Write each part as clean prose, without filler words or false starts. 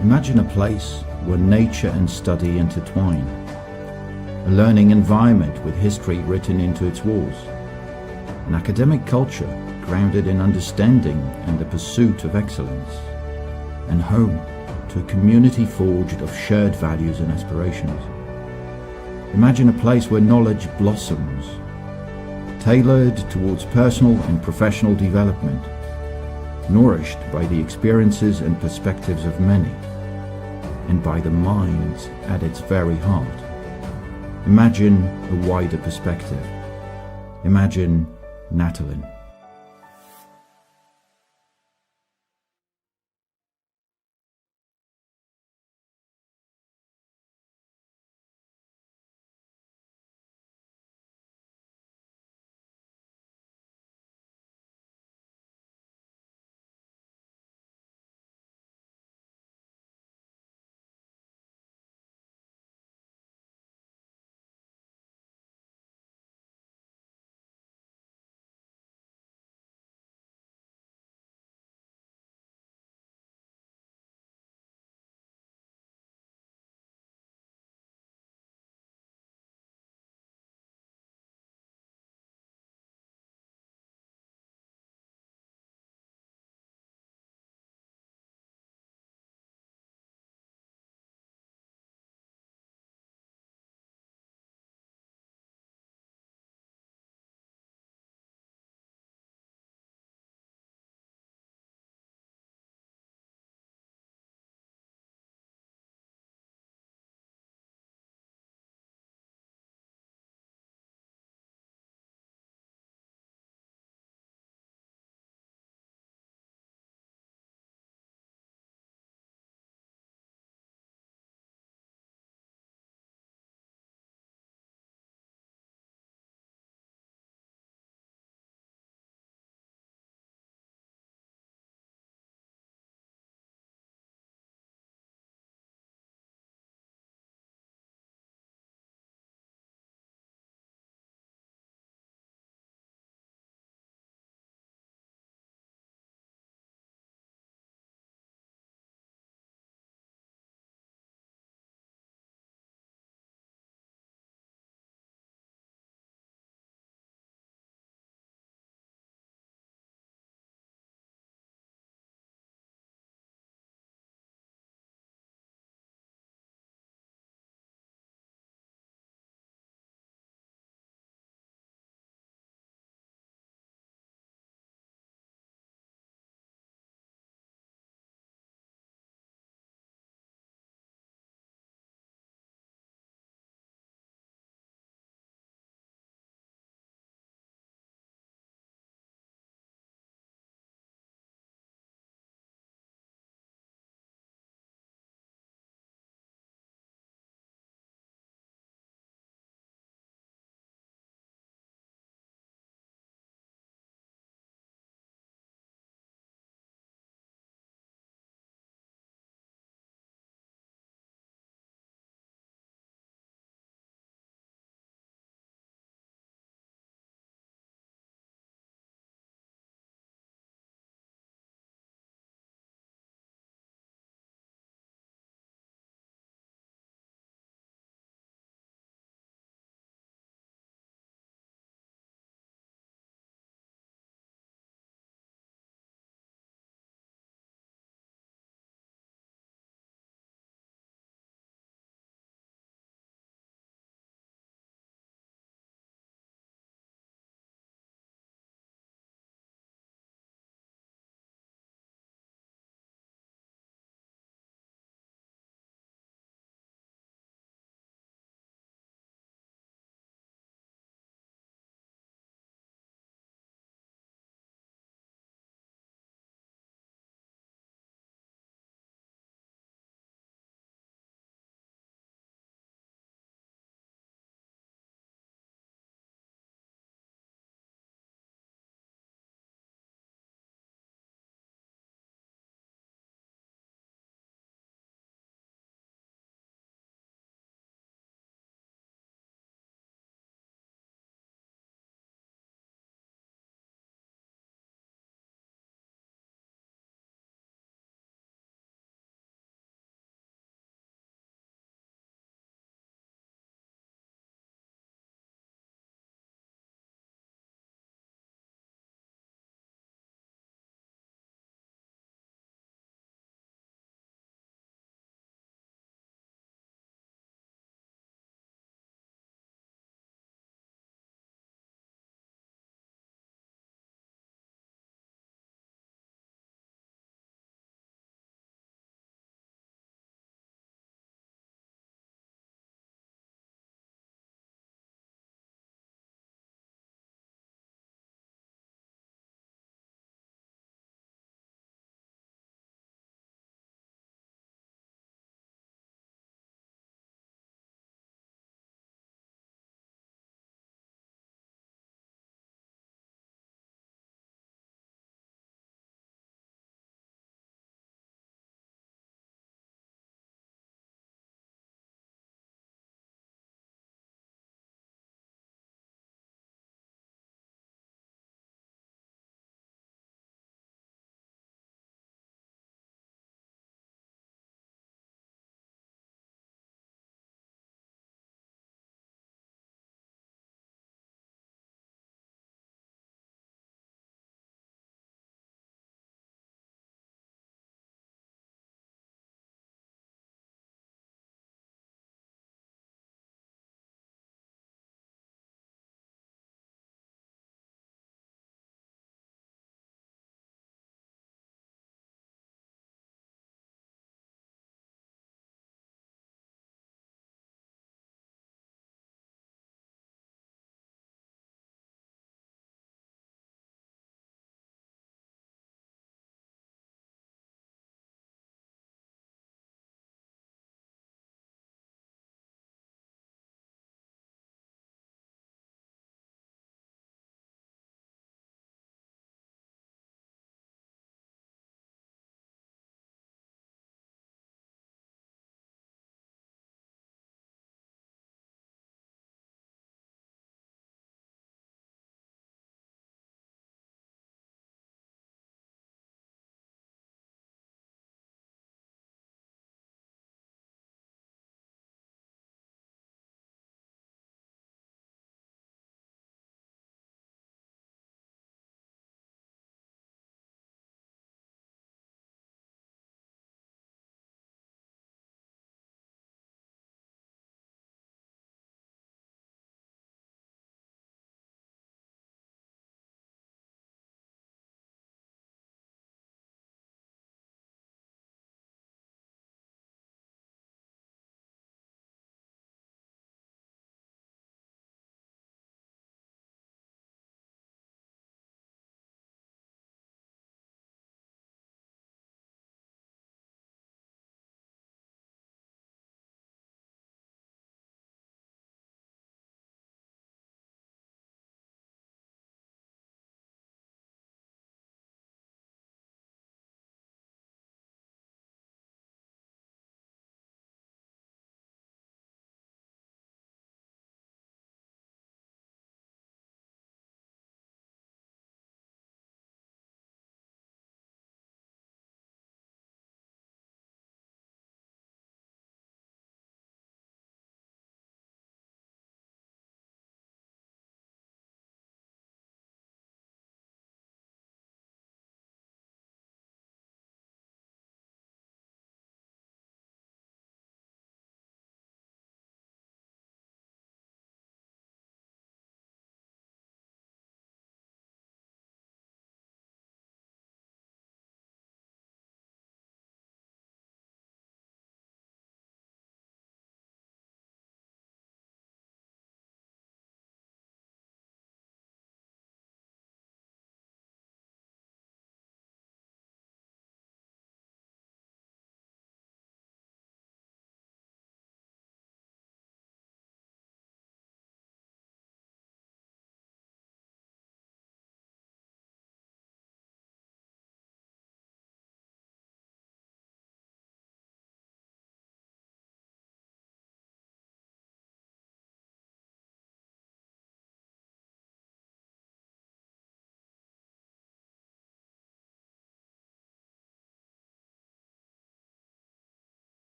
Imagine a place where nature and study intertwine, a learning environment with history written into its walls, an academic culture grounded in understanding and the pursuit of excellence, and home to a community forged of shared values and aspirations. Imagine a place where knowledge blossoms, tailored towards personal and professional development, nourished by the experiences and perspectives of many, and by the minds at its very heart. Imagine a wider perspective. Imagine Natolin.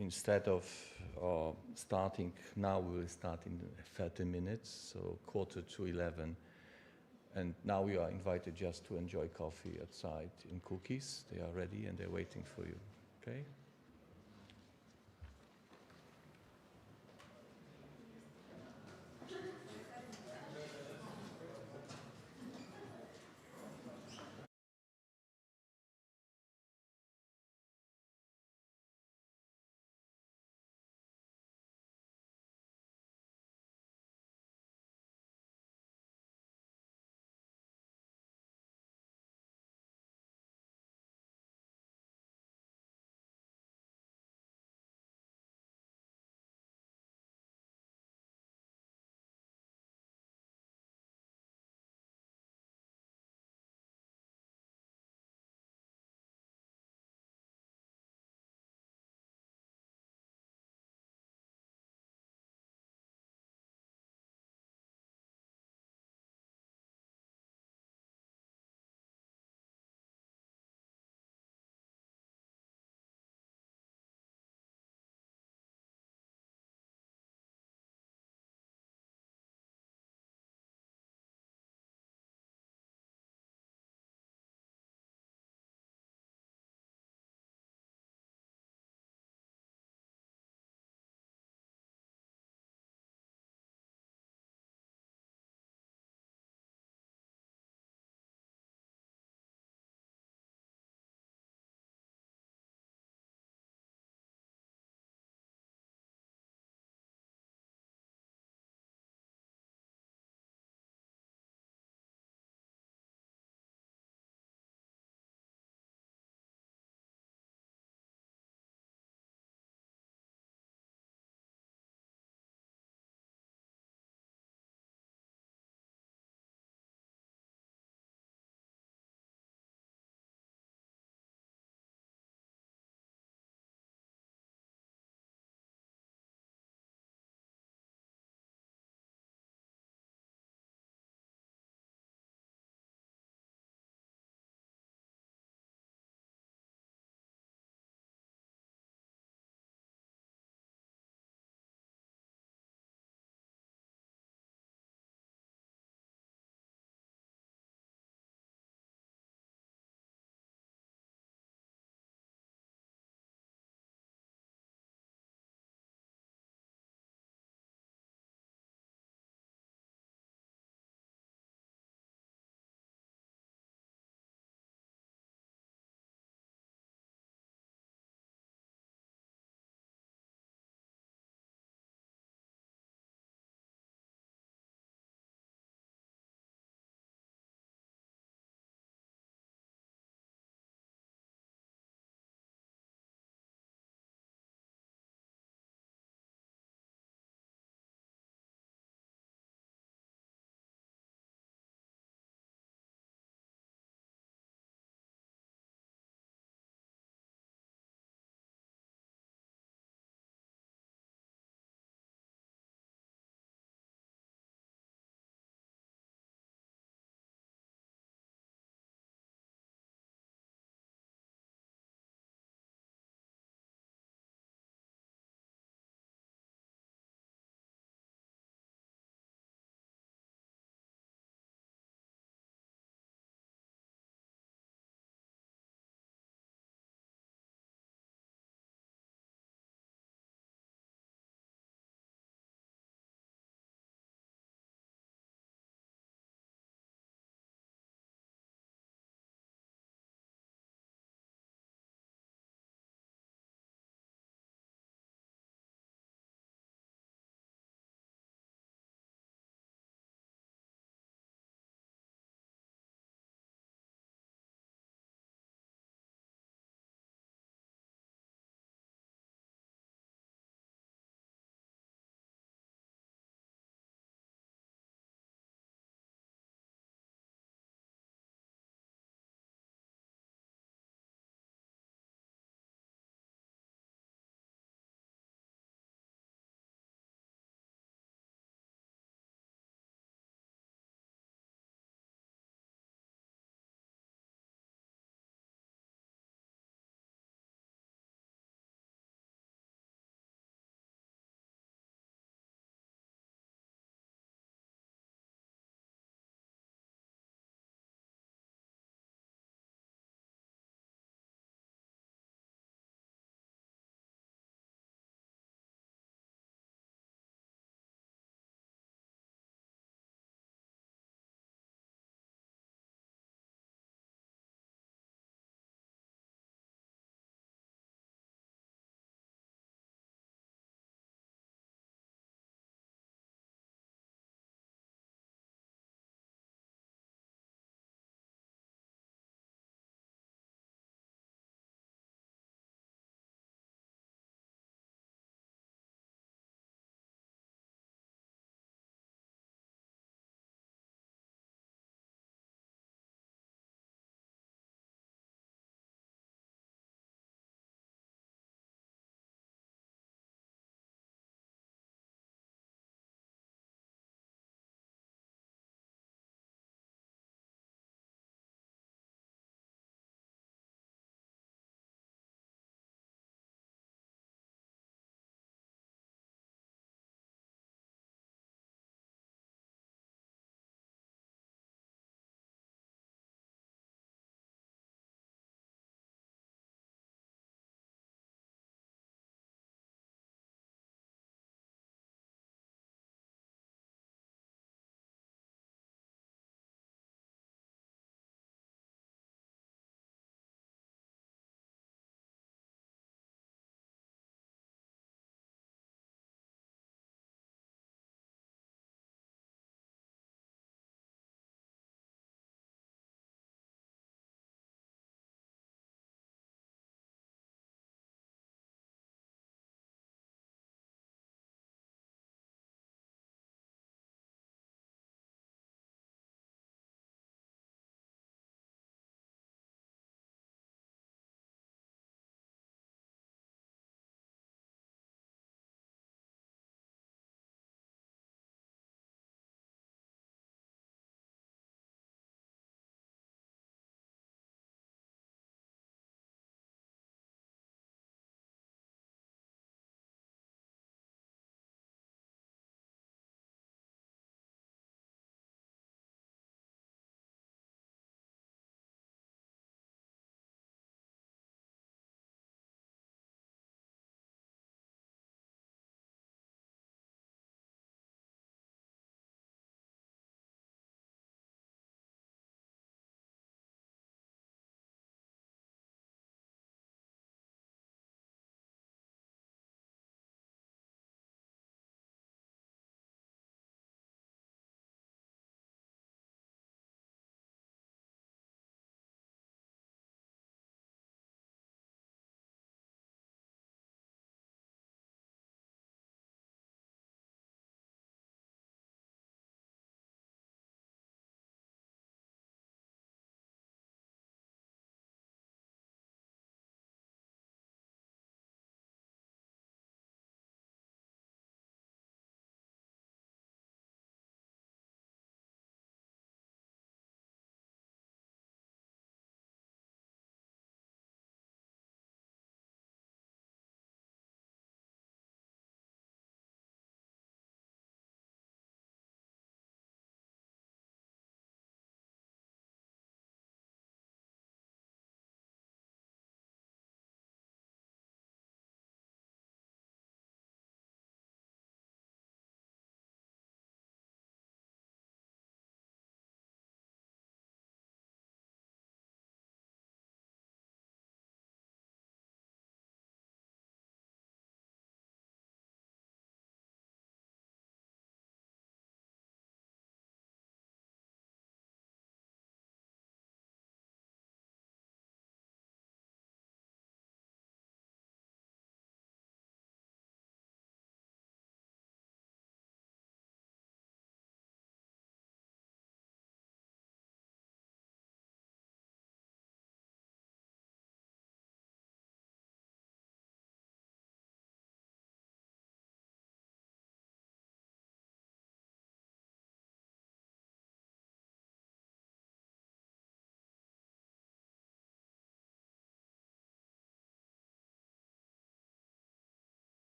instead of starting now, we will start in 30 minutes, so 10:45. And now you are invited just to enjoy coffee outside and cookies. They are ready and they're waiting for you. Okay?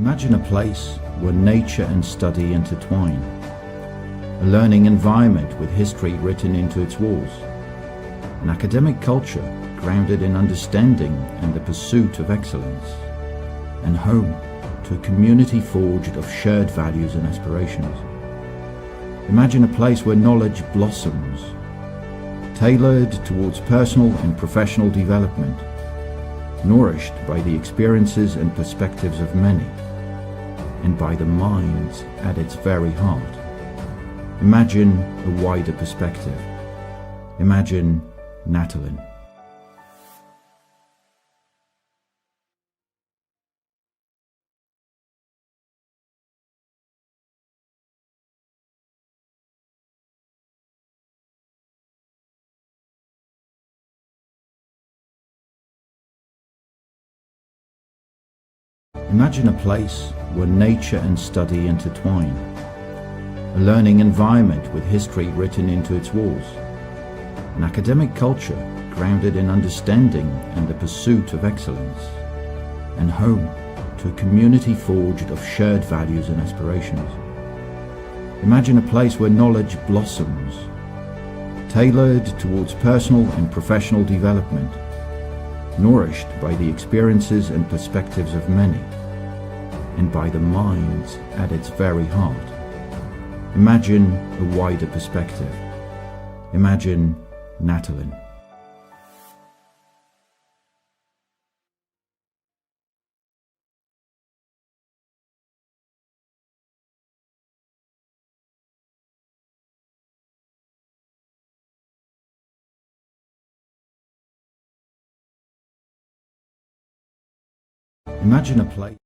Imagine a place where nature and study intertwine, a learning environment with history written into its walls, an academic culture grounded in understanding and the pursuit of excellence, and home to a community forged of shared values and aspirations. Imagine a place where knowledge blossoms, tailored towards personal and professional development, nourished by the experiences and perspectives of many, and by the minds at its very heart. Imagine a wider perspective. Imagine Natolin. Imagine a place where nature and study intertwine, a learning environment with history written into its walls, an academic culture grounded in understanding and the pursuit of excellence, and home to a community forged of shared values and aspirations. Imagine a place where knowledge blossoms, tailored towards personal and professional development, nourished by the experiences and perspectives of many, and by the minds at its very heart. Imagine a wider perspective. Imagine Natolin. Imagine a place.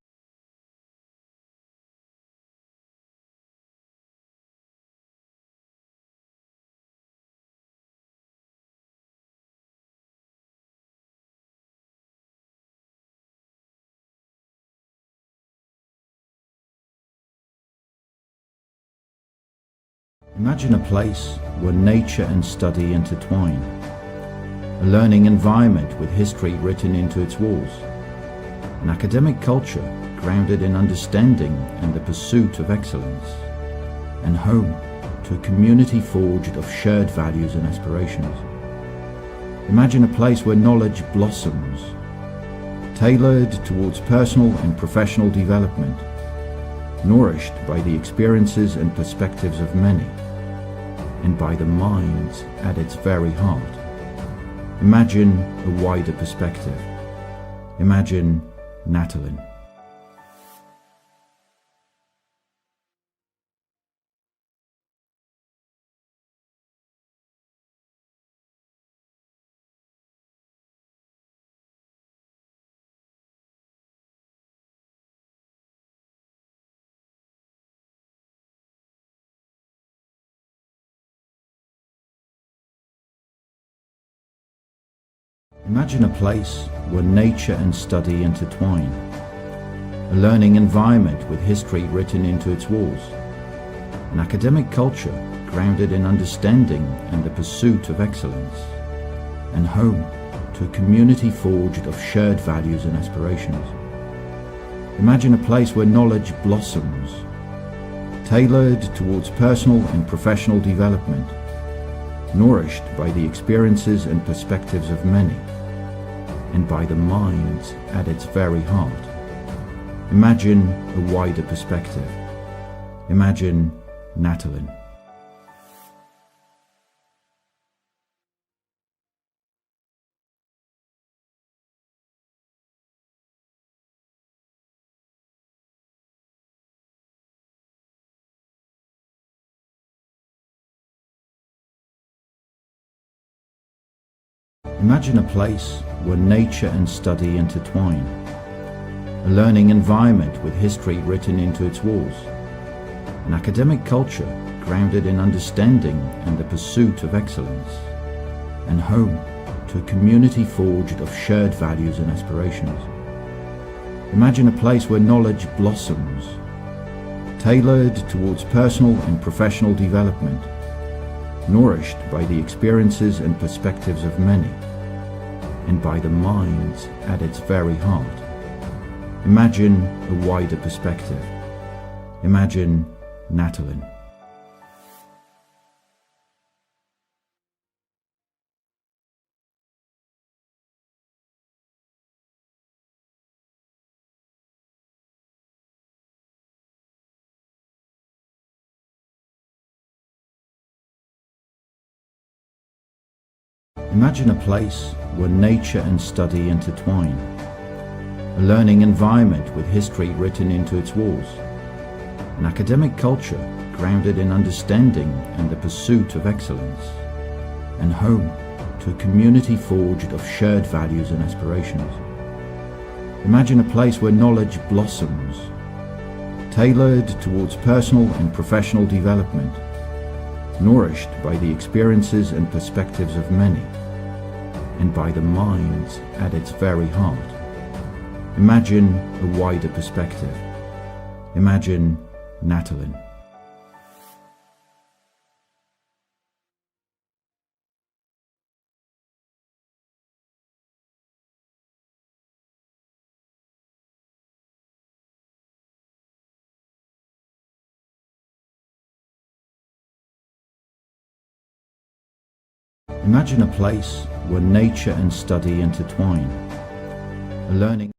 Imagine a place where nature and study intertwine, a learning environment with history written into its walls, an academic culture grounded in understanding and the pursuit of excellence, and home to a community forged of shared values and aspirations. Imagine a place where knowledge blossoms, tailored towards personal and professional development, nourished by the experiences and perspectives of many, and by the minds at its very heart. Imagine a wider perspective. Imagine Natolin. Imagine a place where nature and study intertwine, a learning environment with history written into its walls, an academic culture grounded in understanding and the pursuit of excellence, and home to a community forged of shared values and aspirations. Imagine a place where knowledge blossoms, tailored towards personal and professional development, nourished by the experiences and perspectives of many, and by the minds at its very heart. Imagine a wider perspective. Imagine Natolin. Imagine a place where nature and study intertwine, a learning environment with history written into its walls, an academic culture grounded in understanding and the pursuit of excellence, and home to a community forged of shared values and aspirations. Imagine a place where knowledge blossoms, tailored towards personal and professional development, nourished by the experiences and perspectives of many, and by the minds at its very heart. Imagine a wider perspective. Imagine Natolin. Imagine a place where nature and study intertwine, a learning environment with history written into its walls, an academic culture grounded in understanding and the pursuit of excellence, and home to a community forged of shared values and aspirations. Imagine a place where knowledge blossoms, tailored towards personal and professional development, nourished by the experiences and perspectives of many, and by the mind at its very heart. Imagine a wider perspective. Imagine Natolin. Imagine a place where nature and study intertwine, a learning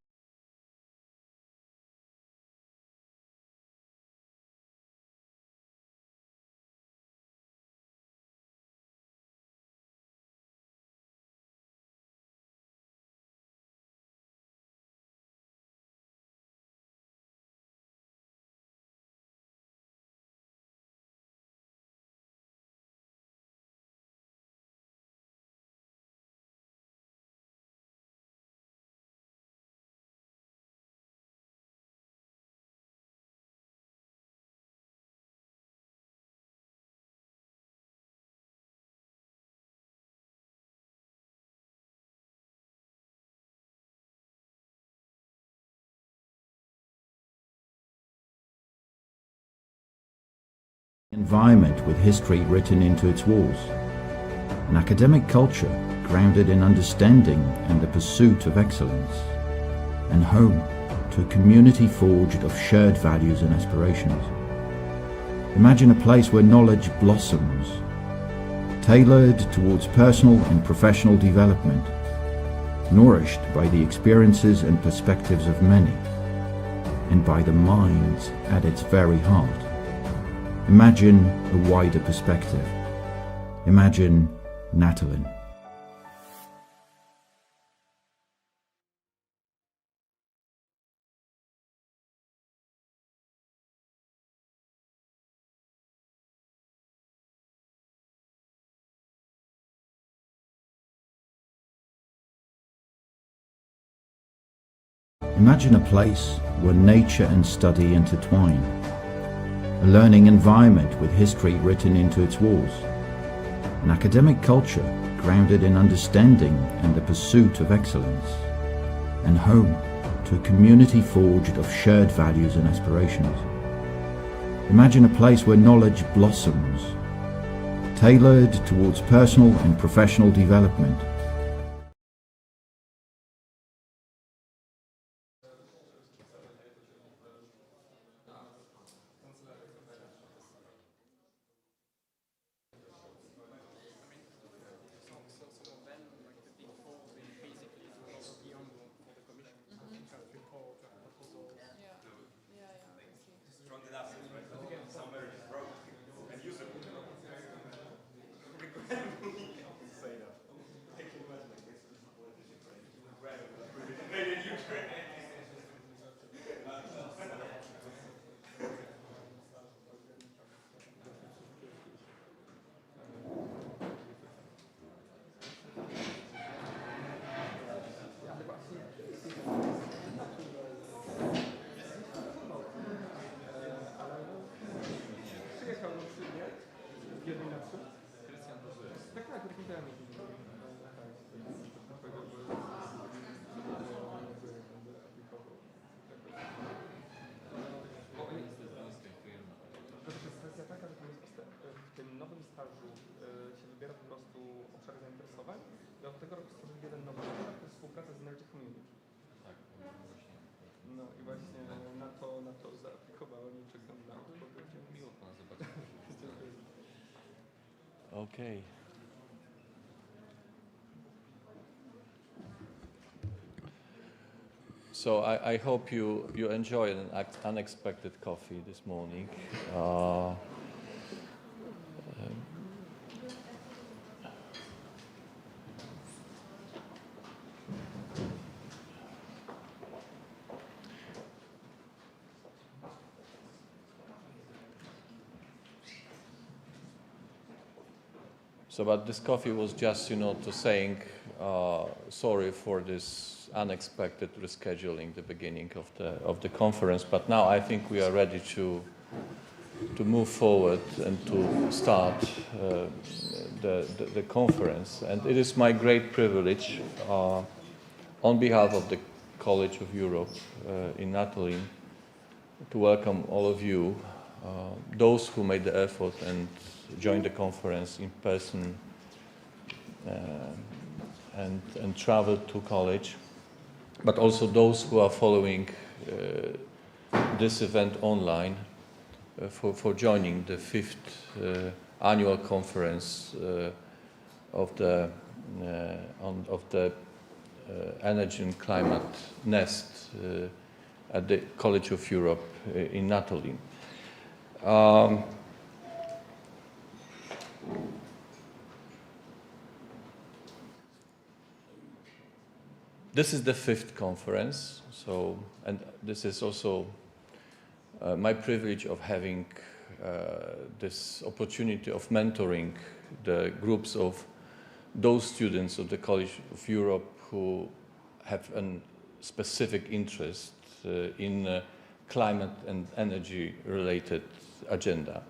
environment with history written into its walls, an academic culture grounded in understanding and the pursuit of excellence, and home to a community forged of shared values and aspirations. Imagine a place where knowledge blossoms, tailored towards personal and professional development, nourished by the experiences and perspectives of many, and by the mind at its very heart. Imagine a wider perspective. Imagine Natolin. Imagine a place where nature and study intertwine, a learning environment with history written into its walls, an academic culture grounded in understanding and the pursuit of excellence, and home to a community forged of shared values and aspirations. Imagine a place where knowledge blossoms, tailored towards personal and professional development. W tym nowym stażu się wybiera po prostu obszar zainteresowań i od tego roku stworzyli jeden nowy obszar, to jest współpraca z Energy Community. Tak, właśnie. No i Okay. So I hope you enjoyed an unexpected coffee this morning. So, but this coffee was just, to saying sorry for this unexpected rescheduling the beginning of the conference. But now I think we are ready to move forward and to start the conference. And it is my great privilege, on behalf of the College of Europe in Natolin, to welcome all of you, those who made the effort and joined the conference in person and traveled to college, but also those who are following this event online for joining the 5th annual conference of the Energy and Climate Nest at the College of Europe in Natolin. This is the 5th conference, and this is also my privilege of having this opportunity of mentoring the groups of those students of the College of Europe who have a specific interest in climate and energy related agenda.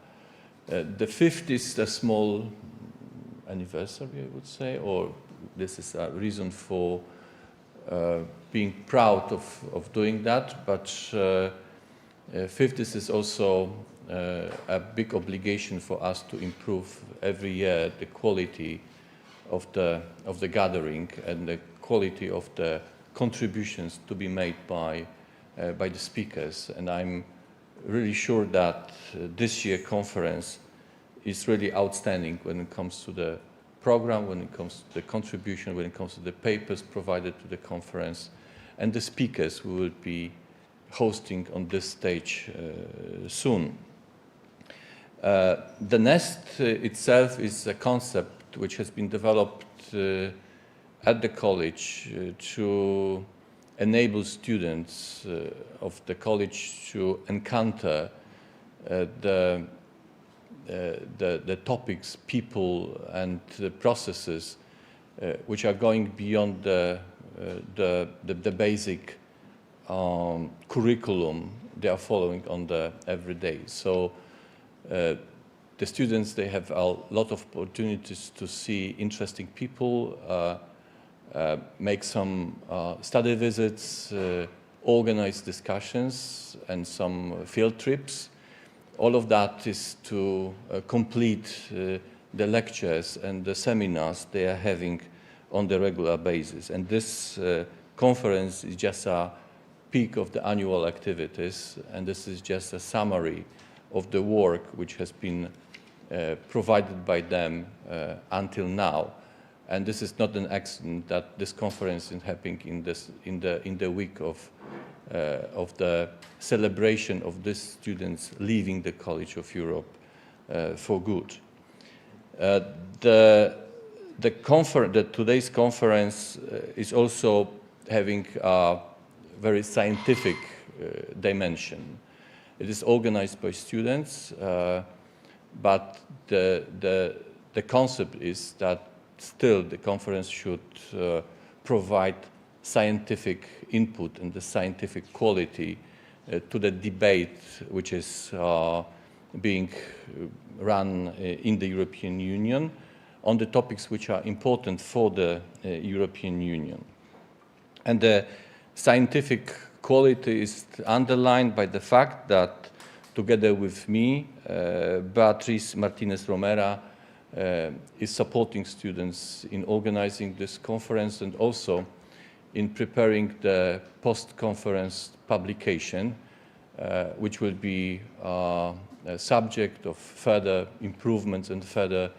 The 5th is a small anniversary, I would say, or this is a reason for being proud of doing that, but 5th is also a big obligation for us to improve every year the quality of the gathering and the quality of the contributions to be made by the speakers. And I'm really sure that this year's conference is really outstanding when it comes to the program, when it comes to the contribution, when it comes to the papers provided to the conference, and the speakers we will be hosting on this stage soon. The Nest itself is a concept which has been developed at the college to enable students of the college to encounter the topics, people, and the processes which are going beyond the basic curriculum they are following on the everyday. So the students, they have a lot of opportunities to see interesting people, make some study visits, organize discussions, and some field trips. All of that is to complete the lectures and the seminars they are having on the regular basis. And this conference is just a peak of the annual activities, and this is just a summary of the work which has been provided by them until now. And this is not an accident that this conference is happening in the week of the celebration of these students leaving the College of Europe for good. Today's conference is also having a very scientific dimension. It is organized by students, but the concept is that still the conference should provide scientific input and the scientific quality to the debate which is being run in the European Union on the topics which are important for the European Union. And the scientific quality is underlined by the fact that together with me, Beatriz Martinez-Romera is supporting students in organizing this conference and also in preparing the post-conference publication, which will be a subject of further improvements and further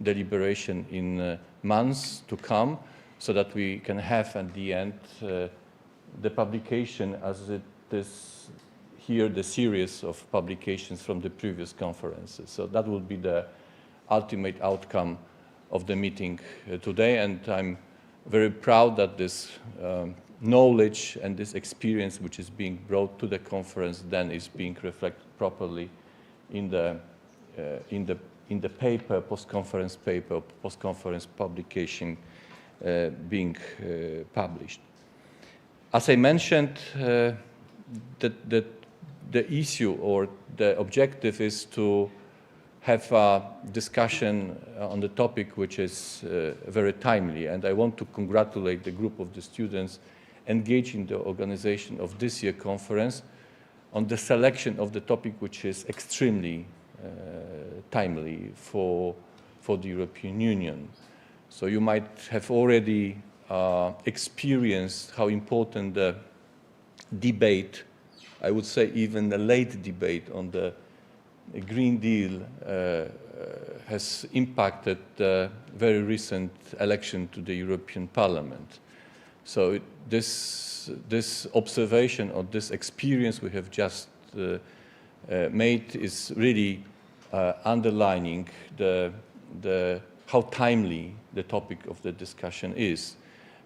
deliberation in months to come, so that we can have at the end the publication as it is here, the series of publications from the previous conferences. So that will be the ultimate outcome of the meeting today, and I'm very proud that this knowledge and this experience which is being brought to the conference then is being reflected properly in the paper, post-conference publication being published. As I mentioned, the issue or the objective is to have a discussion on the topic which is very timely, and I want to congratulate the group of the students engaged in the organization of this year's conference on the selection of the topic which is extremely timely for the European Union. So you might have already experienced how important the debate, I would say even the late debate on the Green Deal has impacted the very recent election to the European Parliament. So this observation or this experience we have just made is really underlining how timely the topic of the discussion is,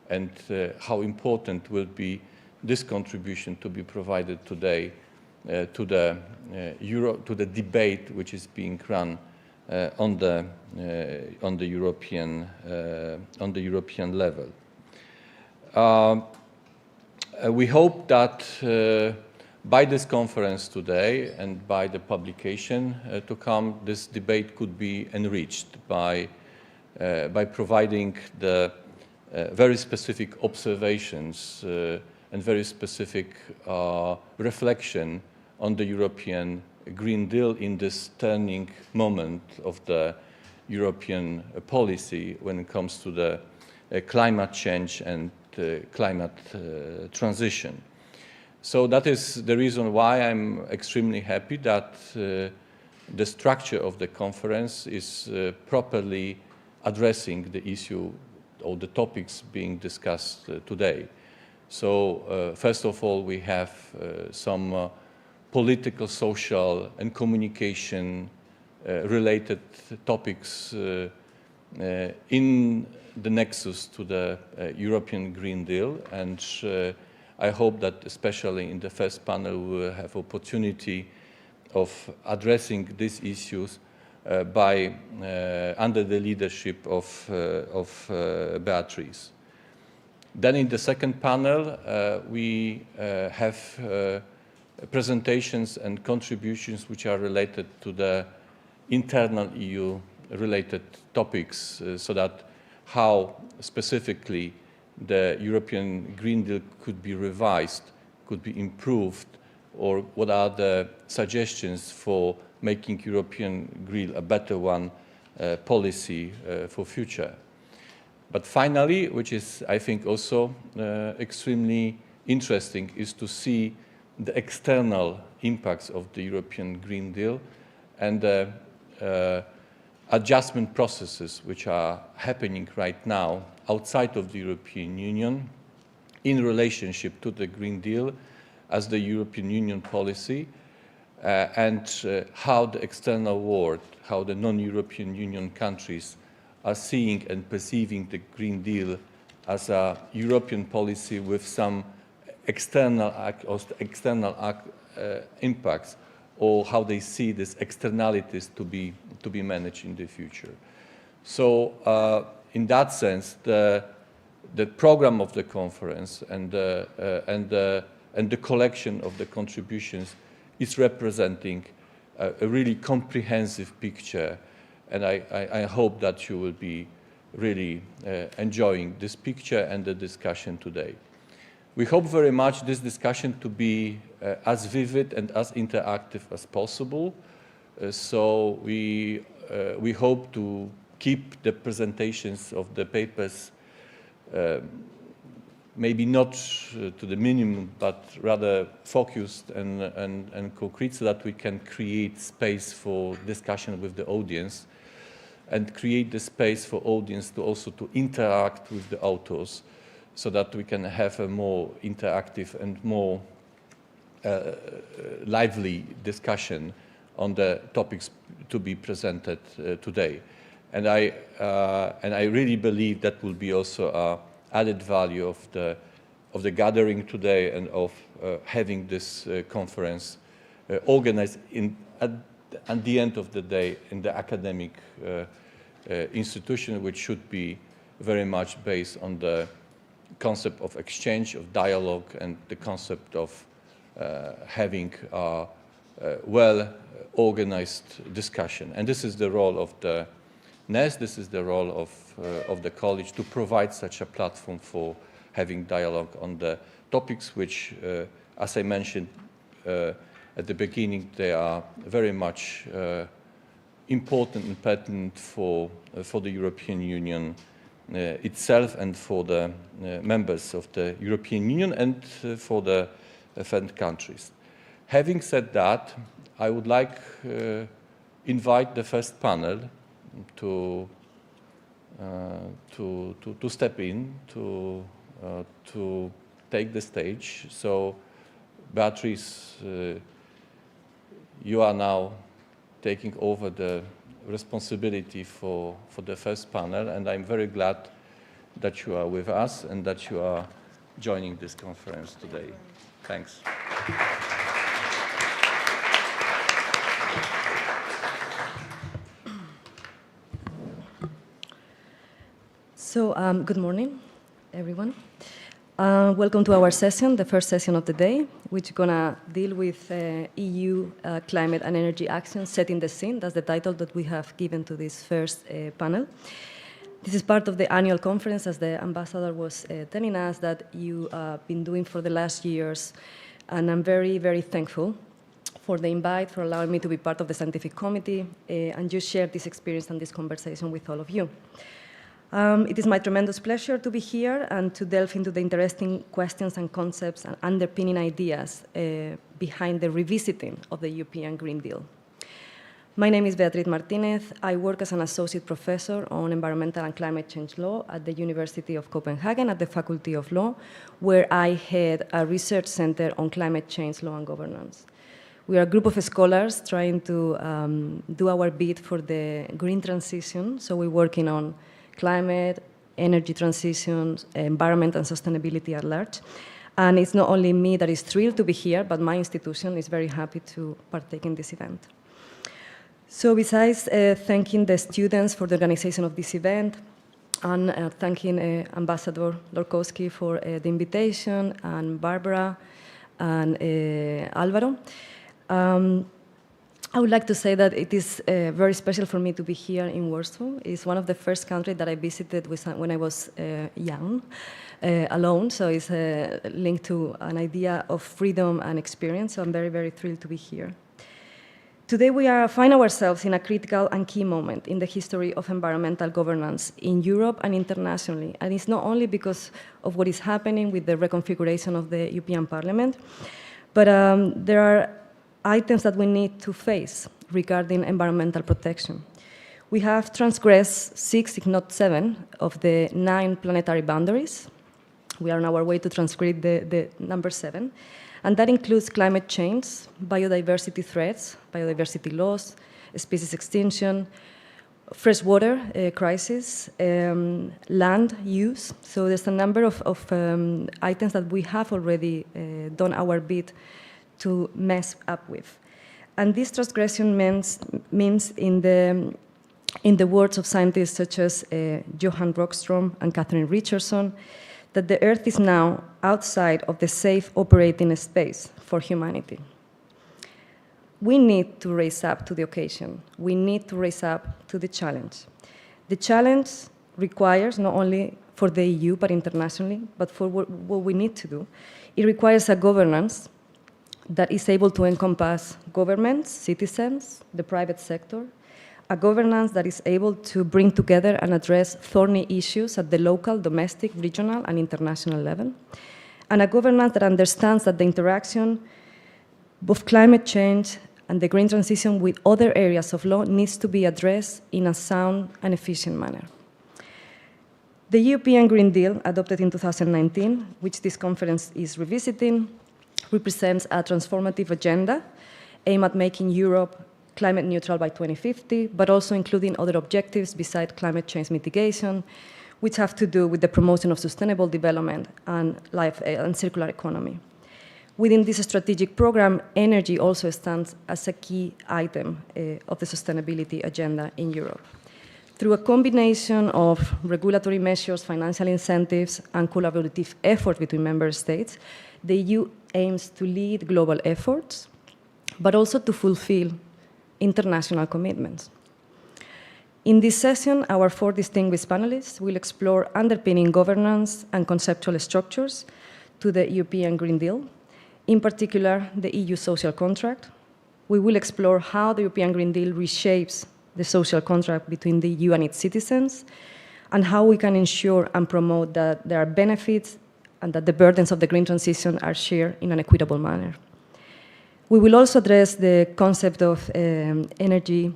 and how important will be this contribution to be provided today to the debate which is being run on the European level. We hope that by this conference today and by the publication to come, this debate could be enriched by providing the very specific observations and very specific reflection on the European Green Deal in this turning moment of the European policy when it comes to the climate change and climate transition. So that is the reason why I'm extremely happy that the structure of the conference is properly addressing the issue or the topics being discussed today. So first of all, we have some political, social, and communication related topics in the nexus to the European Green Deal, and I hope that especially in the first panel we will have opportunity of addressing these issues under the leadership of Beatrice. Then in the second panel we have presentations and contributions which are related to the internal EU related topics, so that how specifically the European Green Deal could be revised, could be improved, or what are the suggestions for making European Green Deal a better one policy for future. But finally, which is I think also extremely interesting, is to see the external impacts of the European Green Deal and the adjustment processes which are happening right now outside of the European Union in relationship to the Green Deal as the European Union policy, and how the external world, how the non-European Union countries are seeing and perceiving the Green Deal as a European policy with some external impacts, or how they see these externalities to be managed in the future. So in that sense, the program of the conference and the collection of the contributions is representing a really comprehensive picture, and I hope that you will be really enjoying this picture and the discussion today. We hope very much this discussion to be as vivid and as interactive as possible. So we hope to keep the presentations of the papers maybe not to the minimum, but rather focused and concrete, so that we can create space for discussion with the audience. and create the space for audience to also to interact with the authors, so that we can have a more interactive and more lively discussion on the topics to be presented today. And I really believe that will be also an added value of the gathering today and of having this conference organized at the end of the day in the academic institution, which should be very much based on the concept of exchange, of dialogue, and the concept of having a well-organized discussion. And this is the role of the NES, this is the role of the college, to provide such a platform for having dialogue on the topics which, as I mentioned at the beginning, they are very much important and pertinent for the European Union itself and for the members of the European Union and for the friend countries. Having said that, I would like invite the first panel to step in, to take the stage. So, Beatrice, you are now taking over the responsibility for the first panel, and I'm very glad that you are with us and that you are joining this conference today. Thanks. So, good morning, everyone. Welcome to our session, the first session of the day, which is going to deal with EU climate and energy action, setting the scene. That's the title that we have given to this first panel. This is part of the annual conference, as the ambassador was telling us, that you have been doing for the last years. And I'm very, very thankful for the invite, for allowing me to be part of the scientific committee and just share this experience and this conversation with all of you. It is my tremendous pleasure to be here and to delve into the interesting questions and concepts and underpinning ideas behind the revisiting of the European Green Deal. My name is Beatriz Martinez. I work as an associate professor on environmental and climate change law at the University of Copenhagen at the Faculty of Law, where I head a research center on climate change law and governance. We are a group of scholars trying to do our bit for the green transition, so we're working on climate, energy transition, environment and sustainability at large. And it's not only me that is thrilled to be here, but my institution is very happy to partake in this event. So besides thanking the students for the organization of this event, and thanking Ambassador Lorkowski for the invitation, and Barbara, and Alvaro, I would like to say that it is very special for me to be here in Warsaw. It's one of the first countries that I visited when I was young, alone, so it's linked to an idea of freedom and experience, so I'm very, very thrilled to be here. Today we find ourselves in a critical and key moment in the history of environmental governance in Europe and internationally, and it's not only because of what is happening with the reconfiguration of the European Parliament, but there are items that we need to face regarding environmental protection. We have transgressed 6, if not 7, of the 9 planetary boundaries. We are on our way to transgress the number 7, and that includes climate change, biodiversity threats, biodiversity loss, species extinction, freshwater crisis, land use. So there's a number of items that we have already done our bit to mess up with. And this transgression means in the words of scientists such as Johan Rockström and Catherine Richardson, that the Earth is now outside of the safe operating space for humanity. We need to raise up to the occasion. We need to raise up to the challenge. The challenge requires not only for the EU, but internationally, but for what we need to do. It requires a governance that is able to encompass governments, citizens, the private sector, a governance that is able to bring together and address thorny issues at the local, domestic, regional, and international level, and a governance that understands that the interaction of climate change and the green transition with other areas of law needs to be addressed in a sound and efficient manner. The European Green Deal, adopted in 2019, which this conference is revisiting, represents a transformative agenda aimed at making Europe climate neutral by 2050, but also including other objectives besides climate change mitigation, which have to do with the promotion of sustainable development and circular economy. Within this strategic program, energy also stands as a key item of the sustainability agenda in Europe. Through a combination of regulatory measures, financial incentives, and collaborative effort between member states, the EU aims to lead global efforts, but also to fulfill international commitments. In this session, our 4 distinguished panelists will explore underpinning governance and conceptual structures to the European Green Deal, in particular, the EU social contract. We will explore how the European Green Deal reshapes the social contract between the EU and its citizens, and how we can ensure and promote that there are benefits and that the burdens of the green transition are shared in an equitable manner. We will also address the concept of energy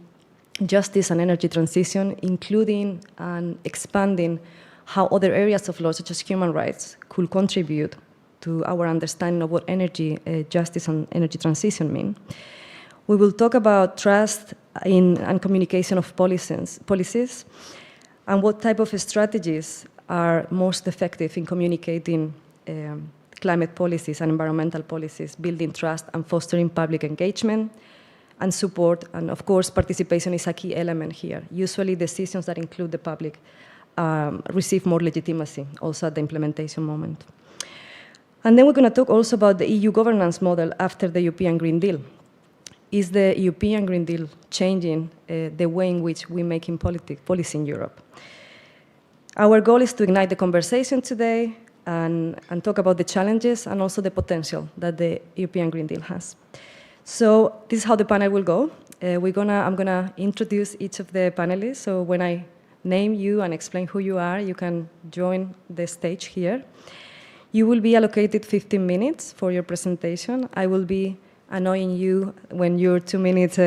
justice and energy transition, including and expanding how other areas of law, such as human rights, could contribute to our understanding of what energy justice and energy transition mean. We will talk about trust and communication of policies, and what type of strategies are most effective in communicating climate policies and environmental policies, building trust and fostering public engagement and support. And of course, participation is a key element here. Usually decisions that include the public receive more legitimacy also at the implementation moment. And then we're going to talk also about the EU governance model after the European Green Deal. Is the European Green Deal changing the way in which we make policy in Europe? Our goal is to ignite the conversation today and talk about the challenges and also the potential that the European Green Deal has. So this is how the panel will go. I'm gonna introduce each of the panelists. So when I name you and explain who you are, you can join the stage here. You will be allocated 15 minutes for your presentation. I will be annoying you when you're 2 minutes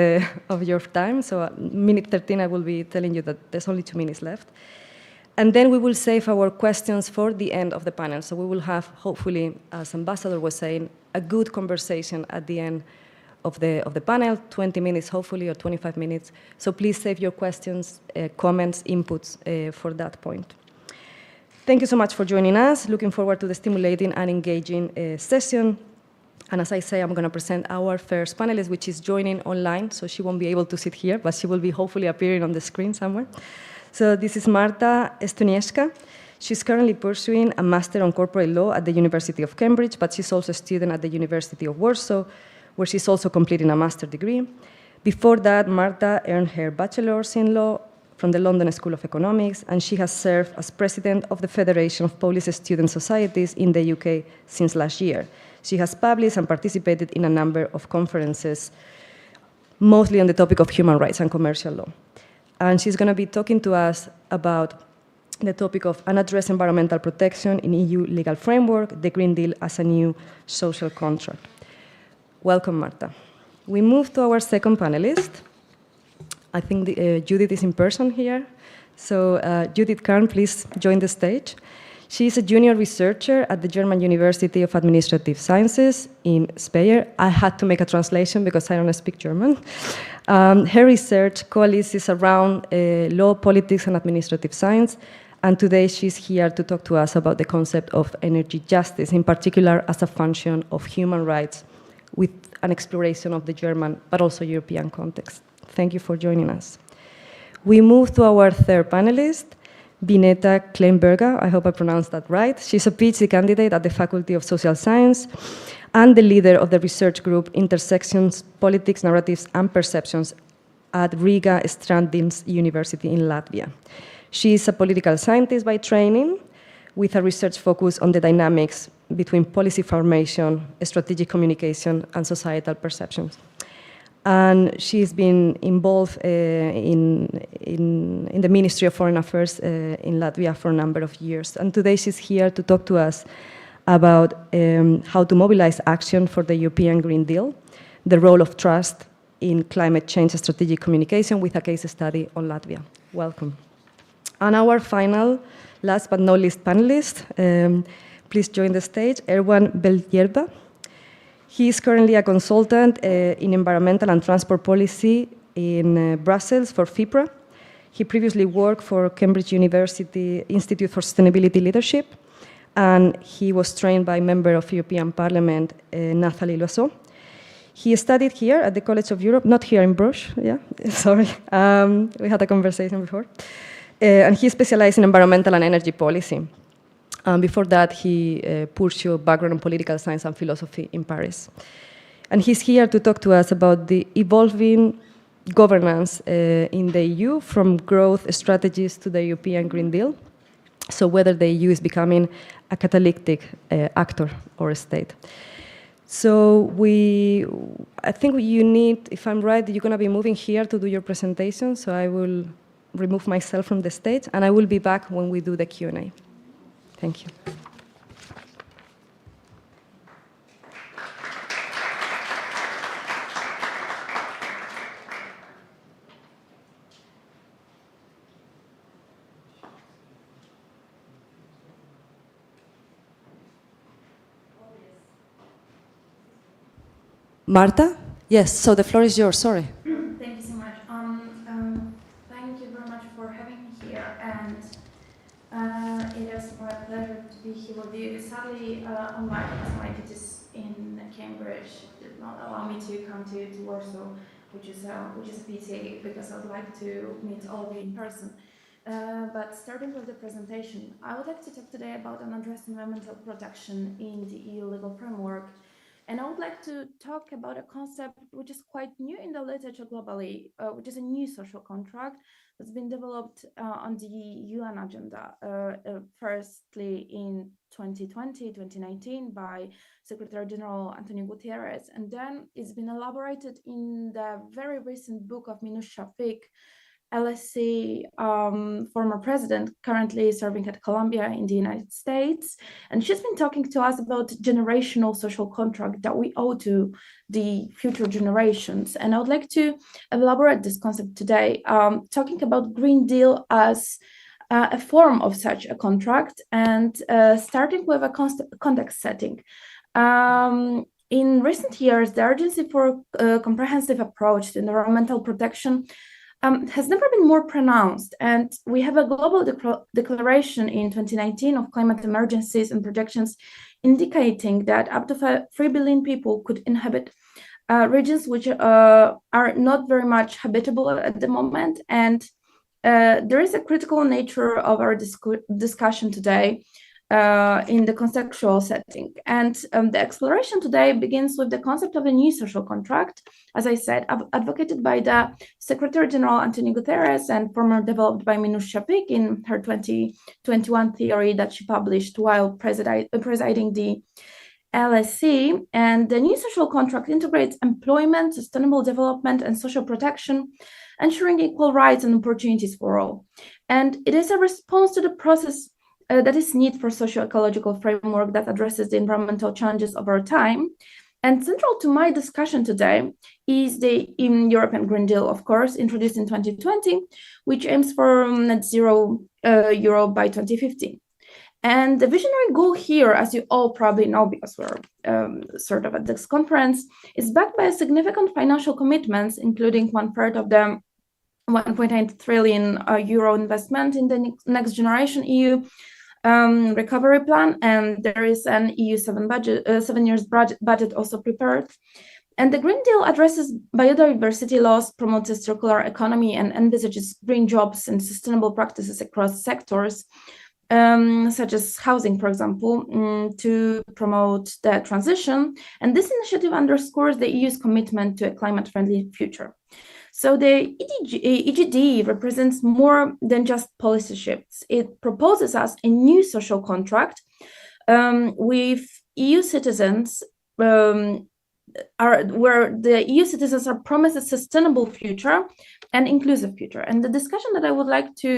of your time. So at minute 13, I will be telling you that there's only 2 minutes left. And then we will save our questions for the end of the panel. So we will have, hopefully, as Ambassador was saying, a good conversation at the end of the panel, 20 minutes, hopefully, or 25 minutes. So please save your questions, comments, inputs for that point. Thank you so much for joining us. Looking forward to the stimulating and engaging session. And as I say, I'm going to present our first panelist, which is joining online, so she won't be able to sit here, but she will be hopefully appearing on the screen somewhere. So this is Marta Stoniewska. She's currently pursuing a Master on Corporate Law at the University of Cambridge, but she's also a student at the University of Warsaw, where she's also completing a master's degree. Before that, Marta earned her bachelor's in law from the London School of Economics, and she has served as president of the Federation of Polish Student Societies in the UK since last year. She has published and participated in a number of conferences, mostly on the topic of human rights and commercial law. And she's going to be talking to us about the topic of unaddressed environmental protection in EU legal framework, the Green Deal as a new social contract. Welcome, Marta. We move to our second panelist. I think Judith is in person here. So Judith Kahn, please join the stage. She is a junior researcher at the German University of Administrative Sciences in Speyer. I had to make a translation because I don't speak German. Her research coalesces around law, politics, and administrative science. And today she's here to talk to us about the concept of energy justice, in particular as a function of human rights, with an exploration of the German but also European context. Thank you for joining us. We move to our third panelist, Vineta Kleinberger. I hope I pronounced that right. She's a PhD candidate at the Faculty of Social Science and the leader of the research group Intersections, Politics, Narratives, and Perceptions at Riga Stradiņš University in Latvia. She is a political scientist by training, with a research focus on the dynamics between policy formation, strategic communication, and societal perceptions. And she's been involved in the Ministry of Foreign Affairs in Latvia for a number of years. And today she's here to talk to us about how to mobilize action for the European Green Deal, the role of trust in climate change strategic communication with a case study on Latvia. Welcome. And our final, last but not least panelist, please join the stage, Erwan Beljirba. He is currently a consultant in environmental and transport policy in Brussels for FIPRA. He previously worked for Cambridge University Institute for Sustainability Leadership, and he was trained by member of European Parliament, Natolin. He studied here at the College of Europe, not here in Bruges, yeah, sorry, we had a conversation before. And he specialized in environmental and energy policy. Before that, he pursued background in political science and philosophy in Paris. And he's here to talk to us about the evolving governance in the EU, from growth strategies to the European Green Deal. So whether the EU is becoming a catalytic actor or a state. So I think you need, if I'm right, you're going to be moving here to do your presentation. So I will remove myself from the stage, and I will be back when we do the Q&A. Thank you. Marta? Yes, so the floor is yours, sorry. Thank you so much. Thank you very much for having me here, and it is my pleasure to be here with you. Sadly, unlike my duties in Cambridge, did not allow me to come to Warsaw, which is a pity, because I would like to meet all of you in person. But starting with the presentation, I would like to talk today about an address environmental protection in the EU legal framework. And I would like to talk about a concept which is quite new in the literature globally, which is a new social contract that's been developed on the UN agenda, firstly in 2020, 2019 by Secretary General Antonio Guterres, and then it's been elaborated in the very recent book of Minouche Shafik, LSE former president, currently serving at Columbia in the United States. And she's been talking to us about generational social contract that we owe to the future generations. And I would like to elaborate this concept today, talking about Green Deal as a form of such a contract, and starting with a context setting. In recent years, the urgency for a comprehensive approach to environmental protection has never been more pronounced, and we have a global declaration in 2019 of climate emergencies and projections indicating that up to 3 billion people could inhabit regions which are not very much habitable at the moment. And there is a critical nature of our discussion today in the conceptual setting. And the exploration today begins with the concept of a new social contract, as I said, advocated by the Secretary General Antonio Guterres and former developed by Minouche Shafik in her 2021 theory that she published while presiding the LSE. And the new social contract integrates employment, sustainable development, and social protection, ensuring equal rights and opportunities for all. And it is a response to the process that is need for socio-ecological framework that addresses the environmental challenges of our time. And central to my discussion today is the European Green Deal, of course, introduced in 2020, which aims for net zero Europe by 2050. And the visionary goal here, as you all probably know, because we're sort of at this conference, is backed by significant financial commitments, including 1/3 of the 1.8 trillion euro investment in the next generation EU recovery plan, and there is an EU 7 years budget also prepared. And the Green Deal addresses biodiversity loss, promotes a circular economy, and envisages green jobs and sustainable practices across sectors, such as housing, for example, to promote the transition. And this initiative underscores the EU's commitment to a climate-friendly future. So the EGD represents more than just policy shifts. It proposes us a new social contract with EU citizens, where the EU citizens are promised a sustainable future and inclusive future. And the discussion that I would like to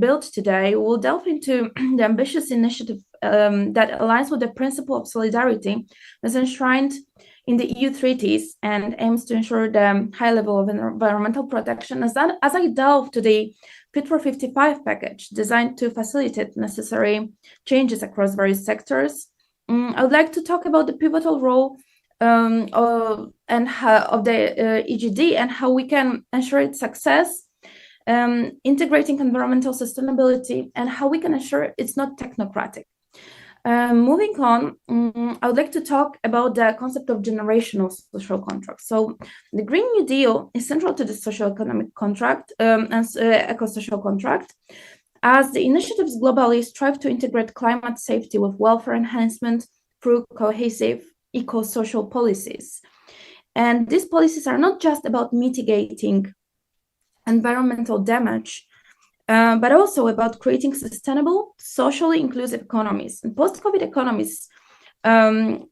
build today will delve into the ambitious initiative that aligns with the principle of solidarity that's enshrined in the EU treaties and aims to ensure the high level of environmental protection. As I delve to the Fit for 55 package designed to facilitate necessary changes across various sectors, I would like to talk about the pivotal role of the EGD and how we can ensure its success, integrating environmental sustainability, and how we can ensure it's not technocratic. Moving on, I would like to talk about the concept of generational social contracts. So the Green New Deal is central to the socio-economic contract and eco-social contract, as the initiatives globally strive to integrate climate safety with welfare enhancement through cohesive eco-social policies. And these policies are not just about mitigating environmental damage, but also about creating sustainable, socially inclusive economies. And post-COVID economies have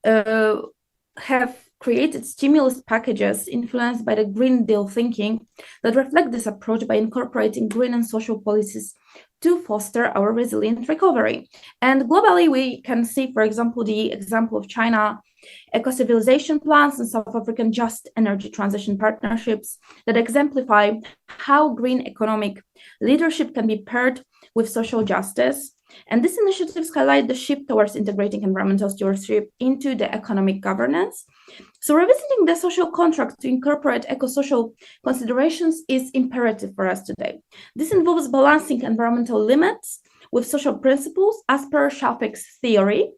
created stimulus packages influenced by the Green Deal thinking that reflect this approach by incorporating green and social policies to foster our resilient recovery. And globally, we can see, for example, the example of China eco-civilization plans and South African just energy transition partnerships that exemplify how green economic leadership can be paired with social justice. And these initiatives highlight the shift towards integrating environmental stewardship into the economic governance. So revisiting the social contract to incorporate eco-social considerations is imperative for us today. This involves balancing environmental limits with social principles as per Shafek's theory.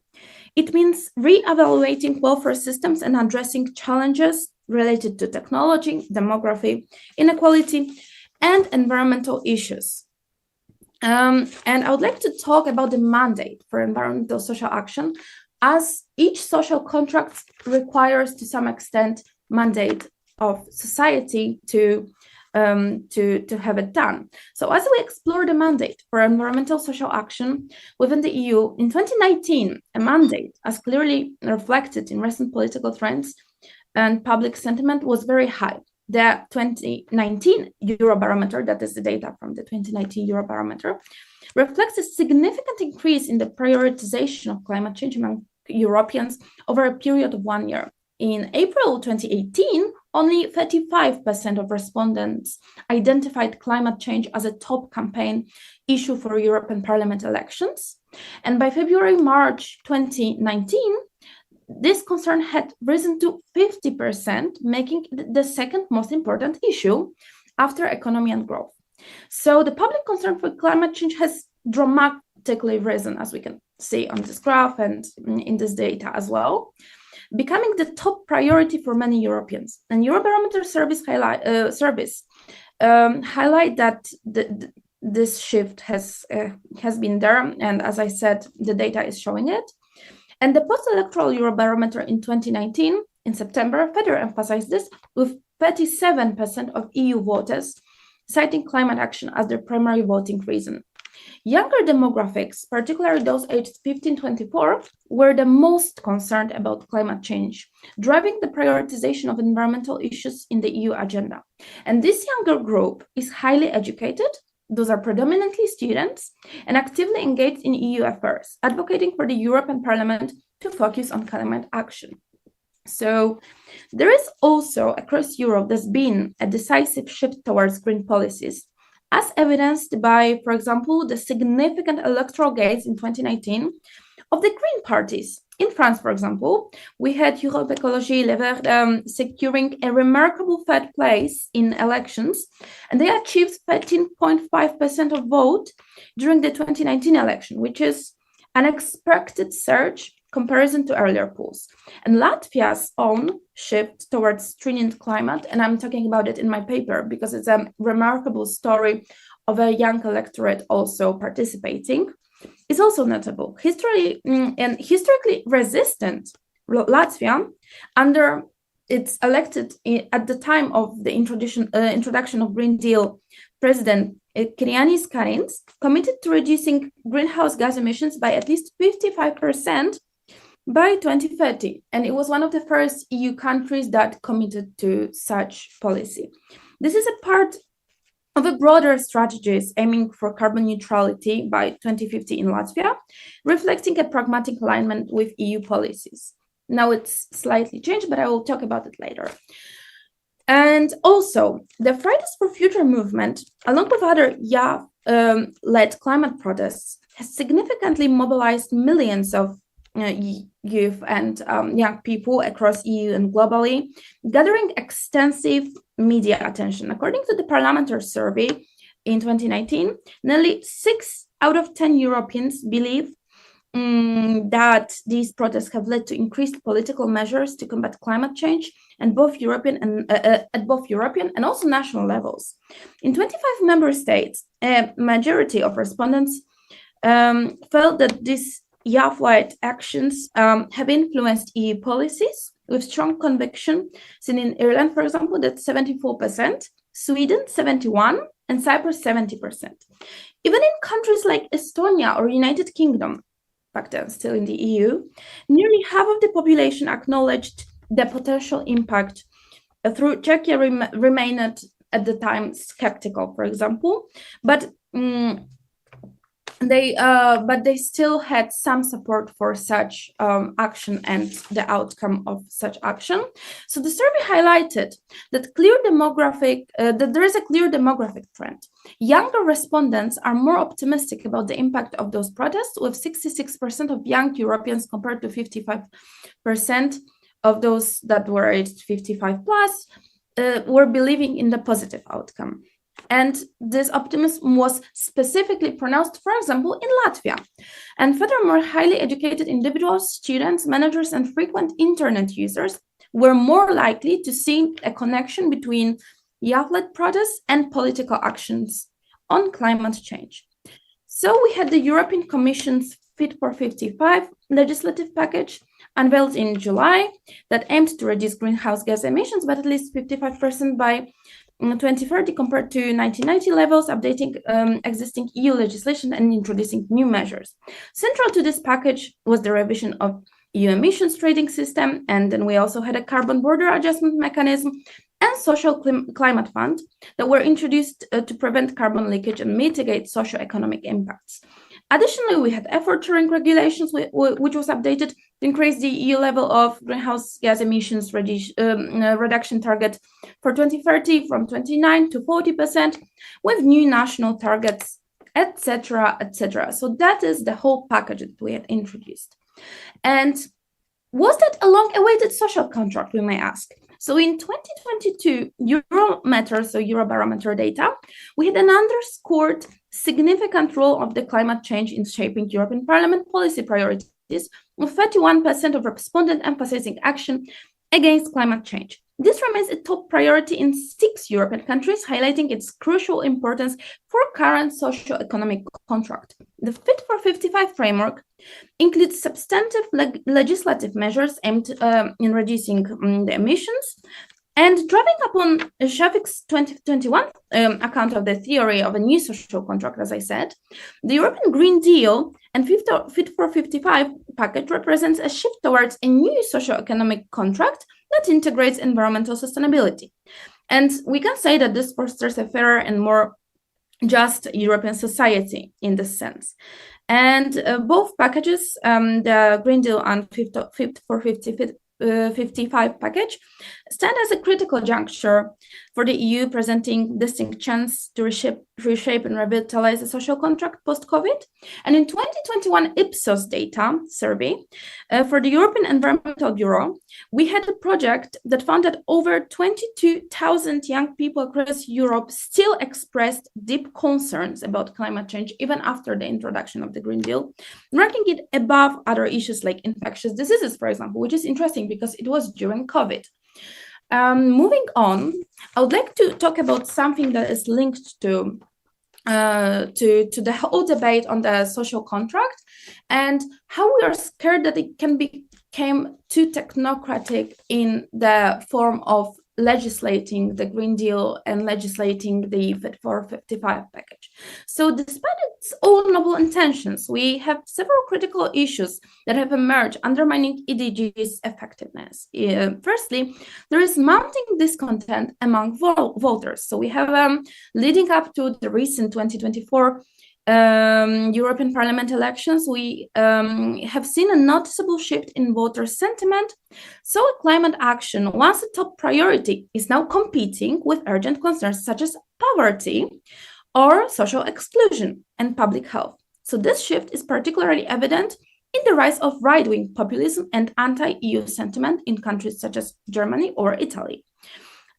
It means re-evaluating welfare systems and addressing challenges related to technology, demography, inequality, and environmental issues. And I would like to talk about the mandate for environmental social action, as each social contract requires, to some extent, mandate of society to have it done. So as we explore the mandate for environmental social action within the EU, in 2019, a mandate, as clearly reflected in recent political trends and public sentiment, was very high. The 2019 Eurobarometer, that is the data from the 2019 Eurobarometer, reflects a significant increase in the prioritization of climate change among Europeans over a period of 1 year. In April 2018, only 35% of respondents identified climate change as a top campaign issue for European Parliament elections. And by February-March 2019, this concern had risen to 50%, making it the second most important issue after economy and growth. So the public concern for climate change has dramatically risen, as we can see on this graph and in this data as well, becoming the top priority for many Europeans. And Eurobarometer surveys highlight that this shift has been there, and as I said, the data is showing it. And the post-electoral Eurobarometer in 2019, in September, further emphasized this, with 37% of EU voters citing climate action as their primary voting reason. Younger demographics, particularly those aged 15-24, were the most concerned about climate change, driving the prioritization of environmental issues in the EU agenda. And this younger group is highly educated. Those are predominantly students and actively engaged in EU affairs, advocating for the European Parliament to focus on climate action. So there is also across Europe, there's been a decisive shift towards green policies, as evidenced by, for example, the significant electoral gains in 2019 of the green parties. In France, for example, we had Europe Écologie Les Verts securing a remarkable third place in elections, and they achieved 13.5% of vote during the 2019 election, which is an expected surge comparison to earlier polls. And Latvia's own shift towards stringent climate, and I'm talking about it in my paper because it's a remarkable story of a young electorate also participating, is also notable. Historically resistant Latvia, under its elected at the time of the introduction of Green Deal President Krišjānis Kariņš, committed to reducing greenhouse gas emissions by at least 55% by 2030. And it was one of the first EU countries that committed to such policy. This is a part of a broader strategies aiming for carbon neutrality by 2050 in Latvia, reflecting a pragmatic alignment with EU policies. Now it's slightly changed, but I will talk about it later. And also, the Fridays for Future movement, along with other YA-led climate protests, has significantly mobilized millions of youth and young people across EU and globally, gathering extensive media attention. According to the Parliamentary survey in 2019, nearly 6 out of 10 Europeans believe that these protests have led to increased political measures to combat climate change and at both European and also national levels. In 25 member states, a majority of respondents felt that these YA-led actions have influenced EU policies with strong conviction, seen in Ireland, for example, that 74%, Sweden 71%, and Cyprus 70%. Even in countries like Estonia or United Kingdom, back then still in the EU, nearly half of the population acknowledged the potential impact, through Czechia remained at the time skeptical, for example, but they still had some support for such action and the outcome of such action. So the survey highlighted that there is a clear demographic trend. Younger respondents are more optimistic about the impact of those protests, with 66% of young Europeans compared to 55% of those that were aged 55 plus were believing in the positive outcome. And this optimism was specifically pronounced, for example, in Latvia. And furthermore, highly educated individuals, students, managers, and frequent internet users were more likely to see a connection between YA-led protests and political actions on climate change. So we had the European Commission's Fit for 55 legislative package unveiled in July that aimed to reduce greenhouse gas emissions by at least 55% by 2030 compared to 1990 levels, updating existing EU legislation and introducing new measures. Central to this package was the revision of EU emissions trading system, and then we also had a carbon border adjustment mechanism and social climate fund that were introduced to prevent carbon leakage and mitigate socio-economic impacts. Additionally, we had effort sharing regulations, which was updated to increase the EU level of greenhouse gas emissions reduction target for 2030 from 29 to 40%, with new national targets, etc., etc. So that is the whole package that we had introduced. And was that a long-awaited social contract, we may ask? So in 2022 Eurometer, so Eurobarometer data, we had an underscored significant role of the climate change in shaping European Parliament policy priorities, with 31% of respondents emphasizing action against climate change. This remains a top priority in 6 European countries, highlighting its crucial importance for current socio-economic contract. The Fit for 55 framework includes substantive legislative measures aimed in reducing the emissions. And drawing upon Shafik's 2021 account of the theory of a new social contract, as I said, the European Green Deal and Fit for 55 package represents a shift towards a new socio-economic contract that integrates environmental sustainability. And we can say that this fosters a fairer and more just European society in this sense. And both packages, the Green Deal and Fit for 55 package, stand as a critical juncture for the EU, presenting distinct chance to reshape and revitalize the social contract post-COVID. And in 2021 Ipsos data survey for the European Environmental Bureau, we had a project that found that over 22,000 young people across Europe still expressed deep concerns about climate change even after the introduction of the Green Deal, ranking it above other issues like infectious diseases, for example, which is interesting because it was during COVID. Moving on, I would like to talk about something that is linked to the whole debate on the social contract and how we are scared that it can become too technocratic in the form of legislating the Green Deal and legislating the Fit for 55 package. So despite its all noble intentions, we have several critical issues that have emerged undermining EDG's effectiveness. Firstly, there is mounting discontent among voters. So we have, leading up to the recent 2024 European Parliament elections, we have seen a noticeable shift in voter sentiment. So climate action, once a top priority, is now competing with urgent concerns such as poverty or social exclusion and public health. So this shift is particularly evident in the rise of right-wing populism and anti-EU sentiment in countries such as Germany or Italy.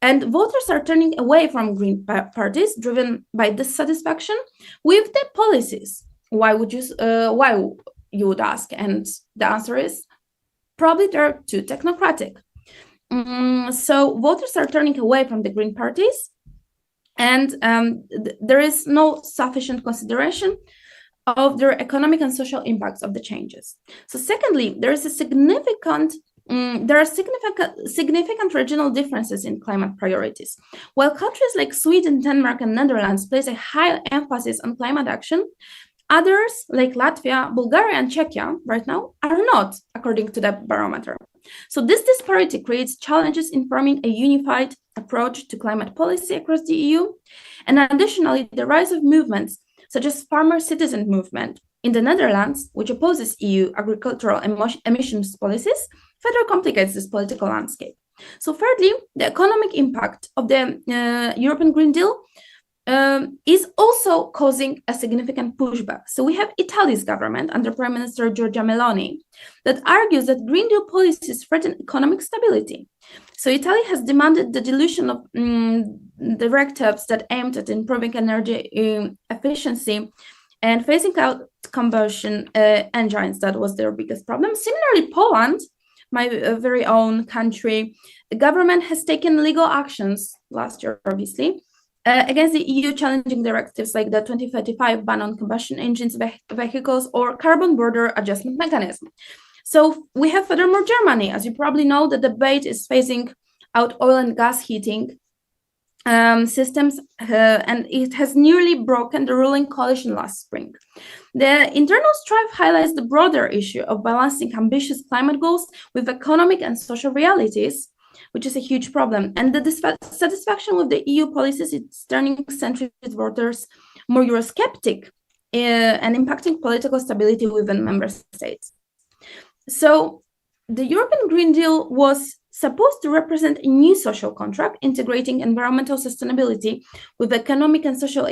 And voters are turning away from green parties driven by dissatisfaction with the policies. Why you would ask? And the answer is probably they're too technocratic. So voters are turning away from the green parties, and there is no sufficient consideration of their economic and social impacts of the changes. So secondly, there are significant regional differences in climate priorities. While countries like Sweden, Denmark, and Netherlands place a high emphasis on climate action, others like Latvia, Bulgaria, and Czechia right now are not, according to the barometer. So this disparity creates challenges in forming a unified approach to climate policy across the EU. And additionally, the rise of movements such as farmer citizen movement in the Netherlands, which opposes EU agricultural emissions policies, further complicates this political landscape. So thirdly, the economic impact of the European Green Deal is also causing a significant pushback. So we have Italy's government under Prime Minister Giorgia Meloni that argues that Green Deal policies threaten economic stability. So Italy has demanded the dilution of directives that aimed at improving energy efficiency and phasing out combustion engines. That was their biggest problem. Similarly, Poland, my very own country, the government has taken legal actions last year, obviously, against the EU challenging directives like the 2035 ban on combustion engines vehicles or carbon border adjustment mechanism. So we have furthermore Germany. As you probably know, the debate is phasing out oil and gas heating systems, and it has nearly broken the ruling coalition last spring. The internal strife highlights the broader issue of balancing ambitious climate goals with economic and social realities, which is a huge problem. And the dissatisfaction with the EU policies is turning centrist voters more Eurosceptic and impacting political stability within member states. So the European Green Deal was supposed to represent a new social contract integrating environmental sustainability with economic and social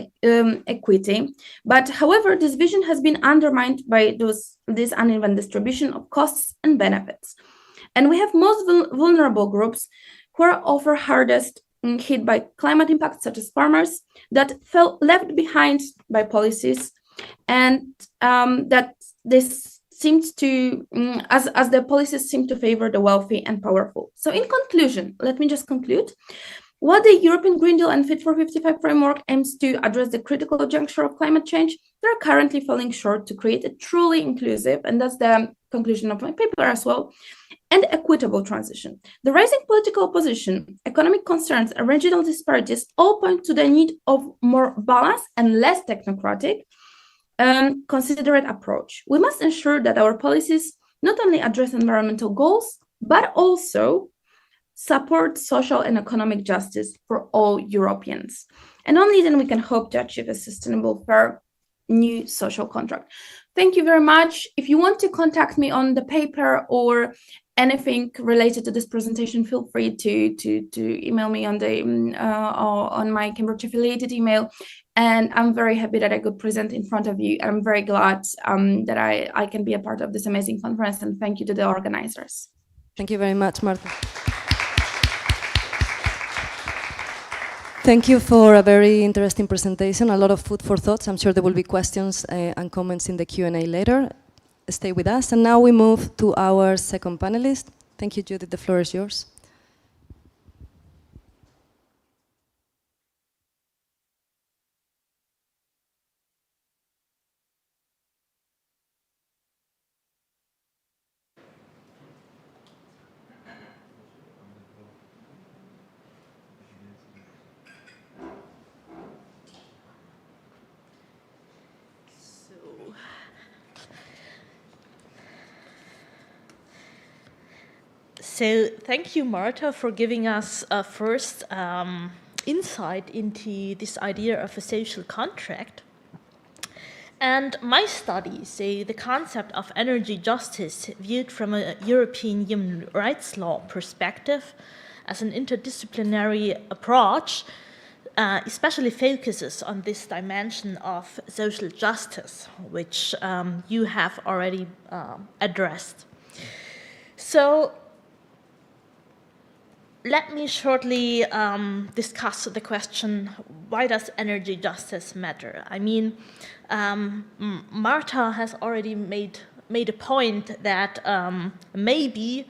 equity. But however, this vision has been undermined by this uneven distribution of costs and benefits. And we have most vulnerable groups who are often hardest hit by climate impacts, such as farmers, that felt left behind by policies, and that this seems to, as the policies seem to favor the wealthy and powerful. So in conclusion, let me just conclude. While the European Green Deal and Fit for 55 framework aims to address the critical juncture of climate change, they're currently falling short to create a truly inclusive, and that's the conclusion of my paper as well, and equitable transition. The rising political opposition, economic concerns, and regional disparities all point to the need of more balanced and less technocratic considerate approach. We must ensure that our policies not only address environmental goals, but also support social and economic justice for all Europeans. And only then we can hope to achieve a sustainable, fair, new social contract. Thank you very much. If you want to contact me on the paper or anything related to this presentation, feel free to email me on the on my Cambridge affiliated email. And I'm very happy that I could present in front of you. I'm very glad that I can be a part of this amazing conference, and thank you to the organizers. Thank you very much, Marta. Thank you for a very interesting presentation, a lot of food for thoughts. I'm sure there will be questions and comments in the Q&A later. Stay with us. And now we move to our second panelist. Thank you, Judith. The floor is yours. So thank you, Marta, for giving us a first insight into this idea of a social contract. And my study, so the concept of energy justice viewed from a European human rights law perspective as an interdisciplinary approach, especially focuses on this dimension of social justice, which you have already addressed. So let me shortly discuss the question, why does energy justice matter? I mean, Marta has already made a point that maybe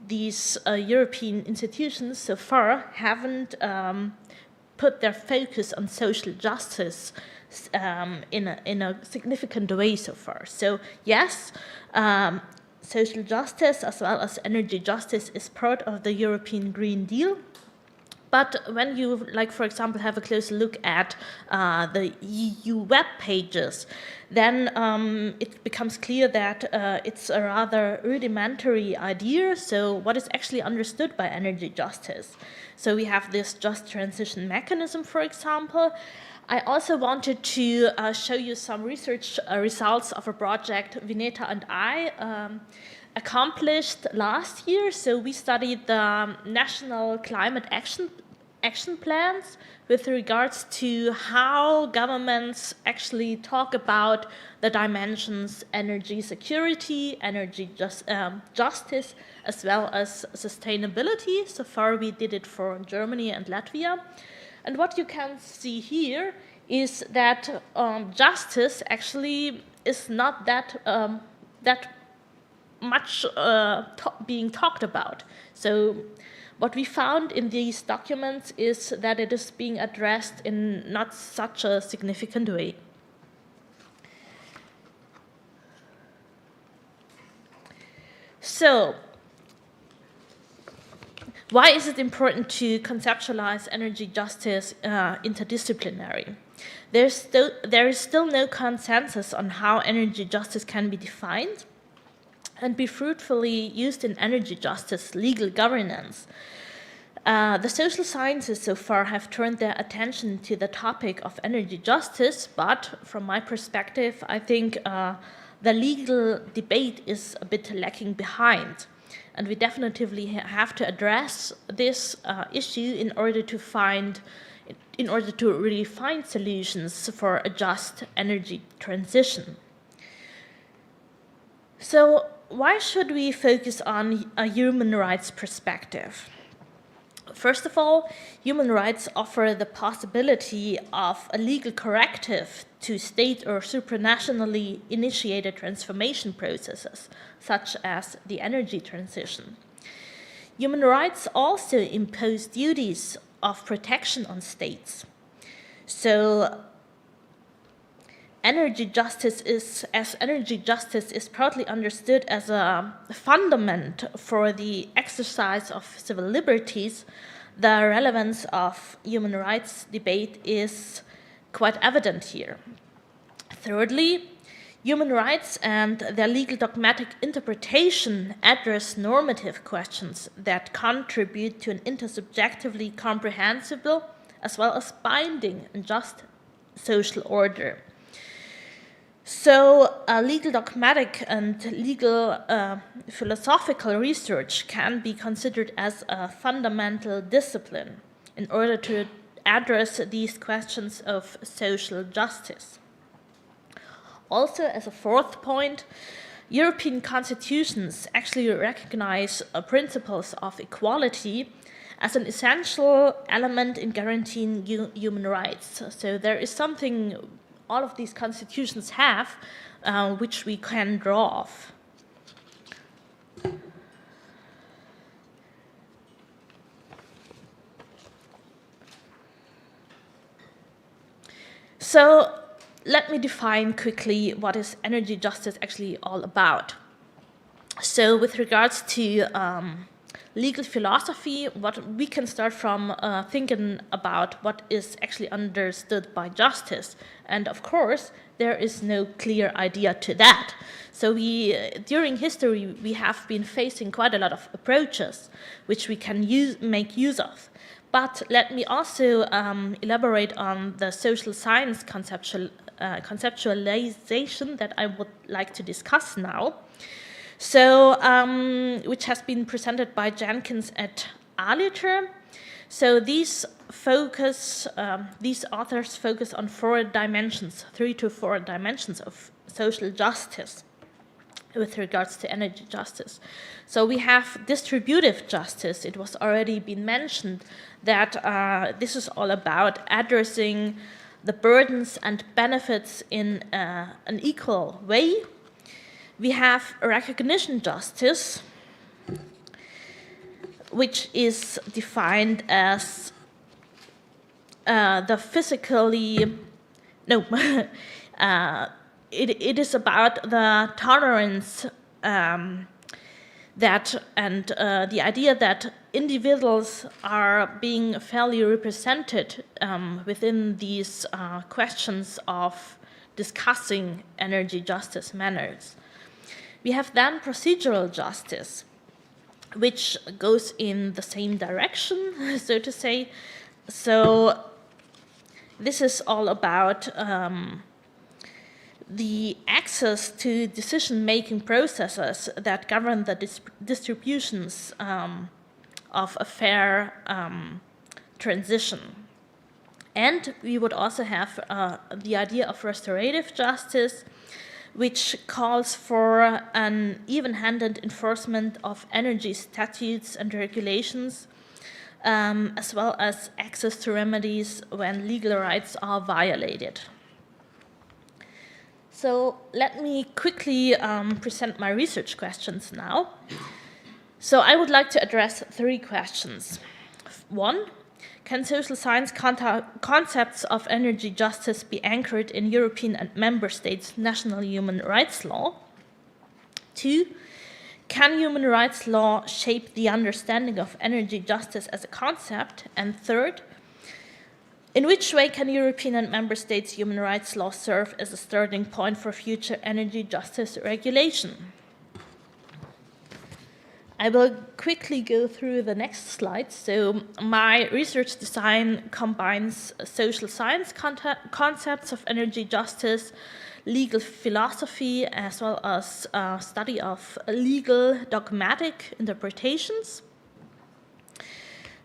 these European institutions so far haven't put their focus on social justice in a significant way so far. So yes, social justice as well as energy justice is part of the European Green Deal. But when you, like, for example, have a closer look at the EU web pages, then it becomes clear that it's a rather rudimentary idea. So what is actually understood by energy justice? So we have this just transition mechanism, for example. I also wanted to show you some research results of a project Vineta and I accomplished last year. So we studied the national climate action plans with regards to how governments actually talk about the dimensions energy security, energy justice, as well as sustainability. So far we did it for Germany and Latvia. And what you can see here is that justice actually is not that much being talked about. So what we found in these documents is that it is being addressed in not such a significant way. So, why is it important to conceptualize energy justice interdisciplinary? There is still no consensus on how energy justice can be defined and be fruitfully used in energy justice legal governance. The social sciences so far have turned their attention to the topic of energy justice, but from my perspective, I think the legal debate is a bit lacking behind. And we definitely have to address this issue in order to really find solutions for a just energy transition. So why should we focus on a human rights perspective? First of all, human rights offer the possibility of a legal corrective to state or supranationally initiated transformation processes, such as the energy transition. Human rights also impose duties of protection on states. So energy justice is broadly understood as a fundament for the exercise of civil liberties. The relevance of human rights debate is quite evident here. Thirdly, human rights and their legal dogmatic interpretation address normative questions that contribute to an intersubjectively comprehensible as well as binding and just social order. So legal dogmatic and legal philosophical research can be considered as a fundamental discipline in order to address these questions of social justice. Also, as a fourth point, European constitutions actually recognize principles of equality as an essential element in guaranteeing human rights. So there is something all of these constitutions have, which we can draw off. So let me define quickly what is energy justice actually all about. So with regards to legal philosophy, what we can start from thinking about what is actually understood by justice. And of course, there is no clear idea to that. So during history, we have been facing quite a lot of approaches which we can make use of. But let me also elaborate on the social science conceptualization that I would like to discuss now. So, which has been presented by Jenkins et al. So these authors focus on 3 to 4 dimensions of social justice with regards to energy justice. So we have distributive justice. It was already been mentioned that this is all about addressing the burdens and benefits in an equal way. We have recognition justice, which is defined as it is about the tolerance the idea that individuals are being fairly represented within these questions of discussing energy justice matters. We have then procedural justice, which goes in the same direction, so to say. So this is all about the access to decision-making processes that govern the distributions of a fair transition. And we would also have the idea of restorative justice, which calls for an even-handed enforcement of energy statutes and regulations, as well as access to remedies when legal rights are violated. So let me quickly present my research questions now. So I would like to address 3 questions. 1, can social science concepts of energy justice be anchored in European and member states' national human rights law? 2, can human rights law shape the understanding of energy justice as a concept? And 3rd, in which way can European and member states' human rights law serve as a starting point for future energy justice regulation? I will quickly go through the next slide. So my research design combines social science concepts of energy justice, legal philosophy, as well as study of legal dogmatic interpretations.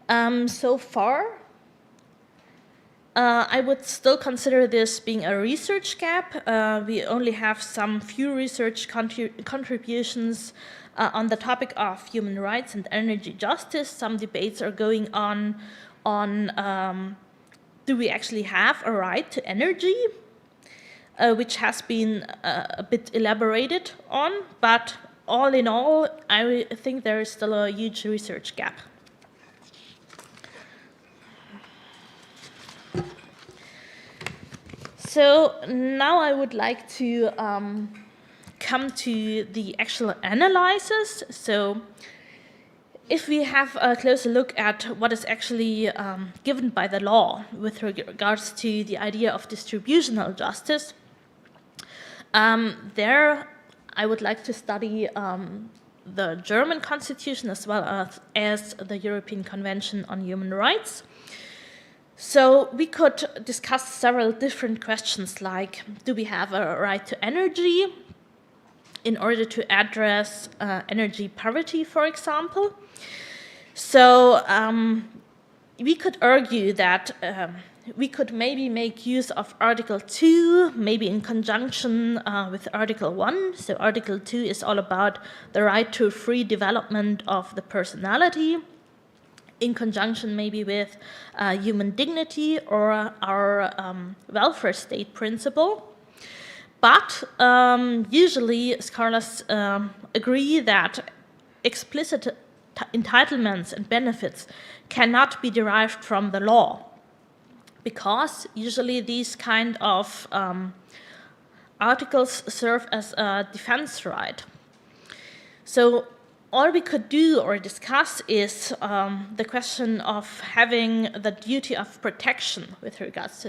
So far, I would still consider this being a research gap. We only have some few research contributions on the topic of human rights and energy justice. Some debates are going on do we actually have a right to energy, which has been a bit elaborated on, but all in all, I think there is still a huge research gap. So now I would like to come to the actual analysis. So if we have a closer look at what is actually given by the law with regards to the idea of distributional justice, there I would like to study the German Constitution as well as the European Convention on Human Rights. So we could discuss several different questions like, do we have a right to energy in order to address energy poverty, for example? So we could argue that we could maybe make use of Article 2, maybe in conjunction with Article 1. So Article 2 is all about the right to free development of the personality, in conjunction maybe with human dignity or our welfare state principle. But usually scholars agree that explicit entitlements and benefits cannot be derived from the law, because usually these kind of articles serve as a defense right. So all we could do or discuss is the question of having the duty of protection with regards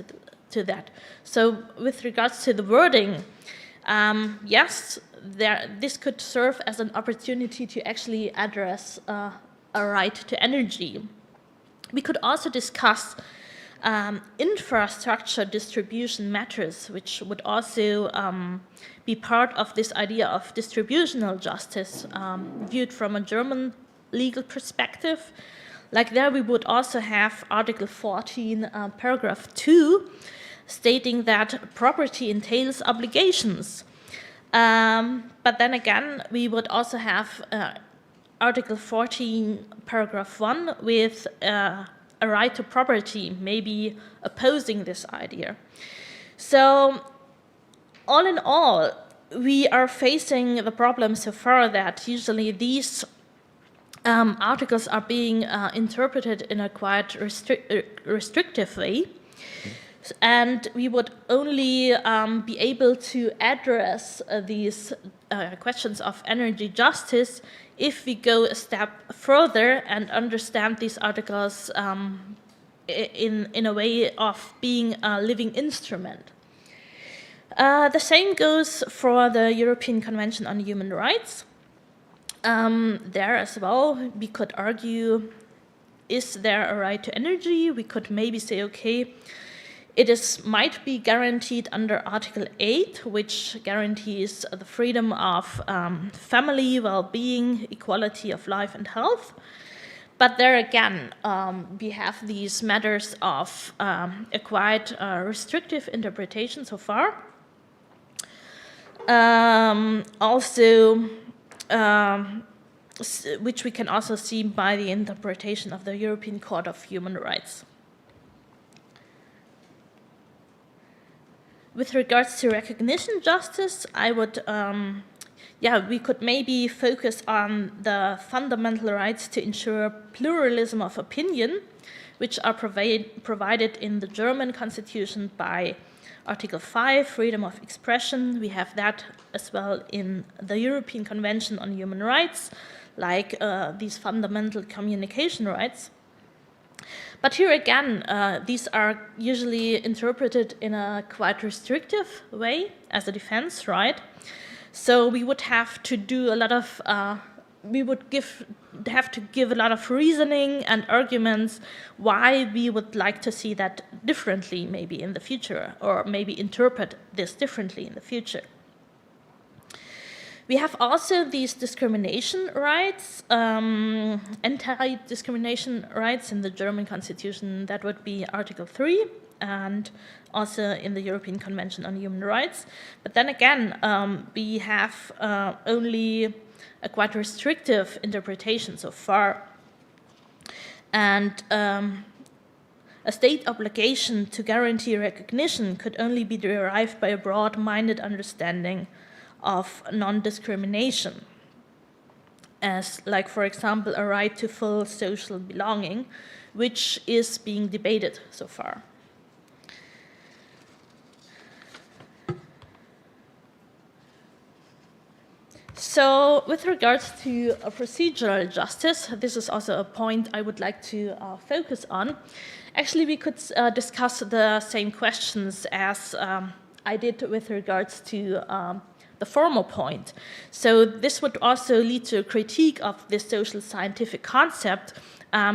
to that. So with regards to the wording, yes, this could serve as an opportunity to actually address a right to energy. We could also discuss infrastructure distribution matters, which would also be part of this idea of distributional justice viewed from a German legal perspective. Like there we would also have Article 14, paragraph 2, stating that property entails obligations. But then again, we would also have Article 14, paragraph 1 with a right to property, maybe opposing this idea. So all in all, we are facing the problem so far that usually these articles are being interpreted in a quite restrictive way. And we would only be able to address these questions of energy justice if we go a step further and understand these articles in a way of being a living instrument. The same goes for the European Convention on Human Rights. There as well, we could argue, is there a right to energy? We could maybe say, okay, it might be guaranteed under Article 8, which guarantees the freedom of family, well-being, equality of life and health. But there again, we have these matters of a quite restrictive interpretation so far. Which we can also see by the interpretation of the European Court of Human Rights. With regards to recognition justice, I would, we could maybe focus on the fundamental rights to ensure pluralism of opinion, which are provided in the German constitution by Article 5, freedom of expression. We have that as well in the European Convention on Human Rights, like these fundamental communication rights. But here again, these are usually interpreted in a quite restrictive way as a defense, right? So we would have to do a lot of, have to give a lot of reasoning and arguments why we would like to see that differently maybe in the future, or maybe interpret this differently in the future. We have also these discrimination rights, anti-discrimination rights in the German constitution. That would be Article 3, and also in the European Convention on Human Rights. But then again, we have only a quite restrictive interpretation so far. And a state obligation to guarantee recognition could only be derived by a broad-minded understanding of non-discrimination, as like, for example, a right to full social belonging, which is being debated so far. So with regards to procedural justice, this is also a point I would like to focus on. Actually, we could discuss the same questions as I did with regards to the formal point. So this would also lead to a critique of this social scientific concept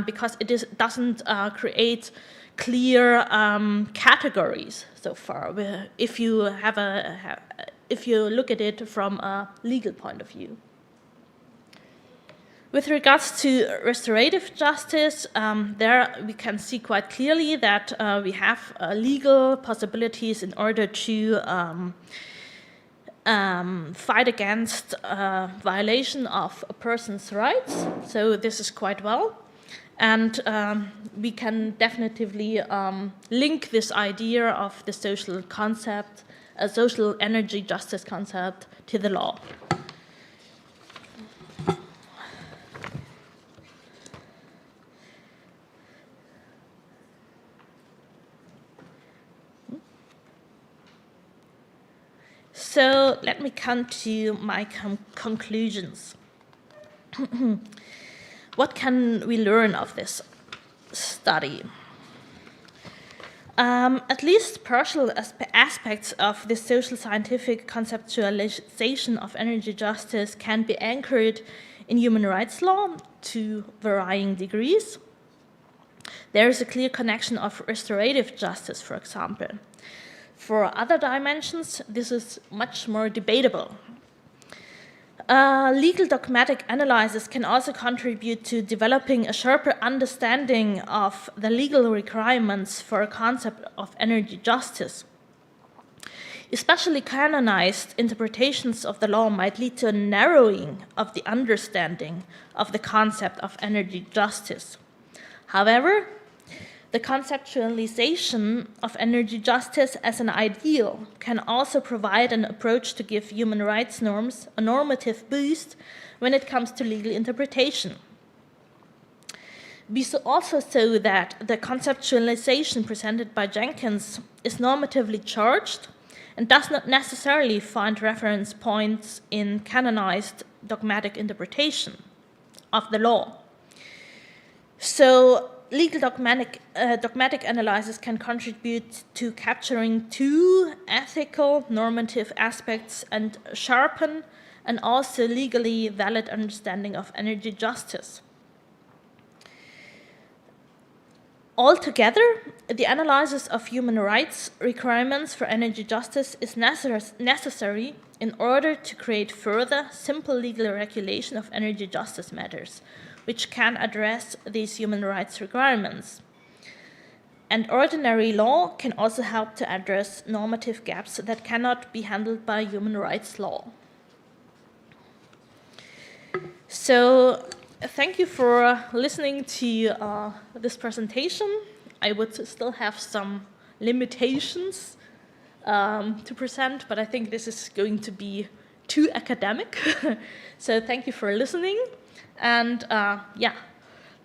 because it doesn't create clear categories so far. If you look at it from a legal point of view. With regards to restorative justice, there we can see quite clearly that we have legal possibilities in order to fight against violation of a person's rights. So this is quite well. And we can definitively link this idea of the social concept, a social energy justice concept, to the law. So let me come to my conclusions. What can we learn of this study? At least partial aspects of this social scientific conceptualization of energy justice can be anchored in human rights law to varying degrees. There is a clear connection of restorative justice, for example. For other dimensions, this is much more debatable. Legal dogmatic analysis can also contribute to developing a sharper understanding of the legal requirements for a concept of energy justice. Especially canonized interpretations of the law might lead to a narrowing of the understanding of the concept of energy justice. However, the conceptualization of energy justice as an ideal can also provide an approach to give human rights norms a normative boost when it comes to legal interpretation. We also saw that the conceptualization presented by Jenkins is normatively charged and does not necessarily find reference points in canonized dogmatic interpretation of the law. So, legal dogmatic analysis can contribute to capturing two ethical normative aspects and sharpen an also legally valid understanding of energy justice. Altogether, the analysis of human rights requirements for energy justice is necessary in order to create further simple legal regulation of energy justice matters, which can address these human rights requirements. And ordinary law can also help to address normative gaps that cannot be handled by human rights law. So, thank you for listening to this presentation. I would still have some limitations to present, but I think this is going to be too academic. So thank you for listening. And yeah,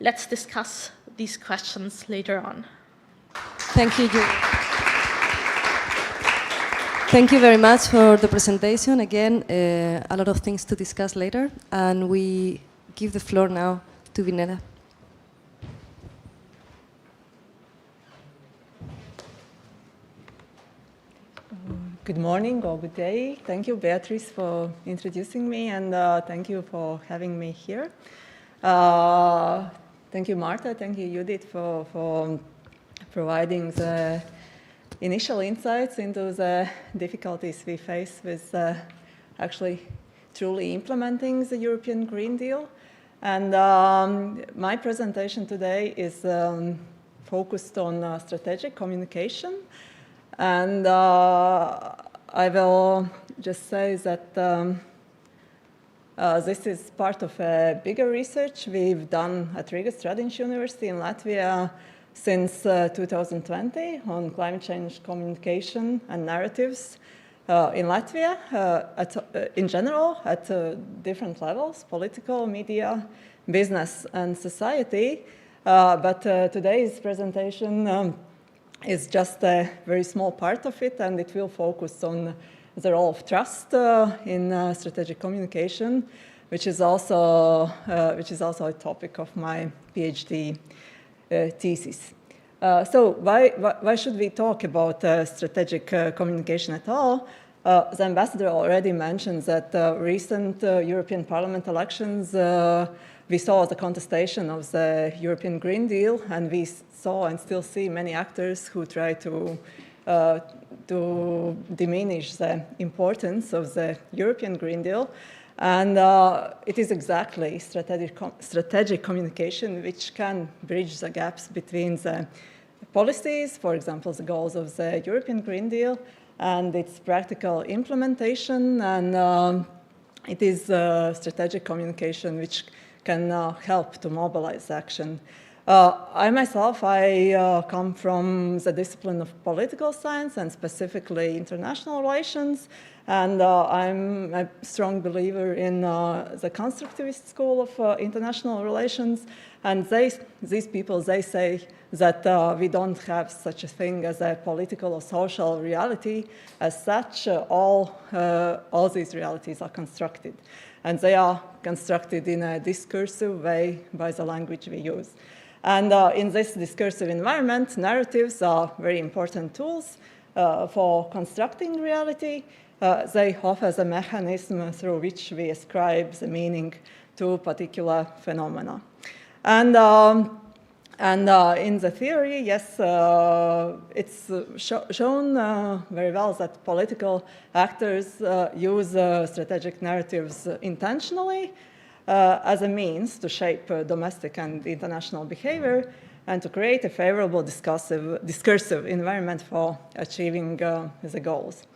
let's discuss these questions later on. Thank you, Julie. Thank you very much for the presentation. Again, a lot of things to discuss later. And we give the floor now to Vineta. Good morning or good day. Thank you, Beatrice, for introducing me, and thank you for having me here. Thank you, Marta. Thank you, Judith, for providing the initial insights into the difficulties we face with actually truly implementing the European Green Deal. And my presentation today is focused on strategic communication. And I will just say that this is part of a bigger research we've done at Riga Stradiņš University in Latvia since 2020 on climate change communication and narratives in Latvia in general at different levels, political, media, business, and society. But today's presentation is just a very small part of it, and it will focus on the role of trust in strategic communication, which is also a topic of my PhD thesis. So why should we talk about strategic communication at all? The ambassador already mentioned that recent European Parliament elections, we saw the contestation of the European Green Deal, and we saw and still see many actors who try to diminish the importance of the European Green Deal. And it is exactly strategic communication which can bridge the gaps between the policies, for example, the goals of the European Green Deal, and its practical implementation. And it is strategic communication which can help to mobilize action. I myself, come from the discipline of political science and specifically international relations. And I'm a strong believer in the constructivist school of international relations. And these people, they say that we don't have such a thing as a political or social reality. As such, all these realities are constructed. and they are constructed in a discursive way by the language we use. And in this discursive environment, narratives are very important tools for constructing reality. They offer the mechanism through which we ascribe the meaning to particular phenomena. And in the theory, yes, it's shown very well that political actors use strategic narratives intentionally as a means to shape domestic and international behavior and to create a favorable discursive environment for achieving the goals.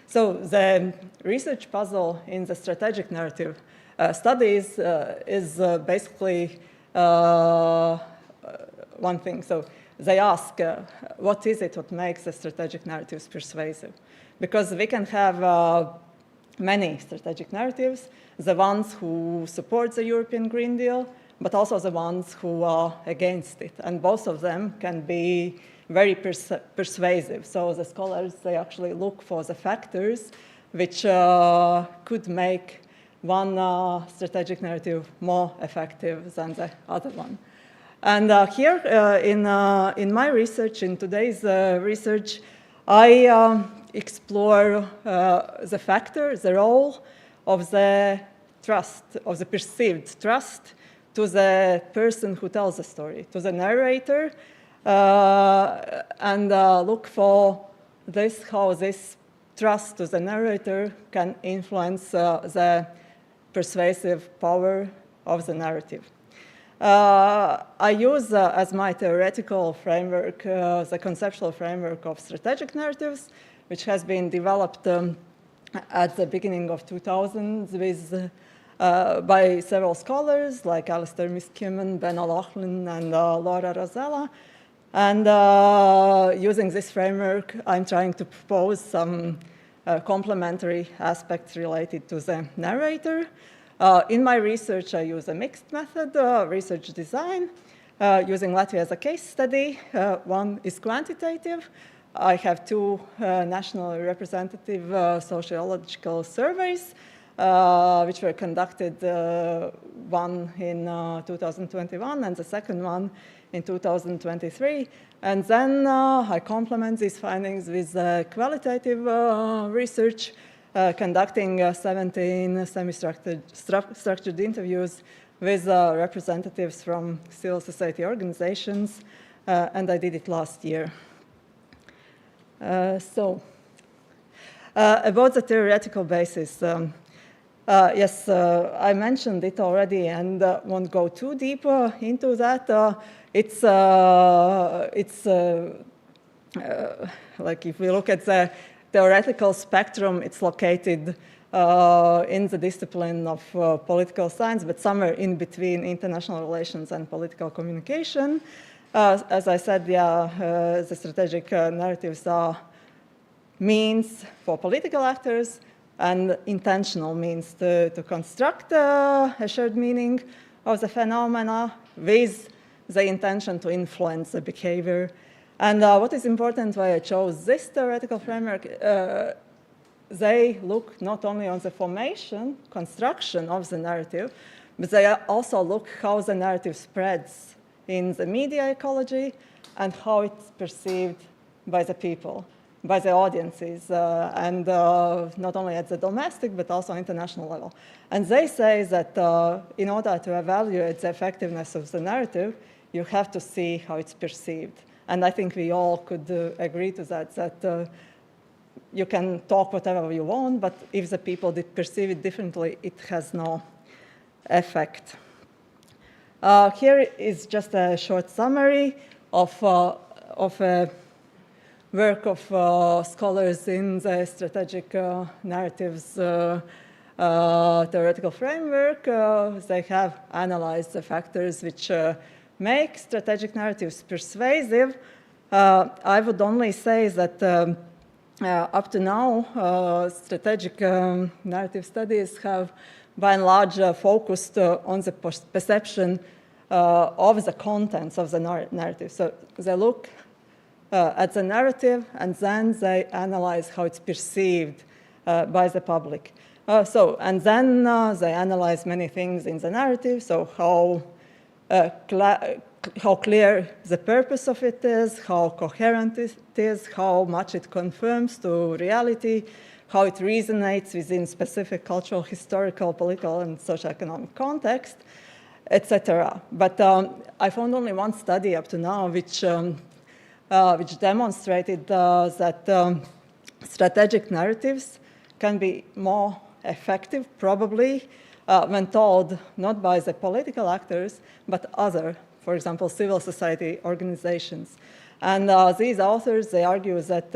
So the research puzzle in the strategic narrative studies is basically one thing. So they ask, what is it that makes the strategic narratives persuasive? Because we can have many strategic narratives, the ones who support the European Green Deal, but also the ones who are against it. And both of them can be very persuasive. So the scholars, they actually look for the factors which could make one strategic narrative more effective than the other one. And here in my research, in today's research, I explore the factor, the role of the trust, of the perceived trust to the person who tells the story, to the narrator, and look for this, how this trust to the narrator can influence the persuasive power of the narrative. I use as my theoretical framework the conceptual framework of strategic narratives, which has been developed at the beginning of 2000s with, by several scholars like Alistair Miskimon, Ben O'Loughlin, and Laura Rosella. And using this framework, I'm trying to propose some complementary aspects related to the narrator. In my research, I use a mixed method, research design, using Latvia as a case study. One is quantitative. I have two nationally representative sociological surveys, which were conducted, one in 2021 and the second one in 2023. And then I complement these findings with qualitative research, conducting 17 semi-structured interviews with representatives from civil society organizations, and I did it last year. About the theoretical basis, yes, I mentioned it already and won't go too deep into that. It's like if we look at the theoretical spectrum, it's located in the discipline of political science, but somewhere in between international relations and political communication. As I said, yeah, the strategic narratives are means for political actors and intentional means to construct a shared meaning of the phenomena with the intention to influence the behavior. And what is important why I chose this theoretical framework, they look not only on the formation, construction of the narrative, but they also look how the narrative spreads in the media ecology and how it's perceived by the people, by the audiences, and not only at the domestic, but also international level. And they say that in order to evaluate the effectiveness of the narrative, you have to see how it's perceived. And I think we all could agree to that, that you can talk whatever you want, but if the people did perceive it differently, it has no effect. Here is just a short summary of a work of scholars in the strategic narratives theoretical framework. They have analyzed the factors which make strategic narratives persuasive. I would only say that up to now, strategic narrative studies have by and large focused on the perception of the contents of the narrative. So they look at the narrative, and then they analyze how it's perceived by the public. And then they analyze many things in the narrative, so how clear the purpose of it is, how coherent it is, how much it confirms to reality, how it resonates within specific cultural, historical, political, and socioeconomic context, etc. But I found only one study up to now which demonstrated that strategic narratives can be more effective, probably, when told not by the political actors, but other, for example, civil society organizations. And these authors, they argue that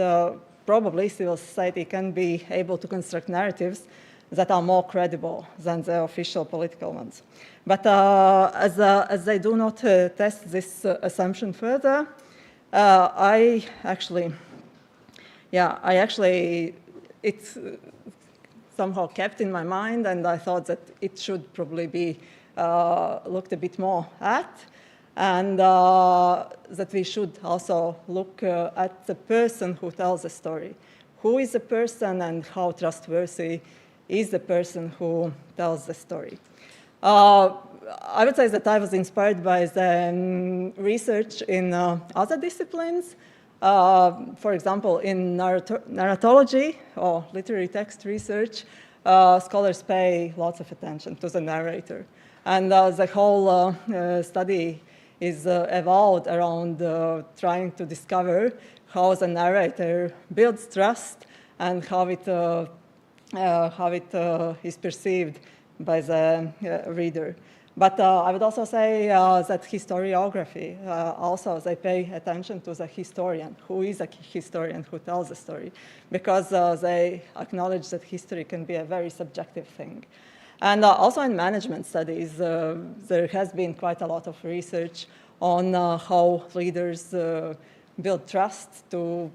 probably civil society can be able to construct narratives that are more credible than the official political ones. But as they do not test this assumption further, it's somehow kept in my mind, and I thought that it should probably be looked a bit more at, and that we should also look at the person who tells the story. Who is the person and how trustworthy is the person who tells the story? I would say that I was inspired by the research in other disciplines. For example, in narratology or literary text research, scholars pay lots of attention to the narrator. And the whole study is evolved around trying to discover how the narrator builds trust and how it is perceived by the reader. But I would also say that historiography, also they pay attention to the historian. Who is a historian who tells a story? Because they acknowledge that history can be a very subjective thing. And also in management studies, there has been quite a lot of research on how leaders build trust to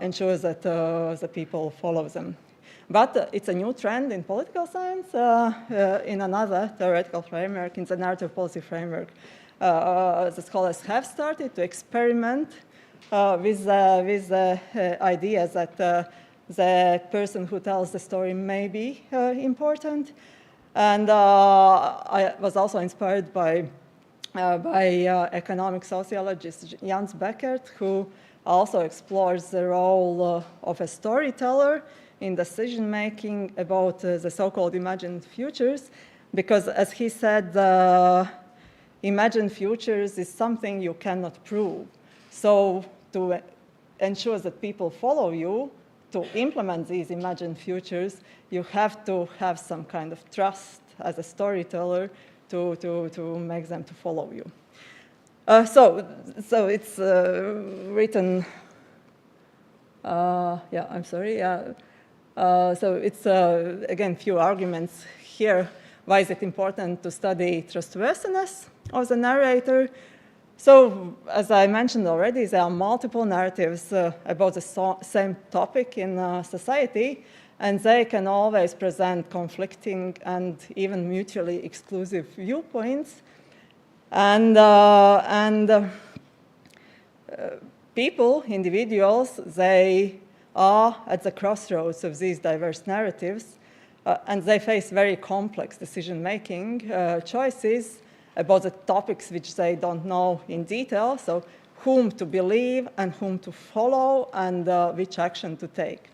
ensure that the people follow them. But it's a new trend in political science, in another theoretical framework, in the narrative policy framework. The scholars have started to experiment with the idea that the person who tells the story may be important. And I was also inspired by economic sociologist Jans Beckert, who also explores the role of a storyteller in decision-making about the so-called imagined futures, because as he said, imagined futures is something you cannot prove. So to ensure that people follow you, to implement these imagined futures, you have to have some kind of trust as a storyteller to make them to follow you. So it's written, I'm sorry, so it's, again, few arguments here. Why is it important to study trustworthiness of the narrator? So, as I mentioned already, there are multiple narratives about the same topic in society, and they can always present conflicting and even mutually exclusive viewpoints. And people, individuals, they are at the crossroads of these diverse narratives, and they face very complex decision-making choices about the topics which they don't know in detail, so whom to believe and whom to follow and which action to take.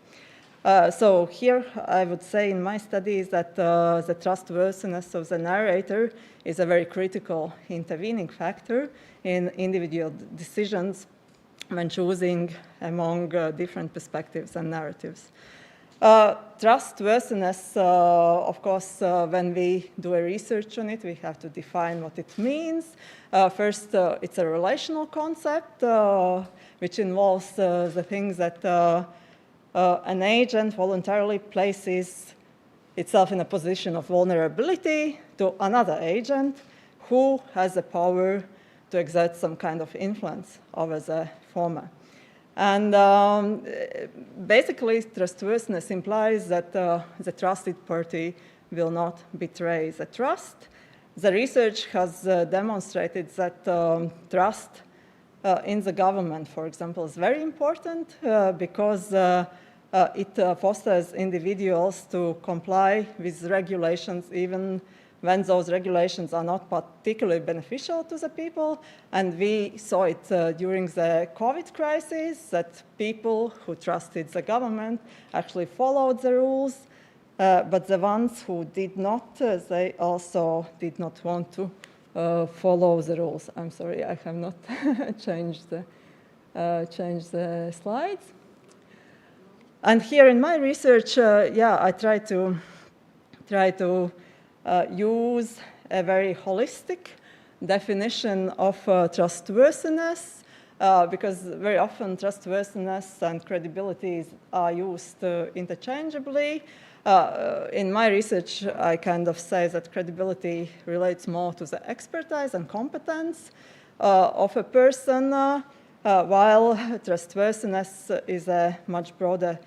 So here I would say in my studies that the trustworthiness of the narrator is a very critical intervening factor in individual decisions when choosing among different perspectives and narratives. Trustworthiness, of course, when we do a research on it, we have to define what it means. First, it's a relational concept, which involves the things that an agent voluntarily places itself in a position of vulnerability to another agent who has the power to exert some kind of influence over the former. And basically, trustworthiness implies that the trusted party will not betray the trust. The research has demonstrated that trust in the government, for example, is very important because it fosters individuals to comply with regulations even when those regulations are not particularly beneficial to the people. And we saw it during the COVID crisis, that people who trusted the government actually followed the rules, but the ones who did not, they also did not want to follow the rules. I'm sorry, I have not changed the slides. And here in my research, I try to use a very holistic definition of trustworthiness, because very often trustworthiness and credibility are used interchangeably. In my research, I kind of say that credibility relates more to the expertise and competence of a person, while trustworthiness is a much broader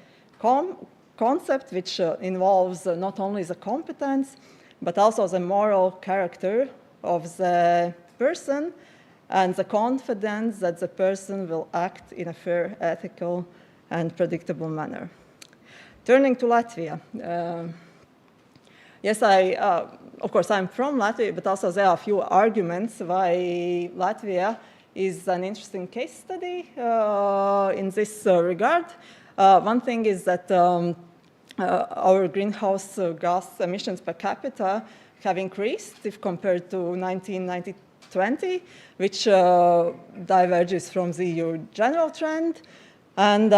concept which involves not only the competence, but also the moral character of the person and the confidence that the person will act in a fair, ethical, and predictable manner. Turning to Latvia. Yes, of course, I'm from Latvia, but also there are a few arguments why Latvia is an interesting case study in this regard. One thing is that our greenhouse gas emissions per capita have increased if compared to 1990-20, which diverges from the EU general trend. And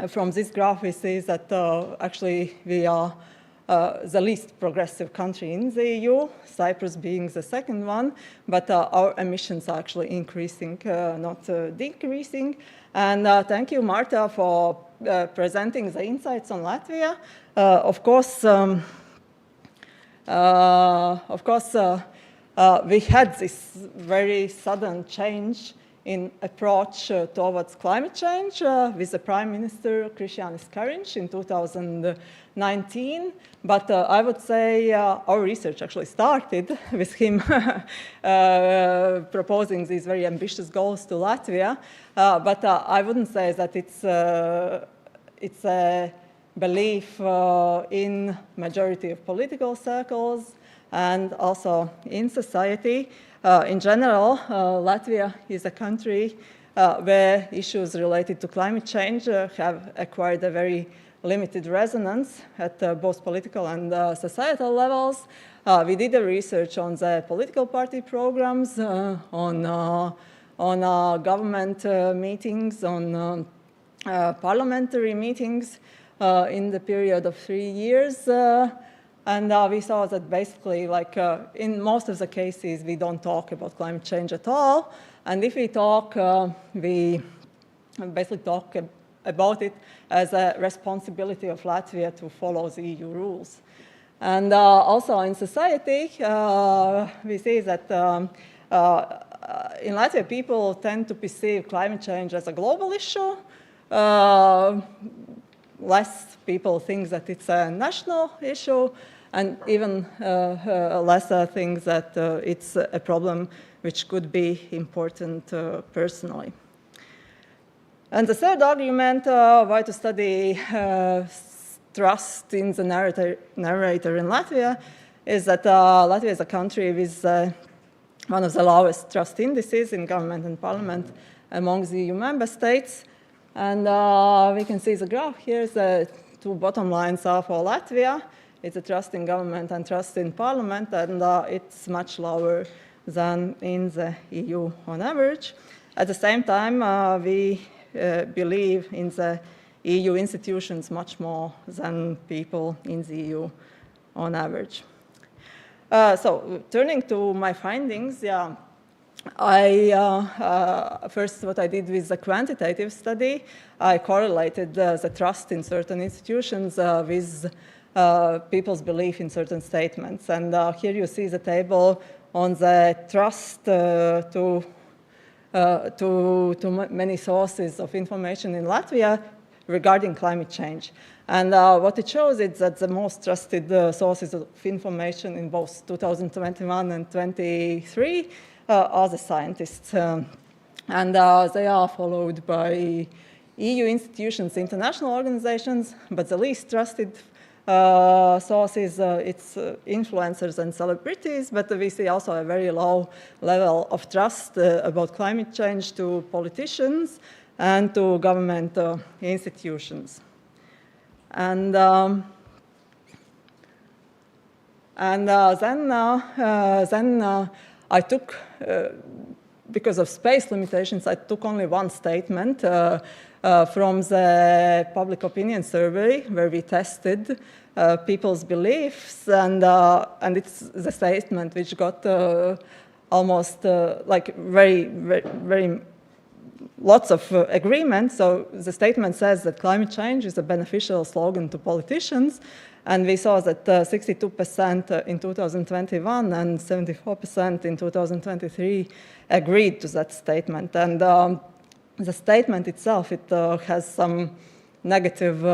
from this graph, we see that actually we are the least progressive country in the EU, Cyprus being the second one, but our emissions are actually increasing, not decreasing. And thank you, Marta, for presenting the insights on Latvia. Of course, we had this very sudden change in approach towards climate change with the Prime Minister Krišjānis Kariņš in 2019. But I would say our research actually started with him proposing these very ambitious goals to Latvia. But I wouldn't say that it's a belief in majority of political circles and also in society. In general, Latvia is a country where issues related to climate change have acquired a very limited resonance at both political and societal levels. We did a research on the political party programs, on government meetings, on parliamentary meetings in the period of 3 years. And we saw that basically, like in most of the cases, we don't talk about climate change at all. And if we talk, we basically talk about it as a responsibility of Latvia to follow the EU rules. And also in society, we see that in Latvia, people tend to perceive climate change as a global issue. Less people think that it's a national issue, and even lesser think that it's a problem which could be important personally. And the third argument why to study trust in the narrator in Latvia is that Latvia is a country with one of the lowest trust indices in government and parliament among the EU member states. And we can see the graph here. The two bottom lines are for Latvia. It's a trust in government and trust in parliament, and it's much lower than in the EU on average. At the same time, we believe in the EU institutions much more than people in the EU on average. So turning to my findings, first what I did with the quantitative study, I correlated the trust in certain institutions with people's belief in certain statements. And here you see the table on the trust to many sources of information in Latvia regarding climate change. And what it shows is that the most trusted sources of information in both 2021 and 2023 are the scientists And they are followed by EU institutions, international organizations, but the least trusted sources, it's influencers and celebrities, but we see also a very low level of trust about climate change to politicians and to government institutions. And then I took, because of space limitations, I took only one statement from the public opinion survey where we tested people's beliefs, and it's the statement which got almost like very lots of agreement. So the statement says that climate change is a beneficial slogan to politicians, and we saw that 62% in 2021 and 74% in 2023 agreed to that statement. And the statement itself, it has some negative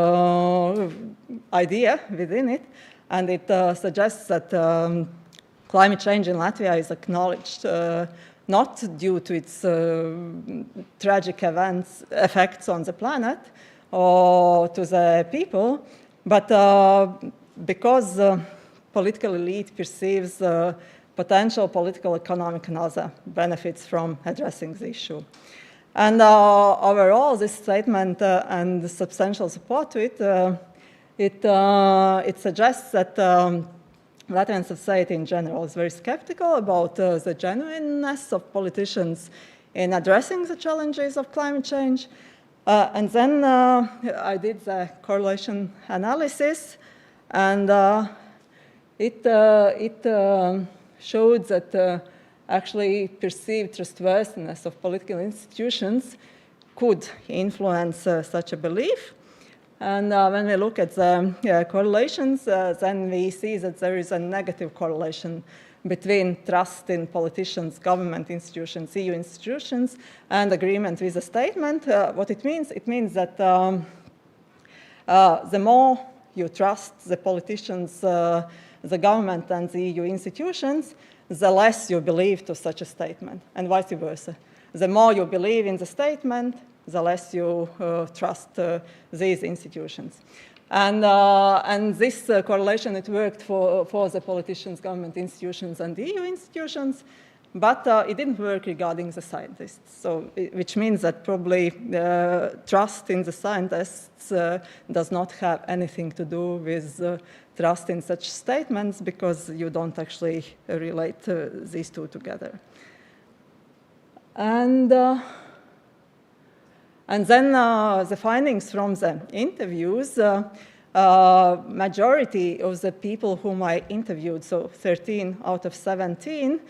idea within it, and it suggests that climate change in Latvia is acknowledged not due to its tragic effects on the planet or to the people, but because the political elite perceives potential political, economic, and other benefits from addressing the issue. And overall, this statement and the substantial support to it, it suggests that Latvian society in general is very skeptical about the genuineness of politicians in addressing the challenges of climate change. And then I did the correlation analysis, and it showed that actually perceived trustworthiness of political institutions could influence such a belief. And when we look at the correlations, then we see that there is a negative correlation between trust in politicians, government institutions, EU institutions, and agreement with the statement. What it means that the more you trust the politicians, the government, and the EU institutions, the less you believe to such a statement, and vice versa. The more you believe in the statement, the less you trust these institutions. And this correlation, it worked for the politicians, government institutions, and EU institutions, but it didn't work regarding the scientists. So, which means that probably trust in the scientists does not have anything to do with trust in such statements, because you don't actually relate these two together. And then the findings from the interviews, majority of the people whom I interviewed, so 13 out of 17,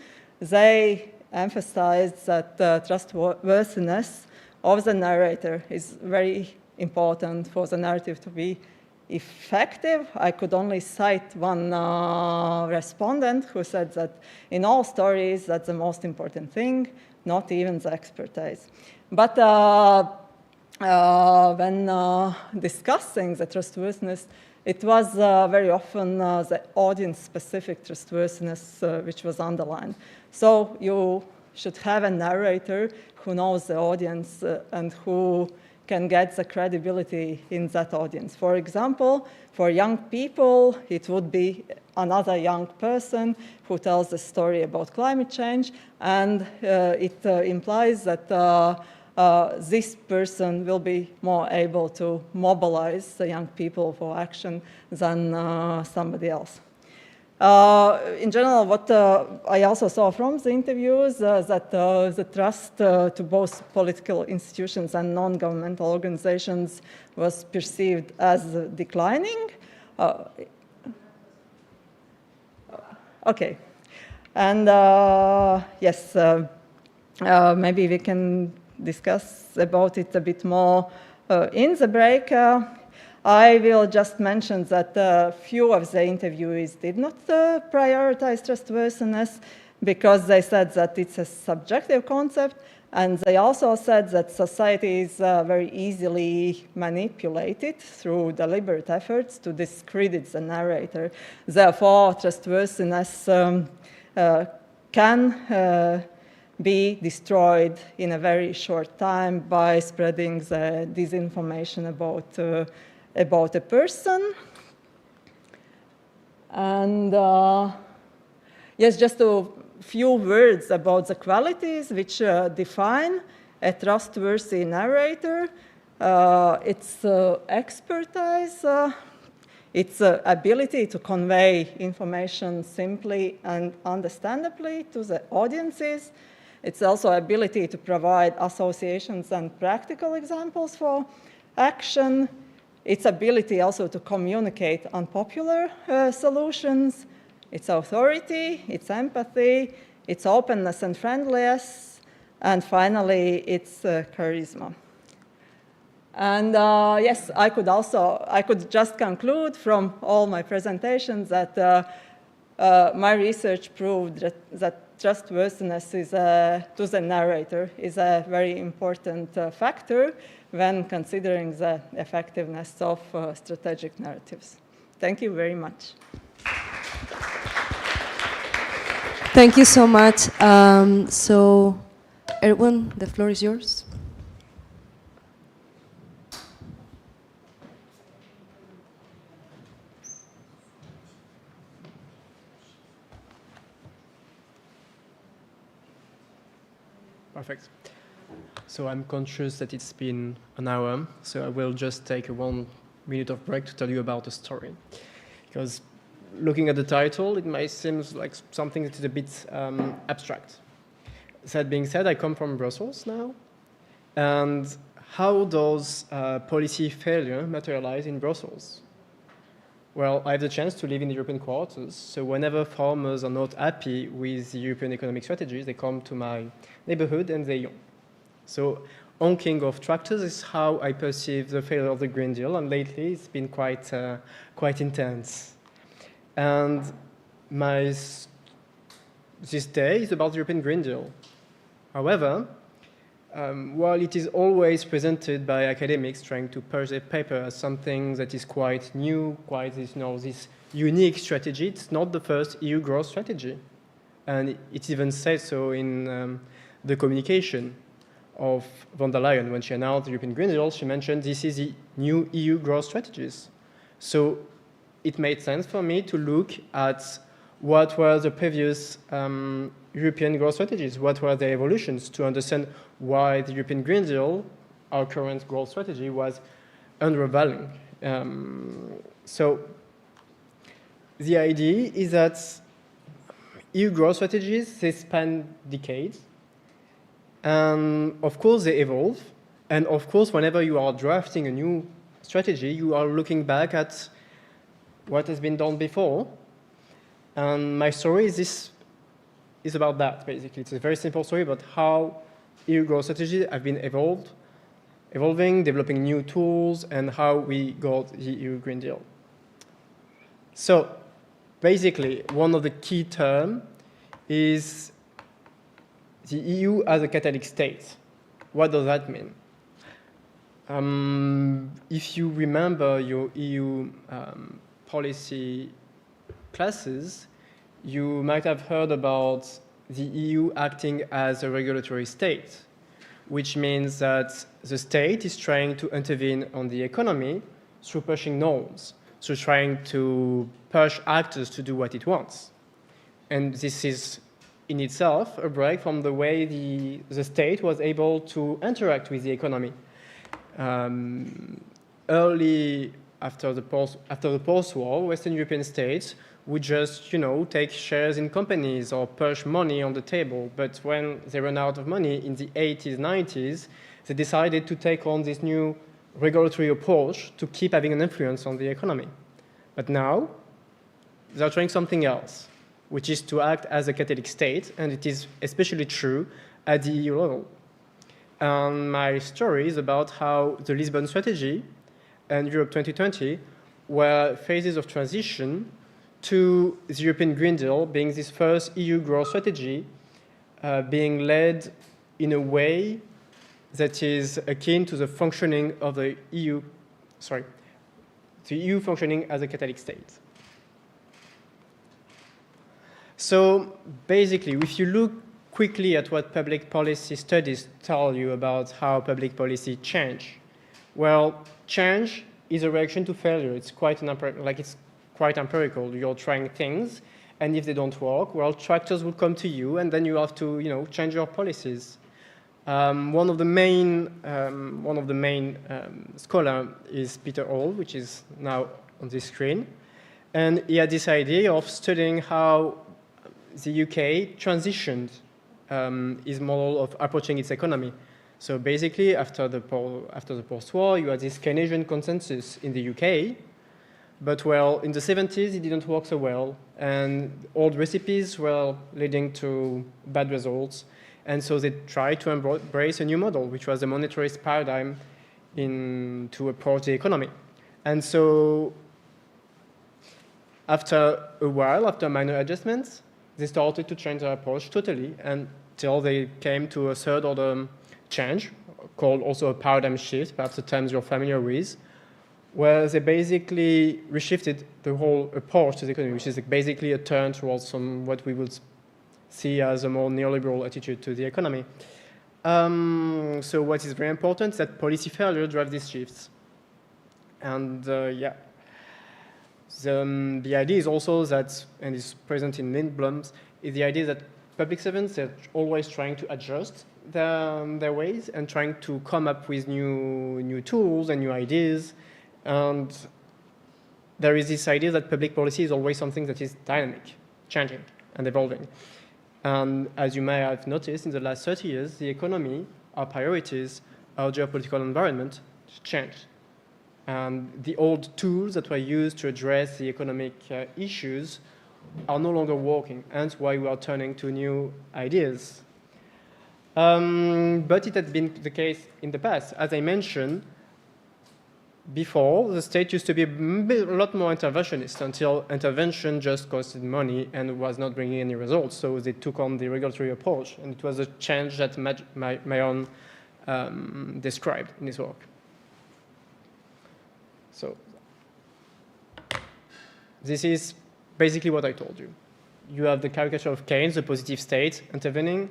they emphasized that trustworthiness of the narrator is very important for the narrative to be effective. I could only cite one respondent who said that in all stories, that's the most important thing, not even the expertise. But when discussing the trustworthiness, it was very often the audience-specific trustworthiness which was underlined. So you should have a narrator who knows the audience and who can get the credibility in that audience. For example, for young people, it would be another young person who tells the story about climate change, and it implies that this person will be more able to mobilize the young people for action than somebody else. In general, what I also saw from the interviews that the trust to both political institutions and non-governmental organizations was perceived as declining. Okay. And yes, maybe we can discuss about it a bit more in the break. I will just mention that few of the interviewees did not prioritize trustworthiness because they said that it's a subjective concept, and they also said that society is very easily manipulated through deliberate efforts to discredit the narrator. Therefore, trustworthiness can be destroyed in a very short time by spreading the disinformation about a person. And yes, just a few words about the qualities which define a trustworthy narrator. It's expertise, its ability to convey information simply and understandably to the audiences. It's also ability to provide associations and practical examples for action. Its ability also to communicate unpopular solutions. Its authority, its empathy, its openness and friendliness, and finally, its charisma. And yes, I could just conclude from all my presentations that my research proved that trustworthiness is, to the narrator is a very important factor when considering the effectiveness of strategic narratives. Thank you very much. Thank you so much. So, Erwin, the floor is yours. Perfect. So I'm conscious that it's been an hour, so I will just take a 1 minute of break to tell you about the story. Because looking at the title, it might seem like something that is a bit abstract. That being said, I come from Brussels now. And how does policy failure materialize in Brussels? Well, I have the chance to live in the European quarters, so whenever farmers are not happy with the European economic strategies, they come to my neighborhood and they yawn. So honking of tractors is how I perceive the failure of the Green Deal, and lately it's been quite intense. And this day is about the European Green Deal. However, while it is always presented by academics trying to push a paper as something that is quite new, quite this unique strategy, it's not the first EU growth strategy. And it even said so in the communication of von der Leyen. When she announced the European Green Deal, she mentioned this is the new EU growth strategies. So it made sense for me to look at what were the previous European growth strategies, what were their evolutions, to understand why the European Green Deal, our current growth strategy, was undervaluing. So the idea is that EU growth strategies, they span decades. And of course, they evolve. And of course, whenever you are drafting a new strategy, you are looking back at what has been done before. And my story is about that, basically. It's a very simple story about how EU growth strategies have been evolving, developing new tools, and how we got the EU Green Deal. So basically, one of the key terms is the EU as a Catholic state. What does that mean? If you remember your EU policy classes, you might have heard about the EU acting as a regulatory state, which means that the state is trying to intervene on the economy through pushing norms, through trying to push actors to do what it wants. And this is in itself a break from the way the state was able to interact with the economy. Early after the post-war, Western European states would just, take shares in companies or push money on the table. But when they ran out of money in the 80s, 90s, they decided to take on this new regulatory approach to keep having an influence on the economy. But now, they're trying something else, which is to act as a Catholic state, and it is especially true at the EU level. And my story is about how the Lisbon strategy and Europe 2020 were phases of transition to the European Green Deal being this first EU growth strategy, being led in a way that is akin to the functioning of the EU, the EU functioning as a Catholic state. So basically, if you look quickly at what public policy studies tell you about how public policy change. Well, change is a reaction to failure. It's quite empirical. You're trying things, and if they don't work, well, tractors will come to you, and then you have to, change your policies. One of the main scholar is Peter Hall, which is now on this screen, and he had this idea of studying how the UK transitioned his model of approaching its economy. So basically, after the post-war, you had this Keynesian consensus in the UK, but well, in the 70s, it didn't work so well, and old recipes were leading to bad results. And so they tried to embrace a new model, which was the monetarist paradigm to approach the economy. And so after a while, after minor adjustments, they started to change their approach totally until they came to a third order change, called also a paradigm shift, perhaps the terms you're familiar with, where they basically reshifted the whole approach to the economy, which is basically a turn towards what we would see as a more neoliberal attitude to the economy. So what is very important is that policy failure drives these shifts. And the idea is also that, and is present in Lindblom's, is the idea that public servants are always trying to adjust their ways and trying to come up with new tools and new ideas. And there is this idea that public policy is always something that is dynamic, changing, and evolving. And as you may have noticed, in the last 30 years, the economy, our priorities, our geopolitical environment changed. And the old tools that were used to address the economic issues are no longer working, hence why we are turning to new ideas. But it had been the case in the past. As I mentioned, before, the state used to be a lot more interventionist until intervention just costed money and was not bringing any results. So they took on the regulatory approach, and it was a change that Mayon described in his work. So this is basically what I told you. You have the caricature of Keynes, the positive state, intervening,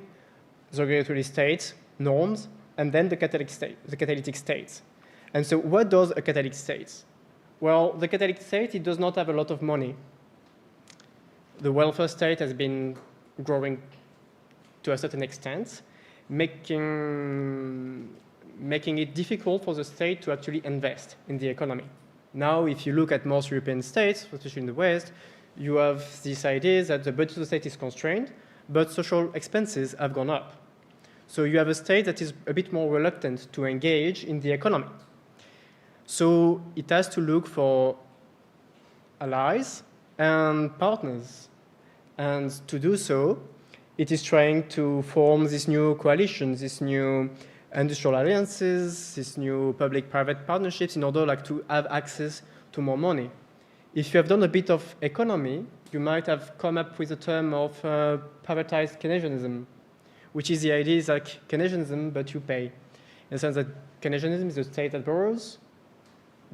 the regulatory state, norms, and then the catalytic state. And so what does a catalytic state? Well, the catalytic state, it does not have a lot of money. The welfare state has been growing to a certain extent, making it difficult for the state to actually invest in the economy. Now, if you look at most European states, especially in the West, you have this idea that the budget of the state is constrained, but social expenses have gone up. So you have a state that is a bit more reluctant to engage in the economy. So it has to look for allies and partners. And to do so, it is trying to form these new coalitions, these new industrial alliances, these new public-private partnerships in order to have access to more money. If you have done a bit of economy, you might have come up with a term of privatized Keynesianism, which is the idea is like Keynesianism, but you pay. In the sense that Keynesianism is the state that borrows,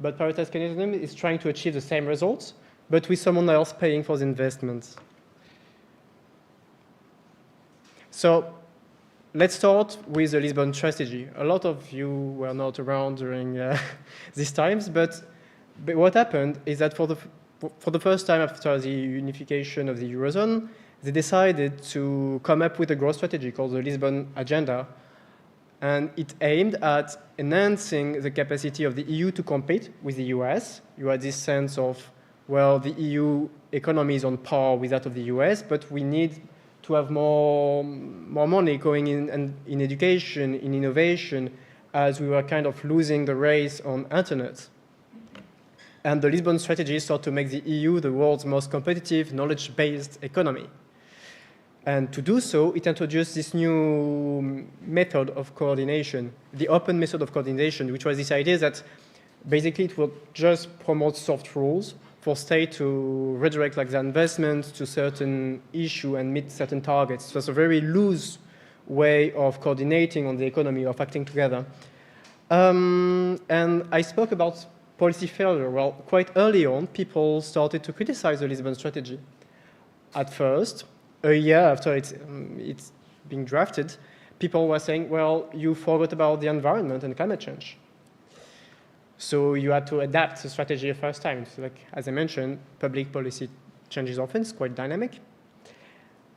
but privatized Keynesianism is trying to achieve the same results, but with someone else paying for the investments. So let's start with the Lisbon strategy. A lot of you were not around during these times, but what happened is that for the first time after the unification of the Eurozone, they decided to come up with a growth strategy called the Lisbon Agenda, and it aimed at enhancing the capacity of the EU to compete with the US. You had this sense of, well, the EU economy is on par with that of the US, but we need to have more money going in education, in innovation, as we were kind of losing the race on internet. And the Lisbon strategy sought to make the EU the world's most competitive, knowledge-based economy. And to do so, it introduced this new method of coordination, the open method of coordination, which was this idea that basically it would just promote soft rules for state to redirect their investment to certain issue and meet certain targets. It was a very loose way of coordinating on the economy, of acting together. And I spoke about policy failure. Well, quite early on, people started to criticize the Lisbon strategy. At first, a year after its being drafted, people were saying, well, you forgot about the environment and climate change. So you had to adapt the strategy the first time. So like, as I mentioned, public policy changes often, it's quite dynamic.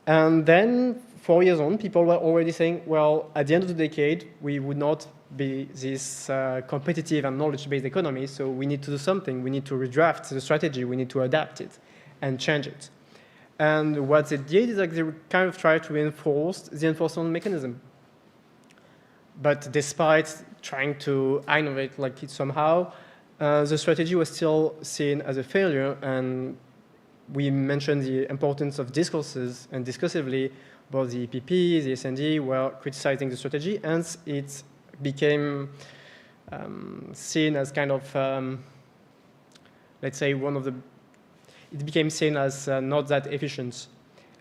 And then 4 years on, people were already saying, well, at the end of the decade, we would not be this competitive and knowledge-based economy, so we need to do something. We need to redraft the strategy. We need to adapt it and change it. And what they did is like they kind of tried to reinforce the enforcement mechanism. But despite trying to innovate like it somehow, the strategy was still seen as a failure. And we mentioned the importance of discourses, and discursively, both the EPP, the SND were criticizing the strategy, and it became seen as kind of, let's say, it became seen as not that efficient.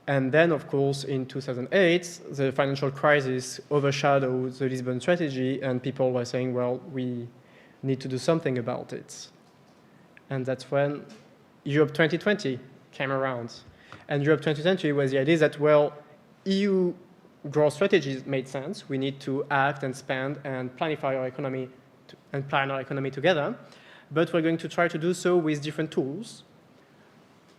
And then, of course, in 2008, the financial crisis overshadowed the Lisbon strategy, and people were saying, well, we need to do something about it. And that's when Europe 2020 came around. And Europe 2020 was the idea that, well, EU growth strategies made sense. We need to act and spend and planify our economy and plan our economy together. But we're going to try to do so with different tools.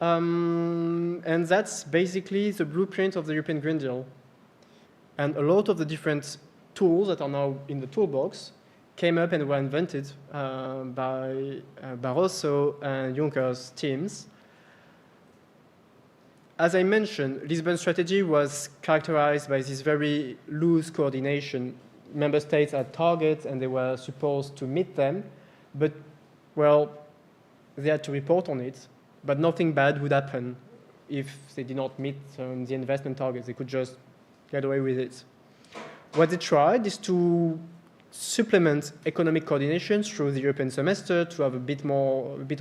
And that's basically the blueprint of the European Green Deal. And a lot of the different tools that are now in the toolbox came up and were invented by Barroso and Juncker's teams. As I mentioned, Lisbon strategy was characterized by this very loose coordination. Member states had targets and they were supposed to meet them, but, well, they had to report on it. But nothing bad would happen if they did not meet the investment targets. They could just get away with it. What they tried is to supplement economic coordination through the European semester to have a bit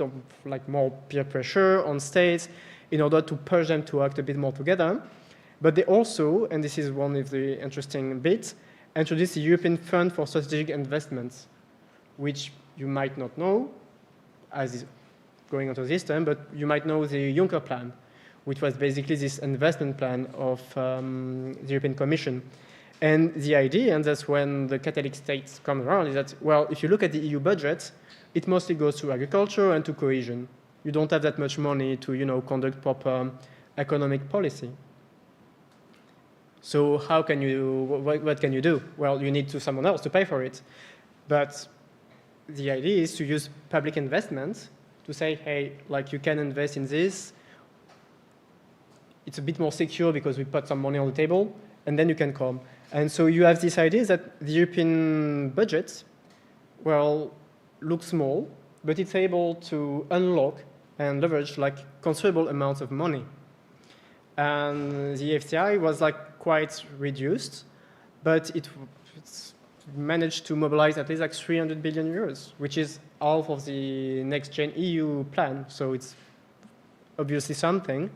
of more peer pressure on states in order to push them to act a bit more together. But they also, and this is one of the interesting bits, introduced the European Fund for Strategic Investments, which you might not know, as is going onto this term, but you might know the Juncker plan, which was basically this investment plan of the European Commission. And the idea, and that's when the Catholic states come around, is that, well, if you look at the EU budget, it mostly goes to agriculture and to cohesion. You don't have that much money to, conduct proper economic policy. So how can you, what can you do? Well, you need someone else to pay for it. But the idea is to use public investment to say, hey, like you can invest in this. It's a bit more secure because we put some money on the table, and then you can come. And so you have this idea that the European budget, well, looks small, but it's able to unlock and leverage like considerable amounts of money. And the FCI was like quite reduced, but it's managed to mobilize at least like 300 billion euros, which is half of the next-gen EU plan. So it's obviously something.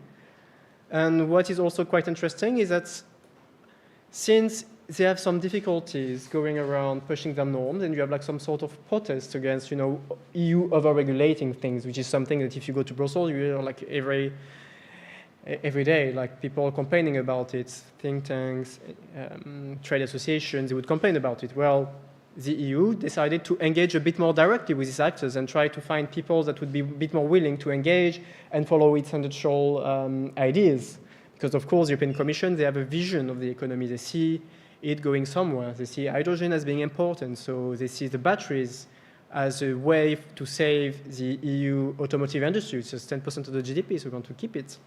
And what is also quite interesting is that since they have some difficulties going around pushing their norms, and you have like some sort of protest against, EU over-regulating things, which is something that if you go to Brussels, you hear like every day, like people complaining about it, think tanks, trade associations, they would complain about it. Well, the EU decided to engage a bit more directly with these actors and try to find people that would be a bit more willing to engage and follow its industrial ideas. Because of course, the European Commission, they have a vision of the economy. They see it going somewhere. They see hydrogen as being important. So they see the batteries as a way to save the EU automotive industry, which is 10% of the GDP, so we want to keep it.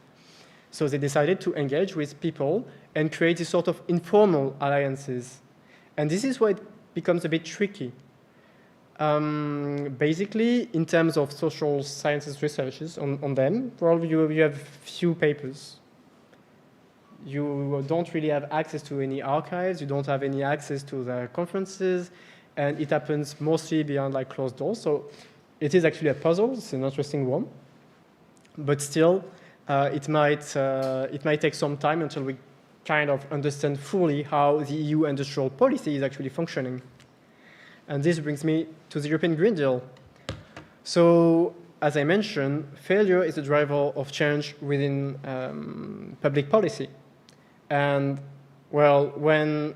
So they decided to engage with people and create this sort of informal alliances. And this is where it becomes a bit tricky. Basically, in terms of social sciences researches on them, probably you have few papers. You don't really have access to any archives. You don't have any access to the conferences. And it happens mostly behind like closed doors. So it is actually a puzzle. It's an interesting one. But still, it might take some time until we kind of understand fully how the EU industrial policy is actually functioning. And this brings me to the European Green Deal. So, as I mentioned, failure is a driver of change within public policy. And Well, when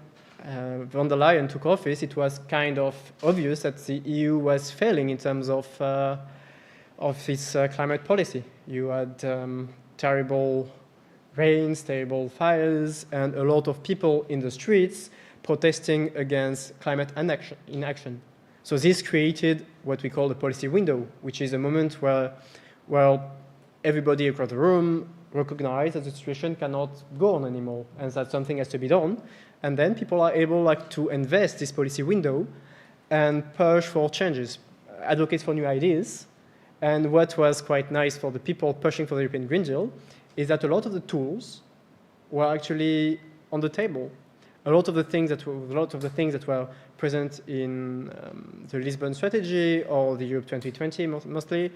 von der Leyen took office, it was kind of obvious that the EU was failing in terms of its climate policy. You had terrible rains, terrible fires, and a lot of people in the streets protesting against climate inaction. So this created what we call the policy window, which is a moment where, well, everybody across the room recognized that the situation cannot go on anymore and that something has to be done. And then people are able to invest this policy window and push for changes, advocate for new ideas. And what was quite nice for the people pushing for the European Green Deal is that a lot of the tools were actually on the table. A lot of the things that were present in the Lisbon strategy or the Europe 2020 mostly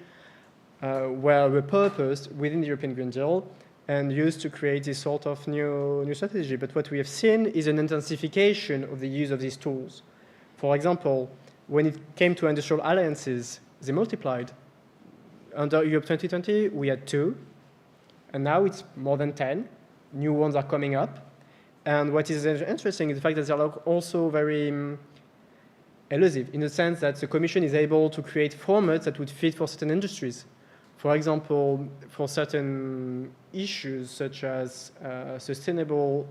were repurposed within the European Green Deal and used to create this sort of new strategy. But what we have seen is an intensification of the use of these tools. For example, when it came to industrial alliances, they multiplied. Under Europe 2020, we had 2, and now it's more than 10. New ones are coming up. And what is interesting is the fact that they are also very elusive in the sense that the Commission is able to create formats that would fit for certain industries. For example, for certain issues such as sustainable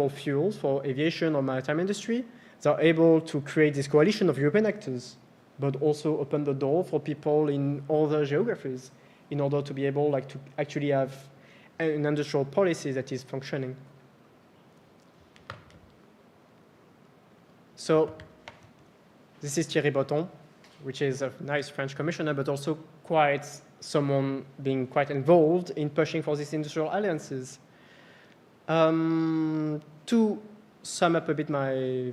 fuels for aviation or maritime industry, they are able to create this coalition of European actors, but also open the door for people in other geographies in order to be able to actually have an industrial policy that is functioning. So this is Thierry Breton, which is a nice French commissioner, but also quite someone being quite involved in pushing for these industrial alliances. To sum up a bit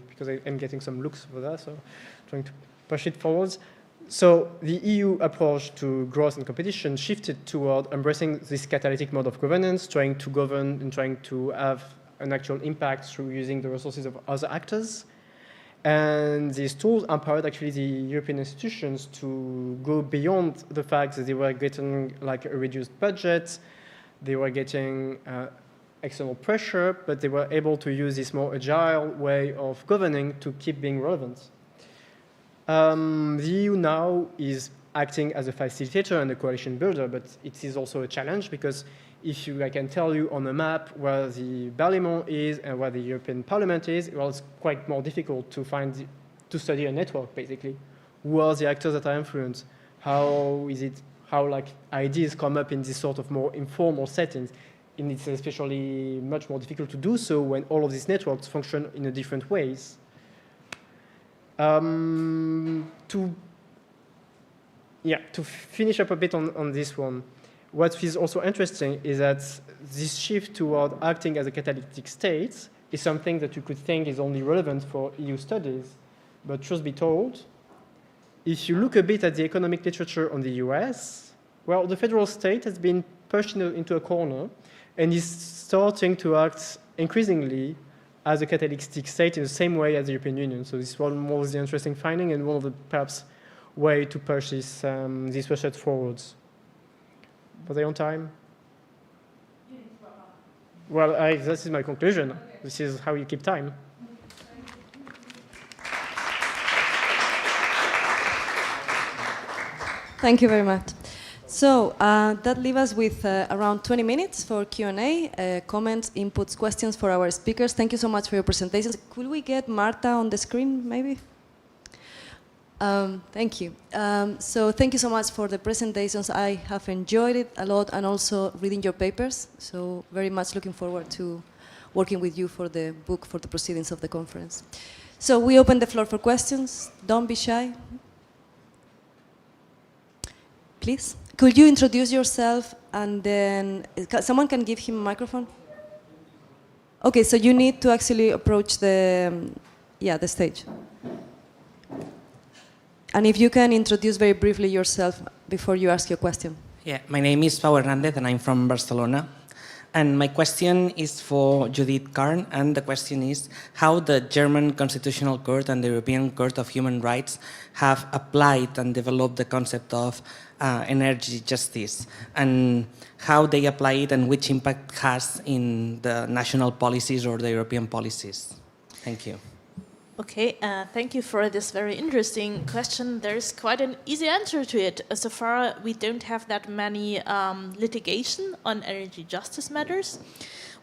because I'm getting some looks for that, so trying to push it forwards. So the EU approach to growth and competition shifted toward embracing this catalytic mode of governance, trying to govern and trying to have an actual impact through using the resources of other actors. And these tools empowered actually the European institutions to go beyond the fact that they were getting a reduced budget, they were getting external pressure, but they were able to use this more agile way of governing to keep being relevant. The EU now is acting as a facilitator and a coalition builder, but it is also a challenge because I can tell you on a map where the Parliament is and where the European Parliament is, well, it's quite more difficult to study a network, basically. Who are the actors that are influenced? How ideas come up in this sort of more informal settings? And it's especially much more difficult to do so when all of these networks function in different ways. To finish up a bit on this one, what is also interesting is that this shift toward acting as a catalytic state is something that you could think is only relevant for EU studies. But truth be told, if you look a bit at the economic literature on the US, well, the federal state has been pushed into a corner and is starting to act increasingly as a catalytic state in the same way as the European Union. So this is one of the interesting findings and one of the perhaps way to push this research forwards. Was I on time? Well, this is my conclusion. Okay. This is how you keep time. Thank you very much. So that leaves us with around 20 minutes for Q&A, comments, inputs, questions for our speakers. Thank you so much for your presentations. Could we get Marta on the screen, maybe? Thank you. So thank you so much for the presentations. I have enjoyed it a lot and also reading your papers. So very much looking forward to working with you for the book, for the proceedings of the conference. So we open the floor for questions. Don't be shy. Please. Could you introduce yourself and then someone can give him a microphone? Okay, so you need to actually approach the stage. And if you can introduce very briefly yourself before you ask your question. Yeah, my name is Pau Hernandez and I'm from Barcelona. And my question is for Judith Karn, and the question is how the German Constitutional Court and the European Court of Human Rights have applied and developed the concept of energy justice, and how they apply it and which impact has in the national policies or the European policies. Thank you. Okay, thank you for this very interesting question. There's quite an easy answer to it. So far, we don't have that many litigation on energy justice matters.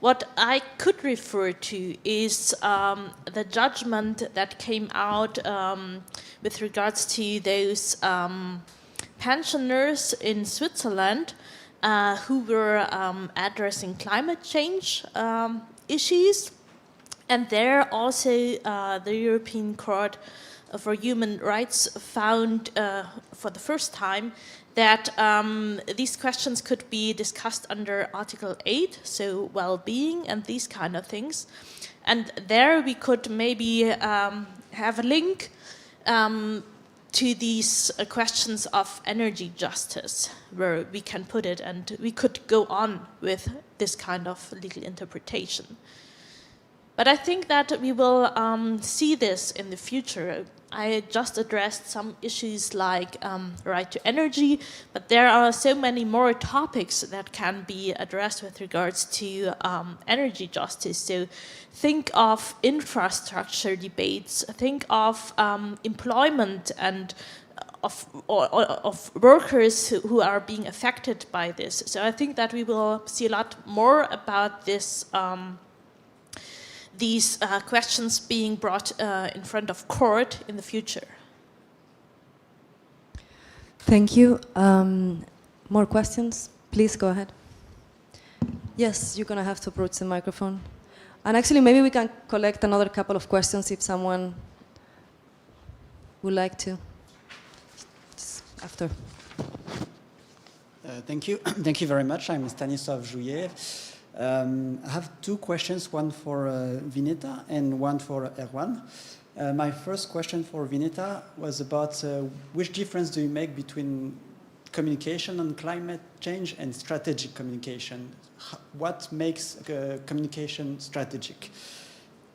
What I could refer to is the judgment that came out with regards to those pensioners in Switzerland who were addressing climate change issues. And there also the European Court for Human Rights found for the first time that these questions could be discussed under Article 8, so well-being and these kind of things. And there we could maybe have a link to these questions of energy justice, where we can put it, and we could go on with this kind of legal interpretation. But I think that we will see this in the future. I just addressed some issues like right to energy, but there are so many more topics that can be addressed with regards to energy justice. So think of infrastructure debates, think of employment and of workers who are being affected by this. So I think that we will see a lot more about this these questions being brought in front of court in the future. Thank you. More questions? Please go ahead. Yes, you're going to have to approach the microphone. And actually, maybe we can collect another couple of questions if someone would like to. Just after. Thank you. Thank you very much. I'm Stanislav Jouillet. I have two questions, one for Vineta and one for Erwan. My first question for Vineta was about which difference do you make between communication on climate change and strategic communication? What makes communication strategic?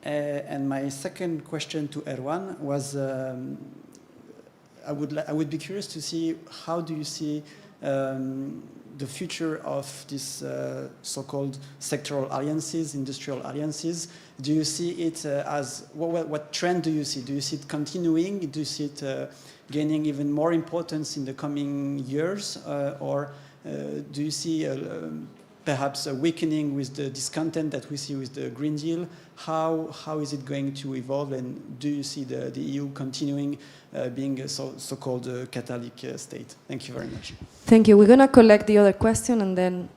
And my second question to Erwan was I would be curious to see how do you see the future of these so-called sectoral alliances, industrial alliances. Do you see it as, what trend do you see? Do you see it continuing? Do you see it gaining even more importance in the coming years? Or do you see perhaps a weakening with the discontent that we see with the Green Deal? How is it going to evolve, and do you see the EU continuing being a so-called Catholic state? Thank you very much. Thank you. We're going to collect the other question and then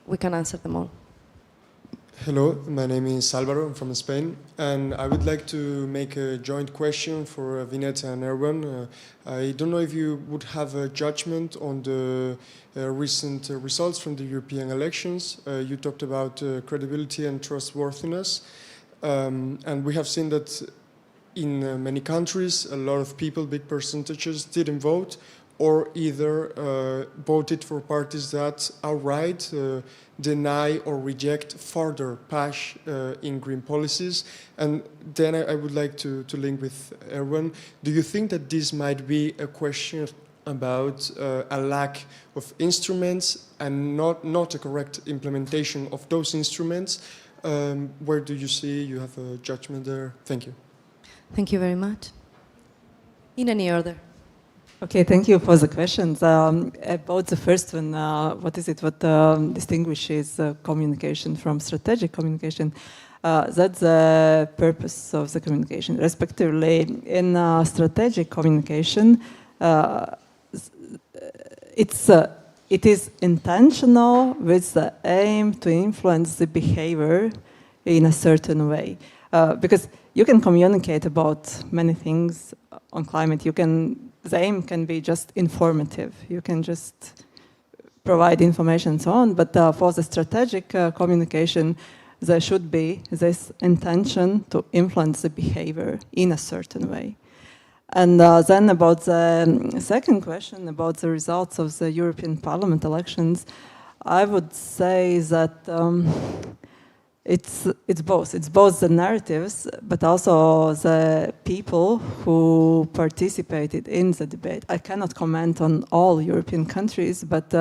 we can answer them all. Hello, my name is Álvaro, I'm from Spain, and I would like to make a joint question for Vineta and Erwan. I don't know if you would have a judgment on the recent results from the European elections. You talked about credibility and trustworthiness, and we have seen that in many countries, a lot of people, big percentages, didn't vote, or either voted for parties that outright deny or reject further push in green policies. And then I would like to link with Erwan. Do you think that this might be a question about a lack of instruments and not a correct implementation of those instruments? Where do you see you have a judgment there? Thank you. Thank you very much. In any order. Okay, thank you for the questions. About the first one, what distinguishes communication from strategic communication? That's the purpose of the communication. Respectively, in strategic communication, it is intentional with the aim to influence the behavior in a certain way. Because you can communicate about many things on climate. The aim can be just informative. You can just provide information and so on. But for the strategic communication, there should be this intention to influence the behavior in a certain way. And then about the second question, about the results of the European Parliament elections, I would say that it's both. It's both the narratives, but also the people who participated in the debate. I cannot comment on all European countries, but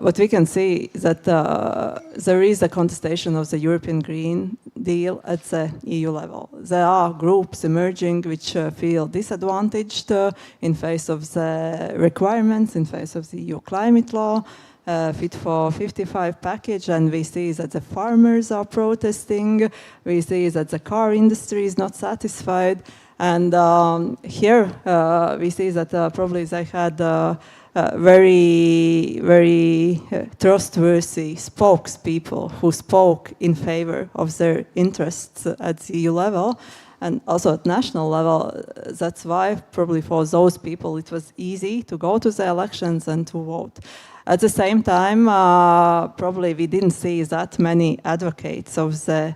what we can see is that there is a contestation of the European Green Deal at the EU level. There are groups emerging which feel disadvantaged in face of the requirements, in face of the EU climate law, Fit for 55 package, and we see that the farmers are protesting. We see that the car industry is not satisfied. And here we see that probably they had very trustworthy spokespeople who spoke in favor of their interests at the EU level and also at national level. That's why probably for those people it was easy to go to the elections and to vote. At the same time, probably we didn't see that many advocates of the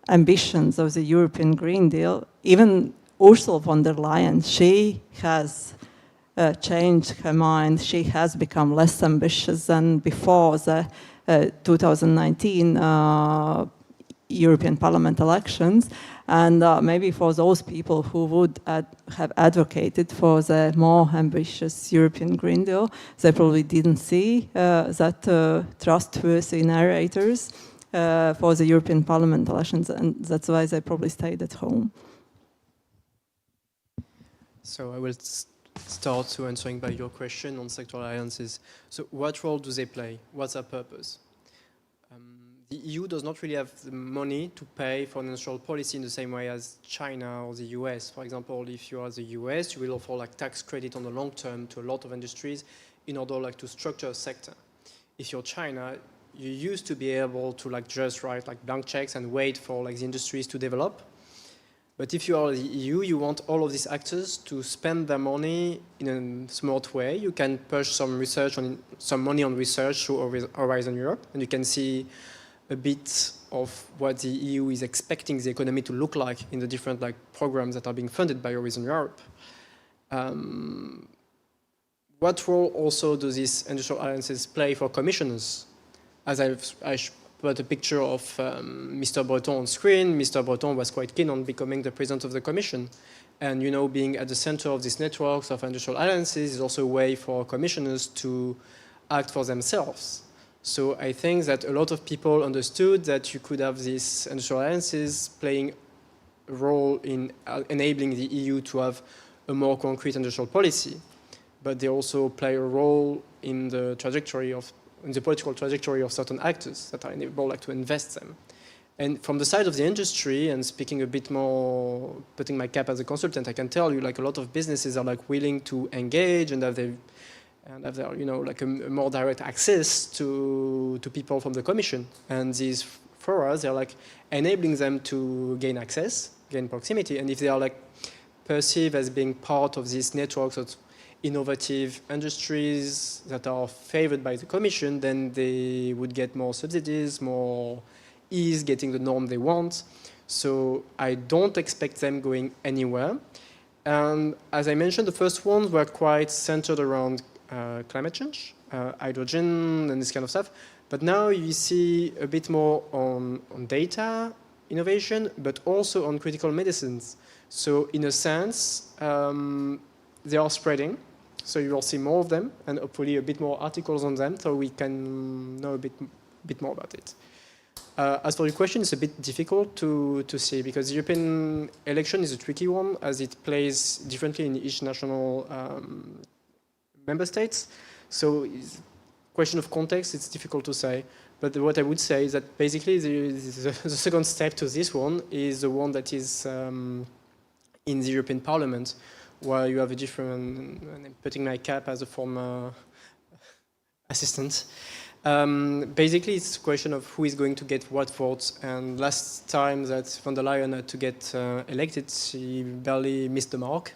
ambitions of the European Green Deal. Even Ursula von der Leyen, she has changed her mind. She has become less ambitious than before the 2019 European Parliament elections. And maybe for those people who would have advocated for the more ambitious European Green Deal, they probably didn't see that trustworthy narrators for the European Parliament elections, and that's why they probably stayed at home. So I will start to answering by your question on sectoral alliances. So what role do they play? What's their purpose? The EU does not really have the money to pay for industrial policy in the same way as China or the US. For example, if you are the US, you will offer like tax credit on the long term to a lot of industries in order like to structure a sector. If you're China, you used to be able to like just write like blank checks and wait for like the industries to develop. But if you are the EU, you want all of these actors to spend their money in a smart way. You can push some money on research through Horizon Europe, and you can see a bit of what the EU is expecting the economy to look like in the different like programs that are being funded by Horizon Europe. What role also do these industrial alliances play for commissioners? As I put a picture of Mr. Breton on screen, Mr. Breton was quite keen on becoming the president of the Commission. And you know, being at the center of these networks of industrial alliances is also a way for commissioners to act for themselves. So I think that a lot of people understood that you could have these industrial alliances playing a role in enabling the EU to have a more concrete industrial policy, but they also play a role in the political trajectory of certain actors that are able like to invest them. And from the side of the industry, and speaking a bit more, putting my cap as a consultant, I can tell you like a lot of businesses are like willing to engage and have their you know, like a more direct access to people from the Commission. And these forums, they're like enabling them to gain access, gain proximity. And if they are like perceived as being part of these networks of innovative industries that are favored by the Commission, then they would get more subsidies, more ease getting the norm they want. So I don't expect them going anywhere. And as I mentioned, the first ones were quite centered around climate change, hydrogen and this kind of stuff. But now you see a bit more on data innovation, but also on critical medicines. So in a sense, they are spreading. So you will see more of them and hopefully a bit more articles on them so we can know a bit more about it. As for your question, it's a bit difficult to see because the European election is a tricky one as it plays differently in each national member states. So it's a question of context, it's difficult to say. But what I would say is that basically the second step to this one is the one that is in the European Parliament, where you have a different, and I'm putting my cap as a former assistant. Basically, it's a question of who is going to get what votes. And last time that von der Leyen had to get elected, she barely missed the mark.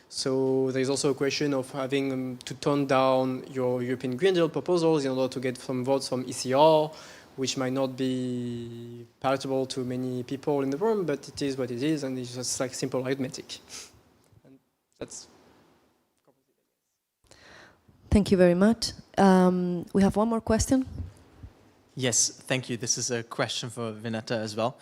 So there's also a question of having to tone down your European Green Deal proposals in order to get some votes from ECR, which might not be palatable to many people in the room, but it is what it is, and it's just like simple arithmetic. And that's Thank you very much. We have one more question. Yes, thank you. This is a question for Vineta as well.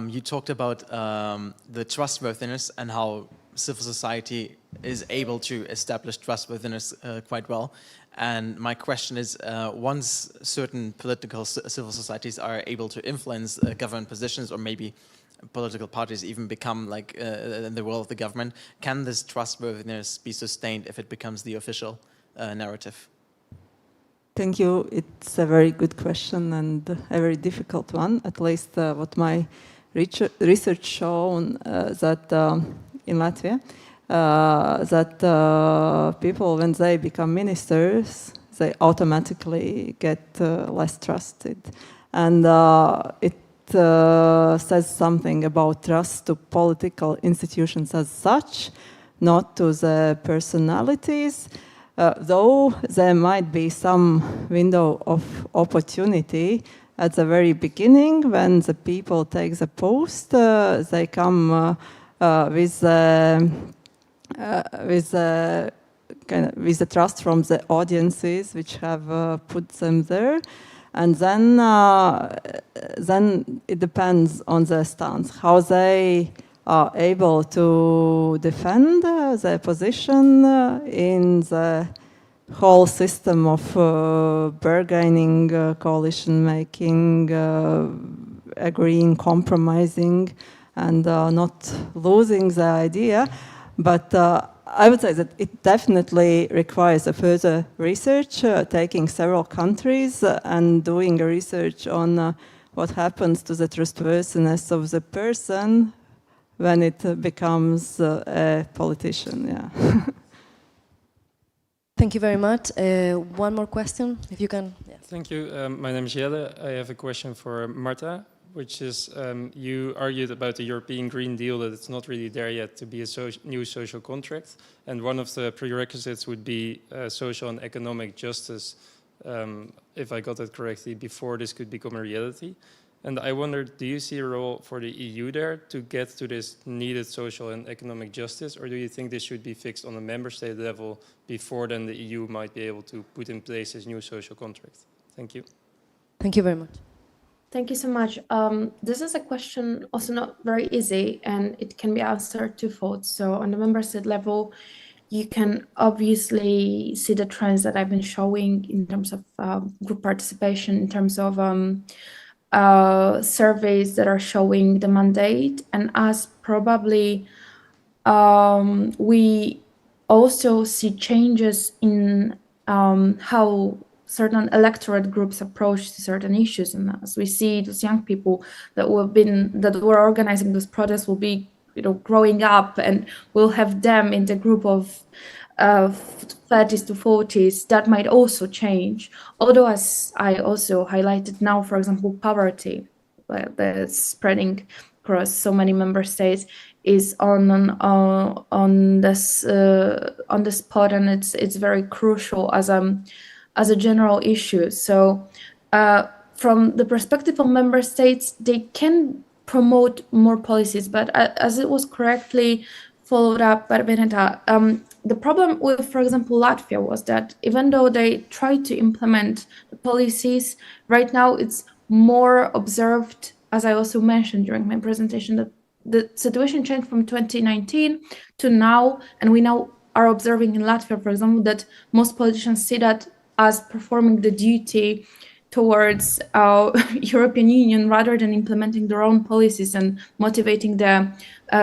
You talked about the trustworthiness and how civil society is able to establish trustworthiness quite well. And my question is, once certain political civil societies are able to influence government positions, or maybe political parties even become like in the role of the government, can this trustworthiness be sustained if it becomes the official narrative? Thank you. It's a very good question and a very difficult one. At least what my research shown that in Latvia, that people, when they become ministers, they automatically get less trusted. And it says something about trust to political institutions as such, not to the personalities. Though there might be some window of opportunity at the very beginning when the people take the post, they come with the trust from the audiences which have put them there, and then it depends on their stance, how they are able to defend their position in the whole system of bargaining, coalition making, agreeing, compromising, and not losing the idea. But I would say that it definitely requires a further research, taking several countries and doing a research on what happens to the trustworthiness of the person when it becomes a politician. Yeah. Thank you very much. One more question, if you can. Yeah. Thank you. My name is Jelle. I have a question for Marta, which is you argued about the European Green Deal, that it's not really there yet to be a new social contract. And one of the prerequisites would be social and economic justice, if I got that correctly, before this could become a reality. And I wondered, do you see a role for the EU there to get to this needed social and economic justice, or do you think this should be fixed on a member state level before then the EU might be able to put in place this new social contract? Thank you. Thank you very much. Thank you so much. This is a question also not very easy, and it can be answered twofold. So on the member state level, you can obviously see the trends that I've been showing in terms of group participation, in terms of surveys that are showing the mandate, and as probably we also see changes in how certain electorate groups approach certain issues, and as we see those young people that were organizing those protests will be growing up, and we'll have them in the group of 30s to 40s, that might also change. Although, as I also highlighted now, for example, poverty that's spreading across so many member states is on the spot, and it's very crucial as a general issue. So, from the perspective of member states, they can promote more policies, but as it was correctly followed up by Vineta, the problem with, for example, Latvia was that even though they tried to implement the policies, right now it's more observed, as I also mentioned during my presentation, that the situation changed from 2019 to now, and we now are observing in Latvia, for example, that most politicians see that as performing the duty towards our European Union rather than implementing their own policies and motivating the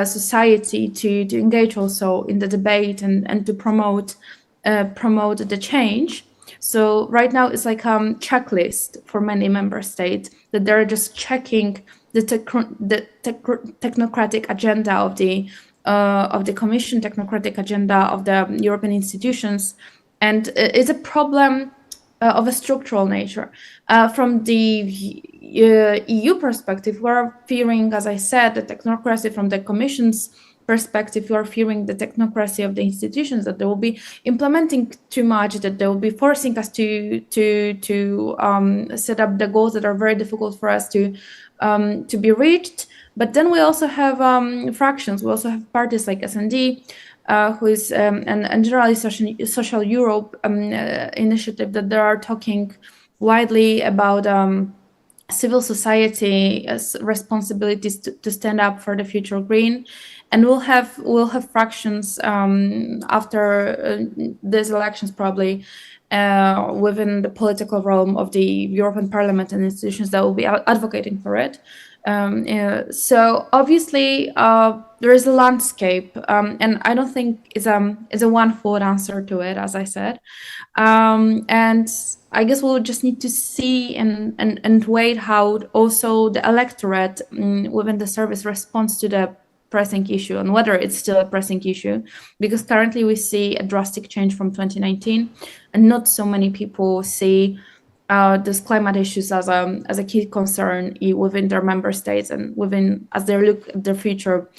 society to engage also in the debate and to promote the change. So right now it's like a checklist for many member states that they're just checking the technocratic agenda of the Commission, technocratic agenda of the European institutions, and it's a problem of a structural nature. From the EU perspective, we're fearing, as I said, the technocracy. From the Commission's perspective, we are fearing the technocracy of the institutions, that they will be implementing too much, that they will be forcing us to set up the goals that are very difficult for us to be reached. But then we also have fractions. We also have parties like S&D who is and generally social Europe initiative, that they are talking widely about civil society responsibilities to stand up for the future green, and we'll have fractions after these elections probably within the political realm of the European Parliament and institutions that will be advocating for it. So obviously there is a landscape, and I don't think it's a one fold answer to it, as I said. And I guess we'll just need to see and wait how also the electorate within the service responds to the pressing issue and whether it's still a pressing issue, because currently we see a drastic change from 2019 and not so many people see these climate issues as a key concern within their member states and within as they look at their future.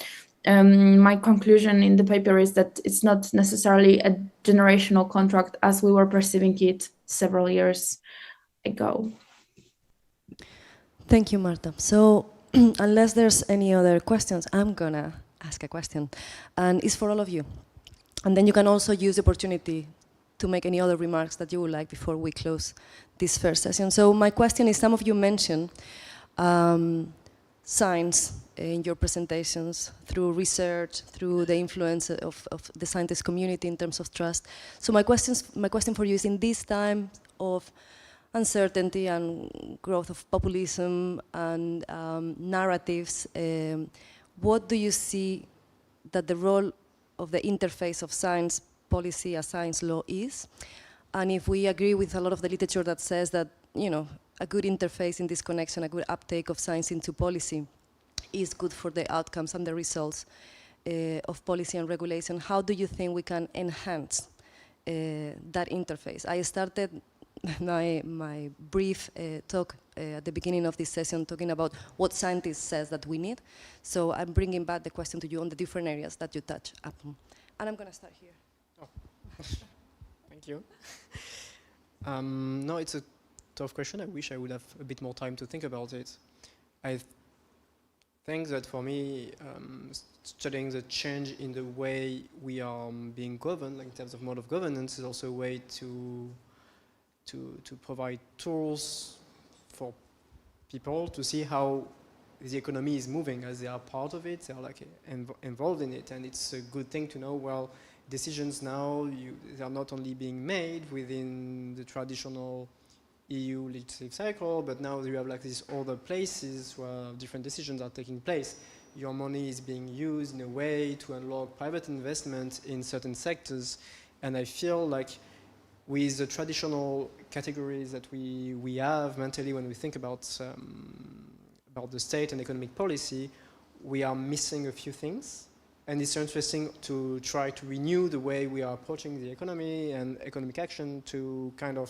My conclusion in the paper is that it's not necessarily a generational contract as we were perceiving it several years ago. Thank you, Marta. So unless there's any other questions, I'm gonna ask a question, and it's for all of you. And then you can also use the opportunity to make any other remarks that you would like before we close this first session. So my question is, some of you mentioned science in your presentations, through research, through the influence of the scientist community in terms of trust. So my question for you is, in this time of uncertainty and growth of populism and narratives, what do you see that the role of the interface of science policy as science law is? And if we agree with a lot of the literature that says that, you know, a good interface in this connection, a good uptake of science into policy is good for the outcomes and the results of policy and regulation, how do you think we can enhance that interface? I started my brief talk at the beginning of this session talking about what scientists says that we need. So I'm bringing back the question to you on the different areas that you touch upon. And I'm going to start here. Oh. Thank you. No, it's a tough question. I wish I would have a bit more time to think about it. I think that for me, studying the change in the way we are being governed, like in terms of mode of governance, is also a way to provide tools for people to see how the economy is moving, as they are part of it, they are like involved in it, and it's a good thing to know, well, decisions now, they are not only being made within the traditional EU legislative cycle, but now you have like these other places where different decisions are taking place. Your money is being used in a way to unlock private investment in certain sectors, and I feel like with the traditional categories that we have mentally when we think about the state and economic policy, we are missing a few things. And it's interesting to try to renew the way we are approaching the economy and economic action to kind of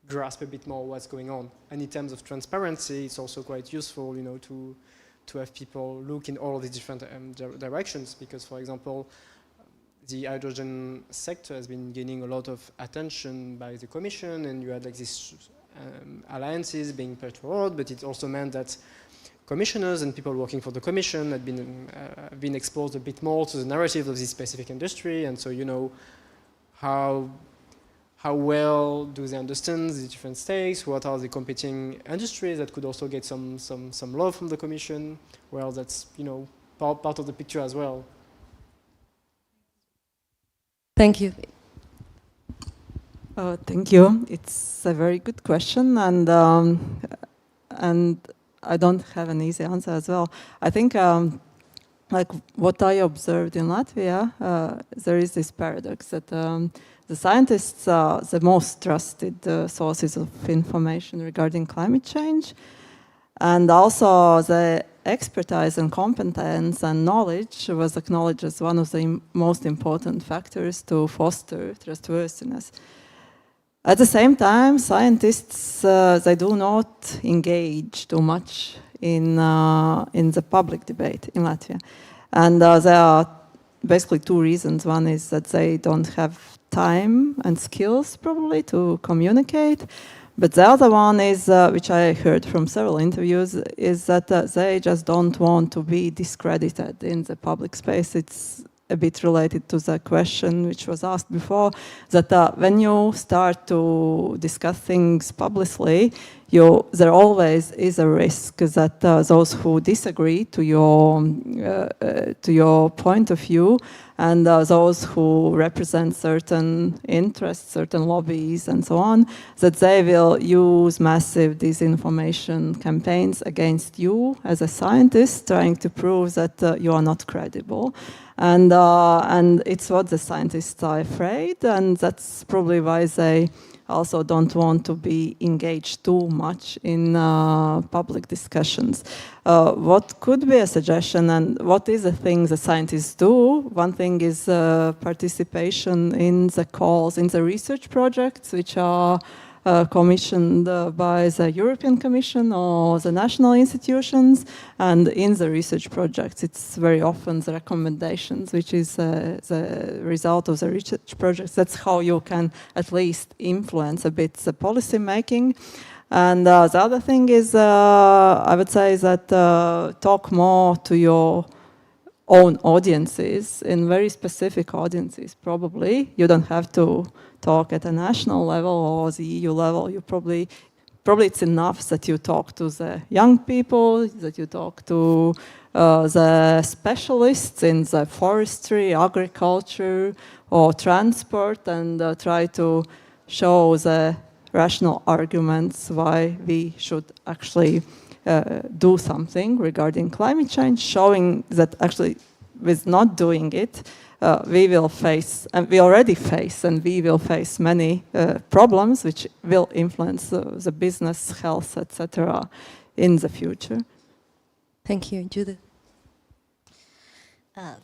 grasp a bit more what's going on. And in terms of transparency, it's also quite useful, you know, to have people look in all of these different directions. Because, for example, the hydrogen sector has been gaining a lot of attention by the Commission, and you had like these alliances being put forward, but it also meant that commissioners and people working for the Commission had been exposed a bit more to the narrative of this specific industry, and so you know how well do they understand the different stakes, what are the competing industries that could also get some love from the Commission. Well, that's, you know, part of the picture as well. Thank you. Thank you. It's a very good question, and I don't have an easy answer as well. I think, like what I observed in Latvia, there is this paradox that the scientists are the most trusted sources of information regarding climate change, and also the expertise and competence and knowledge was acknowledged as one of the most important factors to foster trustworthiness. At the same time, scientists, they do not engage too much in the public debate in Latvia. And there are basically two reasons. One is that they don't have time and skills probably to communicate. But the other one is, which I heard from several interviews, is that they just don't want to be discredited in the public space. a bit related to the question which was asked before, that when you start to discuss things publicly, there always is a risk that those who disagree to your point of view, and those who represent certain interests, certain lobbies, and so on, that they will use massive disinformation campaigns against you as a scientist, trying to prove that you are not credible. And it's what the scientists are afraid, and that's probably why they also don't want to be engaged too much in public discussions. What could be a suggestion, and what is the thing the scientists do? One thing is participation in the calls, in the research projects, which are commissioned by the European Commission or the national institutions, and in the research projects it's very often the recommendations, which is the result of the research projects. That's how you can at least influence a bit the policy making. And the other thing is, I would say that talk more to your own audiences, in very specific audiences probably. You don't have to talk at a national level or the EU level. You probably it's enough that you talk to the young people, that you talk to the specialists in the forestry, agriculture, or transport, and try to show the rational arguments why we should actually do something regarding climate change, showing that actually with not doing it, we will face, and we already face, and we will face many problems which will influence the business, health, etc. in the future. Thank you, Judith.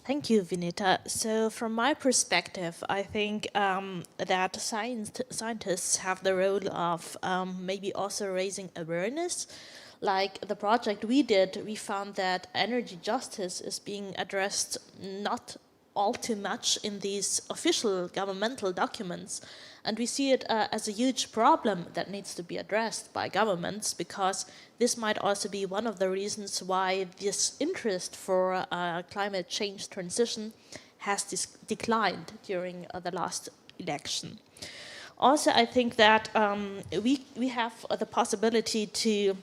Thank you, Vinita. So from my perspective, I think that scientists have the role of maybe also raising awareness. Like the project we did, we found that energy justice is being addressed not all too much in these official governmental documents. And we see it as a huge problem that needs to be addressed by governments, because this might also be one of the reasons why this interest for climate change transition has declined during the last election. Also, I think that we have the possibility to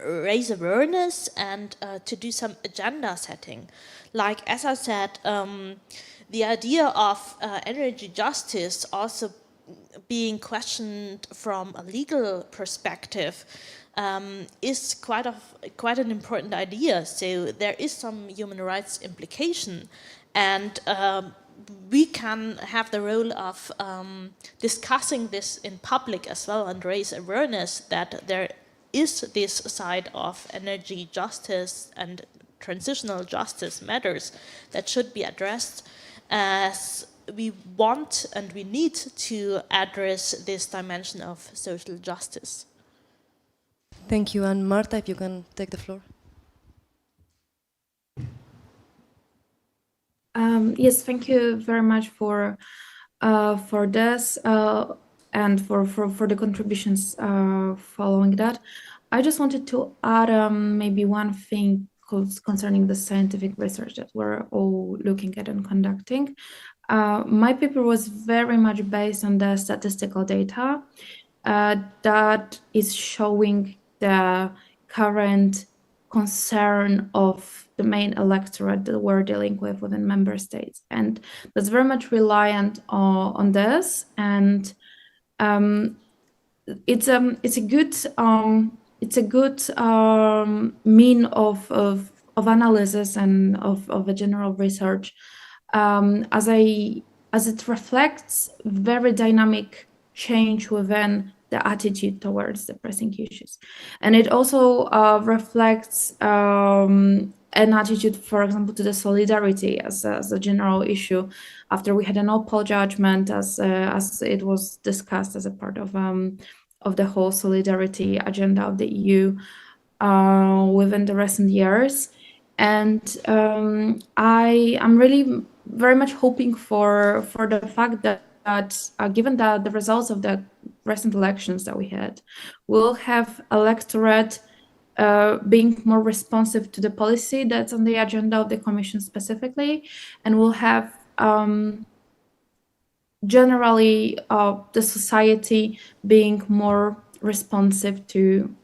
raise awareness and to do some agenda setting. Like, as I said, the idea of energy justice also being questioned from a legal perspective is quite an important idea. So there is some human rights implication, and we can have the role of discussing this in public as well, and raise awareness that there is this side of energy justice and transitional justice matters that should be addressed, as we want and we need to address this dimension of social justice. Thank you. And Marta, if you can take the floor. Yes, thank you very much for this and for the contributions following that. I just wanted to add maybe one thing concerning the scientific research that we're all looking at and conducting. My paper was very much based on the statistical data that is showing the current concern of the main electorate that we're dealing with within member states, and that's very much reliant on this. And it's a good mean of analysis and of a general research, as it reflects very dynamic change within the attitude towards the pressing issues. And it also reflects an attitude, for example, to the solidarity as a general issue, after we had an Opal judgment, as it was discussed as a part of the whole solidarity agenda of the EU within the recent years. And I am really very much hoping for the fact that given the results of the recent elections that we had, we'll have electorate being more responsive to the policy that's on the agenda of the Commission specifically, and we'll have generally the society being more responsive to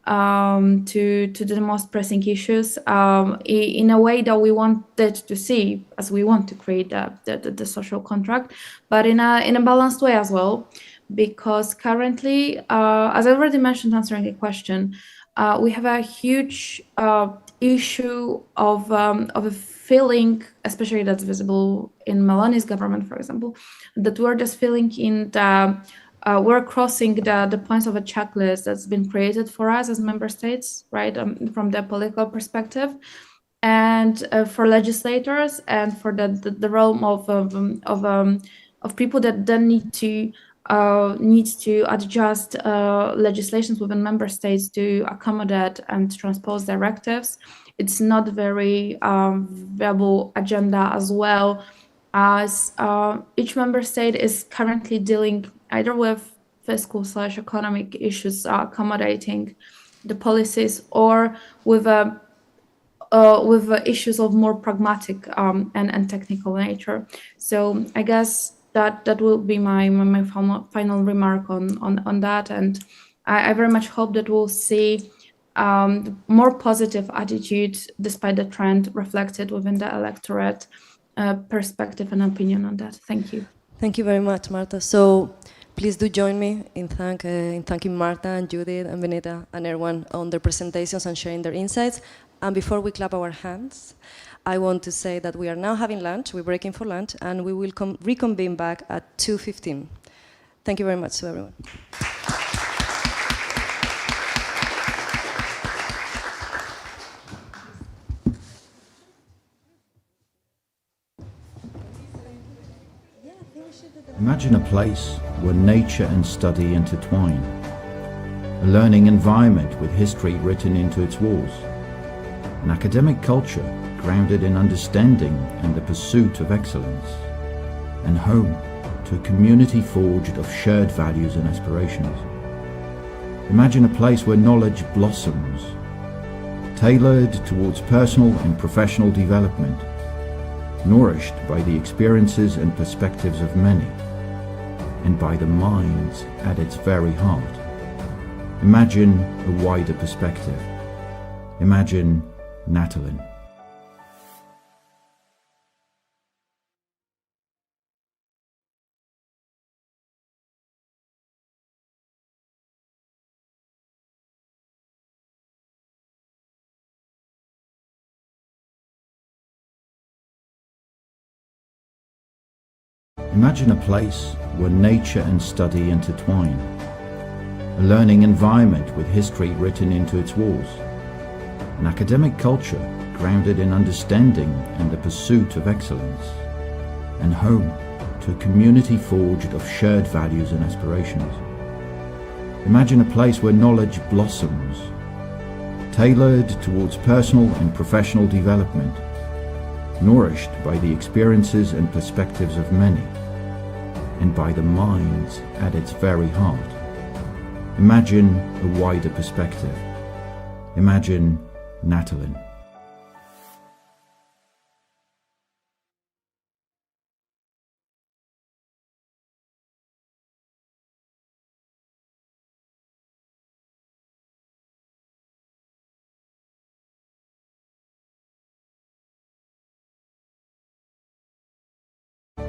the most pressing issues in a way that we wanted to see, as we want to create the social contract, but in a balanced way as well, because currently, as I already mentioned answering a question, we have a huge issue of a feeling, especially that's visible in Melani's government, for example, that we're just feeling in the we're crossing the points of a checklist that's been created for us as member states, right, from the political perspective, and for legislators and for the realm of people that then need to adjust legislations within member states to accommodate and transpose directives. It's not very viable agenda, as well as each member state is currently dealing either with fiscal/economic issues accommodating the policies, or with issues of more pragmatic and technical nature. So I guess that will be my final remark on that, and I very much hope that we'll see more positive attitude despite the trend reflected within the electorate perspective and opinion on that. Thank you. Thank you very much, Marta. So please do join me in thanking Marta and Judith and Veneta and Erwan on their presentations and sharing their insights. And before we clap our hands, I want to say that we are now having lunch, we're breaking for lunch, and we will reconvene back at 2:15. Thank you very much to everyone. Imagine a place where nature and study intertwine, a learning environment with history written into its walls, an academic culture grounded in understanding and the pursuit of excellence, and home to a community forged of shared values and aspirations. Imagine a place where knowledge blossoms, tailored towards personal and professional development, nourished by the experiences and perspectives of many, and by the minds at its very heart. Imagine a wider perspective. Imagine Natolin. Imagine a place where nature and study intertwine, a learning environment with history written into its walls, an academic culture grounded in understanding and the pursuit of excellence, and home to a community forged of shared values and aspirations. Imagine a place where knowledge blossoms, tailored towards personal and professional development, nourished by the experiences and perspectives of many, and by the minds at its very heart. Imagine a wider perspective. Imagine Natolin.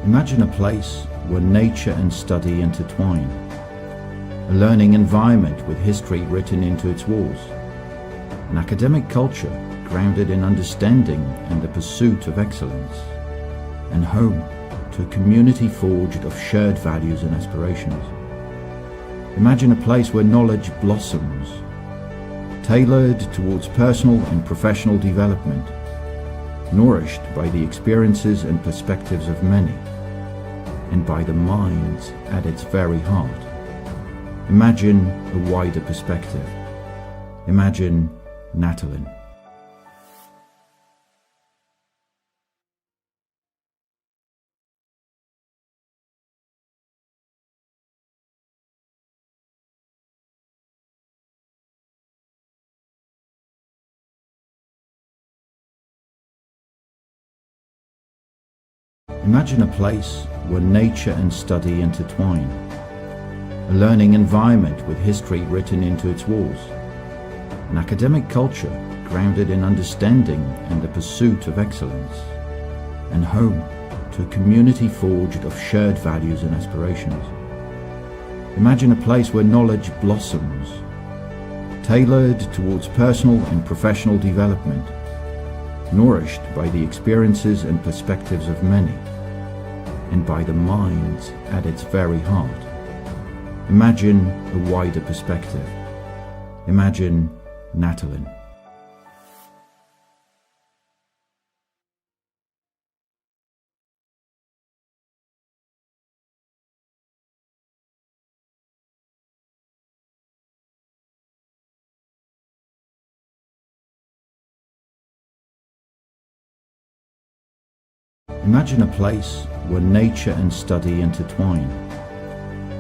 Imagine a place where nature and study intertwine, a learning environment with history written into its walls, an academic culture grounded in understanding and the pursuit of excellence, and home to a community forged of shared values and aspirations. Imagine a place where knowledge blossoms, tailored towards personal and professional development, nourished by the experiences and perspectives of many, and by the minds at its very heart. Imagine a wider perspective. Imagine Natolin. Imagine a place where nature and study intertwine, a learning environment with history written into its walls, an academic culture grounded in understanding and the pursuit of excellence, and home to a community forged of shared values and aspirations. Imagine a place where knowledge blossoms, tailored towards personal and professional development, nourished by the experiences and perspectives of many, and by the mind at its very heart. Imagine a wider perspective. Imagine Natolin. Imagine a place where nature and study intertwine,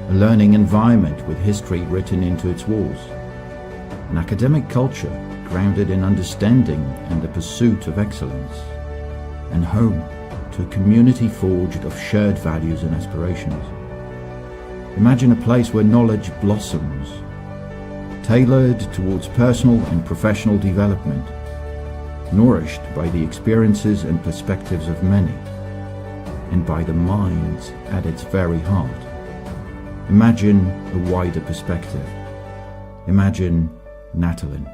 a learning environment with history written into its walls, an academic culture grounded in understanding and the pursuit of excellence, and home to a community forged of shared values and aspirations. Imagine a place where knowledge blossoms, tailored towards personal and professional development, nourished by the experiences and perspectives of many, and by the mind at its very heart. Imagine a wider perspective. Imagine Natolin.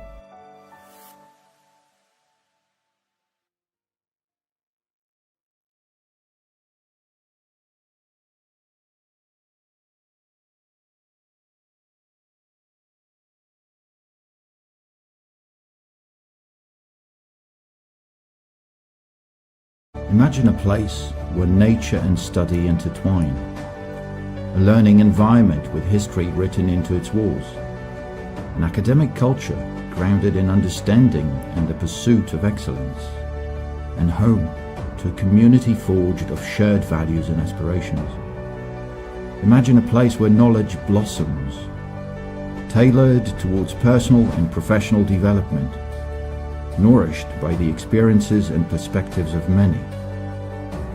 Imagine a place where nature and study intertwine, a learning environment with history written into its walls, an academic culture grounded in understanding and the pursuit of excellence, and home to a community forged of shared values and aspirations. Imagine a place where knowledge blossoms, tailored towards personal and professional development, nourished by the experiences and perspectives of many,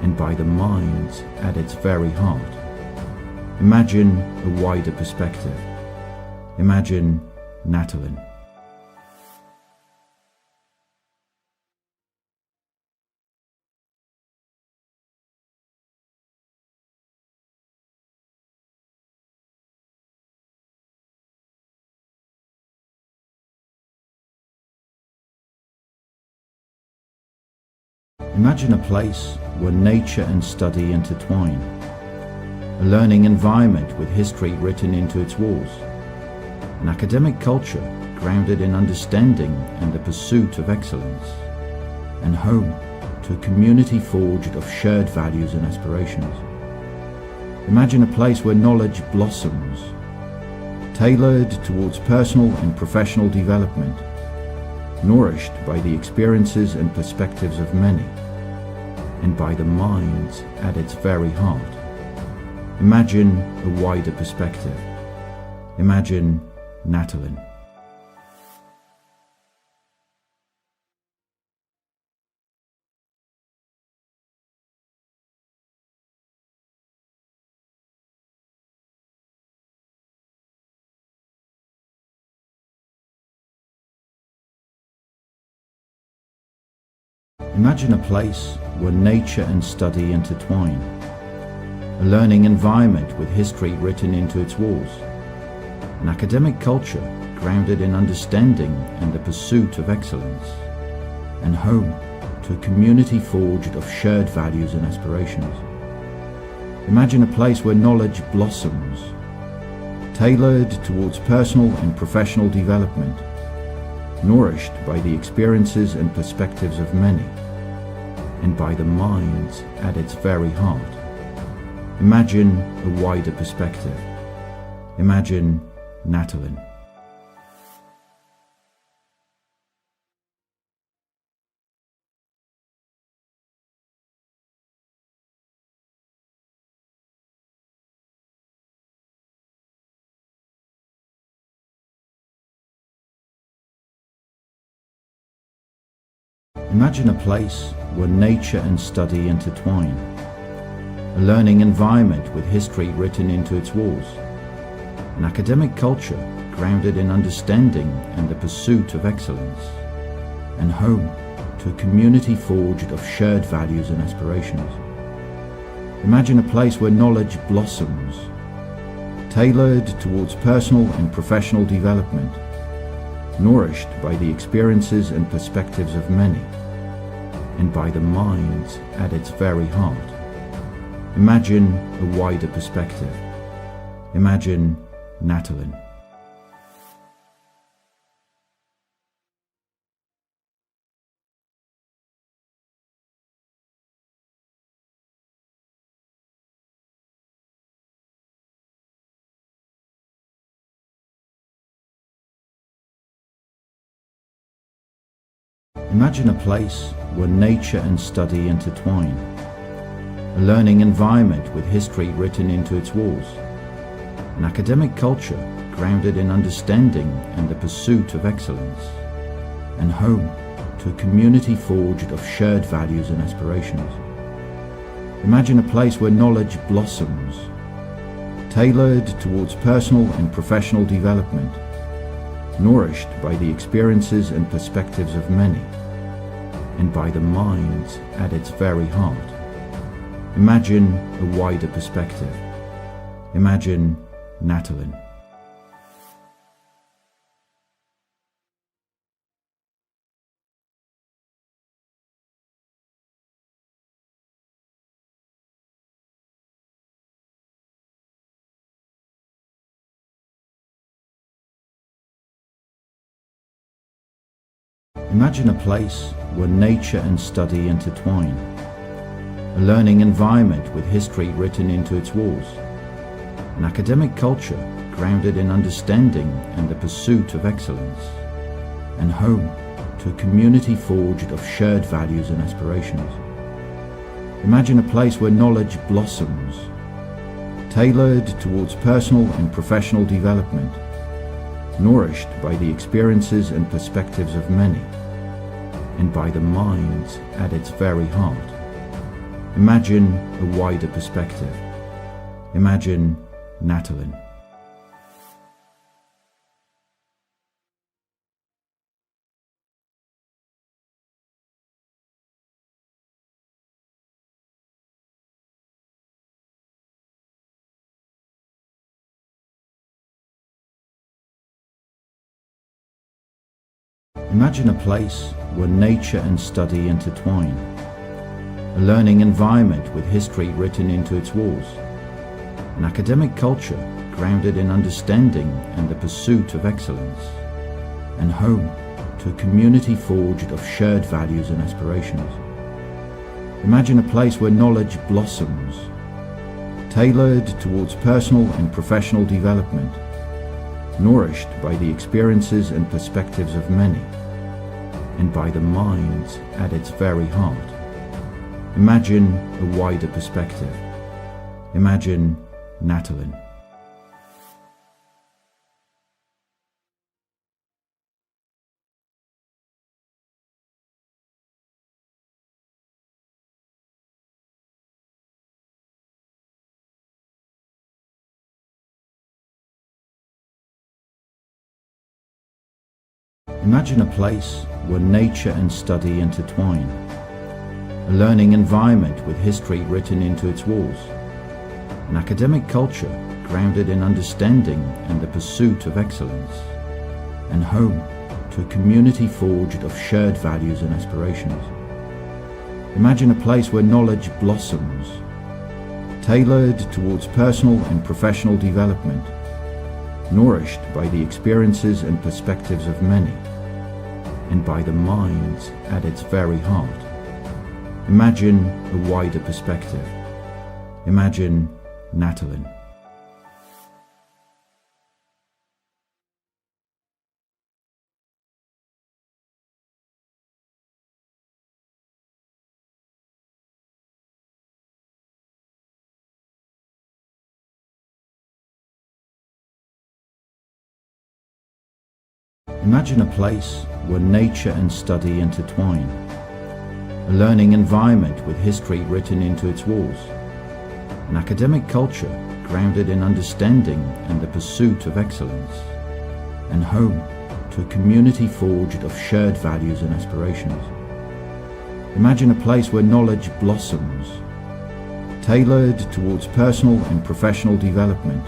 and by the mind at its very heart. Imagine a wider perspective. Imagine Natolin. Imagine a place where nature and study intertwine, a learning environment with history written into its walls, an academic culture grounded in understanding and the pursuit of excellence, and home to a community forged of shared values and aspirations. Imagine a place where knowledge blossoms, tailored towards personal and professional development, nourished by the experiences and perspectives of many, and by the mind at its very heart. Imagine a wider perspective. Imagine Natolin. Imagine a place where nature and study intertwine, a learning environment with history written into its walls, an academic culture grounded in understanding and the pursuit of excellence, and home to a community forged of shared values and aspirations. Imagine a place where knowledge blossoms, tailored towards personal and professional development, nourished by the experiences and perspectives of many, and by the mind at its very heart. Imagine a wider perspective. Imagine Natolin. Imagine a place where nature and study intertwine, a learning environment with history written into its walls, an academic culture grounded in understanding and the pursuit of excellence, and home to a community forged of shared values and aspirations. Imagine a place where knowledge blossoms, tailored towards personal and professional development, nourished by the experiences and perspectives of many, and by the mind at its very heart. Imagine a wider perspective. Imagine Natolin. Imagine a place where nature and study intertwine, a learning environment with history written into its walls, an academic culture grounded in understanding and the pursuit of excellence, and home to a community forged of shared values and aspirations. Imagine a place where knowledge blossoms, tailored towards personal and professional development, nourished by the experiences and perspectives of many, and by the mind at its very heart. Imagine a wider perspective. Imagine Natolin. Imagine a place where nature and study intertwine, a learning environment with history written into its walls, an academic culture grounded in understanding and the pursuit of excellence, and home to a community forged of shared values and aspirations. Imagine a place where knowledge blossoms, tailored towards personal and professional development, nourished by the experiences and perspectives of many, and by the mind at its very heart. Imagine a wider perspective. Imagine Natolin. Imagine a place where nature and study intertwine, a learning environment with history written into its walls, an academic culture grounded in understanding and the pursuit of excellence, and home to a community forged of shared values and aspirations. Imagine a place where knowledge blossoms, tailored towards personal and professional development, nourished by the experiences and perspectives of many, and by the mind at its very heart. Imagine a wider perspective. Imagine Natolin. Imagine a place where nature and study intertwine, a learning environment with history written into its walls, an academic culture grounded in understanding and the pursuit of excellence, and home to a community forged of shared values and aspirations. Imagine a place where knowledge blossoms, tailored towards personal and professional development, nourished by the experiences and perspectives of many, and by the mind at its very heart. Imagine a wider perspective. Imagine Natolin. Imagine a place where nature and study intertwine, a learning environment with history written into its walls, an academic culture grounded in understanding and the pursuit of excellence, and home to a community forged of shared values and aspirations. Imagine a place where knowledge blossoms, tailored towards personal and professional development,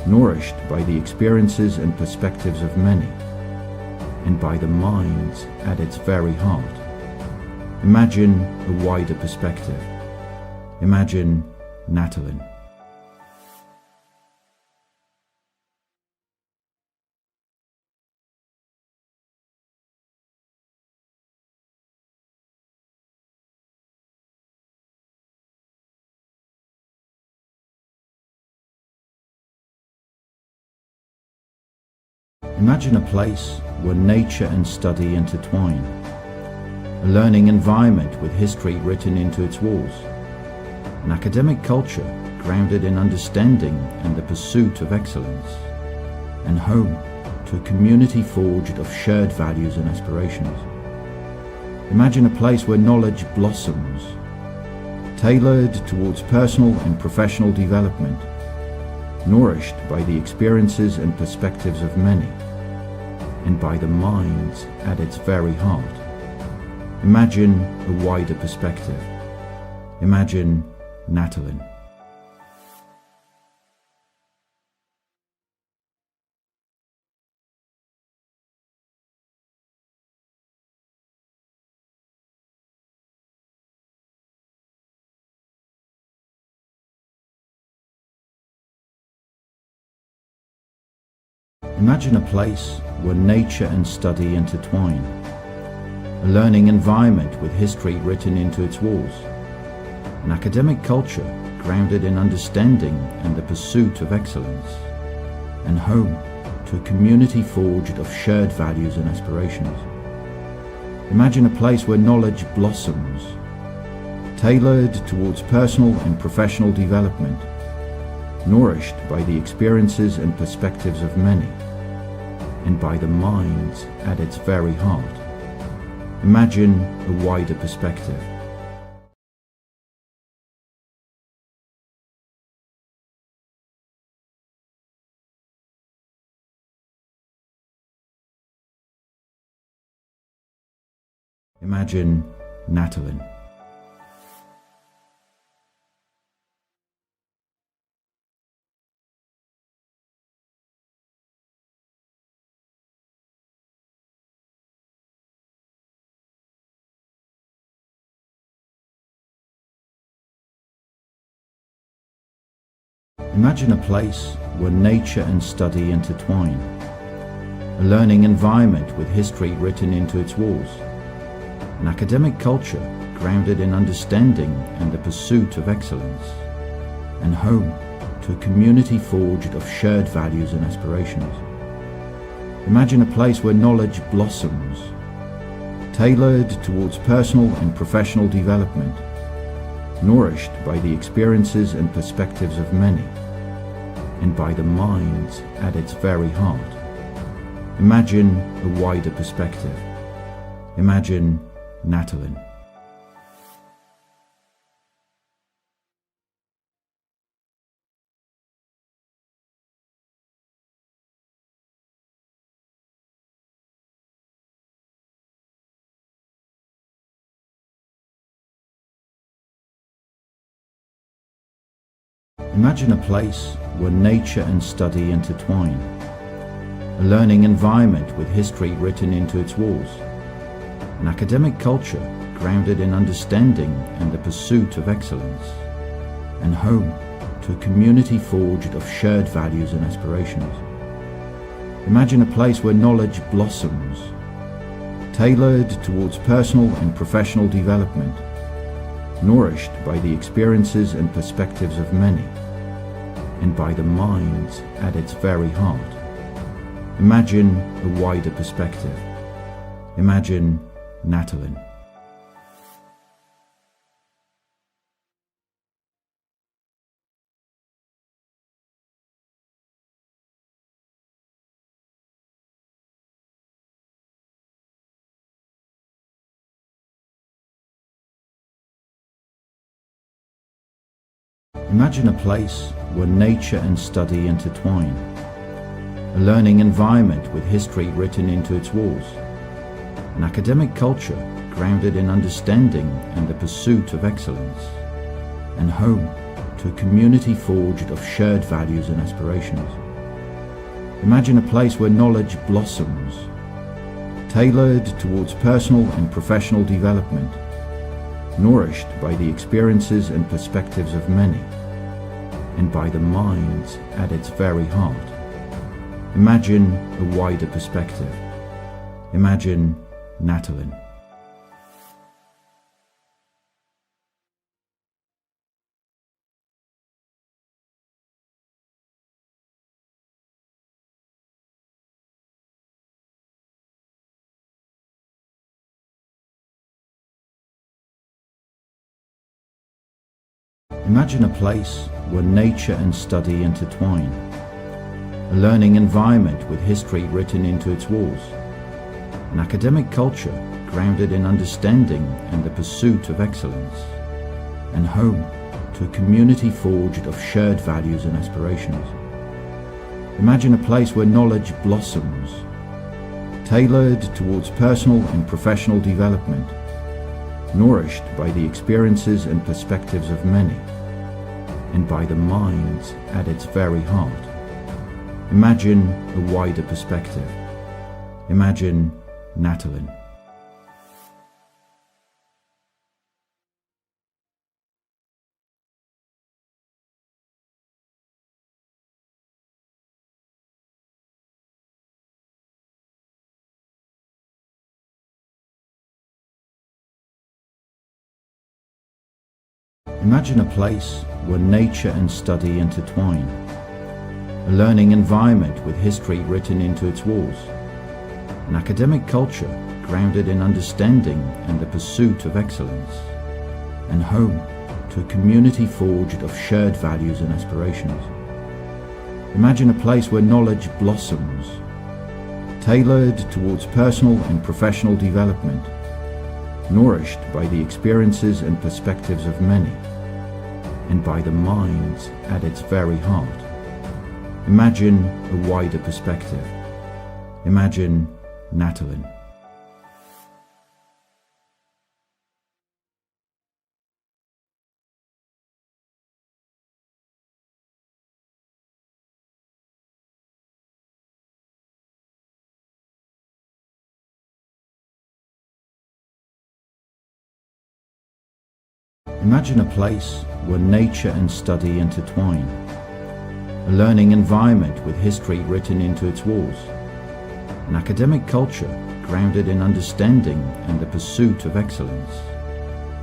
nourished by the experiences and perspectives of many, and by the mind at its very heart. Imagine a wider perspective. Imagine Natolin. Imagine a place where nature and study intertwine, a learning environment with history written into its walls, an academic culture grounded in understanding and the pursuit of excellence, and home to a community forged of shared values and aspirations. Imagine a place where knowledge blossoms, tailored towards personal and professional development, nourished by the experiences and perspectives of many, and by the mind at its very heart. Imagine a wider perspective. Imagine Natolin. Imagine a place where nature and study intertwine, a learning environment with history written into its walls, an academic culture grounded in understanding and the pursuit of excellence, and home to a community forged of shared values and aspirations. Imagine a place where knowledge blossoms, tailored towards personal and professional development, nourished by the experiences and perspectives of many, and by the mind at its very heart. Imagine a wider perspective. Imagine Natolin. Imagine a place where nature and study intertwine, a learning environment with history written into its walls, an academic culture grounded in understanding and the pursuit of excellence, and home to a community forged of shared values and aspirations. Imagine a place where knowledge blossoms, tailored towards personal and professional development, nourished by the experiences and perspectives of many, and by the mind at its very heart. Imagine a wider perspective. Imagine Natolin. Imagine a place where nature and study intertwine, a learning environment with history written into its walls, an academic culture grounded in understanding and the pursuit of excellence, and home to a community forged of shared values and aspirations. Imagine a place where knowledge blossoms, tailored towards personal and professional development, nourished by the experiences and perspectives of many, and by the mind at its very heart. Imagine a wider perspective. Imagine Natolin. Imagine a place where nature and study intertwine, a learning environment with history written into its walls, an academic culture grounded in understanding and the pursuit of excellence, and home to a community forged of shared values and aspirations. Imagine a place where knowledge blossoms, tailored towards personal and professional development, nourished by the experiences and perspectives of many, and by the mind at its very heart. Imagine a wider perspective. Imagine Natolin. Imagine a place where nature and study intertwine, a learning environment with history written into its walls, an academic culture grounded in understanding and the pursuit of excellence, and home to a community forged of shared values and aspirations. Imagine a place where knowledge blossoms, tailored towards personal and professional development, nourished by the experiences and perspectives of many, and by the mind at its very heart. Imagine a wider perspective. Imagine Natolin. Imagine a place where nature and study intertwine, a learning environment with history written into its walls, an academic culture grounded in understanding and the pursuit of excellence, and home to a community forged of shared values and aspirations. Imagine a place where knowledge blossoms, tailored towards personal and professional development, nourished by the experiences and perspectives of many, and by the mind at its very heart. Imagine a wider perspective. Imagine Natolin. Imagine a place where nature and study intertwine, a learning environment with history written into its walls, an academic culture grounded in understanding and the pursuit of excellence,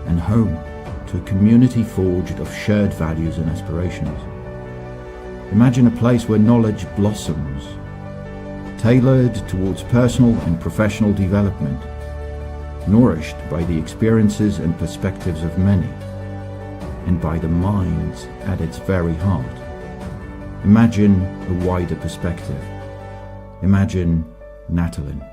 and home to a community forged of shared values and aspirations. Imagine a place where knowledge blossoms, tailored towards personal and professional development, nourished by the experiences and perspectives of many, and by the mind at its very heart. Imagine a wider perspective. Imagine Natolin.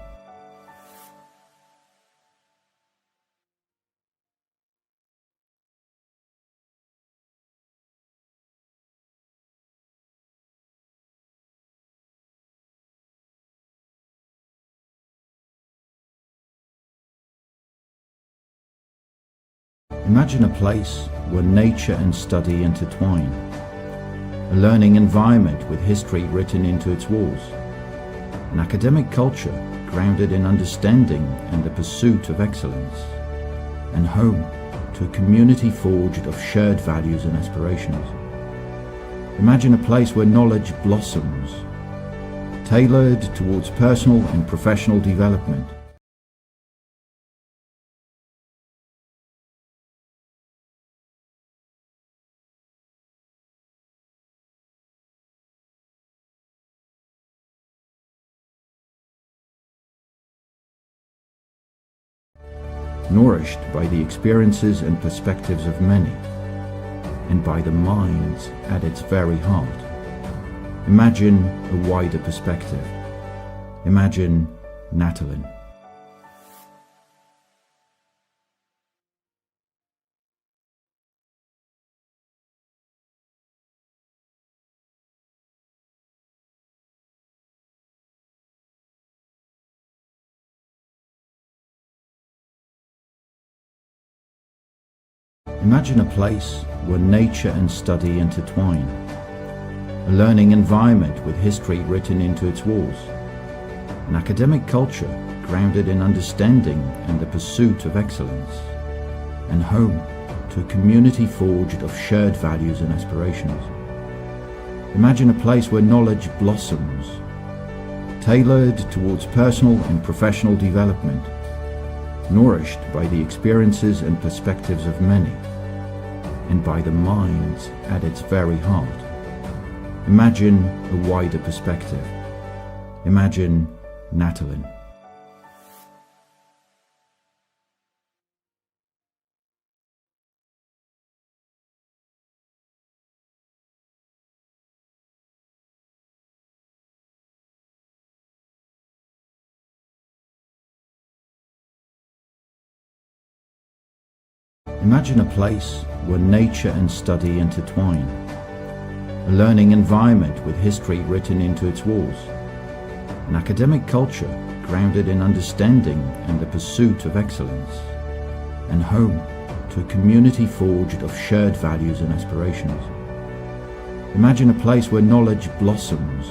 Imagine a place where nature and study intertwine, a learning environment with history written into its walls, an academic culture grounded in understanding and the pursuit of excellence, and home to a community forged of shared values and aspirations. Imagine a place where knowledge blossoms, tailored towards personal and professional development, nourished by the experiences and perspectives of many, and by the mind at its very heart. Imagine a wider perspective. Imagine Natolin. Imagine a place where nature and study intertwine, a learning environment with history written into its walls, an academic culture grounded in understanding and the pursuit of excellence, and home to a community forged of shared values and aspirations. Imagine a place where knowledge blossoms, tailored towards personal and professional development, nourished by the experiences and perspectives of many, and by the mind at its very heart. Imagine a wider perspective. Imagine Natolin. Imagine a place where nature and study intertwine, a learning environment with history written into its walls, an academic culture grounded in understanding and the pursuit of excellence, and home to a community forged of shared values and aspirations. Imagine a place where knowledge blossoms,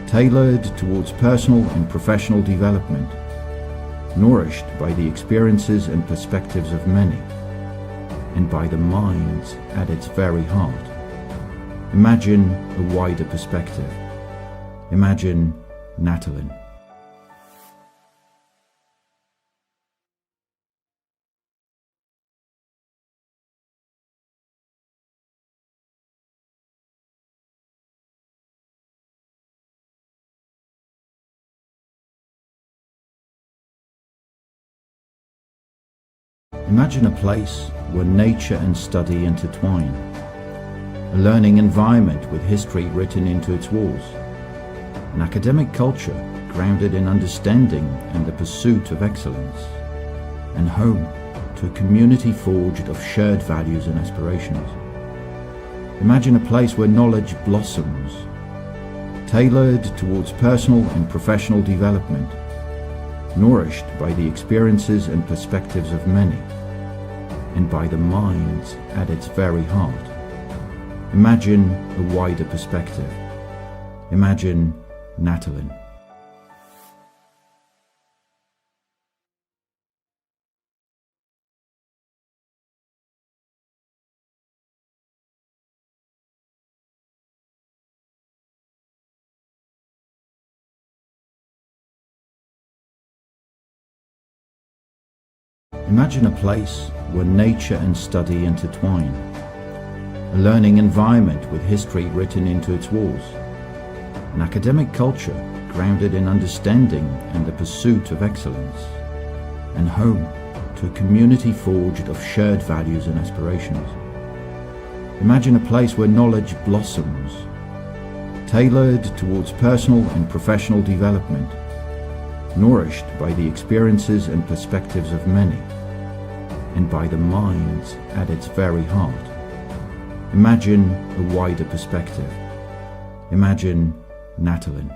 tailored towards personal and professional development, nourished by the experiences and perspectives of many, and by the mind at its very heart. Imagine a wider perspective. Imagine Natolin. Imagine a place where nature and study intertwine, a learning environment with history written into its walls, an academic culture grounded in understanding and the pursuit of excellence, and home to a community forged of shared values and aspirations. Imagine a place where knowledge blossoms, tailored towards personal and professional development, nourished by the experiences and perspectives of many, and by the mind at its very heart. Imagine a wider perspective. Imagine Natolin. Imagine a place where nature and study intertwine, a learning environment with history written into its walls, an academic culture grounded in understanding and the pursuit of excellence, and home to a community forged of shared values and aspirations. Imagine a place where knowledge blossoms, tailored towards personal and professional development, nourished by the experiences and perspectives of many, and by the mind at its very heart. Imagine a wider perspective. Imagine Natolin.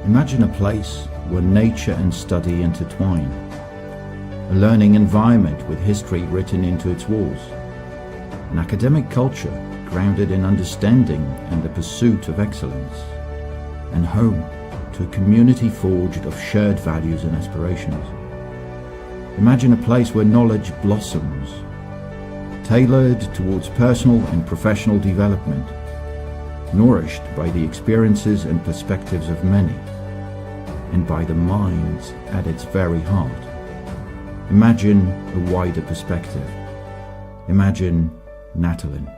Imagine a place where nature and study intertwine, a learning environment with history written into its walls, an academic culture grounded in understanding and the pursuit of excellence, and home to a community forged of shared values and aspirations. Imagine a place where knowledge blossoms, tailored towards personal and professional development, nourished by the experiences and perspectives of many, and by the mind at its very heart. Imagine a wider perspective. Imagine Natolin.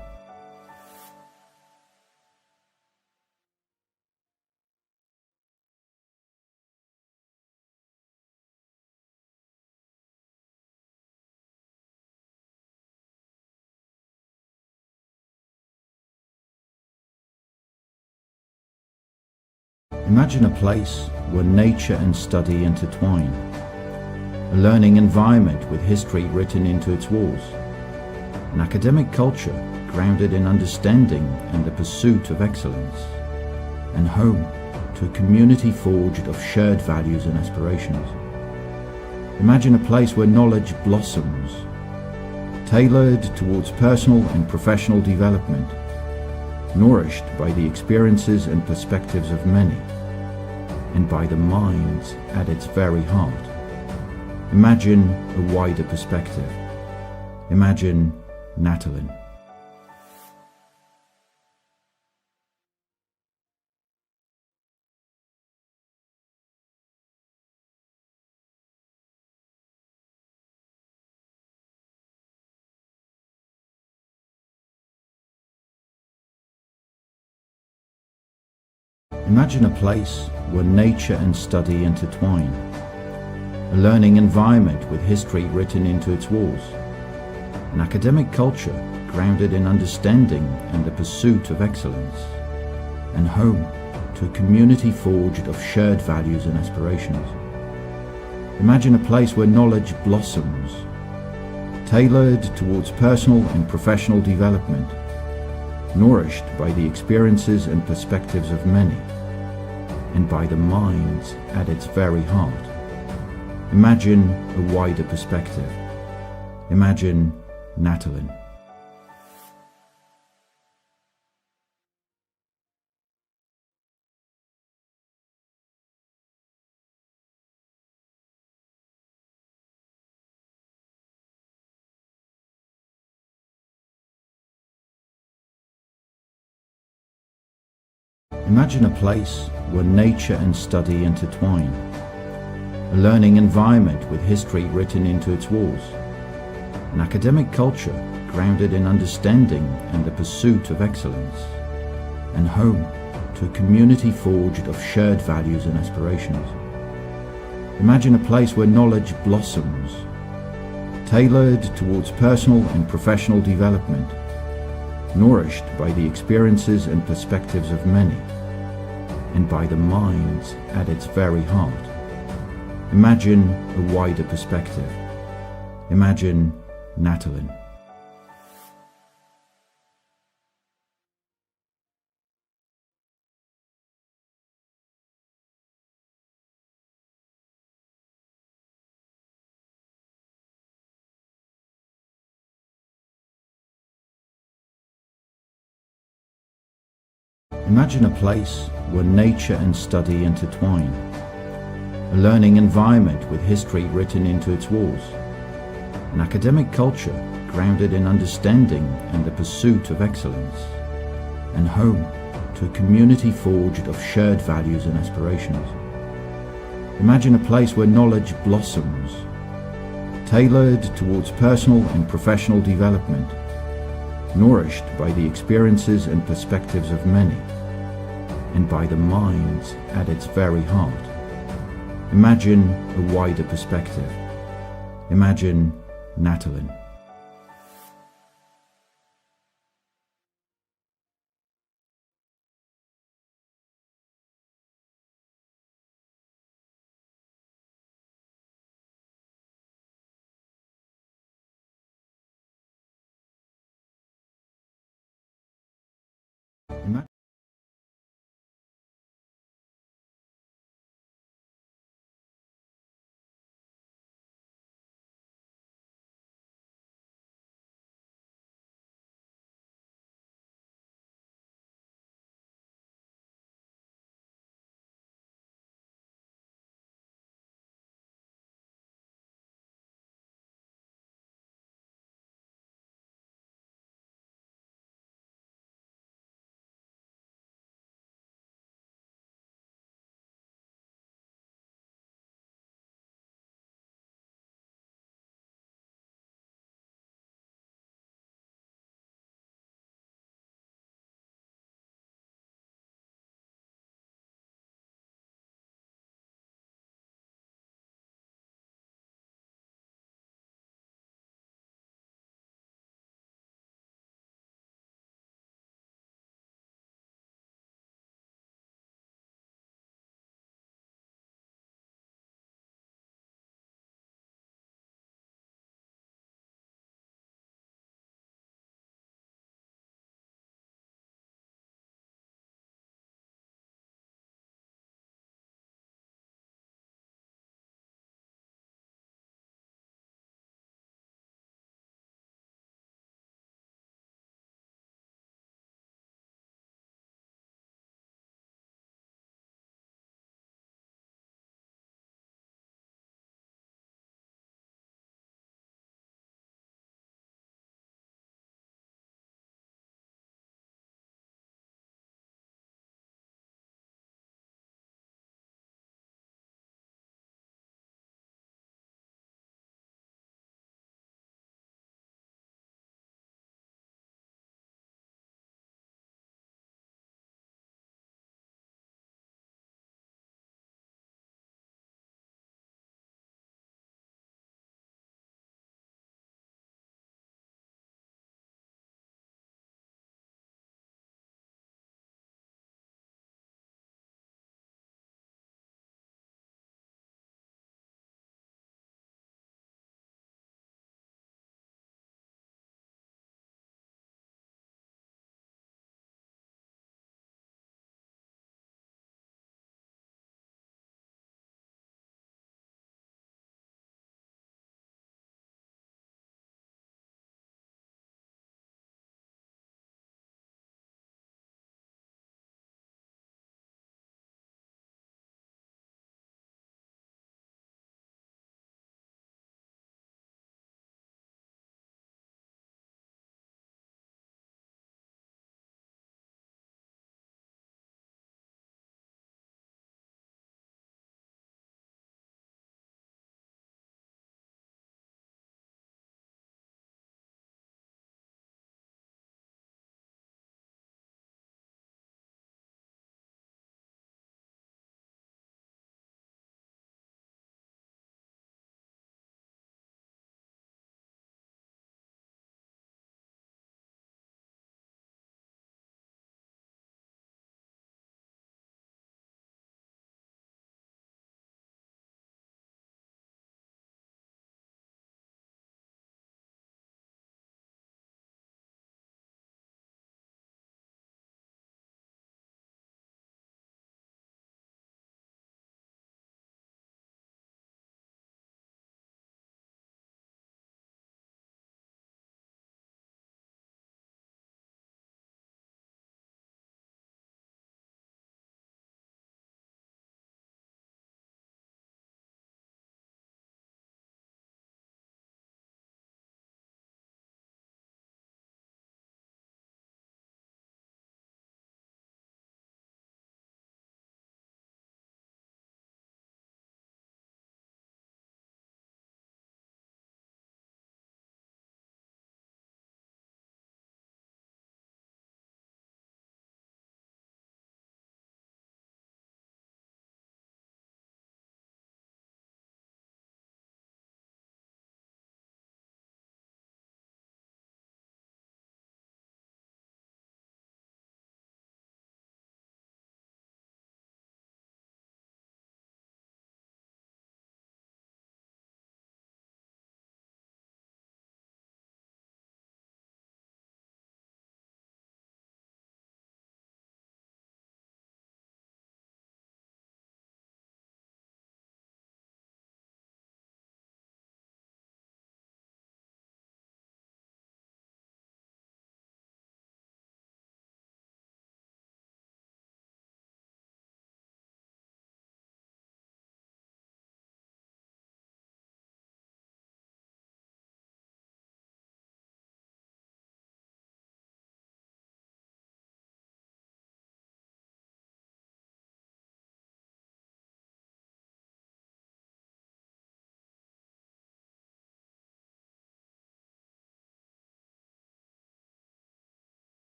Imagine a place where nature and study intertwine, a learning environment with history written into its walls, an academic culture grounded in understanding and the pursuit of excellence, and home to a community forged of shared values and aspirations. Imagine a place where knowledge blossoms, tailored towards personal and professional development, nourished by the experiences and perspectives of many, and by the minds at its very heart. Imagine a wider perspective. Imagine Natolin. Imagine a place where nature and study intertwine, a learning environment with history written into its walls, an academic culture grounded in understanding and the pursuit of excellence, and home to a community forged of shared values and aspirations. Imagine a place where knowledge blossoms, tailored towards personal and professional development, nourished by the experiences and perspectives of many, and by the minds at its very heart. Imagine a wider perspective. Imagine Natolin. Imagine a place where nature and study intertwine, a learning environment with history written into its walls, an academic culture grounded in understanding and the pursuit of excellence, and home to a community forged of shared values and aspirations. Imagine a place where knowledge blossoms, tailored towards personal and professional development, nourished by the experiences and perspectives of many, and by the minds at its very heart. Imagine a wider perspective. Imagine Natolin. Imagine a place where nature and study intertwine, a learning environment with history written into its walls, an academic culture grounded in understanding and the pursuit of excellence, and home to a community forged of shared values and aspirations. Imagine a place where knowledge blossoms, tailored towards personal and professional development, nourished by the experiences and perspectives of many, and by the minds at its very heart. Imagine a wider perspective. Imagine Natolin.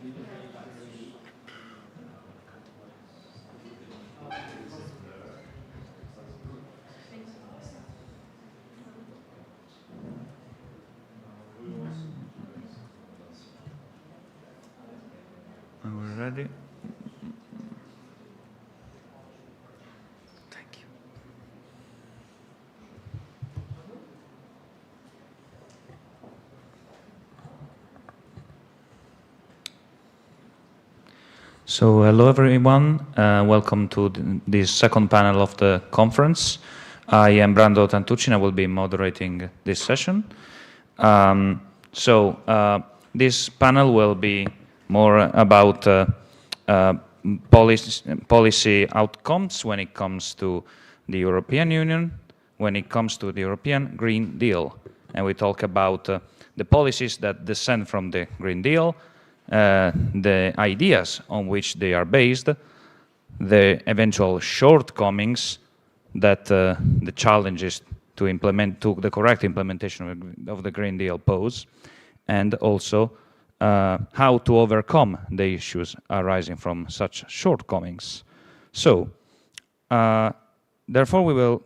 Are we ready? Thank you. So, hello everyone. Welcome to this second panel of the conference. I am Brando Tantucci and I will be moderating this session. This panel will be more about policy outcomes when it comes to the European Union, when it comes to the European Green Deal. And we talk about the policies that descend from the Green Deal, the ideas on which they are based, the eventual shortcomings that the challenges to the correct implementation of the Green Deal pose, and also how to overcome the issues arising from such shortcomings. So, therefore, we will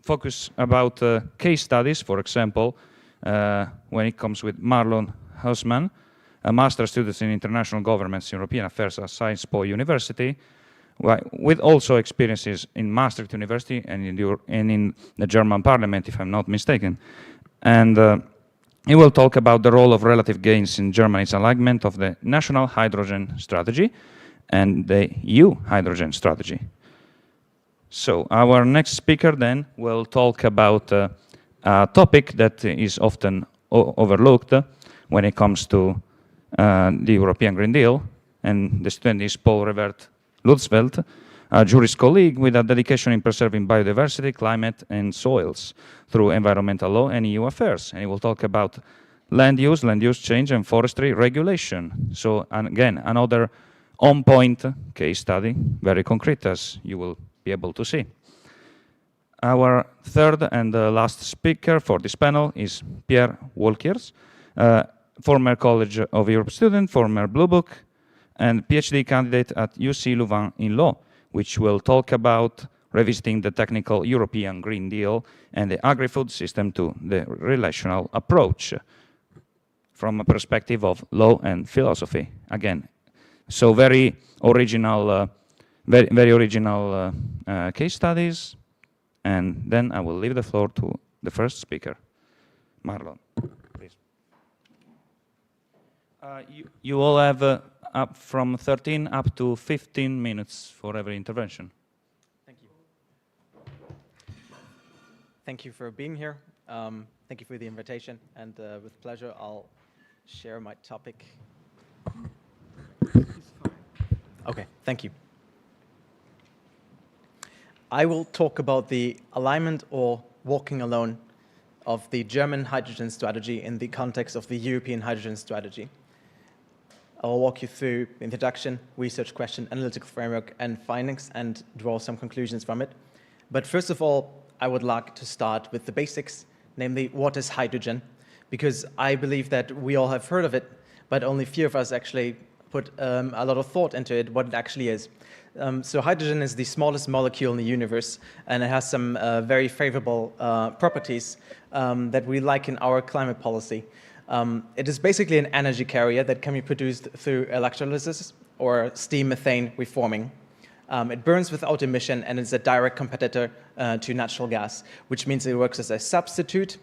focus about case studies, for example, when it comes with Marlon Hausmann, a master's student in international governments, European affairs at Sciences Po University, with also experiences in Maastricht University and in the German parliament, if I'm not mistaken. And he will talk about the role of relative gains in Germany's alignment of the national hydrogen strategy and the EU hydrogen strategy. So our next speaker then will talk about a topic that is often overlooked when it comes to the European Green Deal, and the student is Paul Revert Lutzfeld, a jurist colleague with a dedication in preserving biodiversity, climate, and soils through environmental law and EU affairs. And he will talk about land use change, and forestry regulation. So, and again, another on-point case study, very concrete, as you will be able to see. Our third and last speaker for this panel is Pierre Wolkers, former College of Europe student, former Blue Book, and PhD candidate at UC Louvain in law, which will talk about revisiting the technical European Green Deal and the agri-food system to the relational approach from a perspective of law and philosophy. Again, so very original, very original case studies. And then I will leave the floor to the first speaker, Marlon, please. You all have up from 13 up to 15 minutes for every intervention. Thank you. Thank you for being here. Thank you for the invitation. And with pleasure, I'll share my topic. Okay, thank you. I will talk about the alignment or walking alone of the German hydrogen strategy in the context of the European hydrogen strategy. I'll walk you through the introduction, research question, analytical framework, and findings, and draw some conclusions from it. But first of all, I would like to start with the basics, namely, what is hydrogen? Because I believe that we all have heard of it, but only few of us actually put a lot of thought into it, what it actually is. So hydrogen is the smallest molecule in the universe, and it has some very favorable properties that we like in our climate policy. It is basically an energy carrier that can be produced through electrolysis or steam methane reforming. It burns without emission and is a direct competitor to natural gas, which means it works as a substitute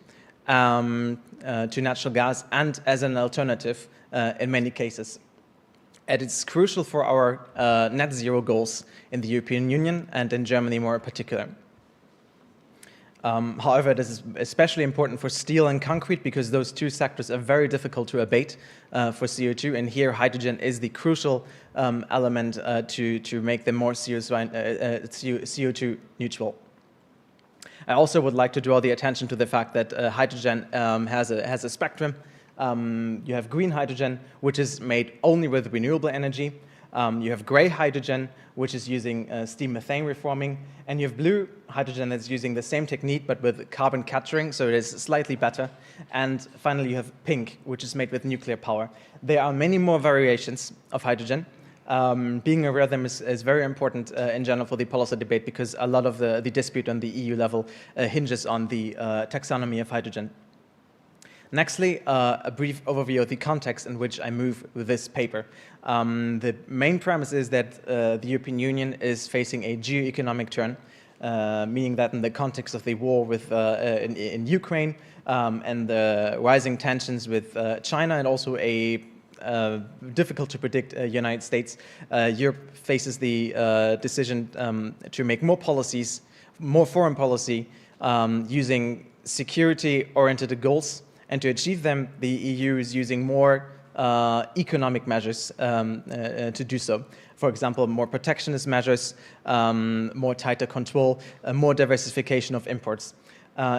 to natural gas and as an alternative in many cases. And it's crucial for our net zero goals in the European Union and in Germany more in particular. However, this is especially important for steel and concrete because those two sectors are very difficult to abate for CO2, and here hydrogen is the crucial element to make them more CO2 neutral. I also would like to draw the attention to the fact that hydrogen has a spectrum. You have green hydrogen, which is made only with renewable energy. You have gray hydrogen, which is using steam methane reforming, and you have blue hydrogen that's using the same technique but with carbon capturing, so it is slightly better. And finally, you have pink, which is made with nuclear power. There are many more variations of hydrogen. Being aware of them is very important in general for the policy debate, because a lot of the dispute on the EU level hinges on the taxonomy of hydrogen. Nextly, a brief overview of the context in which I move with this paper. The main premise is that the European Union is facing a geo-economic turn, meaning that in the context of the war in Ukraine and the rising tensions with China, and also a difficult to predict United States, Europe faces the decision to make more policies, more foreign policy, using security-oriented goals. And to achieve them, the EU is using more economic measures to do so. For example, more protectionist measures, more tighter control, more diversification of imports.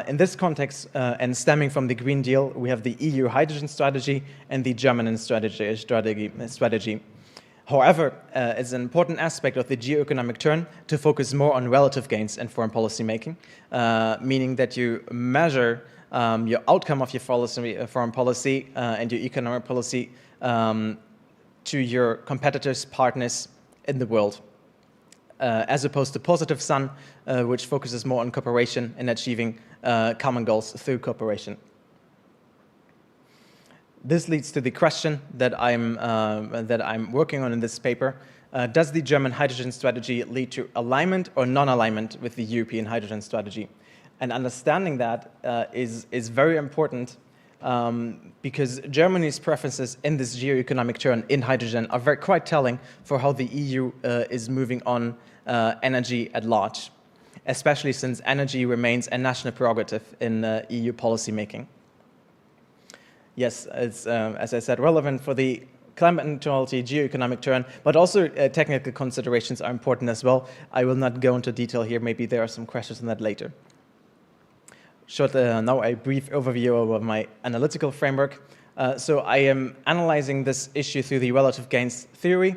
In this context, and stemming from the Green Deal, we have the EU hydrogen strategy and the German strategy. However, it's an important aspect of the geo-economic turn to focus more on relative gains in foreign policy making, meaning that you measure your outcome of your foreign policy and your economic policy to your competitors, partners in the world, as opposed to positive sum, which focuses more on cooperation and achieving common goals through cooperation. This leads to the question that I'm working on in this paper. Does the German hydrogen strategy lead to alignment or non-alignment with the European hydrogen strategy? And understanding that is very important because Germany's preferences in this geo-economic turn in hydrogen are quite telling for how the EU is moving on energy at large, especially since energy remains a national prerogative in EU policy making. Yes, it's, as I said, relevant for the climate neutrality, geo-economic turn, but also technical considerations are important as well. I will not go into detail here. Maybe there are some questions on that later. Now a brief overview of my analytical framework. So I am analyzing this issue through the relative gains theory,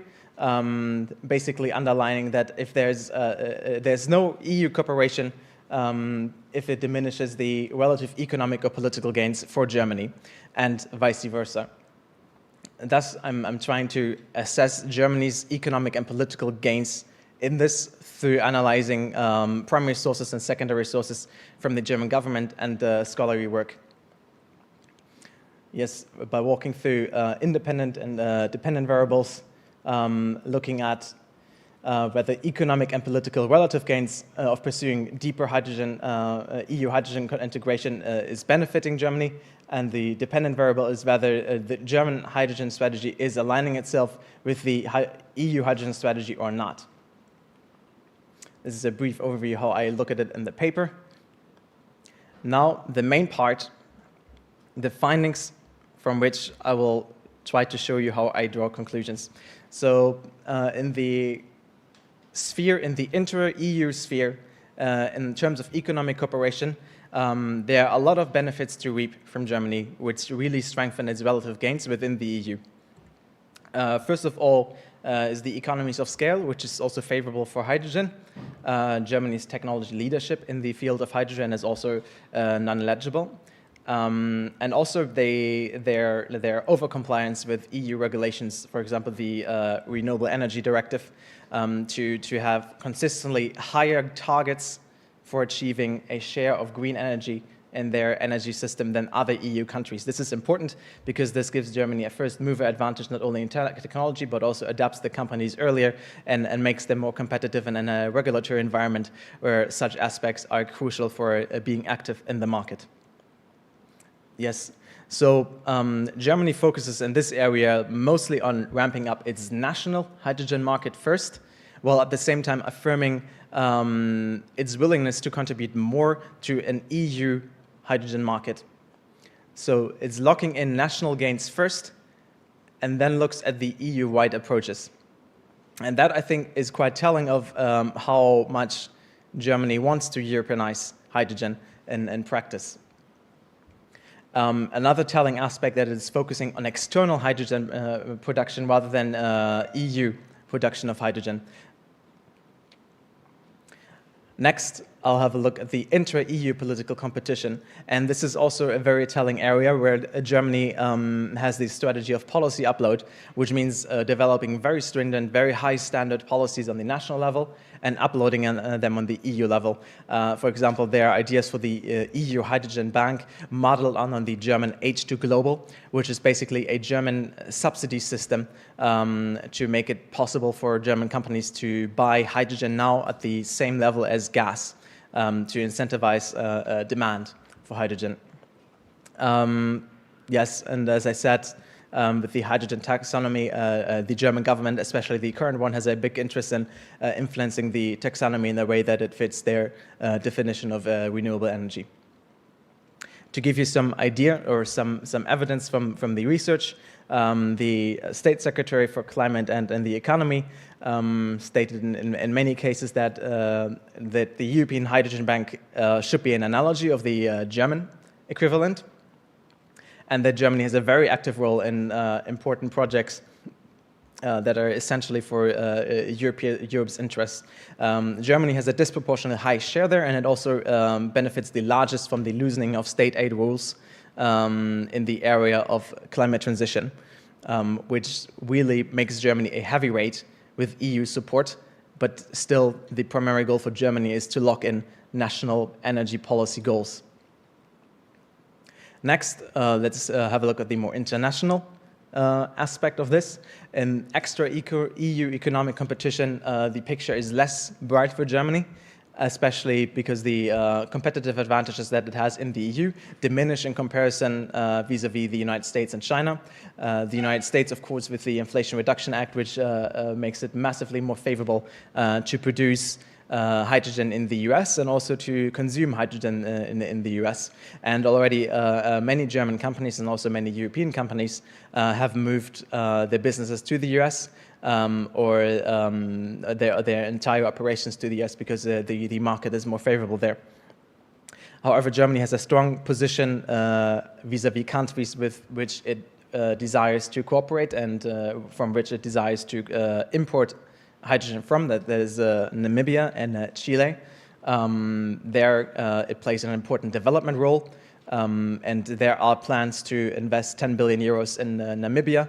basically underlining that if there's no EU cooperation, if it diminishes the relative economic or political gains for Germany, and vice versa. Thus, I'm trying to assess Germany's economic and political gains in this through analyzing primary sources and secondary sources from the German government and scholarly work. Yes, by walking through independent and dependent variables, looking at whether economic and political relative gains of pursuing deeper hydrogen, EU hydrogen integration is benefiting Germany, and the dependent variable is whether the German hydrogen strategy is aligning itself with the EU hydrogen strategy or not. This is a brief overview how I look at it in the paper. Now, the main part, the findings from which I will try to show you how I draw conclusions. So in the sphere, in the inter-EU sphere, in terms of economic cooperation, there are a lot of benefits to reap from Germany, which really strengthen its relative gains within the EU. First of all, is the economies of scale, which is also favorable for hydrogen. Germany's technology leadership in the field of hydrogen is also non-negligible. And also their over-compliance with EU regulations, for example, the Renewable Energy Directive, to have consistently higher targets for achieving a share of green energy in their energy system than other EU countries. This is important because this gives Germany a first mover advantage not only in technology but also adapts the companies earlier and makes them more competitive in a regulatory environment where such aspects are crucial for being active in the market. Yes, so Germany focuses in this area mostly on ramping up its national hydrogen market first, while at the same time affirming its willingness to contribute more to an EU hydrogen market. So it's locking in national gains first and then looks at the EU-wide approaches. And that, I think, is quite telling of how much Germany wants to Europeanize hydrogen in practice. Another telling aspect that is focusing on external hydrogen production rather than EU production of hydrogen. Next, I'll have a look at the intra-EU political competition. And this is also a very telling area where Germany has the strategy of policy upload, which means developing very stringent, very high standard policies on the national level and uploading them on the EU level. For example, there are ideas for the EU Hydrogen Bank modeled on the German H2 Global, which is basically a German subsidy system to make it possible for German companies to buy hydrogen now at the same level as gas. To incentivize demand for hydrogen. Yes, and as I said, with the hydrogen taxonomy, the German government, especially the current one, has a big interest in influencing the taxonomy in the way that it fits their definition of renewable energy. To give you some idea or some evidence from the research, the State Secretary for Climate and the Economy stated in many cases that the European Hydrogen Bank should be an analogy of the German equivalent, and that Germany has a very active role in important projects that are essentially for Europe's interests. Germany has a disproportionately high share there, and it also benefits the largest from the loosening of state aid rules in the area of climate transition, which really makes Germany a heavyweight with EU support, but still the primary goal for Germany is to lock in national energy policy goals. Next, let's have a look at the more international aspect of this. In extra EU economic competition, the picture is less bright for Germany, especially because the competitive advantages that it has in the EU diminish in comparison vis-à-vis the United States and China. The United States, of course, with the Inflation Reduction Act, which makes it massively more favorable to produce hydrogen in the US and also to consume hydrogen in the US. And already many German companies and also many European companies have moved their businesses to the US or their entire operations to the US because the market is more favorable there. However, Germany has a strong position vis-à-vis countries with which it desires to cooperate and from which it desires to import hydrogen from. That there's Namibia and Chile. There it plays an important development role, and there are plans to invest 10 billion euros in Namibia,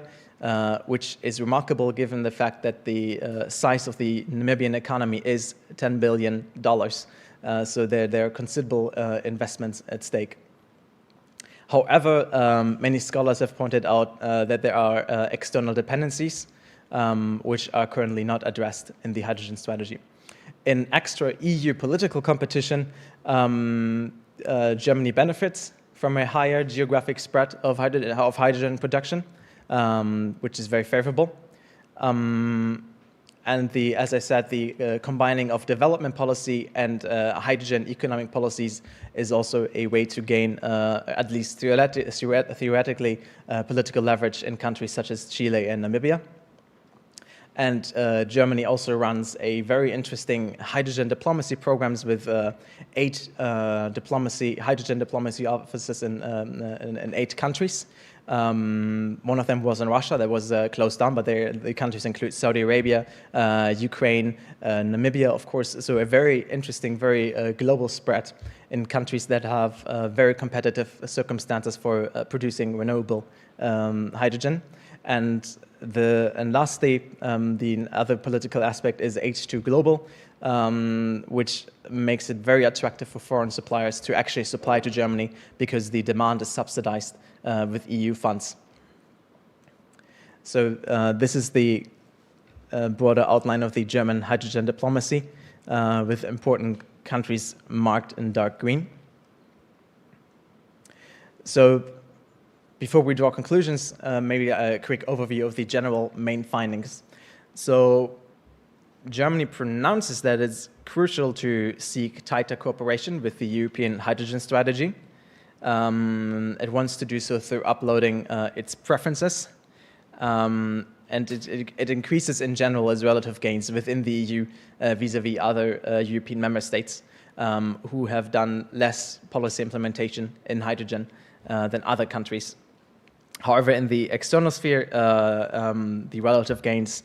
which is remarkable given the fact that the size of the Namibian economy is $10 billion. So there are considerable investments at stake. However, many scholars have pointed out that there are external dependencies which are currently not addressed in the hydrogen strategy. In extra EU political competition, Germany benefits from a higher geographic spread of hydrogen production, which is very favorable. And as I said, the combining of development policy and hydrogen economic policies is also a way to gain, at least theoretically, political leverage in countries such as Chile and Namibia. And Germany also runs a very interesting hydrogen diplomacy programs with 8 hydrogen diplomacy offices in 8 countries. One of them was in Russia, that was closed down, but the countries include Saudi Arabia, Ukraine, Namibia, of course. So a very interesting, very global spread in countries that have very competitive circumstances for producing renewable hydrogen. And lastly, the other political aspect is H2 Global, which makes it very attractive for foreign suppliers to actually supply to Germany because the demand is subsidized with EU funds. So this is the broader outline of the German hydrogen diplomacy with important countries marked in dark green. So before we draw conclusions, maybe a quick overview of the general main findings. So Germany pronounces that it's crucial to seek tighter cooperation with the European hydrogen strategy. It wants to do so through uploading its preferences, and it increases in general its relative gains within the EU vis-à-vis other European member states who have done less policy implementation in hydrogen than other countries. However, in the external sphere, the relative gains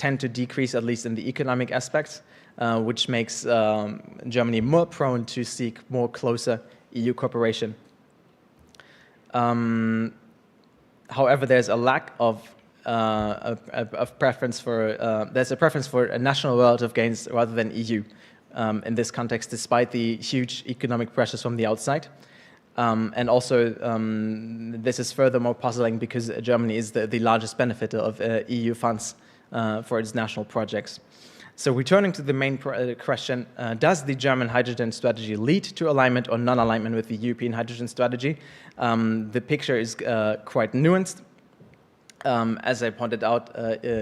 tend to decrease, at least in the economic aspects, which makes Germany more prone to seek more closer EU cooperation. However, there's a lack of preference for there's a preference for national relative gains rather than EU in this context, despite the huge economic pressures from the outside. And also, this is furthermore puzzling because Germany is the largest benefiter of EU funds for its national projects. So returning to the main question, does the German hydrogen strategy lead to alignment or non-alignment with the European hydrogen strategy? The picture is quite nuanced. As I pointed out,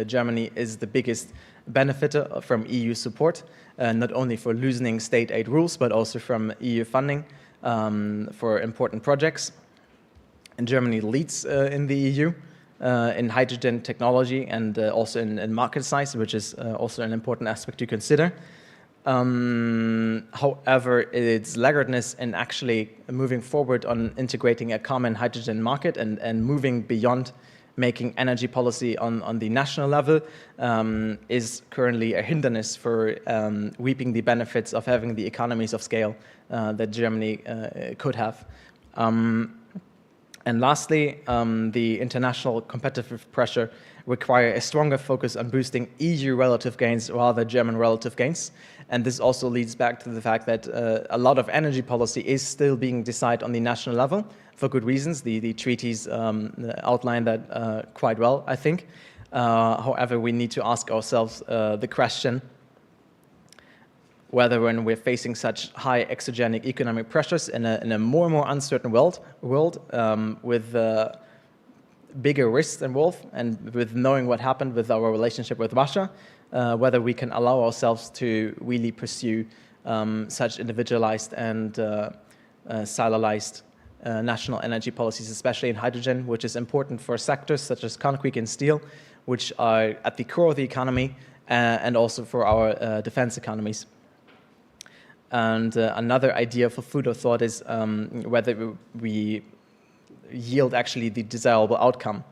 Germany is the biggest benefiter from EU support, not only for loosening state aid rules, but also from EU funding for important projects. And Germany leads in the EU in hydrogen technology and also in market size, which is also an important aspect to consider. However, its laggardness in actually moving forward on integrating a common hydrogen market and moving beyond making energy policy on the national level is currently a hindrance for reaping the benefits of having the economies of scale that Germany could have. And lastly, the international competitive pressure require a stronger focus on boosting EU relative gains rather than German relative gains. And this also leads back to the fact that a lot of energy policy is still being decided on the national level for good reasons. The treaties outline that quite well, I think. However, we need to ask ourselves the question whether when we're facing such high exogenic economic pressures in a more and more uncertain world with bigger risks involved and with knowing what happened with our relationship with Russia, whether we can allow ourselves to really pursue such individualized and siloized national energy policies, especially in hydrogen, which is important for sectors such as concrete and steel, which are at the core of the economy, and also for our defense economies. And another idea for food of thought is whether we yield actually the desirable outcome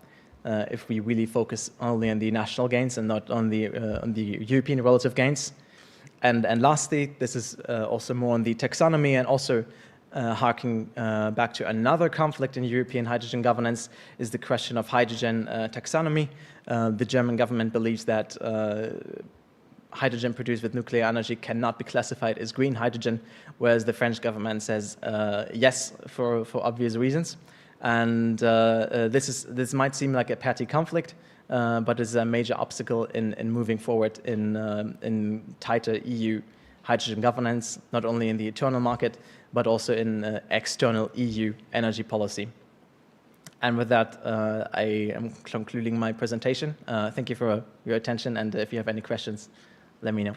if we really focus only on the national gains and not on the European relative gains. And lastly, this is also more on the taxonomy and also harking back to another conflict in European hydrogen governance is the question of hydrogen taxonomy. The German government believes that hydrogen produced with nuclear energy cannot be classified as green hydrogen, whereas the French government says yes for obvious reasons. And this might seem like a petty conflict, but is a major obstacle in moving forward in tighter EU hydrogen governance, not only in the internal market, but also in external EU energy policy. And with that, I am concluding my presentation. Thank you for your attention, and if you have any questions, let me know.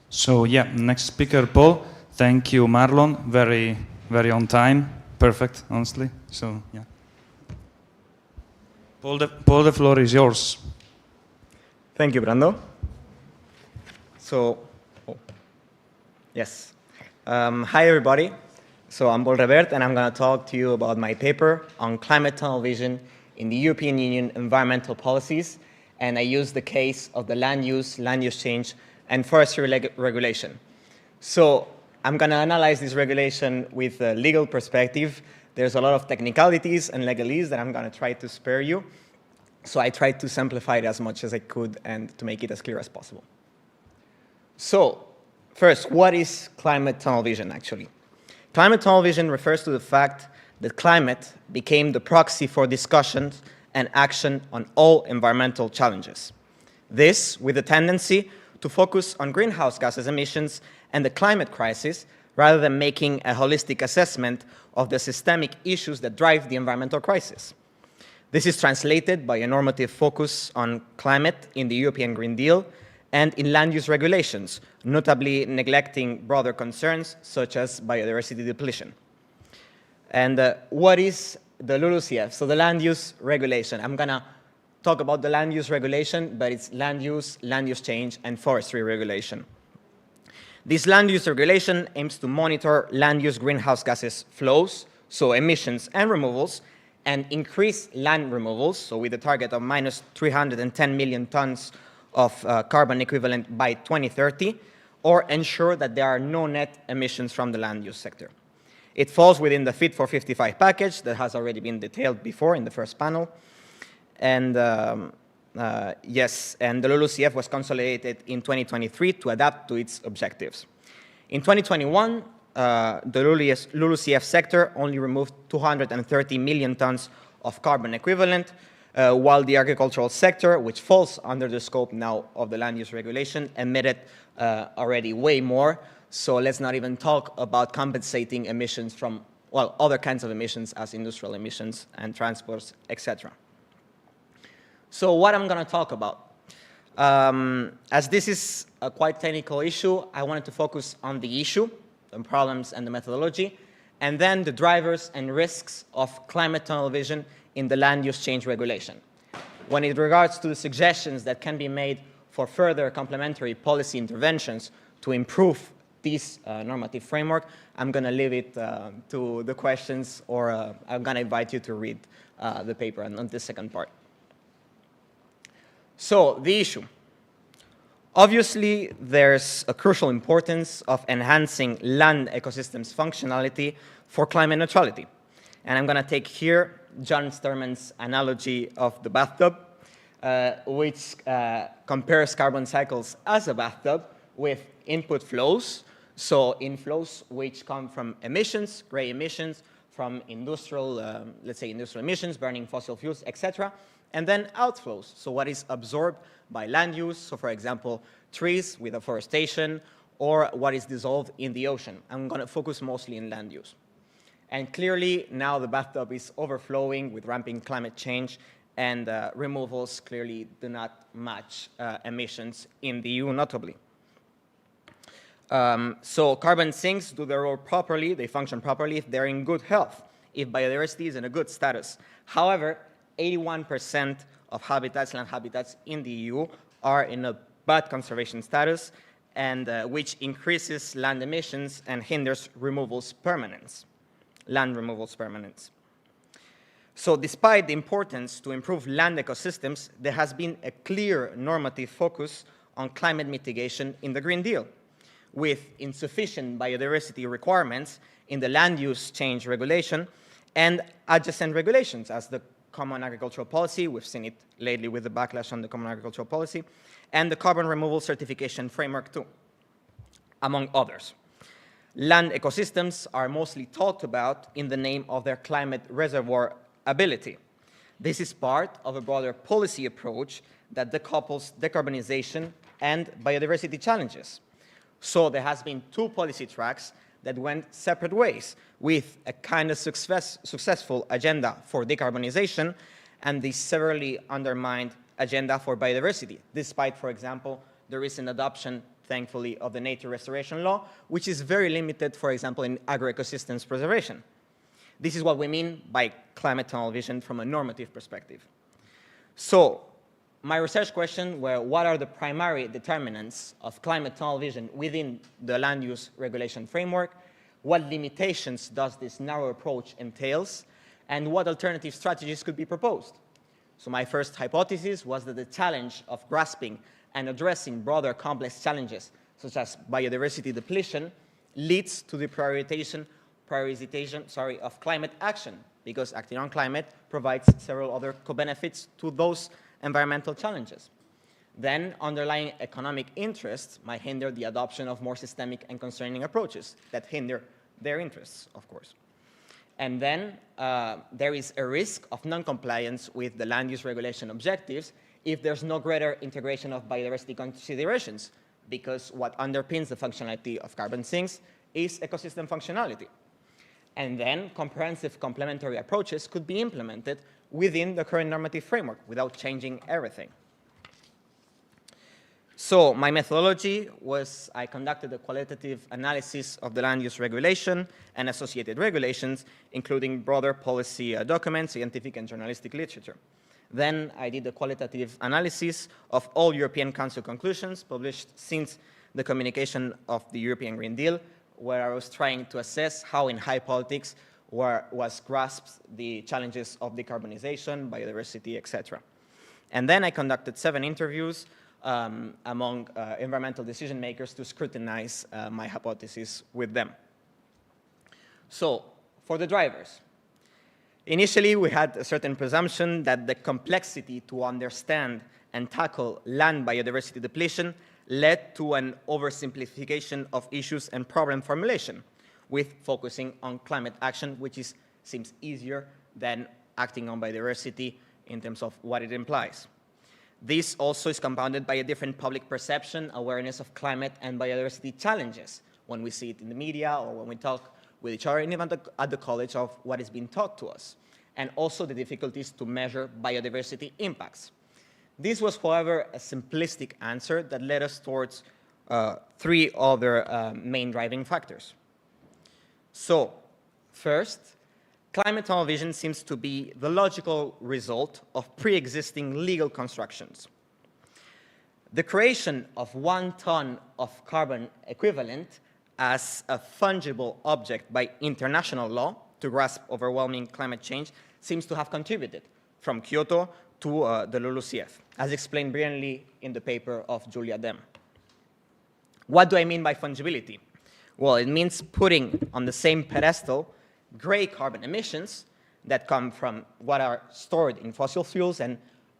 So yeah, next speaker, Paul. Thank you, Marlon. Very, very on time. Perfect, honestly. So yeah. Paul, the floor is yours. Thank you, Brando. So, yes. Hi, everybody. So I'm Paul Revert, and I'm going to talk to you about my paper on climate tunnel vision in the European Union environmental policies, and I use the case of the land use change, and forestry regulation. So I'm going to analyze this regulation with a legal perspective. There's a lot of technicalities and legalese that I'm going to try to spare you. So I tried to simplify it as much as I could and to make it as clear as possible. So first, what is climate tunnel vision actually? Climate tunnel vision refers to the fact that climate became the proxy for discussions and action on all environmental challenges. This with a tendency to focus on greenhouse gases emissions and the climate crisis rather than making a holistic assessment of the systemic issues that drive the environmental crisis. This is translated by a normative focus on climate in the European Green Deal and in land use regulations, notably neglecting broader concerns such as biodiversity depletion. And what is the LULUCF? So the land use regulation. I'm going to talk about the land use regulation, but it's land use change, and forestry regulation. This land use regulation aims to monitor land use greenhouse gases flows, so emissions and removals, and increase land removals, so with a target of minus 310 million tons of carbon equivalent by 2030, or ensure that there are no net emissions from the land use sector. It falls within the Fit for 55 package that has already been detailed before in the first panel. And yes, and the LULUCF was consolidated in 2023 to adapt to its objectives. In 2021, the LULUCF sector only removed 230 million tons of carbon equivalent, while the agricultural sector, which falls under the scope now of the land use regulation, emitted already way more. So let's not even talk about compensating emissions from, well, other kinds of emissions as industrial emissions and transports, etc. So what I'm going to talk about. As this is a quite technical issue, I wanted to focus on the issue, the problems and the methodology, and then the drivers and risks of climate tunnel vision in the land use change regulation. When it regards to the suggestions that can be made for further complementary policy interventions to improve this normative framework, I'm going to leave it to the questions, or I'm going to invite you to read the paper and on the second part. So, the issue. Obviously, there's a crucial importance of enhancing land ecosystems functionality for climate neutrality. And I'm going to take here John Sterman's analogy of the bathtub, which compares carbon cycles as a bathtub with input flows. So inflows which come from emissions, gray emissions, from industrial, let's say industrial emissions, burning fossil fuels, etc. And then outflows, so what is absorbed by land use, so for example, trees with afforestation, or what is dissolved in the ocean. I'm going to focus mostly in land use. And clearly, now the bathtub is overflowing with ramping climate change, and removals clearly do not match emissions in the EU, notably. So carbon sinks do their role properly, they function properly if they're in good health, if biodiversity is in a good status. However, 81% of habitats, land habitats in the EU are in a bad conservation status, and which increases land emissions and hinders removals permanence, land removals permanence. So despite the importance to improve land ecosystems, there has been a clear normative focus on climate mitigation in the Green Deal, with insufficient biodiversity requirements in the land use change regulation and adjacent regulations, as the Common Agricultural Policy, we've seen it lately with the backlash on the Common Agricultural Policy, and the Carbon Removal Certification Framework 2, among others. Land ecosystems are mostly talked about in the name of their climate reservoir ability. This is part of a broader policy approach that decouples decarbonization and biodiversity challenges. So there has been two policy tracks that went separate ways, with a kind of successful agenda for decarbonization and the severely undermined agenda for biodiversity, despite, for example, the recent adoption, thankfully, of the nature restoration law, which is very limited, for example, in agroecosystems preservation. This is what we mean by climate tunnel vision from a normative perspective. So, my research question were, what are the primary determinants of climate tunnel vision within the land use regulation framework? What limitations does this narrow approach entails? And what alternative strategies could be proposed? So my first hypothesis was that the challenge of grasping and addressing broader complex challenges, such as biodiversity depletion, leads to the prioritization of climate action, because acting on climate provides several other co-benefits to those environmental challenges. Then, underlying economic interests might hinder the adoption of more systemic and concerning approaches that hinder their interests, of course. And then there is a risk of non-compliance with the land use regulation objectives if there's no greater integration of biodiversity considerations, because what underpins the functionality of carbon sinks is ecosystem functionality. And then comprehensive complementary approaches could be implemented within the current normative framework without changing everything. So my methodology was I conducted a qualitative analysis of the land use regulation and associated regulations, including broader policy documents, scientific and journalistic literature. Then I did a qualitative analysis of all European Council conclusions published since the communication of the European Green Deal, where I was trying to assess how in high politics was grasped the challenges of decarbonization, biodiversity, etc. And then I conducted 7 interviews among environmental decision makers to scrutinize my hypothesis with them. So, for the drivers. Initially, we had a certain presumption that the complexity to understand and tackle land biodiversity depletion led to an oversimplification of issues and problem formulation, with focusing on climate action, which seems easier than acting on biodiversity in terms of what it implies. This also is compounded by a different public perception, awareness of climate and biodiversity challenges when we see it in the media or when we talk with each other, and even at the college, of what is being taught to us, and also the difficulties to measure biodiversity impacts. This was, however, a simplistic answer that led us towards 3 other main driving factors. So, first, climate tunnel vision seems to be the logical result of pre-existing legal constructions. The creation of 1 ton of carbon equivalent as a fungible object by international law to grasp overwhelming climate change seems to have contributed from Kyoto to the LULUCF, as explained brilliantly in the paper of Julia Dem. What do I mean by fungibility? Well, it means putting on the same pedestal gray carbon emissions that come from what are stored in fossil fuels and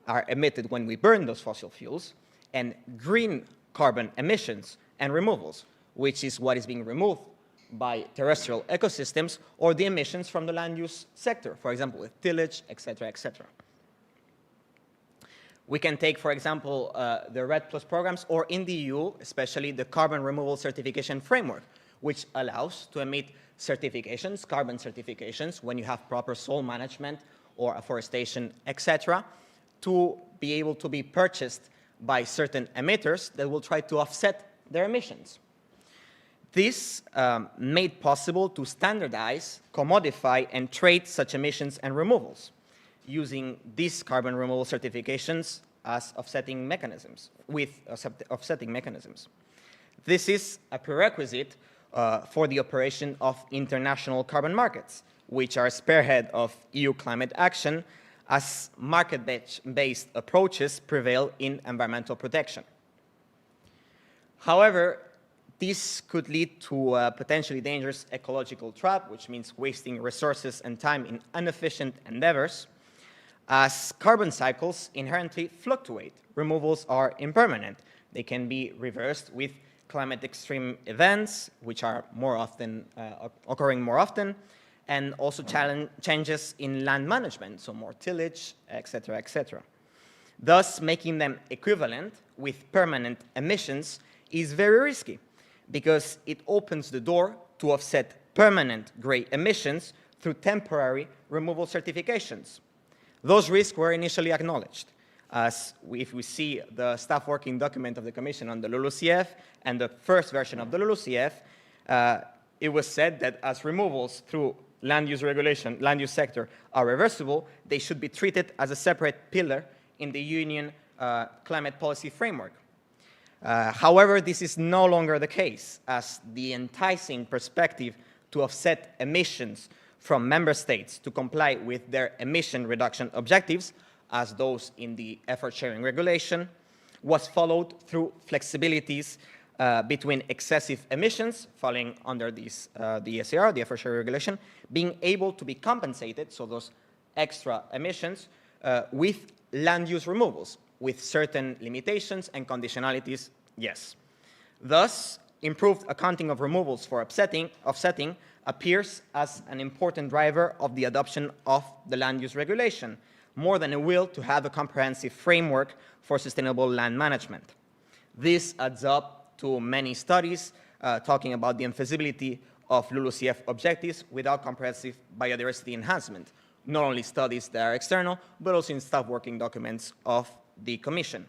are emitted when we burn those fossil fuels, and green carbon emissions and removals, which is what is being removed by terrestrial ecosystems or the emissions from the land use sector, for example, with tillage, etc., etc. We can take, for example, the RED Plus programs, or in the EU, especially the carbon removal certification framework, which allows to emit certifications, carbon certifications, when you have proper soil management or afforestation, etc., to be able to be purchased by certain emitters that will try to offset their emissions. This made possible to standardize, commodify, and trade such emissions and removals, using these carbon removal certifications as offsetting mechanisms, offsetting mechanisms. This is a prerequisite for the operation of international carbon markets, which are a spearhead of EU climate action, as market-based approaches prevail in environmental protection. However, this could lead to a potentially dangerous ecological trap, which means wasting resources and time in inefficient endeavors, as carbon cycles inherently fluctuate. Removals are impermanent. They can be reversed with climate extreme events, which are more often occurring more often, and also changes in land management, so more tillage, etc., etc. Thus, making them equivalent with permanent emissions is very risky, because it opens the door to offset permanent gray emissions through temporary removal certifications. Those risks were initially acknowledged, as if we see the staff working document of the Commission on the LULUCF and the first version of the LULUCF, it was said that as removals through land use regulation, land use sector are reversible, they should be treated as a separate pillar in the Union climate policy framework. However, this is no longer the case, as the enticing perspective to offset emissions from member states to comply with their emission reduction objectives, as those in the effort sharing regulation, was followed through flexibilities between excessive emissions falling under these, the ESR, the effort sharing regulation, being able to be compensated, so those extra emissions, with land use removals, with certain limitations and conditionalities, yes. Thus, improved accounting of removals for offsetting appears as an important driver of the adoption of the land use regulation, more than a will to have a comprehensive framework for sustainable land management. This adds up to many studies talking about the infeasibility of LULUCF objectives without comprehensive biodiversity enhancement, not only studies that are external, but also in staff working documents of the Commission.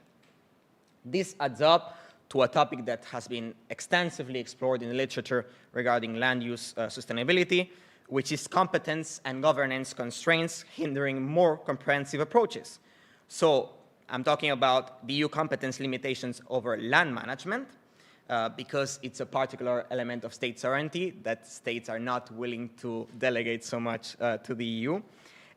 This adds up to a topic that has been extensively explored in the literature regarding land use sustainability, which is competence and governance constraints hindering more comprehensive approaches. So I'm talking about the EU competence limitations over land management, because it's a particular element of state sovereignty that states are not willing to delegate so much to the EU.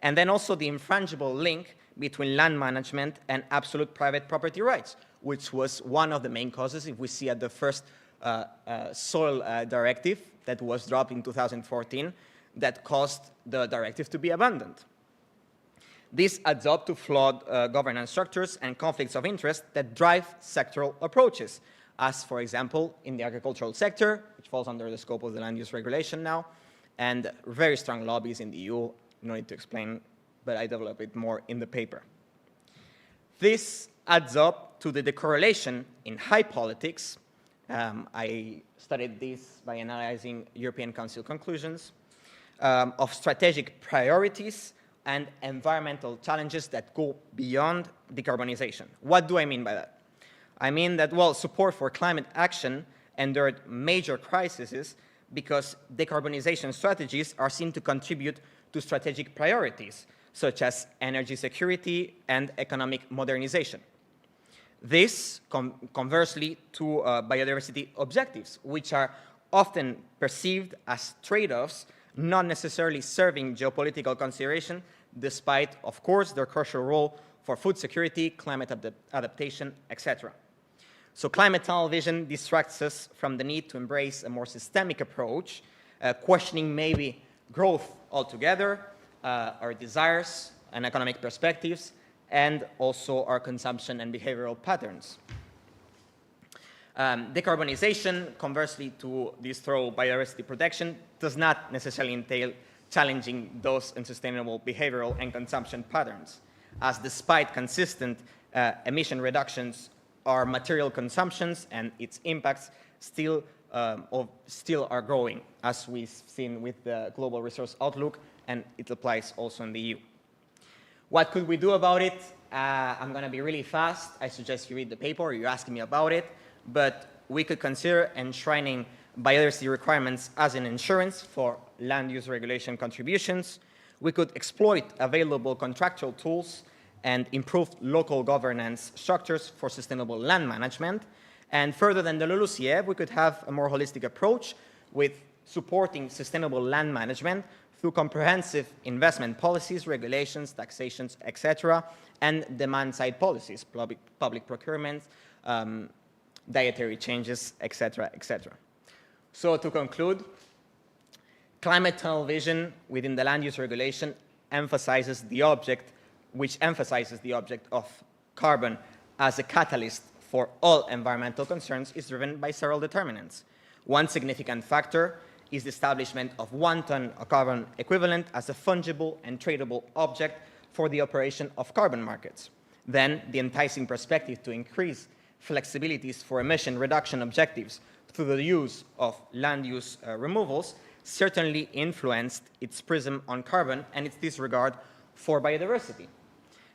And then also the infrangible link between land management and absolute private property rights, which was one of the main causes, if we see at the first soil directive that was dropped in 2014, that caused the directive to be abandoned. This adds up to flawed governance structures and conflicts of interest that drive sectoral approaches, as, for example, in the agricultural sector, which falls under the scope of the land use regulation now, and very strong lobbies in the EU. No need to explain, but I develop it more in the paper. This adds up to the decorrelation in high politics. I studied this by analyzing European Council conclusions of strategic priorities and environmental challenges that go beyond decarbonization. What do I mean by that? I mean that, well, support for climate action endured major crises because decarbonization strategies are seen to contribute to strategic priorities, such as energy security and economic modernization. This, conversely, to biodiversity objectives, which are often perceived as trade-offs, not necessarily serving geopolitical consideration, despite, of course, their crucial role for food security, climate adaptation, etc. So climate tunnel vision distracts us from the need to embrace a more systemic approach, questioning maybe growth altogether, our desires and economic perspectives, and also our consumption and behavioral patterns. Decarbonization, conversely to this thorough biodiversity protection, does not necessarily entail challenging those unsustainable behavioral and consumption patterns, as despite consistent emission reductions, our material consumptions and its impacts still are growing, as we've seen with the Global Resource Outlook, and it applies also in the EU. What could we do about it? I'm going to be really fast. I suggest you read the paper or you're asking me about it. But we could consider enshrining biodiversity requirements as an insurance for land use regulation contributions. We could exploit available contractual tools and improve local governance structures for sustainable land management. And further than the LULUCF, we could have a more holistic approach with supporting sustainable land management through comprehensive investment policies, regulations, taxations, etc., and demand-side policies, public procurement, dietary changes, etc., etc. So to conclude, climate tunnel vision within the land use regulation emphasizes the object of carbon as a catalyst for all environmental concerns is driven by several determinants. One significant factor is the establishment of 1 ton of carbon equivalent as a fungible and tradable object for the operation of carbon markets. Then, the enticing perspective to increase flexibilities for emission reduction objectives through the use of land use removals certainly influenced its prism on carbon and its disregard for biodiversity.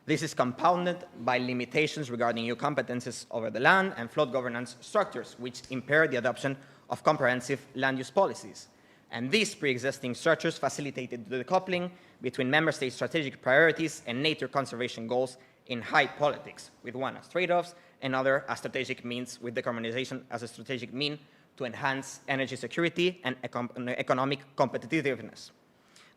This is compounded by limitations regarding EU competences over the land and flood governance structures, which impair the adoption of comprehensive land use policies. And these pre-existing structures facilitated the decoupling between member states' strategic priorities and nature conservation goals in high politics, with one as trade-offs and other as strategic means, with decarbonization as a strategic mean to enhance energy security and economic competitiveness.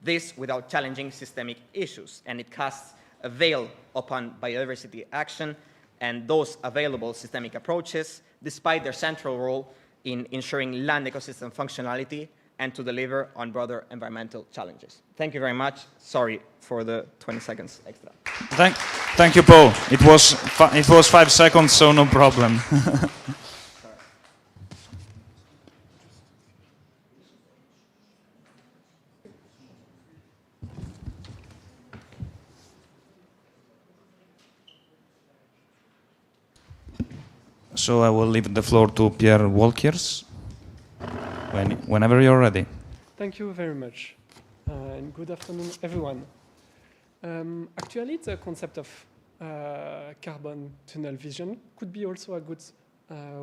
This without challenging systemic issues, and it casts a veil upon biodiversity action and those available systemic approaches, despite their central role in ensuring land ecosystem functionality and to deliver on broader environmental challenges. Thank you very much. Sorry for the 20 seconds extra. Thank you, Paul. It was 5 seconds, so no problem. So I will leave the floor to Pierre Walkers, whenever you're ready. Thank you very much, and good afternoon, everyone. Actually, the concept of carbon tunnel vision could be also a good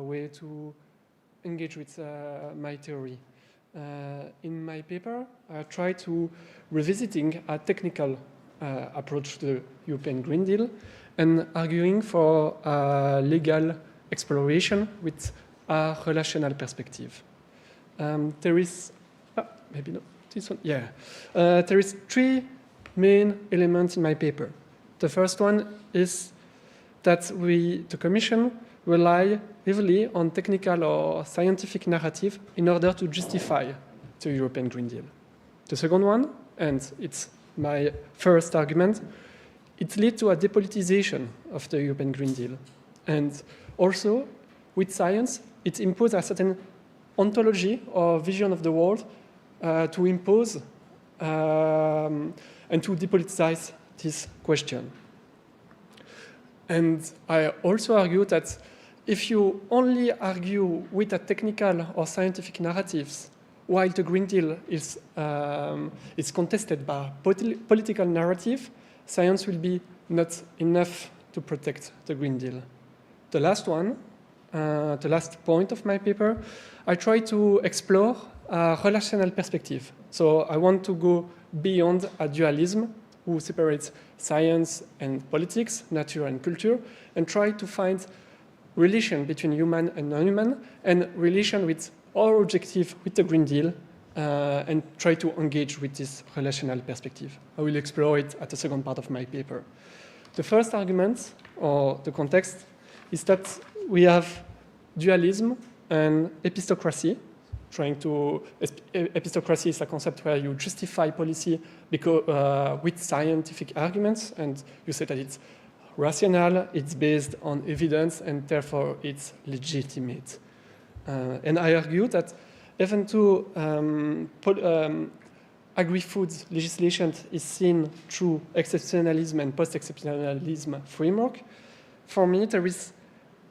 way to engage with my theory. In my paper, I try to revisiting a technical approach to the European Green Deal and arguing for legal exploration with a relational perspective. There is, maybe not this one, yeah. There is 3 main elements in my paper. The first one is that the Commission rely heavily on technical or scientific narrative in order to justify the European Green Deal. The second one, and it's my first argument, it leads to a depolitization of the European Green Deal. And also, with science, it imposes a certain ontology or vision of the world to impose and to depoliticize this question. And I also argue that if you only argue with a technical or scientific narratives, while the Green Deal is contested by political narrative, science will be not enough to protect the Green Deal. The last one, the last point of my paper, I try to explore a relational perspective. So I want to go beyond a dualism who separates science and politics, nature and culture, and try to find relation between human and non-human, and relation with our objective with the Green Deal, and try to engage with this relational perspective. I will explore it at the second part of my paper. The first argument, or the context, is that we have dualism and epistocracy. Epistocracy is a concept where you justify policy with scientific arguments, and you say that it's rational, it's based on evidence, and therefore it's legitimate. And I argue that even though agri-food legislation is seen through exceptionalism and post-exceptionalism framework, for me there is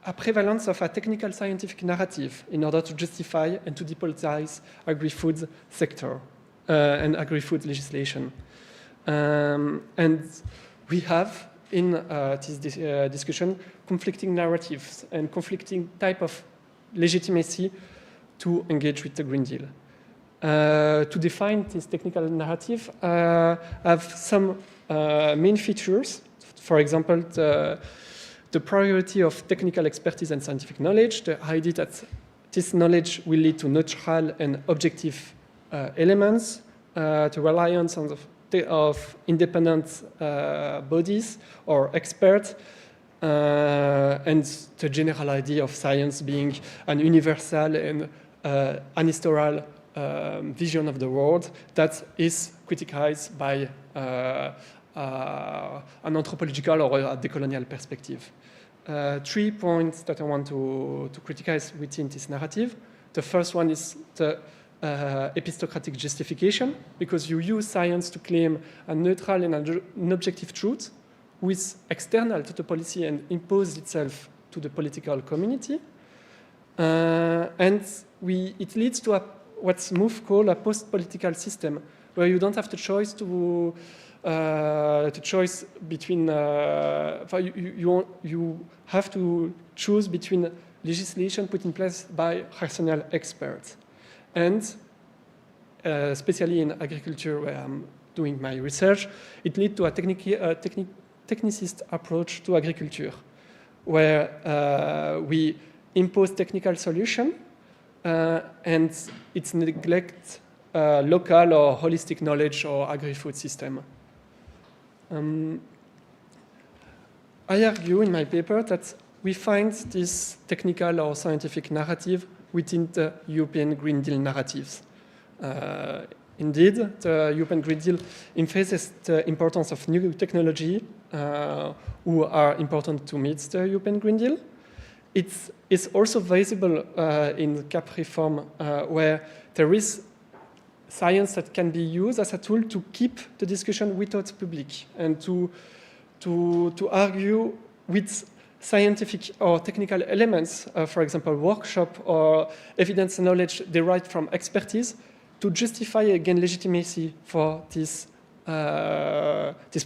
a prevalence of a technical scientific narrative in order to justify and to depoliticize agri-food sector and agri-food legislation. And we have in this discussion conflicting narratives and conflicting type of legitimacy to engage with the Green Deal. To define this technical narrative, have some main features. For example, the priority of technical expertise and scientific knowledge, the idea that this knowledge will lead to neutral and objective elements, the reliance on of independent bodies or experts, and the general idea of science being an universal and unhistorical vision of the world that is criticized by an anthropological or a decolonial perspective. 3 points that I want to criticize within this narrative. The first one is the epistocratic justification, because you use science to claim a neutral and an objective truth who is external to the policy and impose itself to the political community. And it leads to what's Mouffe called a post-political system, where you don't have the choice to between you have to choose between legislation put in place by rational experts. And especially in agriculture, where I'm doing my research, it leads to a technicist approach to agriculture, where we impose technical solution and it neglects local or holistic knowledge or agri-food system. I argue in my paper that we find this technical or scientific narrative within the European Green Deal narratives. Indeed, the European Green Deal emphasizes the importance of new technology who are important to meet the European Green Deal. It's also visible in CAP reform, where there is science that can be used as a tool to keep the discussion without public and to argue with scientific or technical elements, for example, workshop or evidence knowledge derived from expertise, to justify again legitimacy for this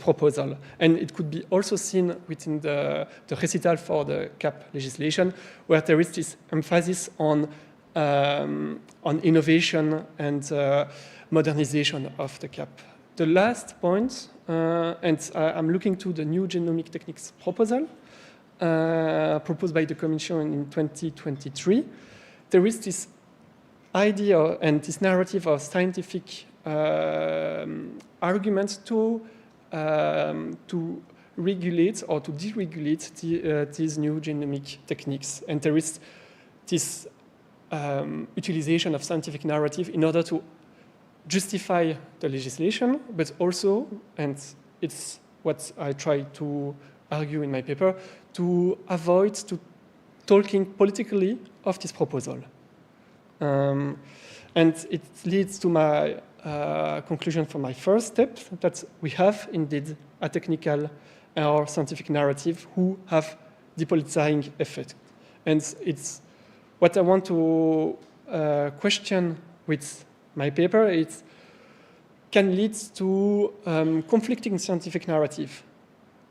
proposal. And it could be also seen within the recital for the CAP legislation, where there is this emphasis on innovation and modernization of the CAP. The last point, and I'm looking to the new genomic techniques proposal proposed by the Commission in 2023. there is this idea and this narrative of scientific arguments to regulate or to deregulate these new genomic techniques. And there is this utilization of scientific narrative in order to justify the legislation, but also, and it's what I try to argue in my paper, to avoid talking politically of this proposal. And it leads to my conclusion for my first step, that we have indeed a technical or scientific narrative who have depoliticizing effect. And it's what I want to question with my paper. It can lead to conflicting scientific narrative.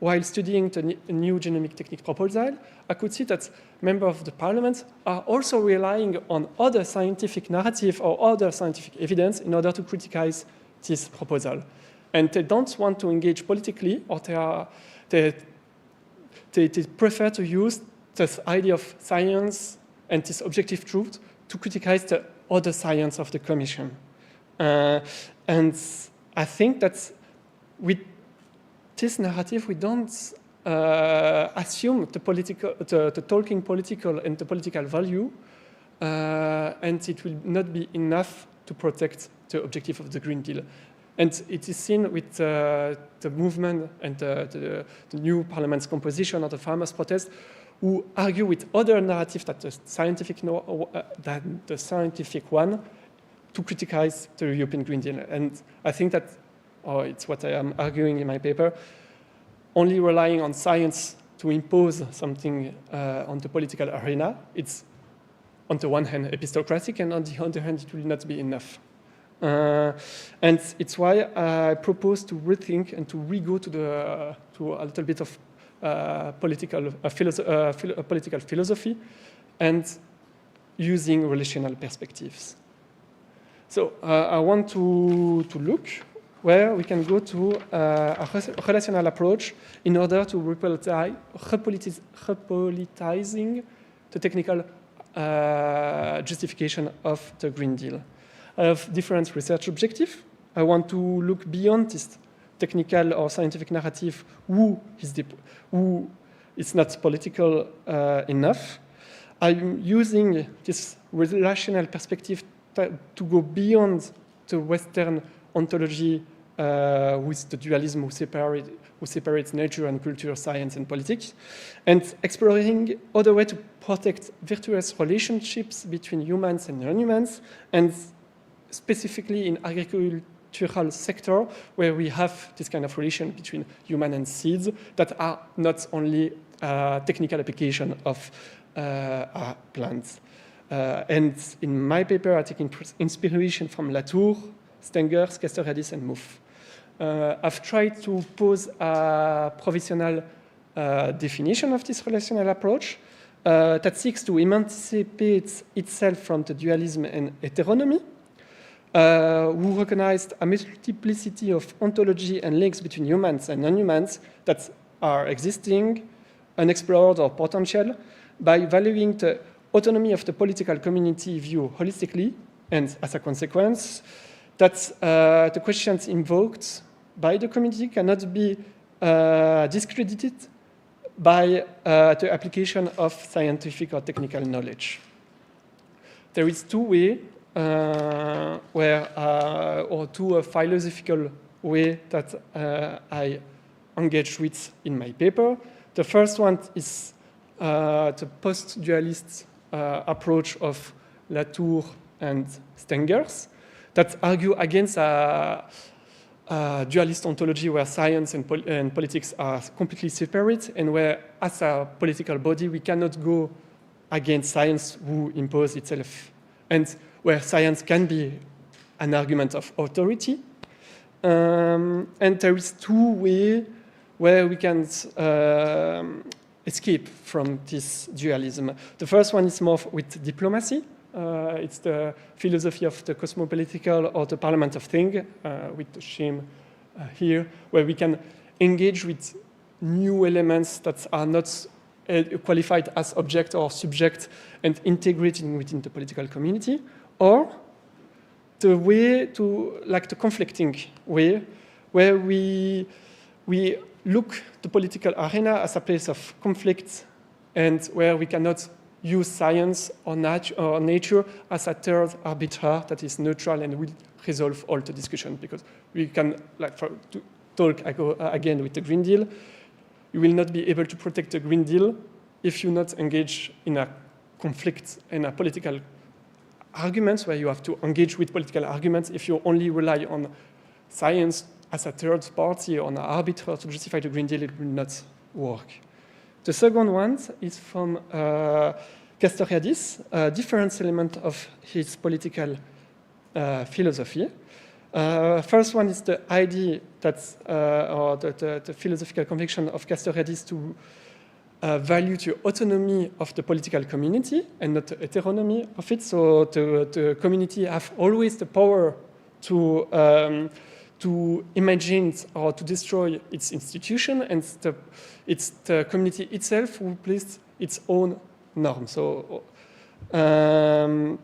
While studying the new genomic technique proposal, I could see that members of the parliament are also relying on other scientific narrative or other scientific evidence in order to criticize this proposal. And they don't want to engage politically, or they prefer to use this idea of science and this objective truth to criticize the other science of the Commission. And I think that with this narrative, we don't assume the talking political and the political value, and it will not be enough to protect the objective of the Green Deal. And it is seen with the movement and the new parliament's composition or the farmers' protest, who argue with other narratives than the scientific one to criticize the European Green Deal. And I think that, it's what I am arguing in my paper, only relying on science to impose something on the political arena, it's on the one hand epistocratic, and on the other hand it will not be enough. And it's why I propose to rethink and to re-go to a little bit of political philosophy and using relational perspectives. So I want to look where we can go to a relational approach in order to repolitizing the technical justification of the Green Deal. I have different research objectives. I want to look beyond this technical or scientific narrative who is not political enough. I'm using this relational perspective to go beyond the Western ontology with the dualism who separates nature and culture, science and politics, and exploring other ways to protect virtuous relationships between humans and non-humans, and specifically in agricultural sector, where we have this kind of relation between human and seeds that are not only technical application of plants. And in my paper, I take inspiration from Latour, Stengers, Castoriadis, and Mouffe. I've tried to pose a provisional definition of this relational approach that seeks to emancipate itself from the dualism and heteronomy, who recognized a multiplicity of ontology and links between humans and non-humans that are existing, unexplored, or potential, by valuing the autonomy of the political community view holistically, and as a consequence, that the questions invoked by the community cannot be discredited by the application of scientific or technical knowledge. There is two ways or two philosophical way that I engaged with in my paper. The first one is the post-dualist approach of Latour and Stengers that argue against a dualist ontology where science and politics are completely separate, and where, as a political body, we cannot go against science who impose itself, and where science can be an argument of authority. And there is two ways where we can escape from this dualism. The first one is more with diplomacy. It's the philosophy of the cosmopolitical or the parliament of things, with the shame here, where we can engage with new elements that are not qualified as object or subject and integrating within the political community, or the way to, like the conflicting way, where we look the political arena as a place of conflict and where we cannot use science or nature as a third arbiter that is neutral and will resolve all the discussion. Because we can, like, to talk again with the Green Deal, you will not be able to protect the Green Deal if you not engage in a conflict and a political arguments where you have to engage with political arguments. If you only rely on science as a third party or an arbiter to justify the Green Deal, it will not work. The second one is from Castoriadis, a different element of his political philosophy. First one is the idea that, or the philosophical conviction of Castoriadis to value the autonomy of the political community and not the heteronomy of it. So the community have always the power to imagine or to destroy its institution, and it's the community itself who places its own norm. So, and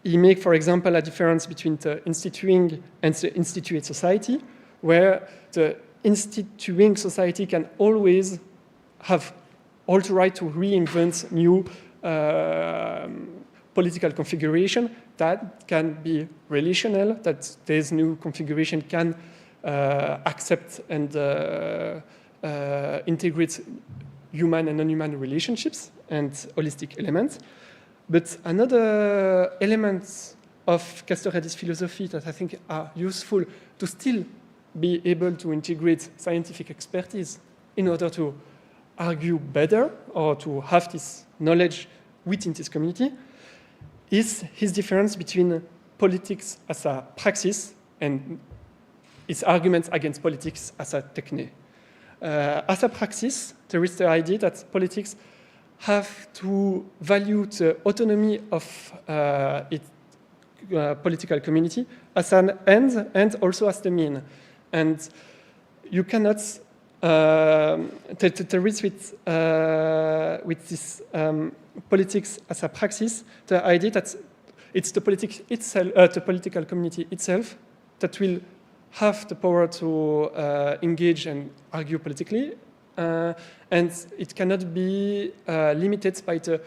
he make, for example, a difference between the instituting and the instituted society, where the instituting society can always have all the right to reinvent new political configuration that can be relational, that this new configuration can accept and integrate human and non-human relationships and holistic elements. But another element of Castoriadis' philosophy that I think are useful to still be able to integrate scientific expertise in order to argue better or to have this knowledge within this community is his difference between politics as a praxis and his arguments against politics as a technique. As a praxis, there is the idea that politics have to value the autonomy of its political community as an end and also as the mean. And you cannot there is with this politics as a praxis the idea that it's the politics itself, the political community itself, that will have the power to engage and argue politically, and it cannot be limited by the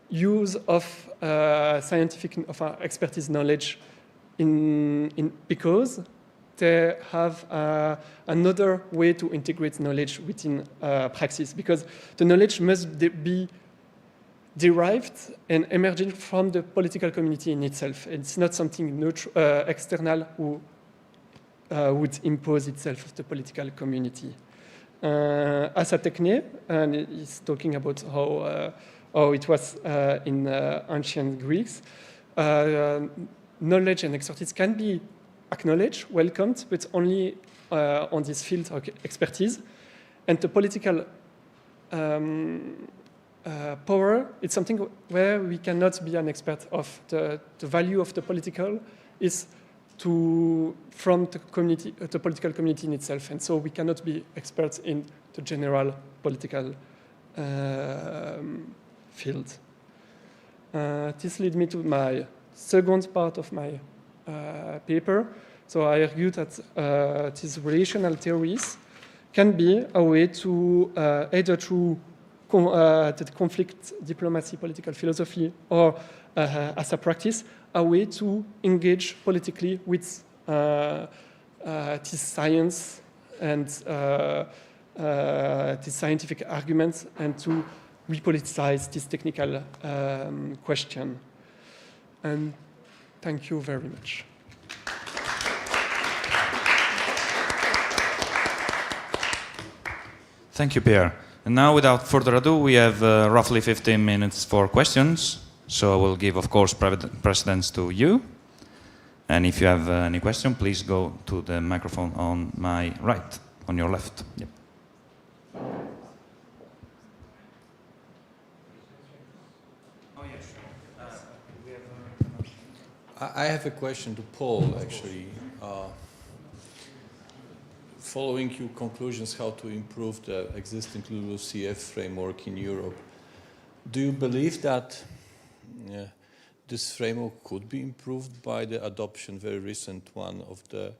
use of scientific expertise knowledge because they have another way to integrate knowledge within praxis, because the knowledge must be derived and emerging from the political community in itself. It's not something external who would impose itself on the political community. As a technique, and he's talking about how it was in ancient Greeks, knowledge and expertise can be acknowledged, welcomed, but only on this field of expertise. And the political power, it's something where we cannot be an expert of. The value of the political is from the community, the political community in itself. And so we cannot be experts in the general political field. This leads me to my second part of my paper. So I argue that these relational theories can be a way to either through the conflict diplomacy, political philosophy, or as a practice, a way to engage politically with this science and these scientific arguments, and to repoliticize this technical question. And thank you very much. Thank you, Pierre. And now, without further ado, we have roughly 15 minutes for questions. So I will give, of course, precedence to you. And if you have any question, please go to the microphone on my right, on your left. Yep. I have a question to Paul, actually. following your conclusions how to improve the existing LULUCF framework in Europe, do you believe that this framework could be improved by the adoption, very recent one, of the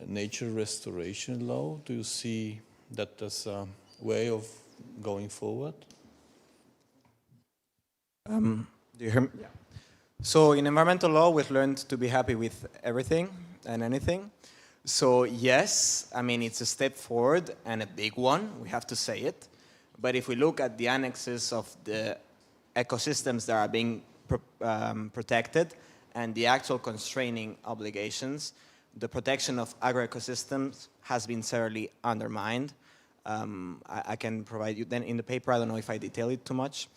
nature restoration law? Do you see that as a way of going forward? Do you hear me? Yeah. So in environmental law, we've learned to be happy with everything and anything. So yes, I mean, it's a step forward and a big one, we have to say it. But if we look at the annexes of the ecosystems that are being protected and the actual constraining obligations, the protection of agroecosystems has been severely undermined. I can provide you then in the paper, I don't know if I detail it too much.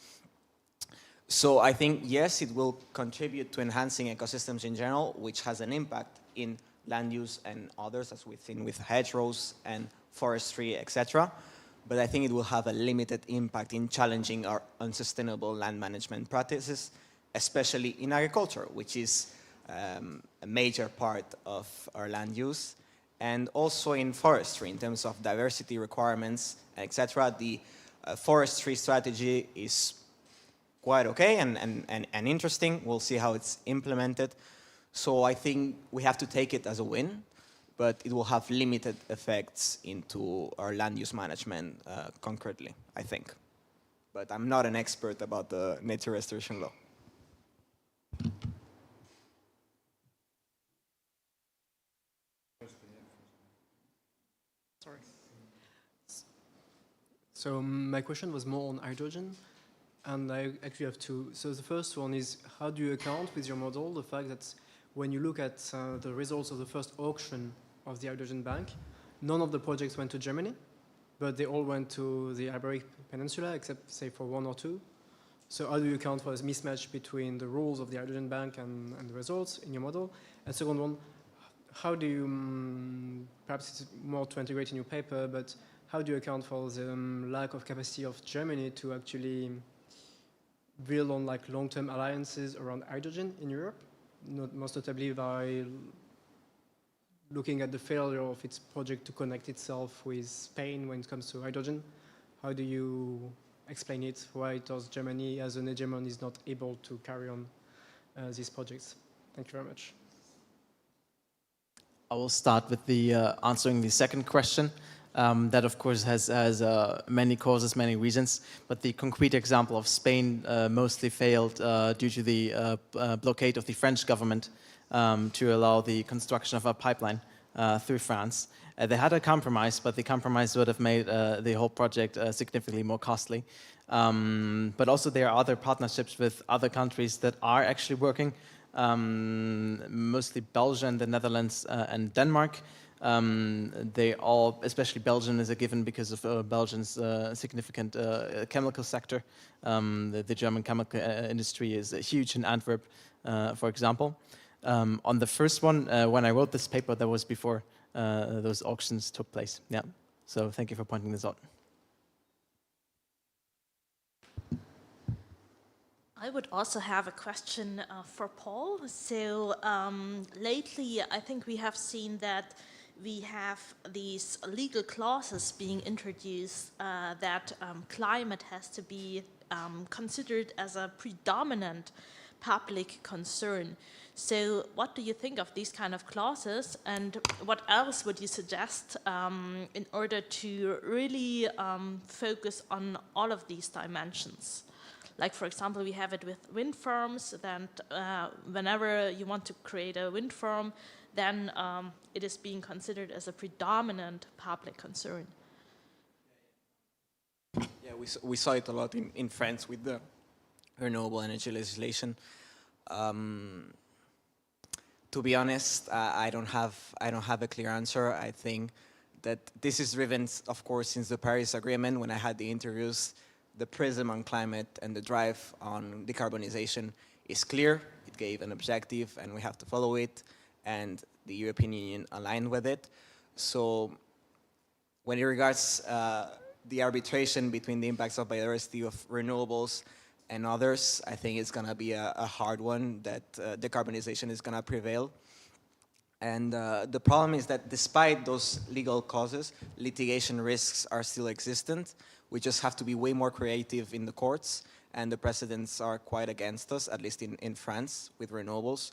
So I think, yes, it will contribute to enhancing ecosystems in general, which has an impact in land use and others, as we've seen with hedgerows and forestry, etc. But I think it will have a limited impact in challenging our unsustainable land management practices, especially in agriculture, which is a major part of our land use, and also in forestry in terms of diversity requirements, etc. The forestry strategy is quite okay and interesting. We'll see how it's implemented. So I think we have to take it as a win, but it will have limited effects into our land use management concretely, I think. But I'm not an expert about the nature restoration law. Sorry. So my question was more on hydrogen, and I actually have two. So the first one is, how do you account with your model the fact that when you look at the results of the first auction of the hydrogen bank, none of the projects went to Germany, but they all went to the Iberian Peninsula, except, say, for one or two. So how do you account for this mismatch between the rules of the hydrogen bank and the results in your model? And second one, how do you, perhaps it's more to integrate in your paper, but how do you account for the lack of capacity of Germany to actually build on like long-term alliances around hydrogen in Europe, most notably by looking at the failure of its project to connect itself with Spain when it comes to hydrogen? How do you explain it? Why does Germany, as an hegemon, is not able to carry on these projects? Thank you very much. I will start with the answering the second question. That, of course, has many causes, many reasons. But the concrete example of Spain mostly failed due to the blockade of the French government to allow the construction of a pipeline through France. They had a compromise, but the compromise would have made the whole project significantly more costly. But also there are other partnerships with other countries that are actually working, mostly Belgium, the Netherlands, and Denmark. They all, especially Belgium, is a given because of Belgium's significant chemical sector. The German chemical industry is huge in Antwerp, for example. On the first one, when I wrote this paper, that was before those auctions took place. Yeah. So thank you for pointing this out. I would also have a question for Paul. So lately, I think we have seen that we have these legal clauses being introduced that climate has to be considered as a predominant public concern. So what do you think of these kind of clauses, and what else would you suggest in order to really focus on all of these dimensions? Like, for example, we have it with wind farms, then whenever you want to create a wind farm, then it is being considered as a predominant public concern. Yeah, we saw it a lot in France with the renewable energy legislation. To be honest, I don't have a clear answer. I think that this is driven, of course, since the Paris Agreement. When I had the interviews, the prism on climate and the drive on decarbonization is clear. It gave an objective, and we have to follow it, and the European Union aligned with it. So when it regards the arbitration between the impacts of biodiversity of renewables and others, I think it's going to be a hard one, that decarbonization is going to prevail. And the problem is that despite those legal causes, litigation risks are still existent. We just have to be way more creative in the courts, and the precedents are quite against us, at least in France, with renewables.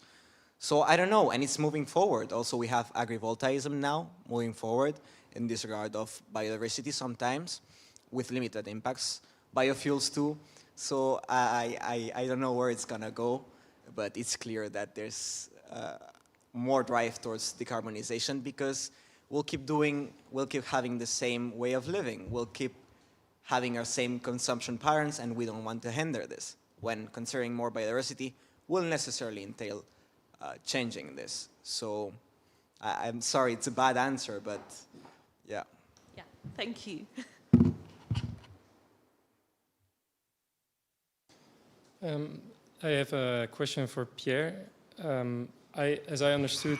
So I don't know, and it's moving forward. Also, we have agrivoltaism now, moving forward, in disregard of biodiversity sometimes, with limited impacts. Biofuels too. So I don't know where it's gonna go, but it's clear that there's more drive towards decarbonization because we'll keep having the same way of living. We'll keep having our same consumption patterns, and we don't want to hinder this. When considering more biodiversity will necessarily entail changing this. So I'm sorry, it's a bad answer, but yeah. Yeah, thank you. I have a question for Pierre. As I understood,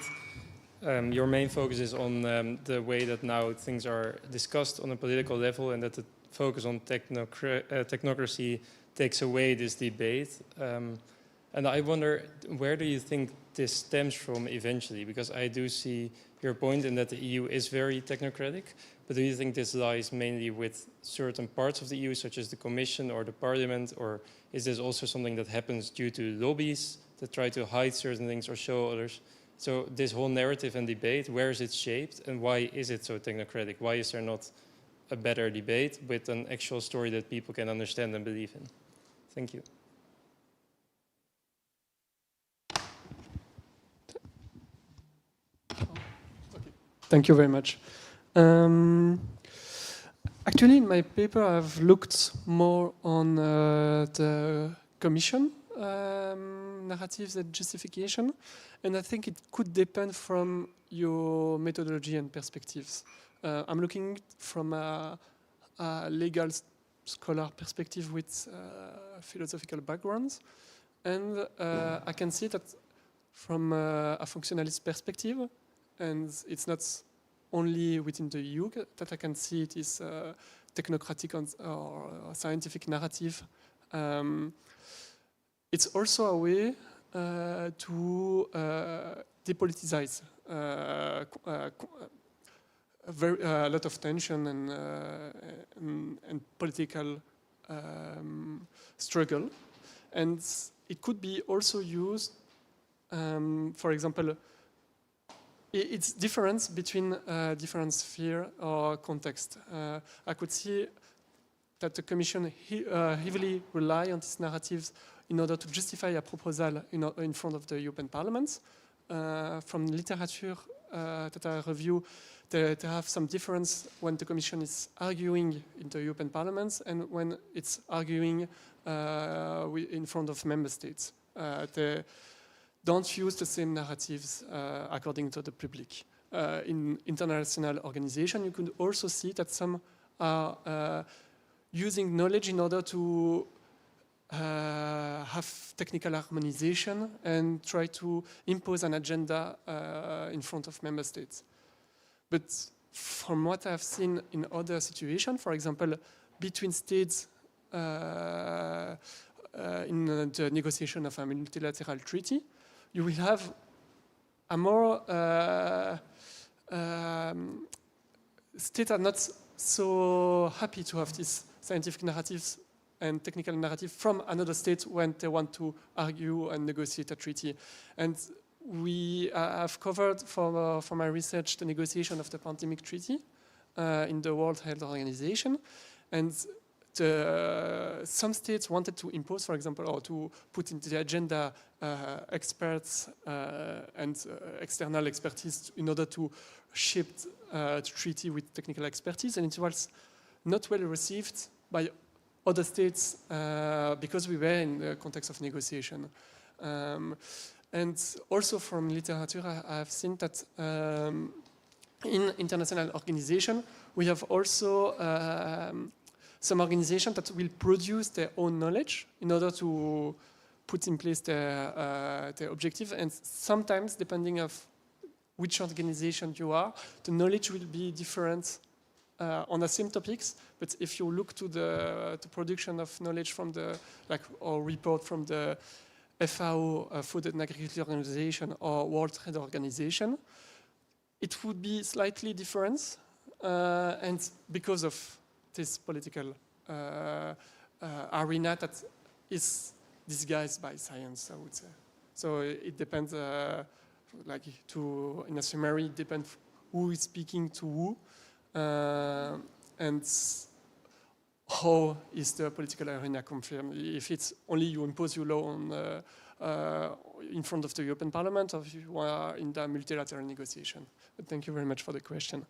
your main focus is on the way that now things are discussed on a political level, and that the focus on technocracy takes away this debate. And I wonder, where do you think this stems from eventually? Because I do see your point in that the EU is very technocratic, but do you think this lies mainly with certain parts of the EU, such as the Commission or the Parliament, or is this also something that happens due to lobbies that try to hide certain things or show others? So this whole narrative and debate, where is it shaped, and why is it so technocratic? Why is there not a better debate with an actual story that people can understand and believe in? Thank you. Thank you very much. Actually, in my paper, I've looked more on the Commission narratives and justification, and I think it could depend from your methodology and perspectives. I'm looking from a legal scholar perspective with philosophical backgrounds, and I can see that from a functionalist perspective, and it's not only within the EU that I can see it is technocratic or scientific narrative. It's also a way to depoliticize a lot of tension and political struggle. And it could be also used, for example, it's difference between different sphere or context. I could see that the Commission heavily rely on these narratives in order to justify a proposal in front of the European Parliament. From literature that I review, they have some difference when the Commission is arguing in the European Parliament and when it's arguing in front of member states. They don't use the same narratives according to the public. In international organizations, you could also see that some are using knowledge in order to have technical harmonization and try to impose an agenda in front of member states. But from what I've seen in other situations, for example, between states in the negotiation of a multilateral treaty, you will have a more states are not so happy to have these scientific narratives and technical narrative from another state when they want to argue and negotiate a treaty. And we have covered for my research the negotiation of the pandemic treaty in the World Health Organization. And some states wanted to impose, for example, or to put into the agenda experts and external expertise in order to shape the treaty with technical expertise. And it was not well received by other states because we were in the context of negotiation. And also from literature, I have seen that in international organization, we have also some organizations that will produce their own knowledge in order to put in place their objective. And sometimes, depending on which organization you are, the knowledge will be different on the same topics. But if you look to the production of knowledge from the, or report from the FAO, Food and Agriculture Organization, or World Trade Organization, it would be slightly different, and because of this political arena that is disguised by science, I would say. So it depends, like in a summary, it depends who is speaking to who, and how is the political arena confirmed. If it's only you impose your law on, in front of the European Parliament, or if you are in the multilateral negotiation. But thank you very much for the question.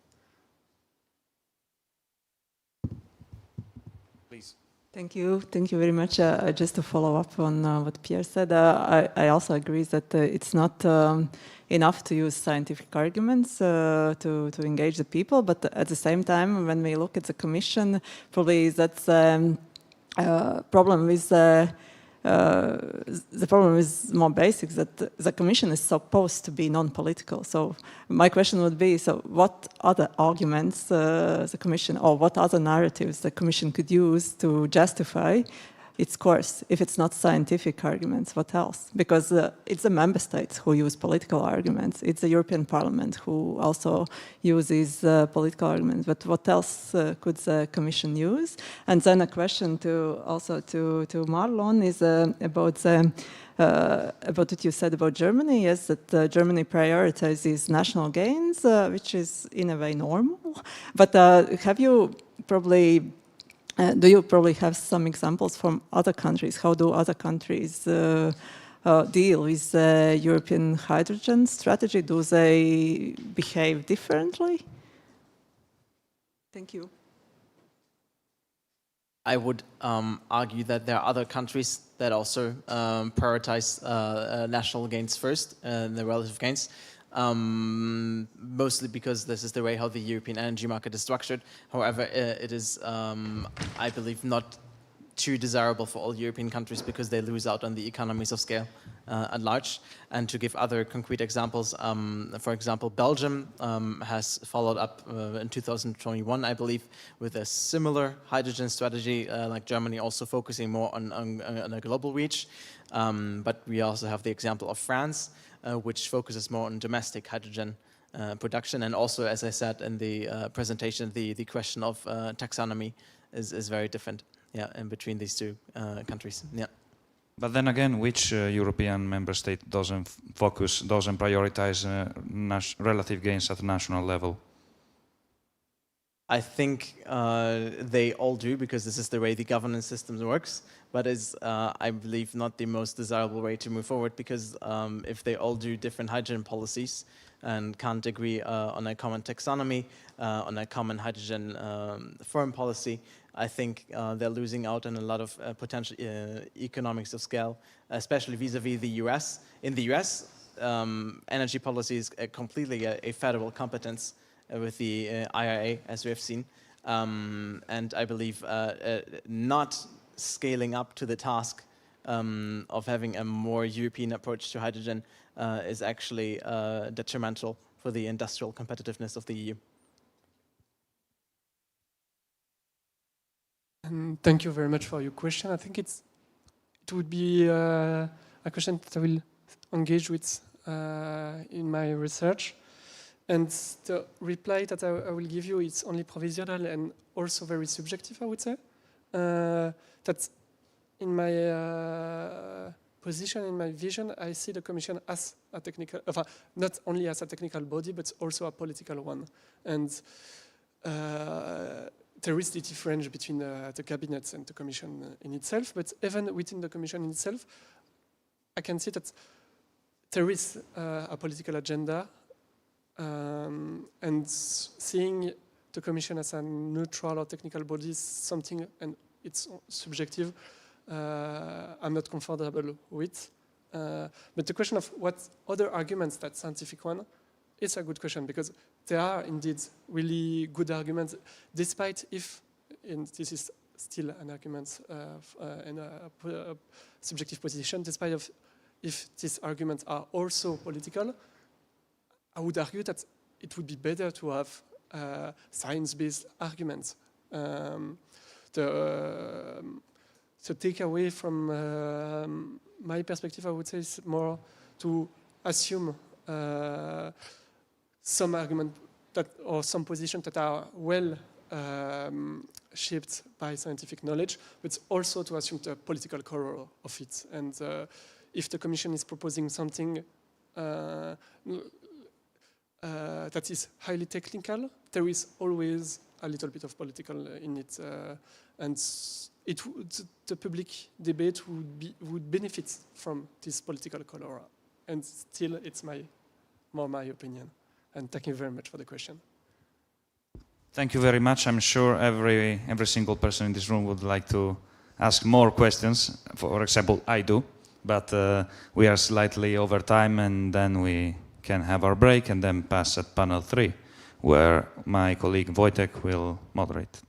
Please. Thank you very much. Just to follow up on what Pierre said, I also agree that it's not enough to use scientific arguments to engage the people, but at the same time, when we look at the Commission, probably that's problem with the problem is more basic, that the Commission is supposed to be non-political. So my question would be, so what other arguments the Commission, or what other narratives the Commission could use to justify its course? If it's not scientific arguments, what else? Because it's the member states who use political arguments. It's the European Parliament who also uses political arguments. But what else could the Commission use? And then a question to Marlon is about what you said about Germany. Yes, that Germany prioritizes national gains, which is in a way normal. But have you probably do you probably have some examples from other countries? How do other countries deal with the European hydrogen strategy? Do they behave differently? Thank you. I would argue that there are other countries that also prioritize national gains first, the relative gains. Mostly because this is the way how the European energy market is structured. However, it is, I believe, not too desirable for all European countries because they lose out on the economies of scale at large. And to give other concrete examples, for example, Belgium has followed up in 2021, I believe, with a similar hydrogen strategy, like Germany, also focusing more on a global reach. But we also have the example of France, which focuses more on domestic hydrogen production. And also, as I said in the presentation, the question of taxonomy is very different, in between these two countries. Yeah. But then again, which European member state doesn't prioritize relative gains at national level? I think they all do, because this is the way the governance system works, but is, I believe, not the most desirable way to move forward, because if they all do different hydrogen policies and can't agree on a common taxonomy, on a common hydrogen foreign policy, I think they're losing out on a lot of potential economics of scale, especially vis-a-vis the US. In the US, energy policy is completely a federal competence with the IRA, as we have seen. And I believe not scaling up to the task of having a more European approach to hydrogen is actually detrimental for the industrial competitiveness of the EU. And thank you very much for your question. I think it would be a question that I will engage with in my research. And the reply that I will give you is only provisional and also very subjective, I would say. That in my position, in my vision, I see the Commission as a technical, not only as a technical body, but also a political one. And there is the difference between the Cabinet and the Commission in itself, but even within the Commission itself, I can see that there is a political agenda, and seeing the Commission as a neutral or technical body is something, and it's subjective, I'm not comfortable with. But the question of what other arguments, that scientific one, is a good question, because there are indeed really good arguments, despite if, and this is still an argument and a subjective position, despite of if these arguments are also political, I would argue that it would be better to have science-based arguments. The takeaway from my perspective, I would say, is more to assume some argument that, or some positions that are well shaped by scientific knowledge, but also to assume the political color of it. And if the Commission is proposing something that is highly technical, there is always a little bit of political in it, and the public debate would benefit from this political color. And still, it's more my opinion. And thank you very much for the question. Thank you very much. I'm sure every single person in this room would like to ask more questions. For example, I do, but we are slightly over time, and then we can have our break and then pass at panel 3, where my colleague Wojtek will moderate.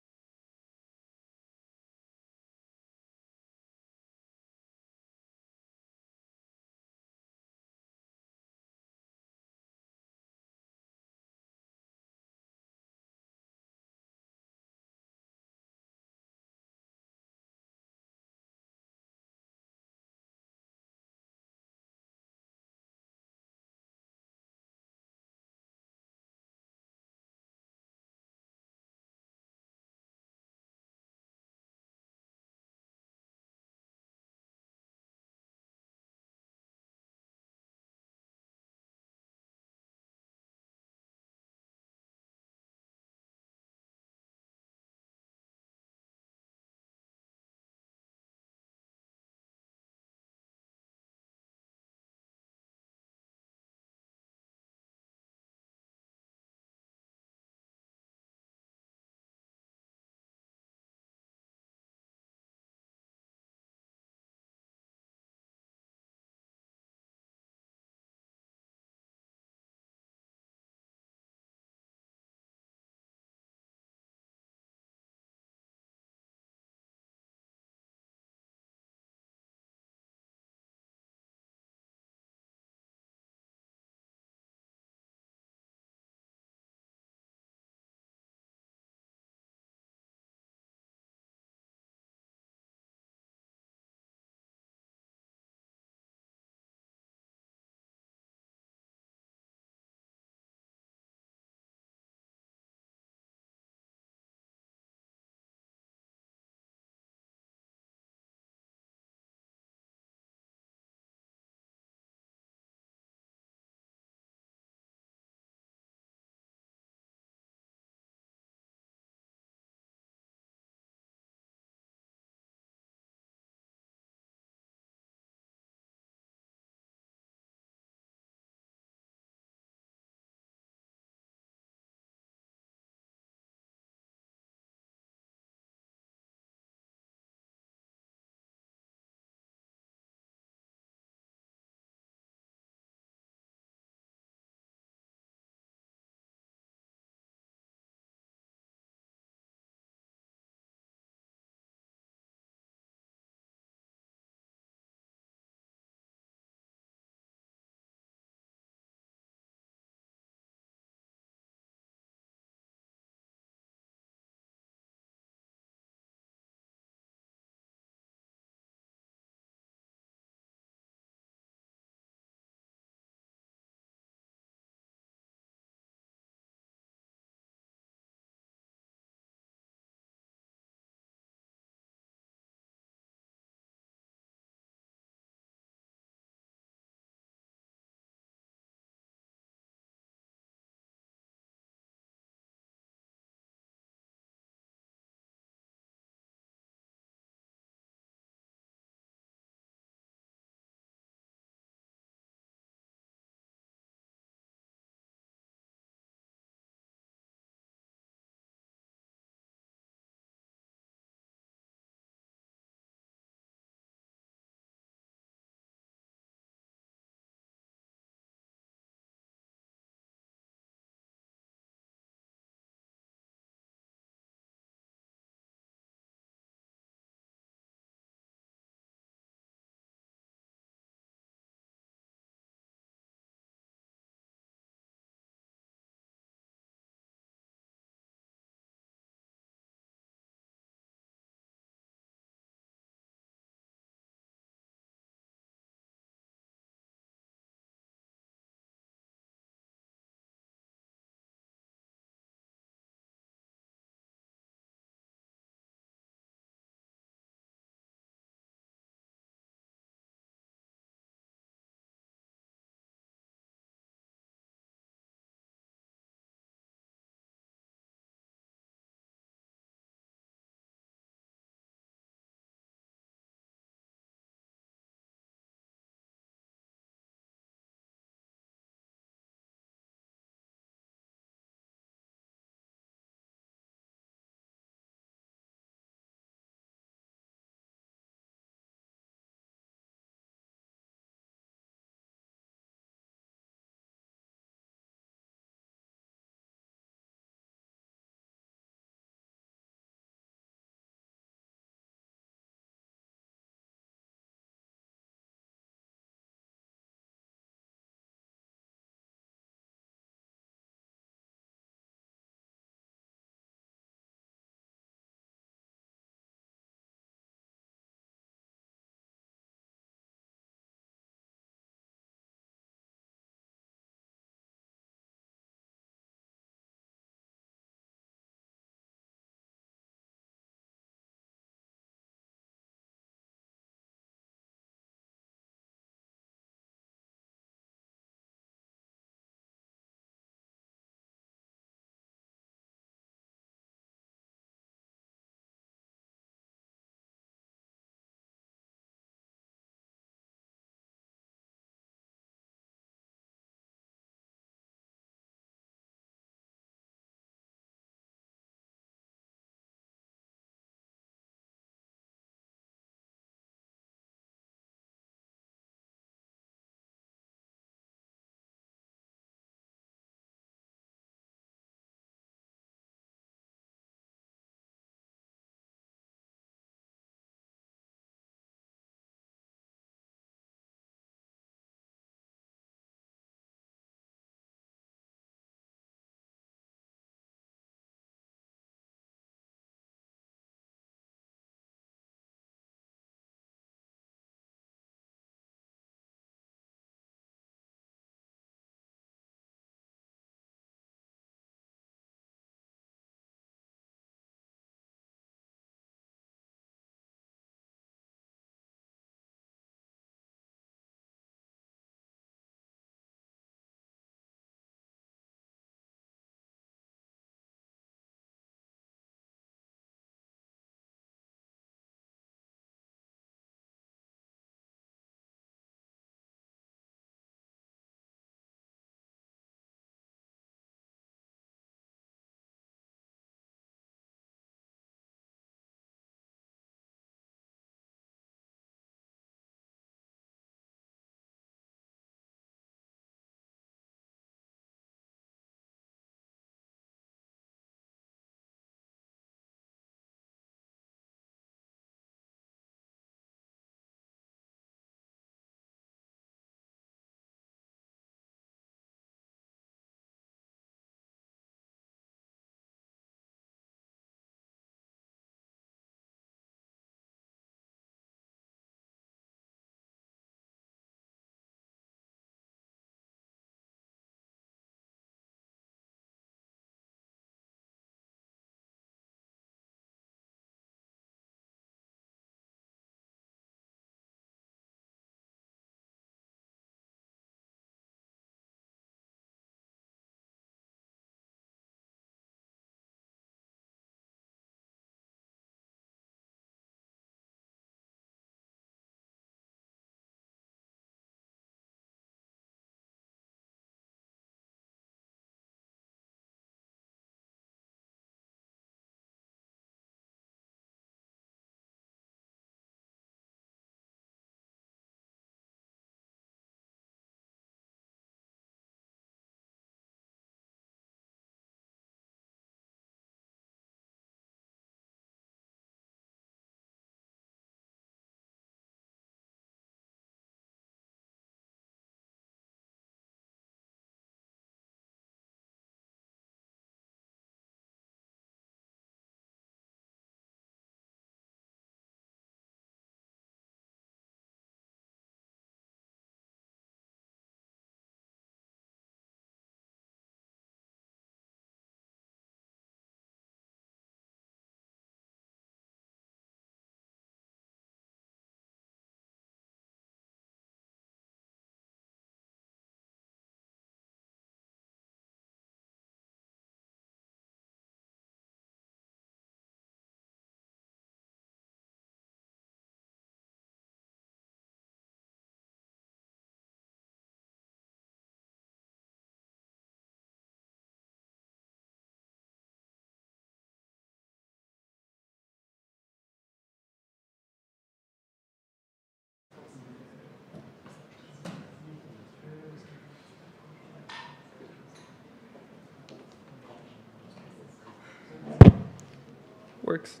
works.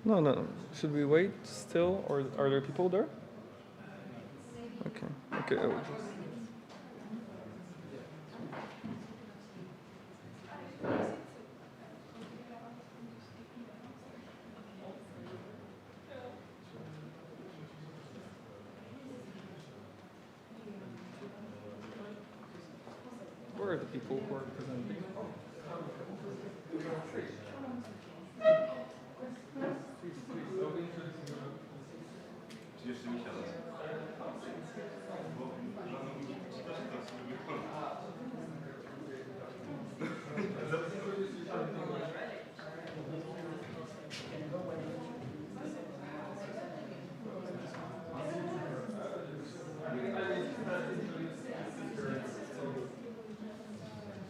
No. Should we wait still, or are there people there? Okay. I will just... Where are the people who are presenting?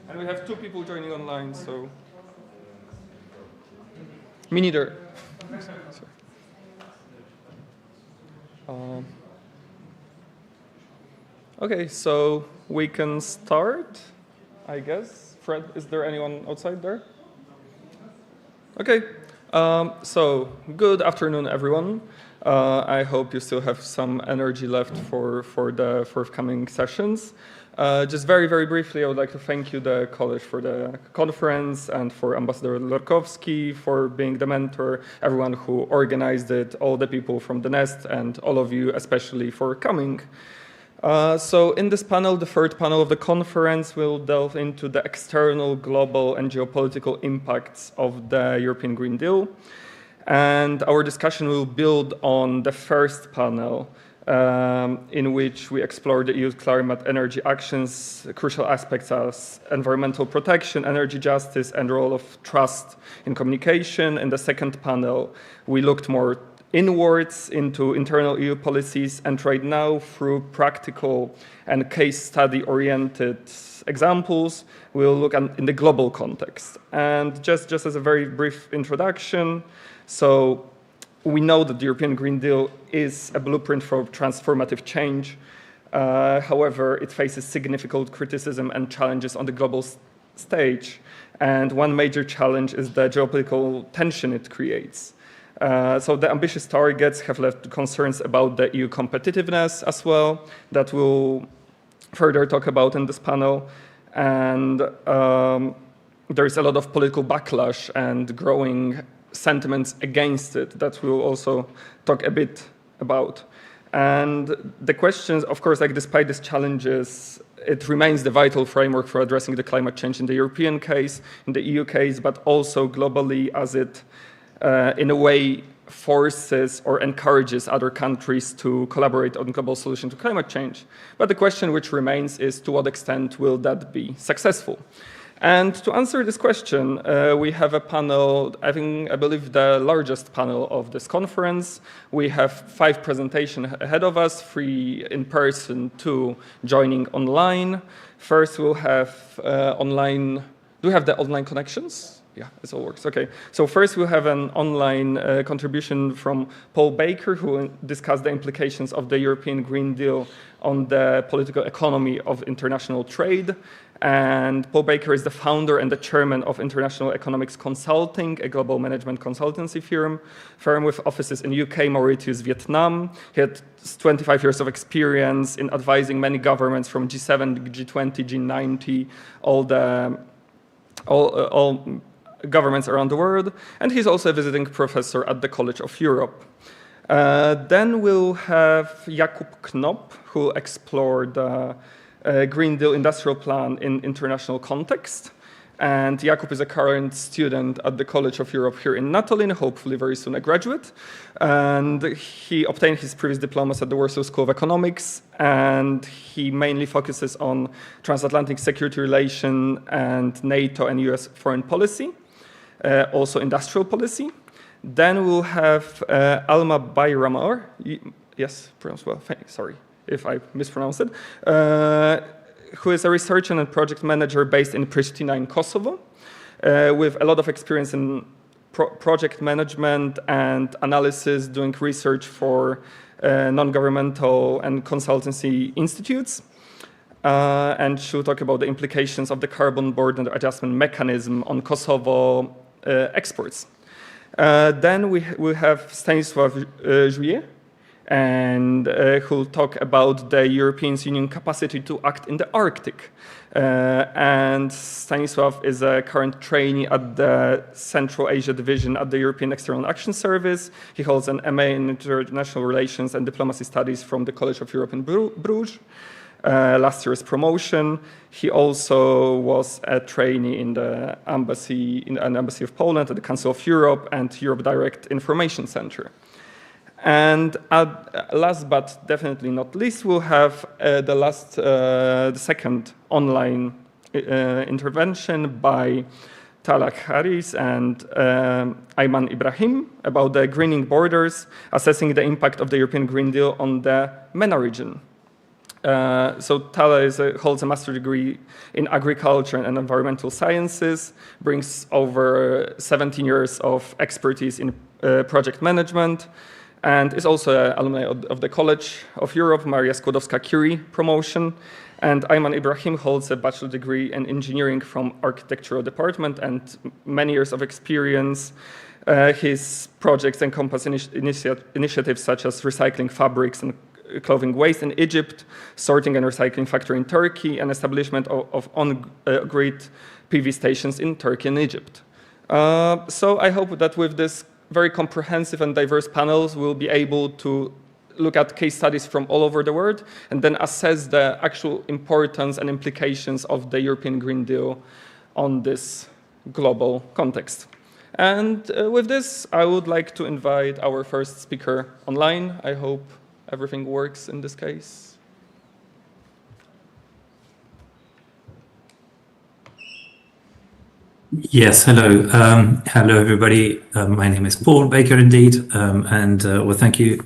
And we have 2 people joining online, so... Me neither. Okay, so we can start, I guess. Fred, is there anyone outside there? Okay, so good afternoon, everyone. I hope you still have some energy left for the forthcoming sessions. Just very, very briefly, I would like to thank you, the college, for the conference, and for Ambassador Lorkowski for being the mentor, everyone who organized it, all the people from the Nest, and all of you especially for coming. So in this panel, the third panel of the conference, will delve into the external, global, and geopolitical impacts of the European Green Deal. And our discussion will build on the first panel, in which we explore the EU's climate energy actions, crucial aspects as environmental protection, energy justice, and role of trust in communication. In the second panel, we looked more inwards into internal EU policies, and right now, through practical and case study-oriented examples, we'll look at in the global context. And just as a very brief introduction, so we know that the European Green Deal is a blueprint for transformative change. However, it faces significant criticism and challenges on the global stage. And one major challenge is the geopolitical tension it creates. So the ambitious targets have led to concerns about the EU competitiveness as well, that we'll further talk about in this panel. And there is a lot of political backlash and growing sentiments against it that we'll also talk a bit about. And the questions, of course, like despite these challenges, it remains the vital framework for addressing the climate change in the European case, in the EU case, but also globally, as it in a way forces or encourages other countries to collaborate on global solution to climate change. But the question which remains is, to what extent will that be successful? And to answer this question, we have a panel, I believe the largest panel of this conference. We have 5 presentations ahead of us, 3 in person, 2 joining online. First, we'll have online, do we have the online connections? Yeah, it all works. Okay. So first we'll have an online contribution from Paul Baker, who will discuss the implications of the European Green Deal on the political economy of international trade. And Paul Baker is the founder and the chairman of International Economics Consulting, a global management consultancy firm with offices in UK, Mauritius, Vietnam. He had 25 years of experience in advising many governments from G7, G20, G90, all governments around the world, and he's also a visiting professor at the College of Europe. Then we'll have Jakub Knop, who will explore the Green Deal industrial plan in international context. And Jakub is a current student at the College of Europe here in Natolin, hopefully very soon a graduate. And he obtained his previous diplomas at the Warsaw School of Economics, and he mainly focuses on transatlantic security relation and NATO and US foreign policy. Also industrial policy. Then we'll have Alma Bayramar, yes, pronounced well, sorry if I mispronounced it, who is a researcher and project manager based in Pristina in Kosovo, with a lot of experience in project management and analysis, doing research for non-governmental and consultancy institutes. and she'll talk about the implications of the carbon border adjustment mechanism on Kosovo exports. Then we have Stanisław Juillet, and who'll talk about the European Union capacity to act in the Arctic. And Stanisław is a current trainee at the Central Asia Division at the European External Action Service. He holds an MA in International Relations and Diplomacy Studies from the College of Europe in Bruges. Last year's promotion. He also was a trainee in the embassy of Poland at the Council of Europe and Europe Direct Information Center. And last but definitely not least, we'll have the second online intervention by Talak Harris and Ayman Ibrahim about the greening borders, assessing the impact of the European Green Deal on the MENA region. So Tala holds a master's degree in agriculture and environmental sciences, brings over 17 years of expertise in project management, and is also an alumni of the College of Europe, Maria Skłodowska-Curie promotion. And Ayman Ibrahim holds a bachelor degree in engineering from architectural department and many years of experience. His projects encompass initiatives such as recycling fabrics and clothing waste in Egypt, sorting and recycling factory in Turkey, and establishment of on-grid PV stations in Turkey and Egypt. So I hope that with this very comprehensive and diverse panels, we'll be able to look at case studies from all over the world and then assess the actual importance and implications of the European Green Deal on this global context. And with this, I would like to invite our first speaker online. I hope everything works in this case. Yes, hello. Hello, everybody. My name is Paul Baker, indeed. Well, thank you,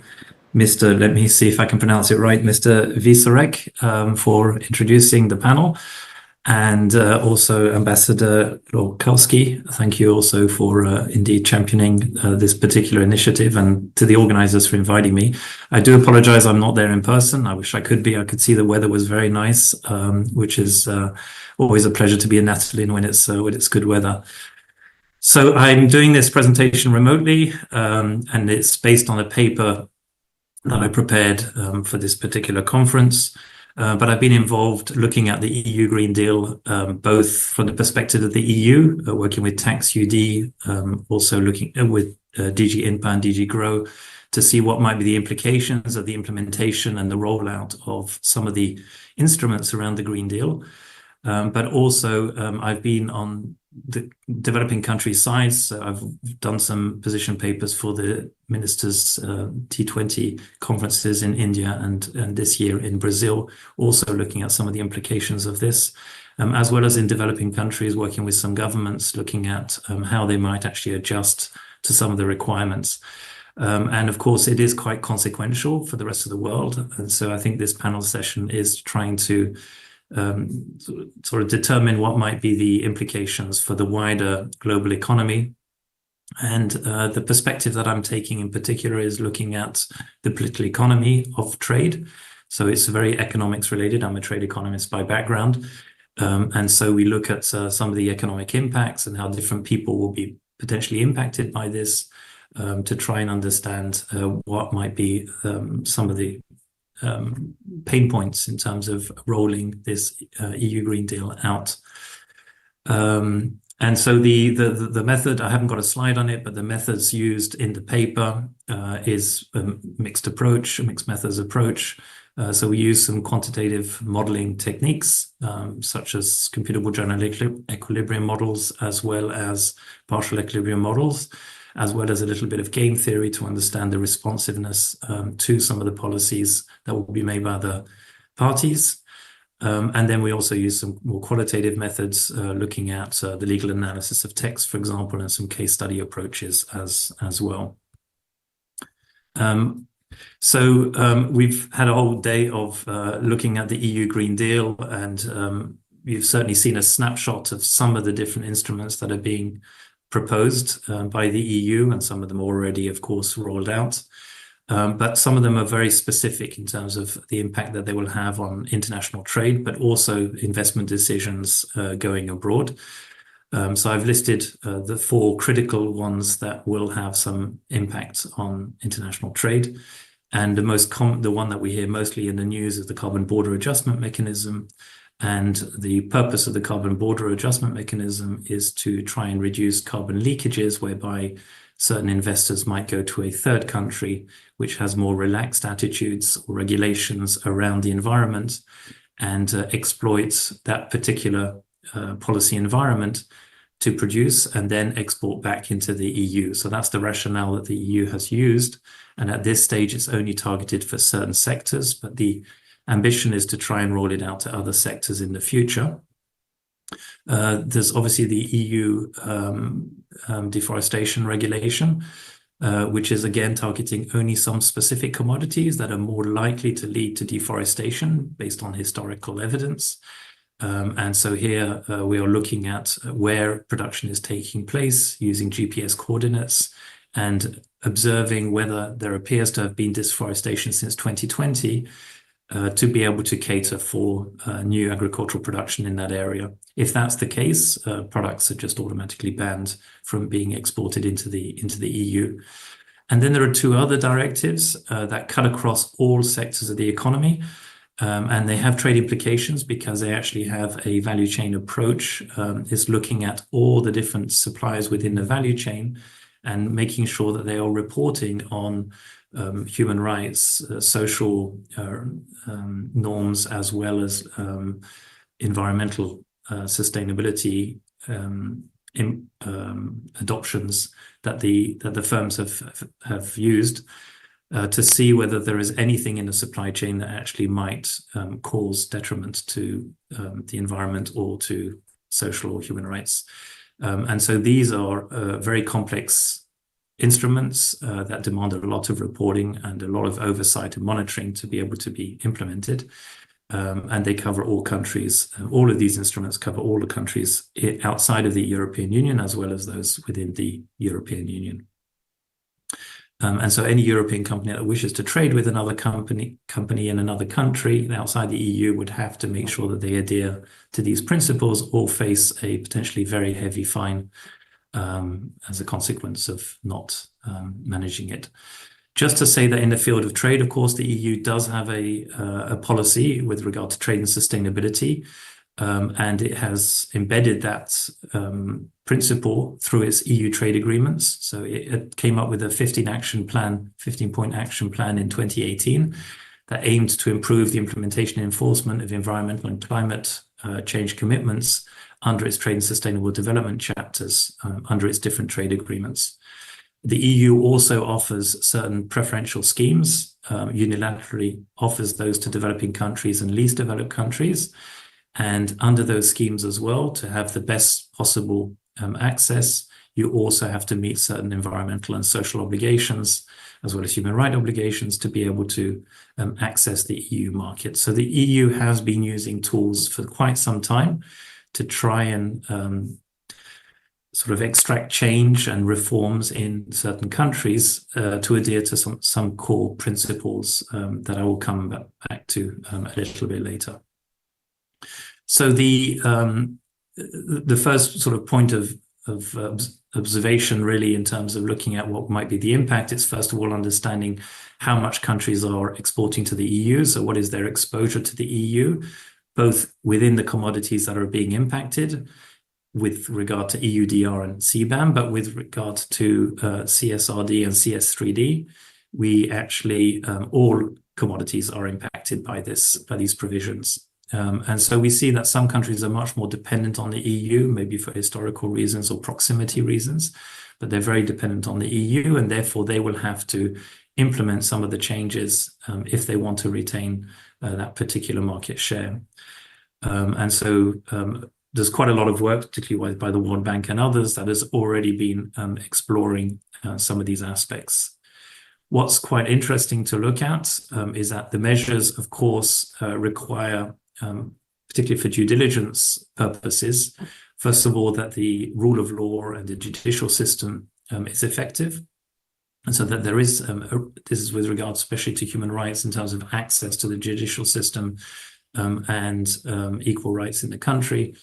Mr. Let me see if I can pronounce it right, Mr. Wieczorek, for introducing the panel. And also Ambassador Lorkowski, thank you also for indeed championing this particular initiative, and to the organizers for inviting me. I do apologize I'm not there in person. I wish I could be. I could see the weather was very nice, which is always a pleasure to be in Natolin when it's good weather. So I'm doing this presentation remotely, and it's based on a paper that I prepared for this particular conference. But I've been involved looking at the EU Green Deal, both from the perspective of the EU, working with Tax UD, also looking with DG INPA and DG GROW to see what might be the implications of the implementation and the rollout of some of the instruments around the Green Deal. But also I've been on the developing country side, so I've done some position papers for the ministers' T20 conferences in India and this year in Brazil, also looking at some of the implications of this, as well as in developing countries, working with some governments, looking at how they might actually adjust to some of the requirements. And of course, it is quite consequential for the rest of the world. And so I think this panel session is trying to sort of determine what might be the implications for the wider global economy. And the perspective that I'm taking in particular is looking at the political economy of trade. So it's very economics related. I'm a trade economist by background. And so we look at some of the economic impacts and how different people will be potentially impacted by this, to try and understand what might be some of the pain points in terms of rolling this EU Green Deal out. And so the method, I haven't got a slide on it, but the methods used in the paper is a mixed methods approach. So we use some quantitative modeling techniques, such as computable general equilibrium models, as well as partial equilibrium models, as well as a little bit of game theory to understand the responsiveness to some of the policies that will be made by the parties. And then we also use some more qualitative methods, looking at the legal analysis of text, for example, and some case study approaches as well. So we've had a whole day of looking at the EU Green Deal, and you've certainly seen a snapshot of some of the different instruments that are being proposed by the EU, and some of them already, of course, rolled out. But some of them are very specific in terms of the impact that they will have on international trade, but also investment decisions going abroad. So I've listed the 4 critical ones that will have some impact on international trade. And the one that we hear mostly in the news is the carbon border adjustment mechanism. And the purpose of the carbon border adjustment mechanism is to try and reduce carbon leakages, whereby certain investors might go to a third country which has more relaxed attitudes or regulations around the environment and exploits that particular policy environment to produce and then export back into the EU. So that's the rationale that the EU has used. And at this stage, it's only targeted for certain sectors, but the ambition is to try and roll it out to other sectors in the future. There's obviously the EU deforestation regulation, which is again targeting only some specific commodities that are more likely to lead to deforestation based on historical evidence. And so here we are looking at where production is taking place using GPS coordinates and observing whether there appears to have been deforestation since 2020 to be able to cater for new agricultural production in that area. If that's the case, products are just automatically banned from being exported into the EU. And then there are 2 other directives that cut across all sectors of the economy. And they have trade implications because they actually have a value chain approach. It's looking at all the different suppliers within the value chain and making sure that they are reporting on human rights, social norms, as well as environmental sustainability adoptions that the firms have used. To see whether there is anything in the supply chain that actually might cause detriment to the environment or to social or human rights. And so these are very complex instruments that demand a lot of reporting and a lot of oversight and monitoring to be able to be implemented. And they cover all countries. All of these instruments cover all the countries outside of the European Union, as well as those within the European Union. And so any European company that wishes to trade with another company in another country outside the EU would have to make sure that they adhere to these principles or face a potentially very heavy fine as a consequence of not managing it. Just to say that in the field of trade, of course, the EU does have a policy with regard to trade and sustainability. And it has embedded that principle through its EU trade agreements. So it came up with a 15-point action plan in 2018 that aimed to improve the implementation and enforcement of environmental and climate change commitments under its trade and sustainable development chapters, under its different trade agreements. The EU also offers certain preferential schemes, unilaterally offers those to developing countries and least developed countries. And under those schemes as well, to have the best possible access, you also have to meet certain environmental and social obligations, as well as human rights obligations, to be able to access the EU market. So the EU has been using tools for quite some time to try and sort of extract change and reforms in certain countries to adhere to some core principles that I will come back to a little bit later. So the first sort of point of observation really in terms of looking at what might be the impact is first of all understanding how much countries are exporting to the EU. So what is their exposure to the EU, both within the commodities that are being impacted with regard to EUDR and CBAM, but with regard to CSRD and CS3D, we actually, all commodities are impacted by these provisions. And so we see that some countries are much more dependent on the EU, maybe for historical reasons or proximity reasons, but they're very dependent on the EU, and therefore they will have to implement some of the changes if they want to retain that particular market share. And so there's quite a lot of work, particularly by the World Bank and others, that has already been exploring some of these aspects. What's quite interesting to look at is that the measures, of course, require, particularly for due diligence purposes, first of all, that the rule of law and the judicial system is effective. And so that there is, this is with regard especially to human rights in terms of access to the judicial system and equal rights in the country.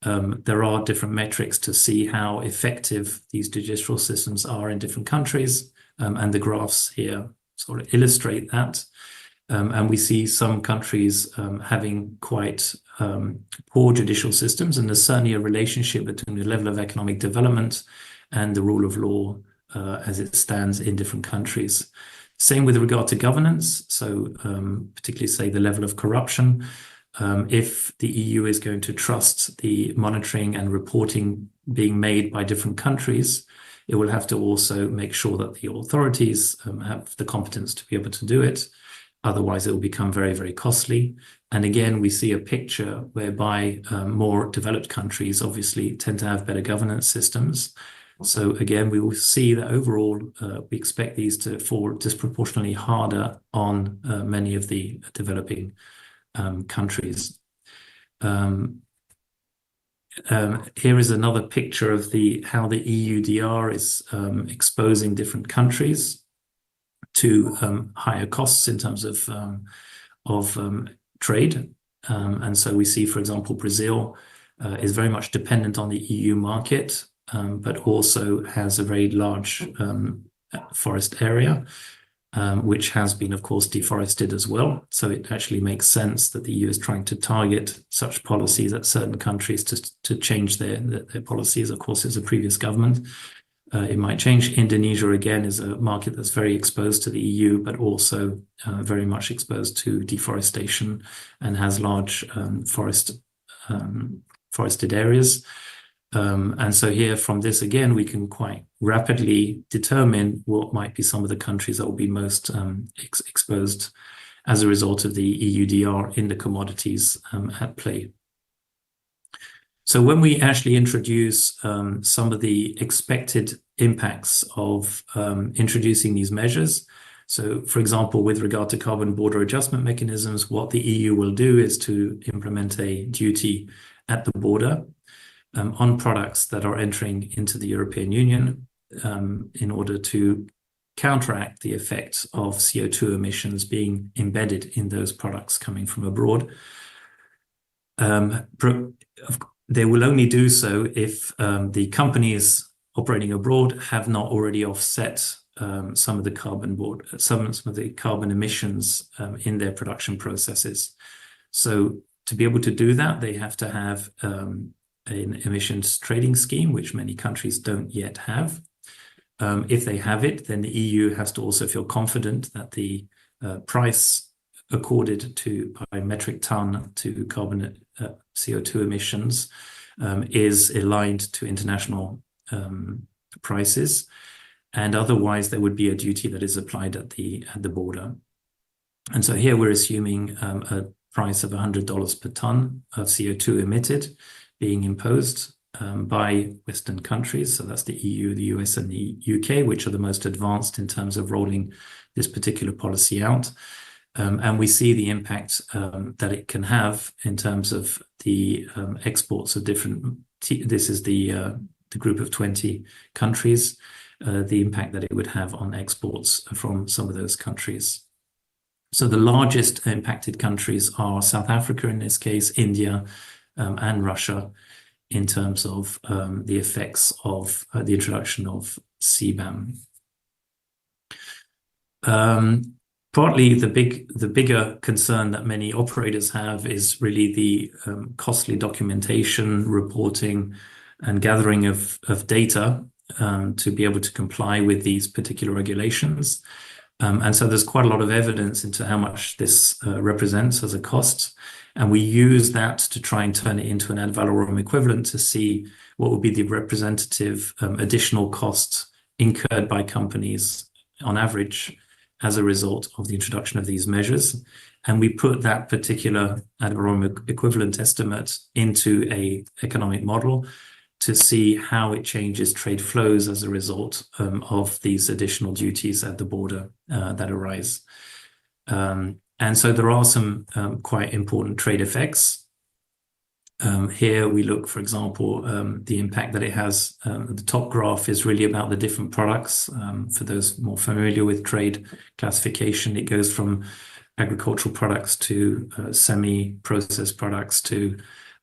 There are different metrics to see how effective these judicial systems are in different countries, and the graphs here sort of illustrate that. And we see some countries having quite poor judicial systems, and there's certainly a relationship between the level of economic development and the rule of law as it stands in different countries. Same with regard to governance, so particularly say the level of corruption. If the EU is going to trust the monitoring and reporting being made by different countries, it will have to also make sure that the authorities have the competence to be able to do it. Otherwise, it will become very, very costly. And again, we see a picture whereby more developed countries obviously tend to have better governance systems. So again, we will see that overall, we expect these to fall disproportionately harder on many of the developing countries. Here is another picture of how the EUDR is exposing different countries to higher costs in terms of trade. And so we see, for example, Brazil is very much dependent on the EU market, but also has a very large forest area, which has been, of course, deforested as well. So it actually makes sense that the EU is trying to target such policies at certain countries to change their policies. Of course, as a previous government, it might change. Indonesia, again, is a market that's very exposed to the EU, but also very much exposed to deforestation and has large forested areas. And so here from this, again, we can quite rapidly determine what might be some of the countries that will be most exposed as a result of the EUDR in the commodities at play. So when we actually introduce some of the expected impacts of introducing these measures, so for example, with regard to carbon border adjustment mechanisms, what the EU will do is to implement a duty at the border on products that are entering into the European Union in order to counteract the effects of CO2 emissions being embedded in those products coming from abroad. They will only do so if the companies operating abroad have not already offset some of the carbon emissions in their production processes. So to be able to do that, they have to have an emissions trading scheme, which many countries don't yet have. If they have it, then the EU has to also feel confident that the price accorded to by metric ton to carbon CO2 emissions is aligned to international prices, and otherwise there would be a duty that is applied at the border. And so here we're assuming a price of $100 per ton of CO2 emitted being imposed by Western countries. So that's the EU, the US, and the UK, which are the most advanced in terms of rolling this particular policy out. And we see the impact that it can have in terms of the exports of different, this is the group of 20 countries, the impact that it would have on exports from some of those countries. So the largest impacted countries are South Africa, in this case, India, and Russia, in terms of the effects of the introduction of CBAM. Partly the bigger concern that many operators have is really the costly documentation, reporting, and gathering of data to be able to comply with these particular regulations. And so there's quite a lot of evidence into how much this represents as a cost. And we use that to try and turn it into an ad valorem equivalent to see what would be the representative additional costs incurred by companies on average as a result of the introduction of these measures. And we put that particular ad valorem equivalent estimate into an economic model to see how it changes trade flows as a result of these additional duties at the border that arise. And so there are some quite important trade effects. Here we look, for example, the impact that it has. The top graph is really about the different products. For those more familiar with trade classification, it goes from agricultural products to semi-processed products to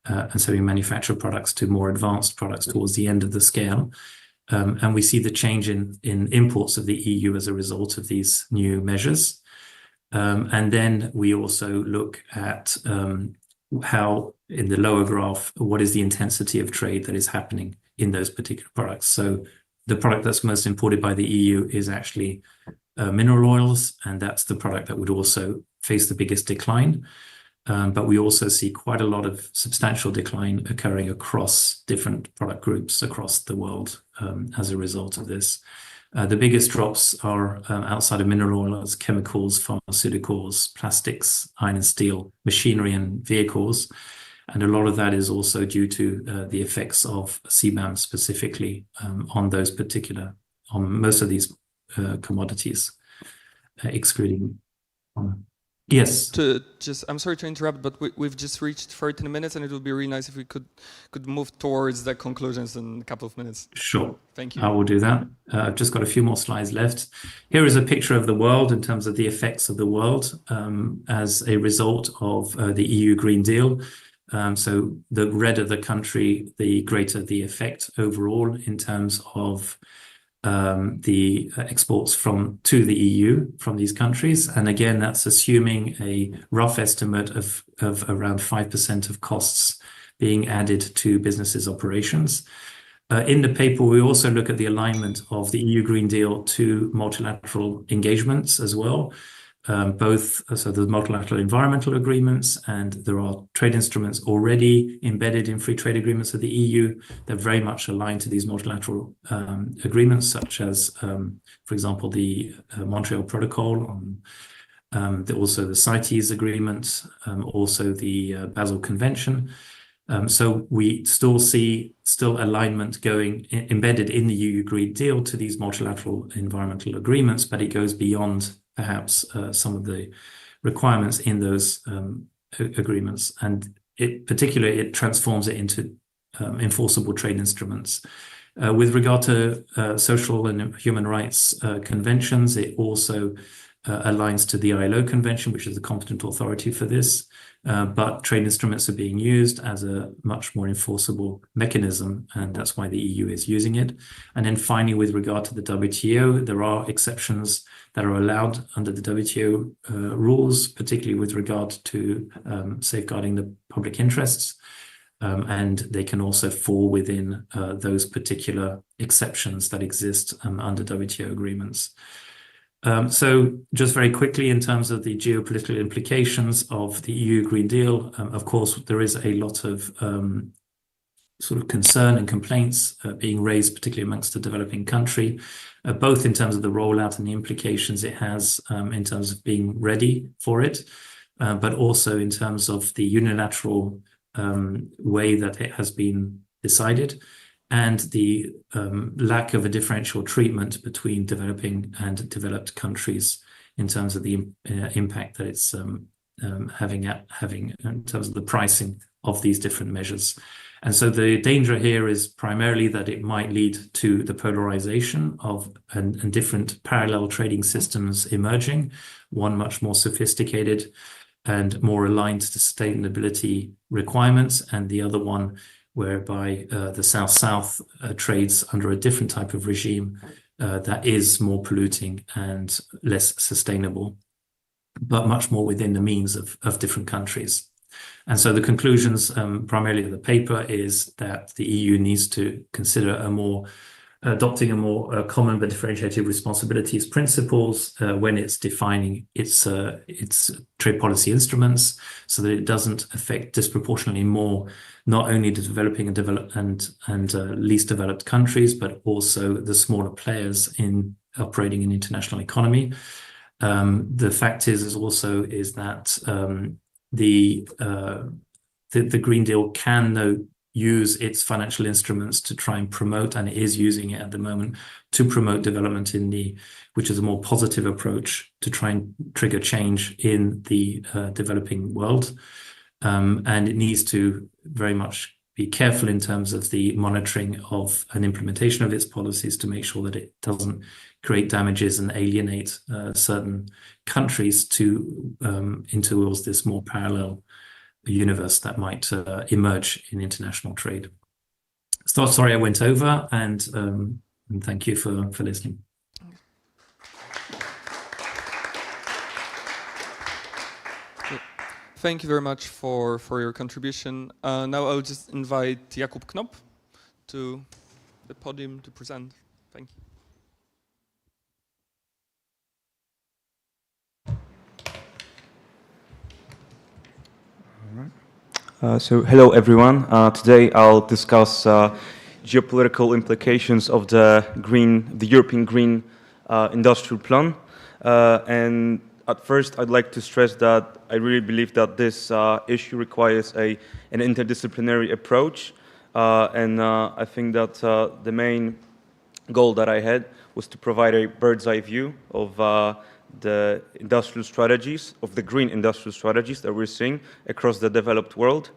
and semi-manufactured products to more advanced products towards the end of the scale. And we see the change in imports of the EU as a result of these new measures. And then we also look at how, in the lower graph, what is the intensity of trade that is happening in those particular products. So the product that's most imported by the EU is actually mineral oils, and that's the product that would also face the biggest decline. But we also see quite a lot of substantial decline occurring across different product groups across the world as a result of this. The biggest drops are outside of mineral oils, chemicals, pharmaceuticals, plastics, iron and steel, machinery and vehicles. And a lot of that is also due to the effects of CBAM specifically on most of these commodities, excluding. Yes. I'm sorry to interrupt, but we've just reached 13 minutes, and it would be really nice if we could move towards the conclusions in a couple of minutes. Sure. Thank you. I will do that. I've just got a few more slides left. Here is a picture of the world in terms of the effects of the world as a result of the EU Green Deal. So the redder the country, the greater the effect overall in terms of the exports to the EU from these countries. And again, that's assuming a rough estimate of around 5% of costs being added to businesses' operations. In the paper, we also look at the alignment of the EU Green Deal to multilateral engagements as well. So the multilateral environmental agreements, and there are trade instruments already embedded in free trade agreements of the EU. They're very much aligned to these multilateral agreements, such as, for example, the Montreal Protocol, also the CITES agreement, also the Basel Convention. So we still see alignment embedded in the EU Green Deal to these multilateral environmental agreements, but it goes beyond perhaps some of the requirements in those agreements. And particularly, it transforms it into enforceable trade instruments. With regard to social and human rights conventions, it also aligns to the ILO convention, which is the competent authority for this. But trade instruments are being used as a much more enforceable mechanism, and that's why the EU is using it. And then finally, with regard to the WTO, there are exceptions that are allowed under the WTO rules, particularly with regard to safeguarding the public interests. And they can also fall within those particular exceptions that exist under WTO agreements. So just very quickly, in terms of the geopolitical implications of the EU Green Deal, of course, there is a lot of sort of concern and complaints being raised, particularly amongst the developing country, both in terms of the rollout and the implications it has in terms of being ready for it, but also in terms of the unilateral way that it has been decided, and the lack of a differential treatment between developing and developed countries in terms of the impact that it's having in terms of the pricing of these different measures. And so the danger here is primarily that it might lead to the polarization of and different parallel trading systems emerging, one much more sophisticated and more aligned to sustainability requirements, and the other one whereby the South-South trades under a different type of regime that is more polluting and less sustainable, but much more within the means of different countries. And so the conclusions primarily of the paper is that the EU needs to consider adopting a more common but differentiated responsibilities principles when it's defining its trade policy instruments, so that it doesn't affect disproportionately more not only the developing and least developed countries, but also the smaller players in operating in international economy. The fact is that the Green Deal can use its financial instruments to try and promote, and it is using it at the moment to promote development which is a more positive approach to try and trigger change in the developing world. and it needs to very much be careful in terms of the monitoring of and implementation of its policies to make sure that it doesn't create damages and alienate certain countries towards this more parallel universe that might emerge in international trade. So sorry I went over, and thank you for listening. Thank you very much for your contribution. Now I'll just invite Jakub Knop to the podium to present. Thank you. So hello everyone. Today I'll discuss geopolitical implications of the European Green Industrial Plan. And at first I'd like to stress that I really believe that this issue requires an interdisciplinary approach. And I think that the main goal that I had was to provide a bird's eye view of the industrial strategies, of the green industrial strategies that we're seeing across the developed world.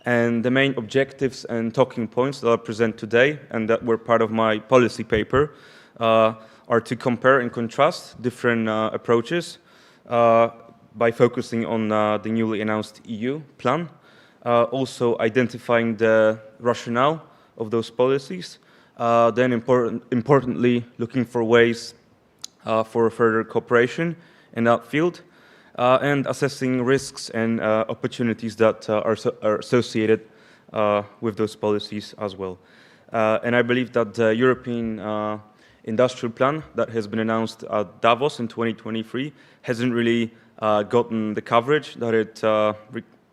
And the main objectives and talking points that I'll present today, and that were part of my policy paper, are to compare and contrast different approaches by focusing on the newly announced EU plan, also identifying the rationale of those policies, then importantly looking for ways for further cooperation in that field, and assessing risks and opportunities that are associated with those policies as well. And I believe that the European industrial plan that has been announced at Davos in 2023 hasn't really gotten the coverage that it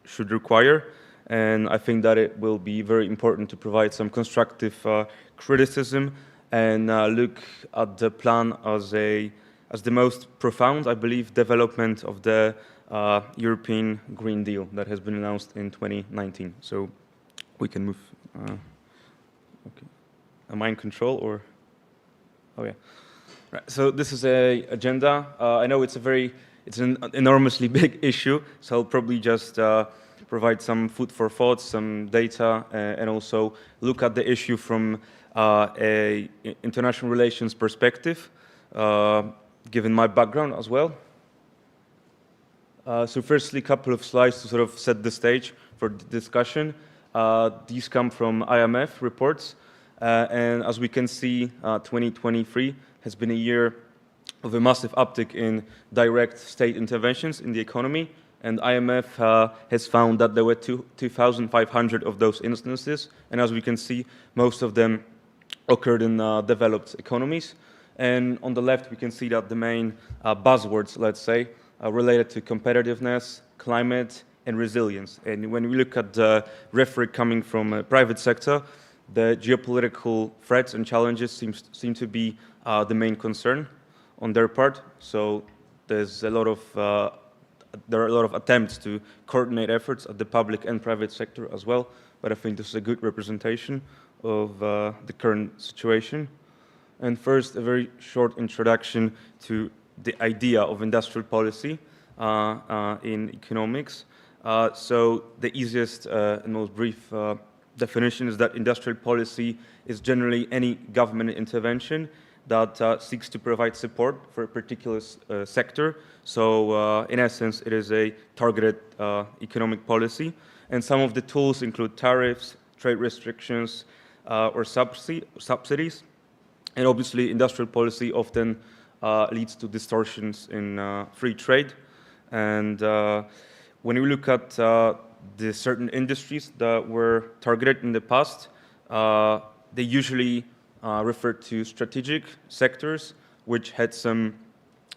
should require. And I think that it will be very important to provide some constructive criticism and look at the plan as the most profound, I believe, development of the European Green Deal that has been announced in 2019. So we can move. Okay. Am I in control or? Oh yeah. Right. So this is an agenda. I know it's an enormously big issue. So I'll probably just provide some food for thought, some data, and also look at the issue from a international relations perspective, given my background as well. So firstly, a couple of slides to sort of set the stage for the discussion. These come from IMF reports, and as we can see, 2023 has been a year of a massive uptick in direct state interventions in the economy, and IMF has found that there were 2,500 of those instances, and as we can see, most of them occurred in developed economies. And on the left, we can see that the main buzzwords, let's say, related to competitiveness, climate, and resilience. And when we look at the rhetoric coming from the private sector, the geopolitical threats and challenges seem to be the main concern on their part. So there's there are a lot of attempts to coordinate efforts at the public and private sector as well. But I think this is a good representation of the current situation. And first, a very short introduction to the idea of industrial policy in economics. So the easiest and most brief definition is that industrial policy is generally any government intervention that seeks to provide support for a particular sector. So in essence, it is a targeted economic policy. And some of the tools include tariffs, trade restrictions, or subsidies. And obviously, industrial policy often leads to distortions in free trade. And when we look at the certain industries that were targeted in the past, they usually refer to strategic sectors, which had some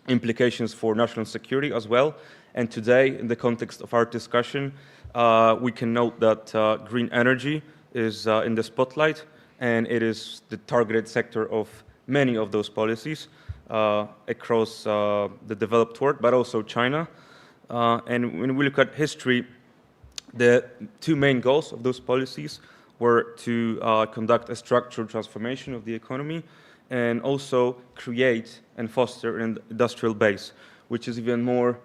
implications for national security as well. And today, in the context of our discussion, we can note that green energy is in the spotlight, and it is the targeted sector of many of those policies across the developed world, but also China. And when we look at history, the two main goals of those policies were to conduct a structural transformation of the economy and also create and foster an industrial base, which is even more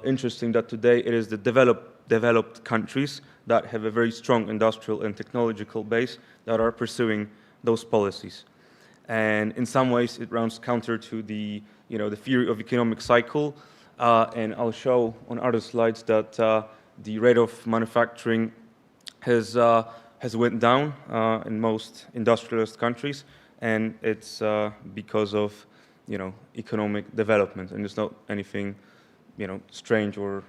interesting that today it is the developed developed countries that have a very strong industrial and technological base that are pursuing those policies. And in some ways, it runs counter to the, the theory of economic cycle. And I'll show on other slides that the rate of manufacturing has went down in most industrialist countries, and it's because of, economic development, and it's not anything, strange or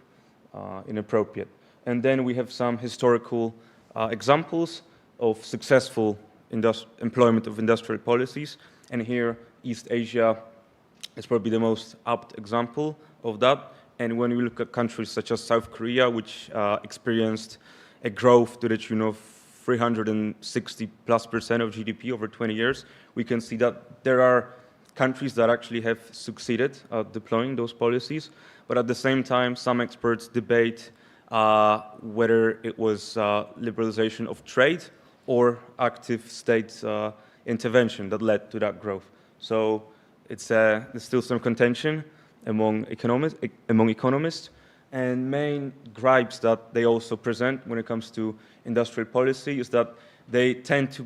inappropriate. And then we have some historical examples of successful employment of industrial policies, and here East Asia is probably the most apt example of that. And when we look at countries such as South Korea, which experienced a growth to the tune of 360+% of GDP over 20 years, we can see that there are countries that actually have succeeded at deploying those policies. But at the same time, some experts debate whether it was liberalization of trade or active state intervention that led to that growth. So there's still some contention among economists, and main gripes that they also present when it comes to industrial policy is that they tend to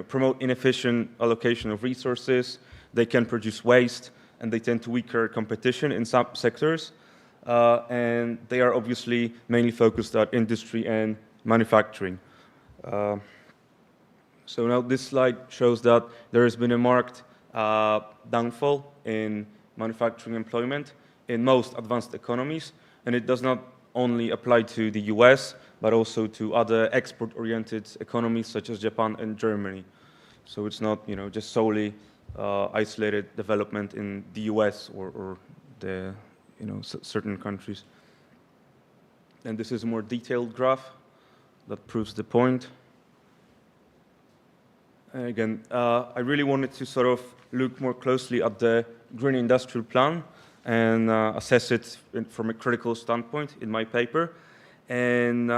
promote inefficient allocation of resources, they can produce waste, and they tend to weaken competition in some sectors. And they are obviously mainly focused on industry and manufacturing. So now this slide shows that there has been a marked downfall in manufacturing employment in most advanced economies, and it does not only apply to the US, but also to other export-oriented economies such as Japan and Germany. So it's not, just solely isolated development in the US or the, certain countries. And this is a more detailed graph that proves the point. And again, I really wanted to sort of look more closely at the Green Industrial Plan and assess it from a critical standpoint in my paper. And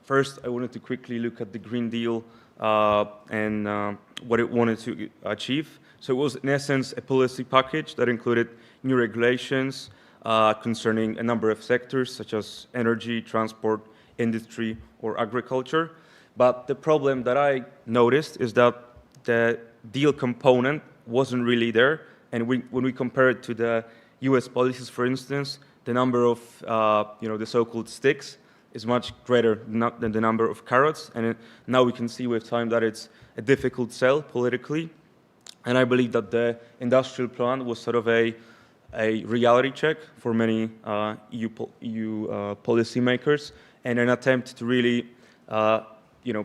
first, I wanted to quickly look at the Green Deal and what it wanted to achieve. So it was, in essence, a policy package that included new regulations concerning a number of sectors, such as energy, transport, industry, or agriculture. But the problem that I noticed is that the deal component wasn't really there. And when we compare it to the US policies, for instance, the number of the so-called sticks is much greater than the number of carrots. And now we can see with time that it's a difficult sell politically. And I believe that the industrial plan was sort of a reality check for many EU policymakers, and an attempt to really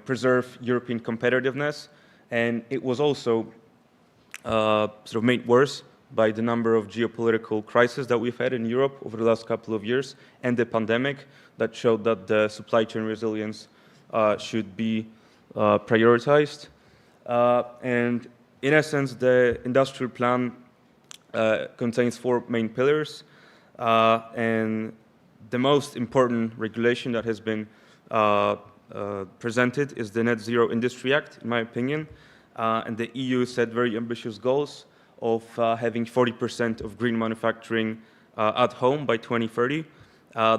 preserve European competitiveness. And it was also sort of made worse by the number of geopolitical crises that we've had in Europe over the last couple of years, and the pandemic that showed that the supply chain resilience should be prioritized. And in essence, the industrial plan contains 4 main pillars, and the most important regulation that has been presented is the Net Zero Industry Act, in my opinion. And the EU set very ambitious goals of having 40% of green manufacturing at home by 2030.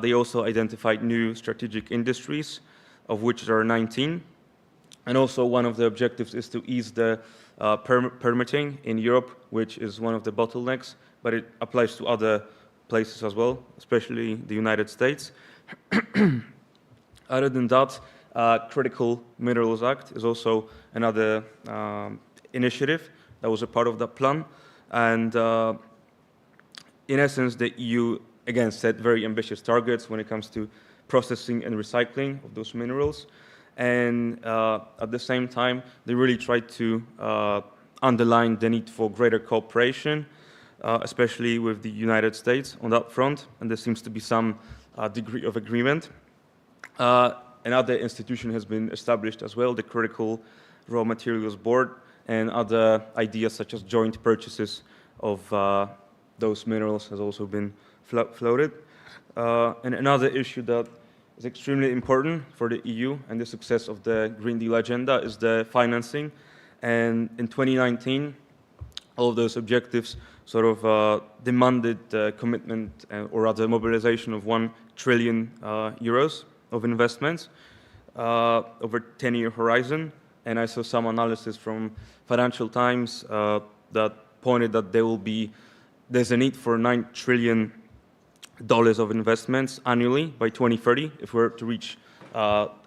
They also identified new strategic industries, of which there are 19. And also one of the objectives is to ease the permitting in Europe, which is one of the bottlenecks, but it applies to other places as well, especially the United States. Other than that, Critical Minerals Act is also another initiative that was a part of that plan. And in essence, the EU, again, set very ambitious targets when it comes to processing and recycling of those minerals. And at the same time, they really tried to underline the need for greater cooperation, especially with the United States on that front. And there seems to be some degree of agreement. Another institution has been established as well, the Critical Raw Materials Board, and other ideas such as joint purchases of those minerals has also been floated. And another issue that is extremely important for the EU and the success of the Green Deal agenda is the financing. And in 2019, all of those objectives sort of demanded commitment or rather mobilization of 1 trillion euros of investments over 10-year horizon. And I saw some analysis from Financial Times that pointed that there's a need for $9 trillion of investments annually by 2030 if we're to reach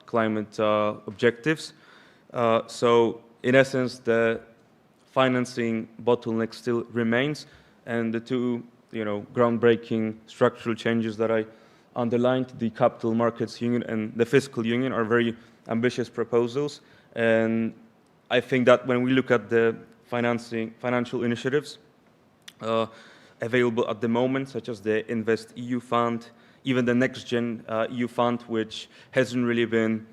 climate objectives. So in essence, the financing bottleneck still remains, and the two groundbreaking structural changes that I underlined, the Capital Markets Union and the Fiscal Union, are very ambitious proposals. And I think that when we look at the financial initiatives available at the moment, such as the Invest EU Fund, even the Next Gen EU Fund, which hasn't really been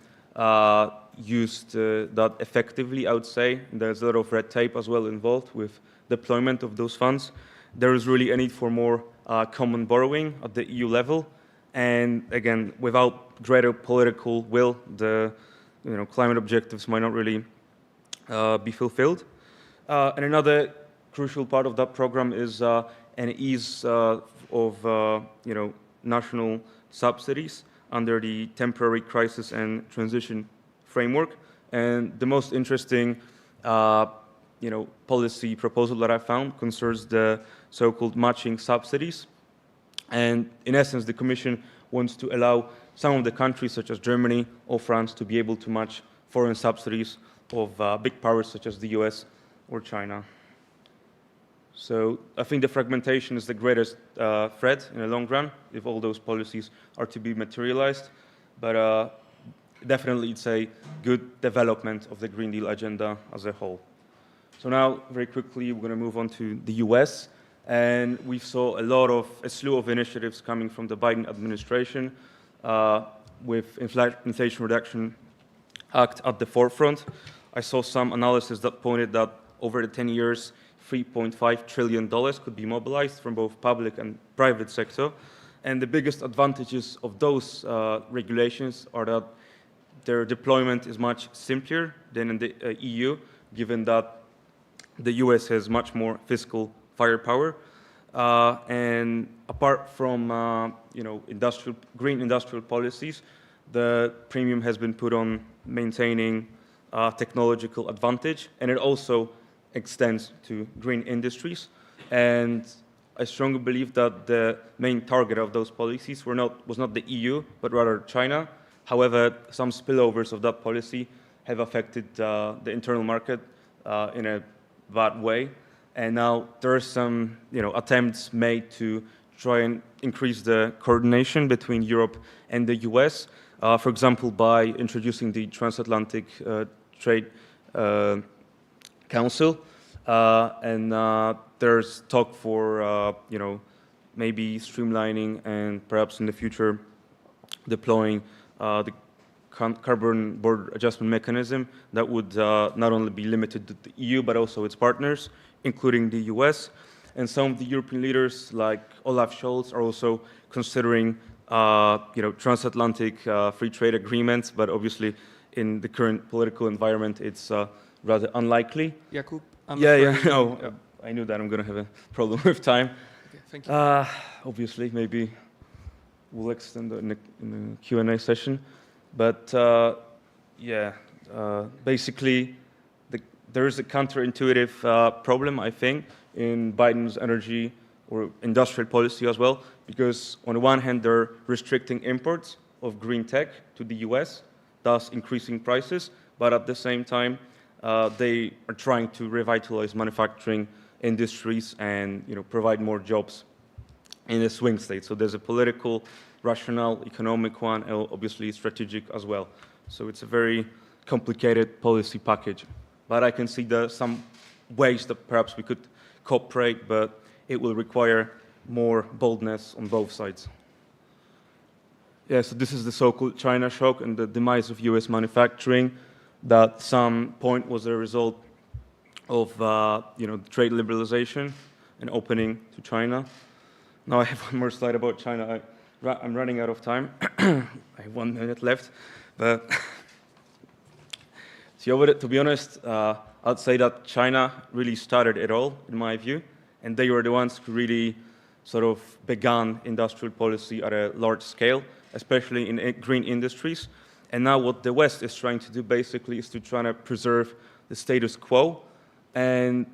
used that effectively, I would say. There's a lot of red tape as well involved with deployment of those funds. There is really a need for more common borrowing at the EU level. And again, without greater political will, the climate objectives might not really be fulfilled. And another crucial part of that program is an ease of national subsidies under the Temporary Crisis and Transition Framework. And the most interesting policy proposal that I found concerns the so-called matching subsidies. And in essence, the Commission wants to allow some of the countries, such as Germany or France, to be able to match foreign subsidies of big powers such as the US or China. So I think the fragmentation is the greatest threat in the long run if all those policies are to be materialized. But definitely it's a good development of the Green Deal agenda as a whole. So now, very quickly, we're going to move on to the US. And we saw a slew of initiatives coming from the Biden administration with Inflation Reduction Act at the forefront. I saw some analysis that pointed that over the 10 years, $3.5 trillion could be mobilized from both public and private sector. And the biggest advantages of those regulations are that their deployment is much simpler than in the EU, given that the US has much more fiscal firepower. And apart from green industrial policies, the premium has been put on maintaining technological advantage, and it also extends to green industries. And I strongly believe that the main target of those policies was not the EU, but rather China. However, some spillovers of that policy have affected the internal market in a bad way. And now there are some attempts made to try and increase the coordination between Europe and the US, for example, by introducing the Transatlantic Trade Council. And there's talk for maybe streamlining and perhaps in the future deploying the carbon border adjustment mechanism that would not only be limited to the EU but also its partners, including the US. And some of the European leaders, like Olaf Scholz, are also considering transatlantic free trade agreements, but obviously in the current political environment, it's rather unlikely. Jakub, no, I knew that I'm going to have a problem with time. Okay, thank you. Obviously, maybe we'll extend in the Q&A session. But basically, there is a counterintuitive problem, I think, in Biden's energy or industrial policy as well, because on the one hand, they're restricting imports of green tech to the US, thus increasing prices, but at the same time, they are trying to revitalize manufacturing industries and provide more jobs in a swing state. So there's a political, rational, economic one, and obviously strategic as well. So it's a very complicated policy package. But I can see some ways that perhaps we could cooperate, but it will require more boldness on both sides. Yeah, so this is the so-called China shock and the demise of US manufacturing that at some point was a result of trade liberalization and opening to China. Now I have one more slide about China. I'm running out of time. I have 1 minute left, but To be honest, I'd say that China really started it all, in my view, and they were the ones who really sort of began industrial policy at a large scale, especially in green industries. And now what the West is trying to do basically is to try to preserve the status quo, and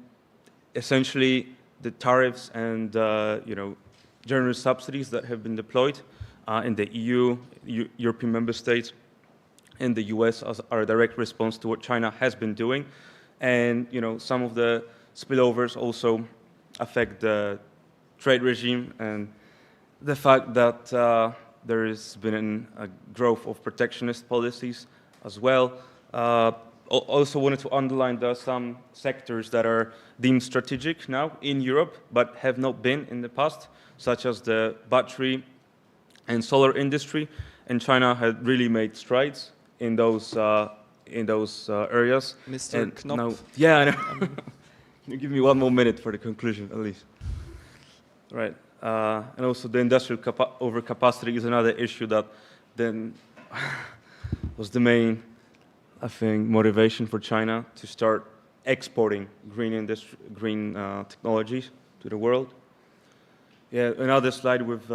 essentially the tariffs and generous subsidies that have been deployed in the EU, European member states, in the US are a direct response to what China has been doing. And some of the spillovers also affect the trade regime and the fact that there has been a growth of protectionist policies as well. Also wanted to underline there are some sectors that are deemed strategic now in Europe, but have not been in the past, such as the battery and solar industry. And China had really made strides in those areas. Mr. And Knopf. now, yeah, I know. Can you give me one more minute for the conclusion, at least? Right. And also the industrial overcapacity is another issue that then was the main, I think, motivation for China to start exporting green technologies to the world. Yeah, another slide with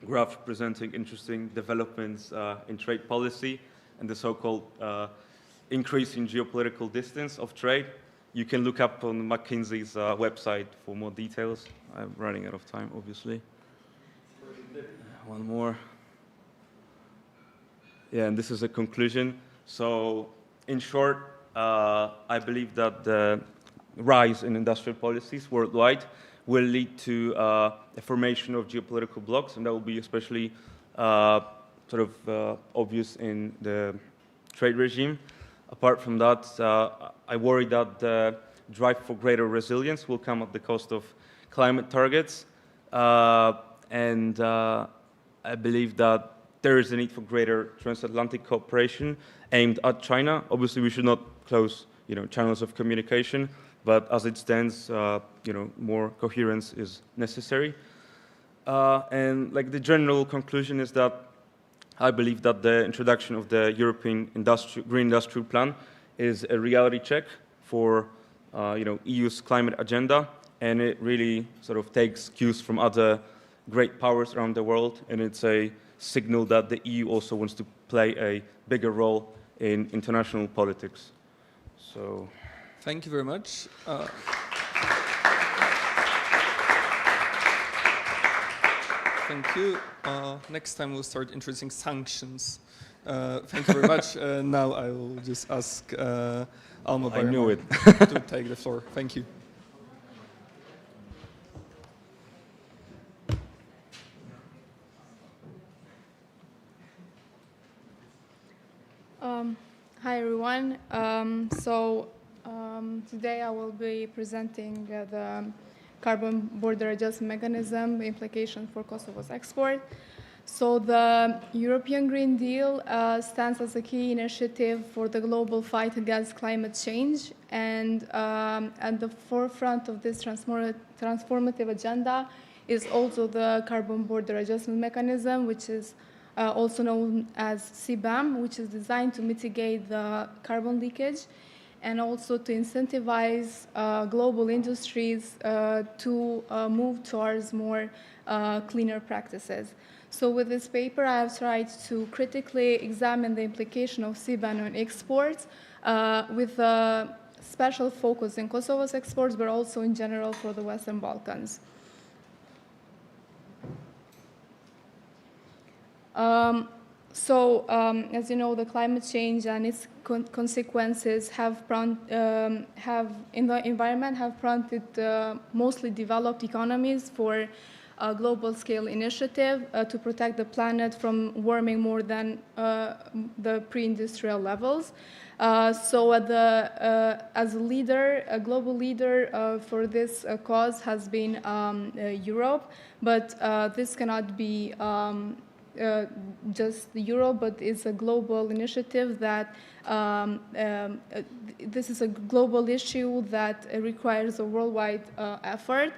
graph presenting interesting developments in trade policy and the so-called increase in geopolitical distance of trade. You can look up on McKinsey's website for more details. I'm running out of time, obviously. One more. Yeah, and this is a conclusion. So, in short, I believe that the rise in industrial policies worldwide will lead to a formation of geopolitical blocs, and that will be especially obvious in the trade regime. Apart from that, I worry that the drive for greater resilience will come at the cost of climate targets, and I believe that there is a need for greater transatlantic cooperation aimed at China. Obviously, we should not close, channels of communication, but as it stands, more coherence is necessary. And the general conclusion is that I believe that the introduction of the European Green Industrial Plan is a reality check for, EU's climate agenda, and it really sort of takes cues from other great powers around the world, and it's a signal that the EU also wants to play a bigger role in international politics. So, thank you very much. Thank you. Next time we'll start introducing sanctions. Thank you very much. Now I will just ask Alma I knew it. to take the floor. Thank you. Hi everyone. Today I will be presenting the carbon border adjustment mechanism implication for Kosovo's export. So the European Green Deal stands as a key initiative for the global fight against climate change, and at the forefront of this transformative agenda is also the carbon border adjustment mechanism, which is also known as CBAM, which is designed to mitigate the carbon leakage and also to incentivize global industries to move towards more cleaner practices. So with this paper, I have tried to critically examine the implication of CBAM on exports with a special focus in Kosovo's exports, but also in general for the Western Balkans. As you know, the climate change and its consequences have in the environment have prompted mostly developed economies for a global scale initiative to protect the planet from warming more than the pre-industrial levels. As a global leader for this cause has been Europe, but this cannot be just Europe, but it's a global initiative that this is a global issue that requires a worldwide effort.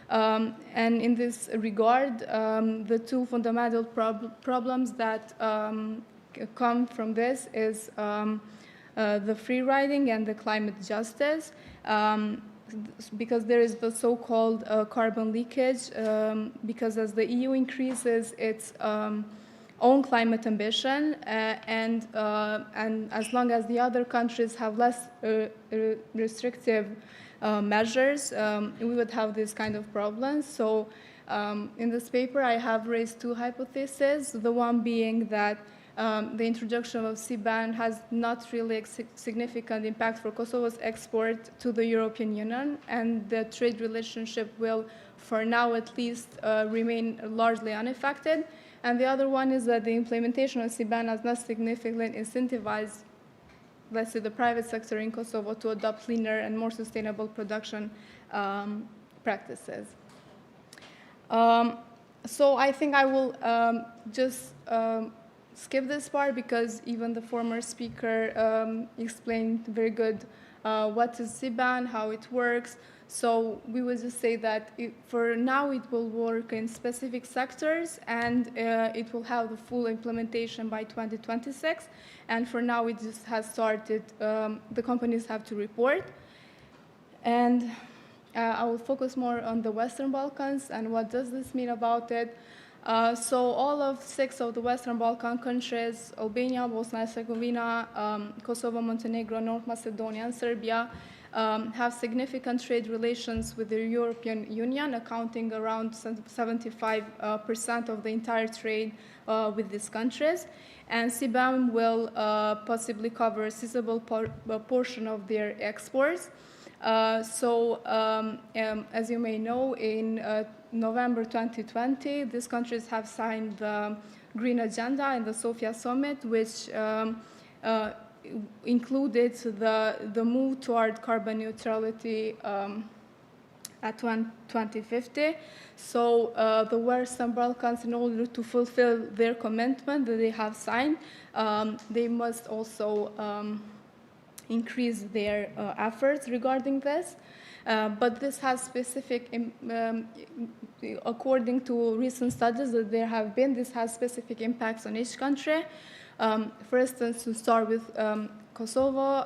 And in this regard, the two fundamental problems that come from this is the free riding and the climate justice, because there is the so-called carbon leakage, because as the EU increases its own climate ambition, and as long as the other countries have less restrictive measures, we would have this kind of problems. So in this paper, I have raised two hypotheses, the one being that the introduction of CBAN has not really a significant impact for Kosovo's export to the European Union, and the trade relationship will, for now at least, remain largely unaffected. And the other one is that the implementation of CBAN has not significantly incentivized, let's say, the private sector in Kosovo to adopt cleaner and more sustainable production practices. So I think I will just skip this part, because even the former speaker explained very good what is CBAN, how it works. So we would just say that for now it will work in specific sectors, and it will have the full implementation by 2026. And for now it just has started, the companies have to report. And I will focus more on the Western Balkans and what does this mean about it. So all of 6 of the Western Balkan countries, Albania, Bosnia and Herzegovina, Kosovo, Montenegro, North Macedonia, and Serbia, have significant trade relations with the European Union, accounting around 75% of the entire trade with these countries. And CBAM will possibly cover a sizable portion of their exports. As you may know, in November 2020, these countries have signed the Green Agenda and the Sofia Summit, which included the move toward carbon neutrality at 2050. So the Western Balkans, in order to fulfill their commitment that they have signed, they must also increase their efforts regarding this. But this has specific, according to recent studies that there have been, this has specific impacts on each country. For instance, to start with Kosovo,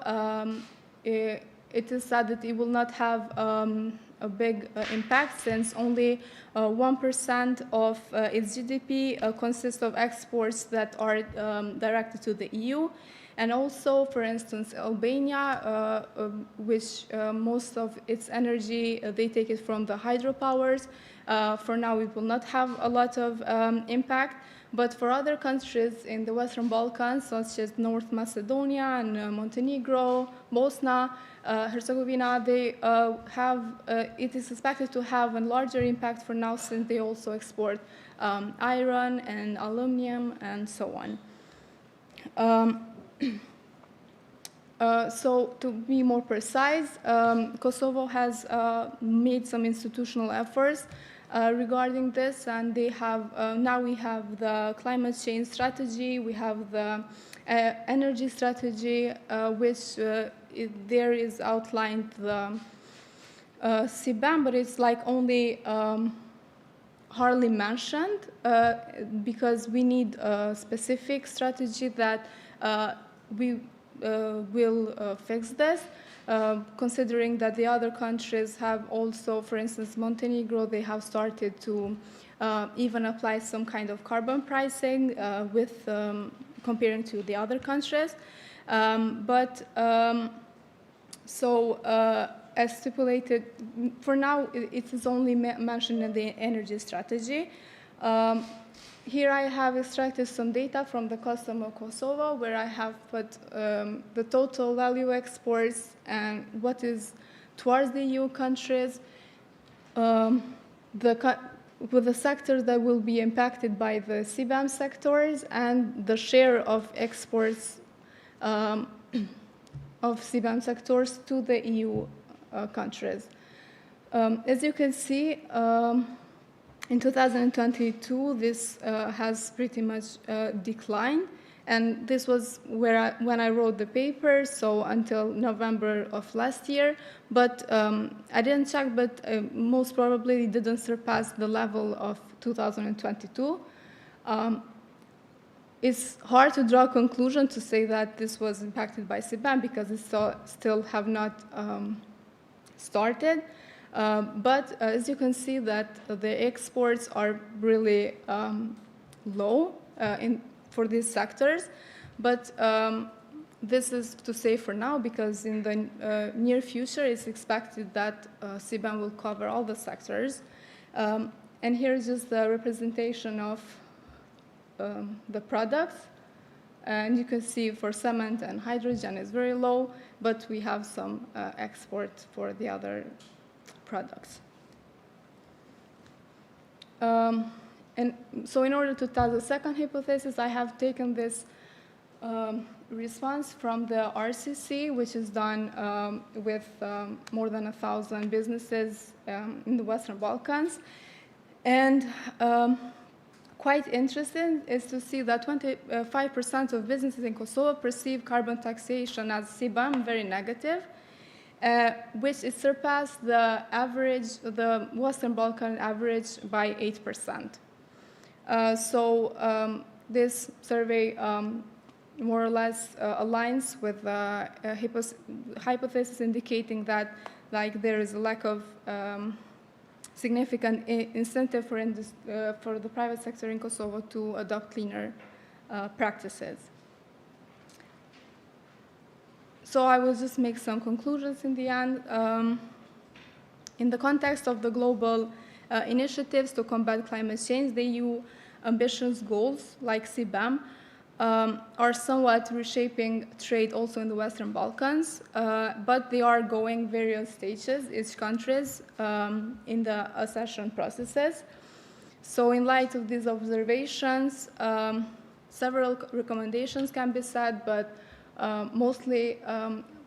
it is said that it will not have a big impact, since only 1% of its GDP consists of exports that are directed to the EU. And also, for instance, Albania, which most of its energy, they take it from the hydropowers. For now, it will not have a lot of impact. But for other countries in the Western Balkans, such as North Macedonia and Montenegro, Bosnia, Herzegovina, they it is expected to have a larger impact for now, since they also export iron and aluminum and so on. So to be more precise, Kosovo has made some institutional efforts regarding this, and they have now we have the climate change strategy, we have the energy strategy, which there is outlined the CBAM, but it's like only hardly mentioned, because we need a specific strategy that we will fix this, considering that the other countries have also, for instance, Montenegro, they have started to even apply some kind of carbon pricing with comparing to the other countries. As stipulated, for now, it is only mentioned in the energy strategy. Here I have extracted some data from the custom of Kosovo, where I have put the total value exports and what is towards the EU countries, with the sectors that will be impacted by the CBAM sectors, and the share of exports of CBAM sectors to the EU countries. As you can see, in 2022, this has pretty much declined, and this was when I wrote the paper, so until November of last year. But I didn't check, but most probably it didn't surpass the level of 2022. it's hard to draw a conclusion to say that this was impacted by CBAM because it still have not started. But as you can see that the exports are really low for these sectors. But this is to say for now, because in the near future, it's expected that CBAM will cover all the sectors. And here is just the representation of the products. And you can see for cement and hydrogen is very low, but we have some export for the other products. And so in order to test the second hypothesis, I have taken this response from the RCC, which is done with more than 1,000 businesses in the Western Balkans. And quite interesting is to see that 25% of businesses in Kosovo perceive carbon taxation as CBAM very negative, which is surpassed the average, the Western Balkan average by 8%. So this survey more or less aligns with the hypothesis indicating that there is a lack of significant incentive for the private sector in Kosovo to adopt cleaner practices. So I will just make some conclusions in the end. In the context of the global initiatives to combat climate change, the EU ambitious goals, like CBAM, are somewhat reshaping trade also in the Western Balkans, but they are going various stages, each countries, in the accession processes. So in light of these observations, several recommendations can be set, but mostly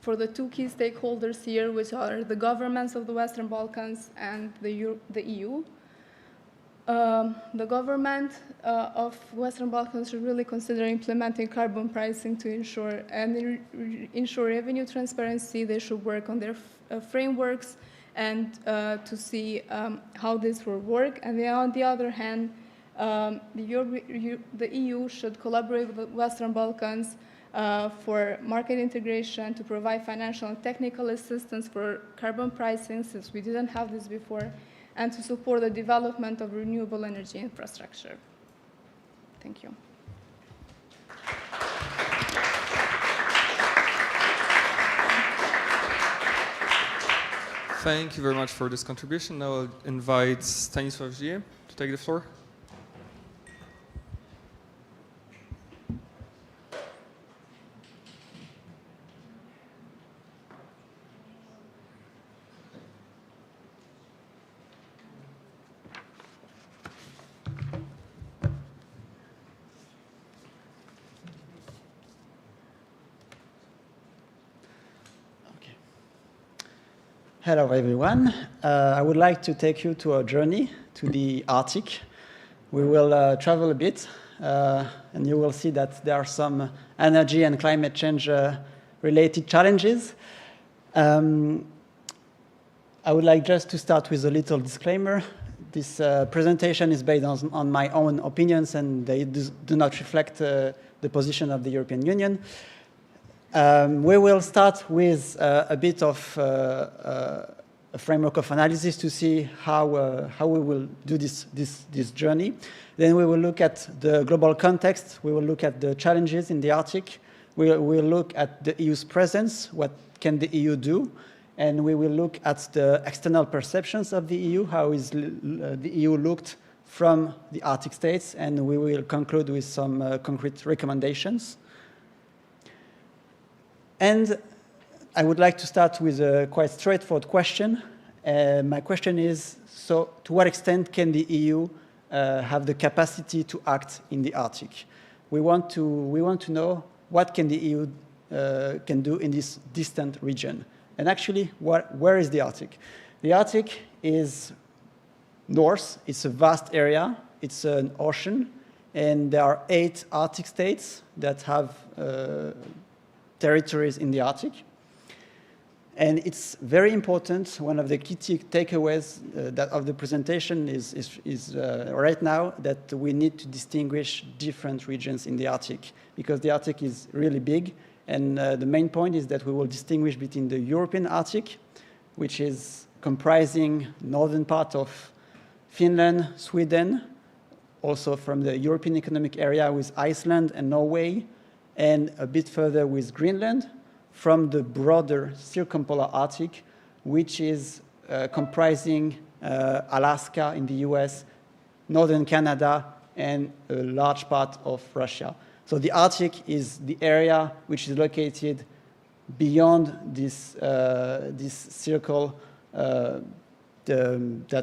for the two key stakeholders here, which are the governments of the Western Balkans and the EU. The government of Western Balkans should really consider implementing carbon pricing to ensure revenue transparency. They should work on their frameworks and to see how this will work. And then on the other hand, the EU should collaborate with the Western Balkans for market integration, to provide financial and technical assistance for carbon pricing, since we didn't have this before, and to support the development of renewable energy infrastructure. Thank you. Thank you very much for this contribution. Now I'll invite Stanisław Żyje to take the floor. Hello, everyone. I would like to take you to a journey to the Arctic. We will travel a bit, and you will see that there are some energy and climate change related challenges. I would like just to start with a little disclaimer. This presentation is based on my own opinions, and they do not reflect the position of the European Union. We will start with a bit of a framework of analysis to see how we will do this journey. Then we will look at the global context. We will look at the challenges in the Arctic. We will look at the EU's presence, what can the EU do, and we will look at the external perceptions of the EU, how is the EU looked from the Arctic states, and we will conclude with some concrete recommendations. And I would like to start with a quite straightforward question. My question is, so to what extent can the EU have the capacity to act in the Arctic? We want to know what can the EU can do in this distant region. And actually, where is the Arctic? The Arctic is north. It's a vast area. It's an ocean. And there are 8 Arctic states that have territories in the Arctic. And it's very important. One of the key takeaways of the presentation is right now that we need to distinguish different regions in the Arctic, because the Arctic is really big. And the main point is that we will distinguish between the European Arctic, which is comprising northern part of Finland, Sweden, also from the European Economic Area with Iceland and Norway, and a bit further with Greenland, from the broader circumpolar Arctic, which is comprising Alaska in the US, northern Canada, and a large part of Russia. So the Arctic is the area which is located beyond this, this circle that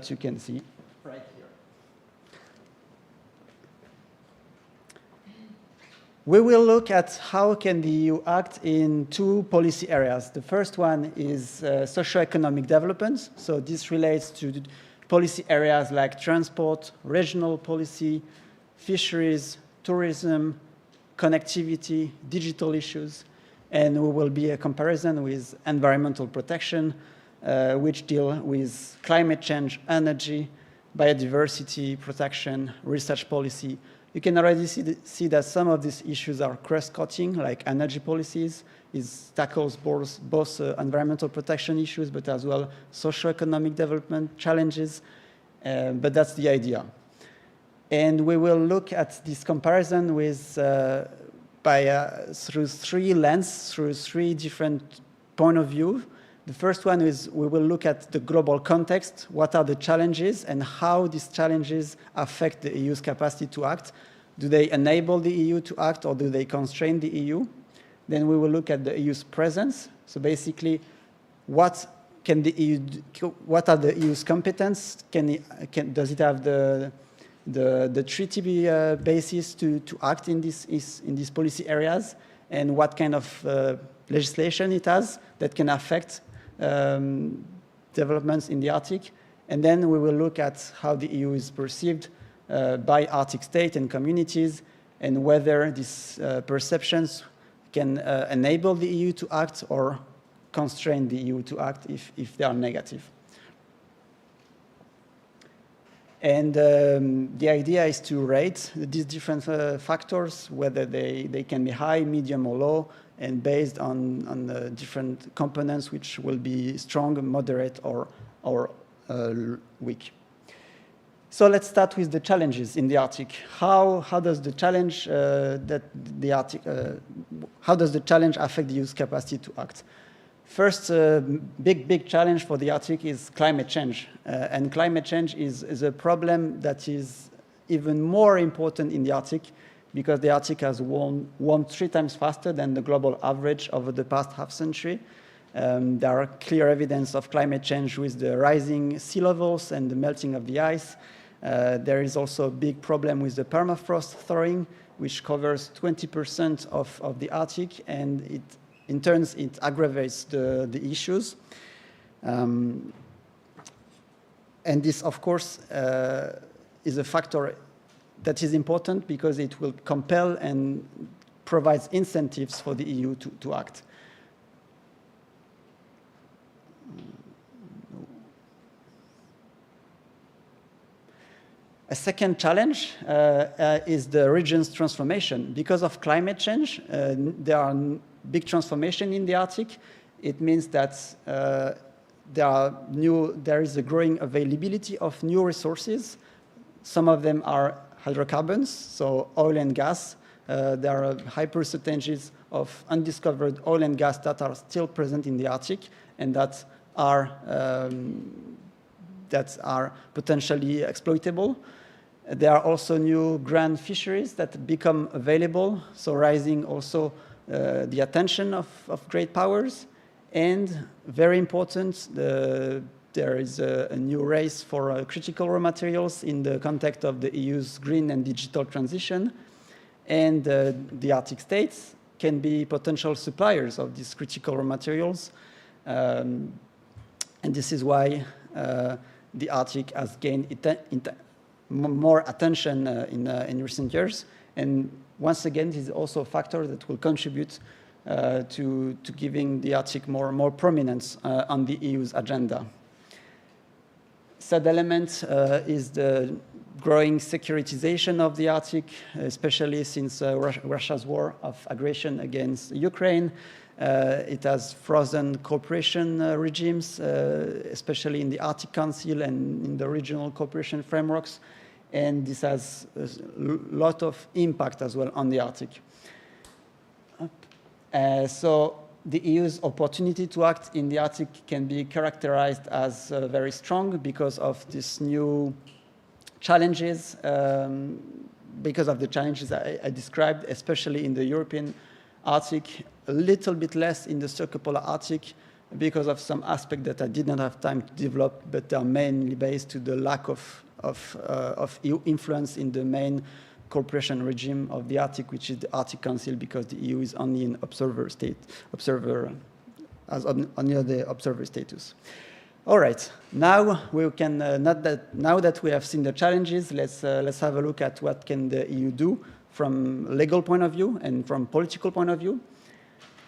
you can see right here. We will look at how can the EU act in two policy areas. The first one is socio-economic development. So this relates to policy areas like transport, regional policy, fisheries, tourism, connectivity, digital issues, and we will be a comparison with environmental protection, which deal with climate change, energy, biodiversity protection, research policy. You can already see that some of these issues are cross-cutting, like energy policies. It tackles both environmental protection issues, but as well socio-economic development challenges. But that's the idea. And we will look at this comparison with, through three lenses, through three different points of view. The first one is we will look at the global context, what are the challenges and how these challenges affect the EU's capacity to act. Do they enable the EU to act or do they constrain the EU? Then we will look at the EU's presence. So basically, what can the EU do, what are the EU's competence? Does it have the treaty basis to act in these policy areas? And what kind of legislation it has that can affect developments in the Arctic. And then we will look at how the EU is perceived by Arctic states and communities, and whether these perceptions can enable the EU to act or constrain the EU to act if they are negative. And the idea is to rate these different factors, whether they can be high, medium, or low, and based on the different components, which will be strong, moderate, or weak. So let's start with the challenges in the Arctic. How does the challenge how does the challenge affect the EU's capacity to act? First, big challenge for the Arctic is climate change. And climate change is a problem that is even more important in the Arctic because the Arctic has warmed 3 times faster than the global average over the past half century. There are clear evidence of climate change with the rising sea levels and the melting of the ice. There is also a big problem with the permafrost thawing, which covers 20% of the Arctic, and in turn, it aggravates the issues. And this, of course, is a factor that is important because it will compel and provides incentives for the EU to act. A second challenge is the region's transformation. Because of climate change, there are big transformation in the Arctic. It means that there is a growing availability of new resources. Some of them are hydrocarbons, so oil and gas. There are high percentages of undiscovered oil and gas that are still present in the Arctic and that are potentially exploitable. There are also new grand fisheries that become available, so raising also the attention of great powers. And very important, there is a new race for critical raw materials in the context of the EU's green and digital transition. And the Arctic states can be potential suppliers of these critical raw materials. And this is why the Arctic has gained more attention in recent years. And once again, this is also a factor that will contribute to giving the Arctic more prominence on the EU's agenda. Third element is the growing securitization of the Arctic, especially since Russia's war of aggression against Ukraine. It has frozen cooperation regimes, especially in the Arctic Council and in the regional cooperation frameworks. And this has a lot of impact as well on the Arctic. So the EU's opportunity to act in the Arctic can be characterized as very strong because of these new challenges, because of the challenges I described, especially in the European Arctic, a little bit less in the circumpolar Arctic because of some aspects that I did not have time to develop, but they are mainly based to the lack of EU influence in the main cooperation regime of the Arctic, which is the Arctic Council, because the EU is only an observer status. All right, now we can now that we have seen the challenges, let's have a look at what can the EU do from a legal point of view and from political point of view.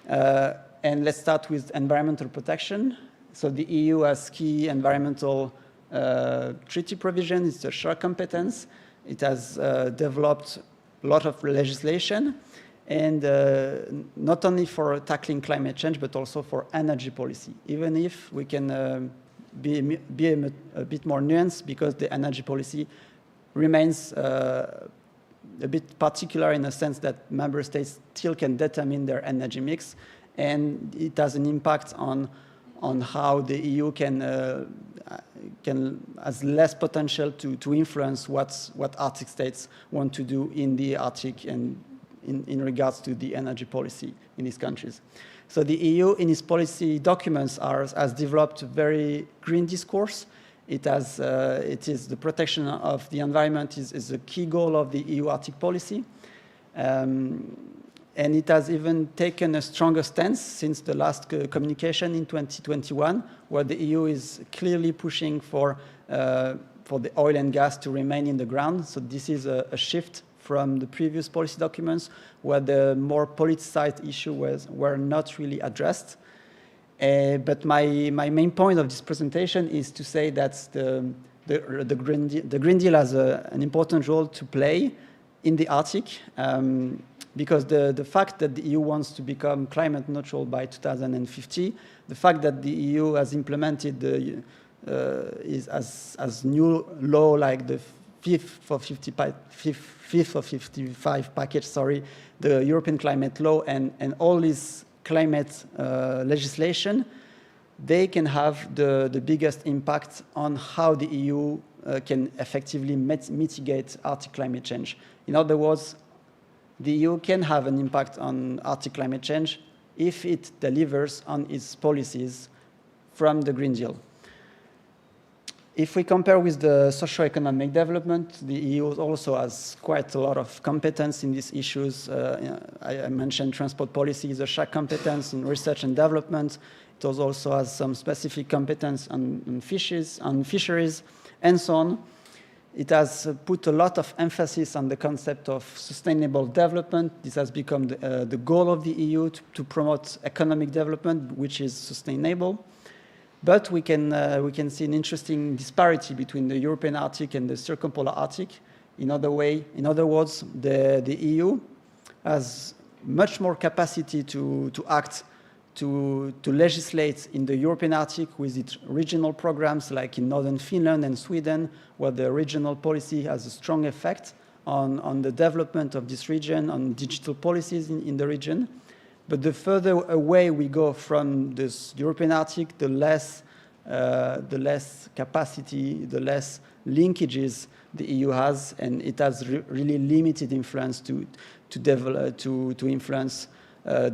And let's start with environmental protection. So the EU has key environmental treaty provision. It's a shared competence. It has developed a lot of legislation, and not only for tackling climate change, but also for energy policy, even if we can be a bit more nuanced, because the energy policy remains a bit particular in the sense that member states still can determine their energy mix, and it has an impact on how the EU has less potential to influence what Arctic states want to do in the Arctic and in regards to the energy policy in these countries. So the EU in its policy documents has developed a very green discourse. It is the protection of the environment is a key goal of the EU Arctic policy. And it has even taken a stronger stance since the last communication in 2021, where the EU is clearly pushing for the oil and gas to remain in the ground. So this is a shift from the previous policy documents, where the more politicized issues were not really addressed. But my main point of this presentation is to say that the Green Deal has an important role to play in the Arctic, because the fact that the EU wants to become climate neutral by 2050, the fact that the EU has implemented as new law like the fifth of 55 package, the European climate law and all this climate legislation, they can have the biggest impact on how the EU can effectively mitigate Arctic climate change. In other words, the EU can have an impact on Arctic climate change if it delivers on its policies from the Green Deal. If we compare with the socio-economic development, the EU also has quite a lot of competence in these issues. I mentioned transport policy is a shared competence in research and development. It also has some specific competence on fisheries, and so on. It has put a lot of emphasis on the concept of sustainable development. This has become the goal of the EU to promote economic development, which is sustainable. But we can see an interesting disparity between the European Arctic and the circumpolar Arctic. In other words, the EU has much more capacity to act, to legislate in the European Arctic with its regional programs, like in northern Finland and Sweden, where the regional policy has a strong effect on the development of this region, on digital policies in the region. But the further away we go from this European Arctic, the less capacity, the less linkages the EU has, and it has really limited influence to influence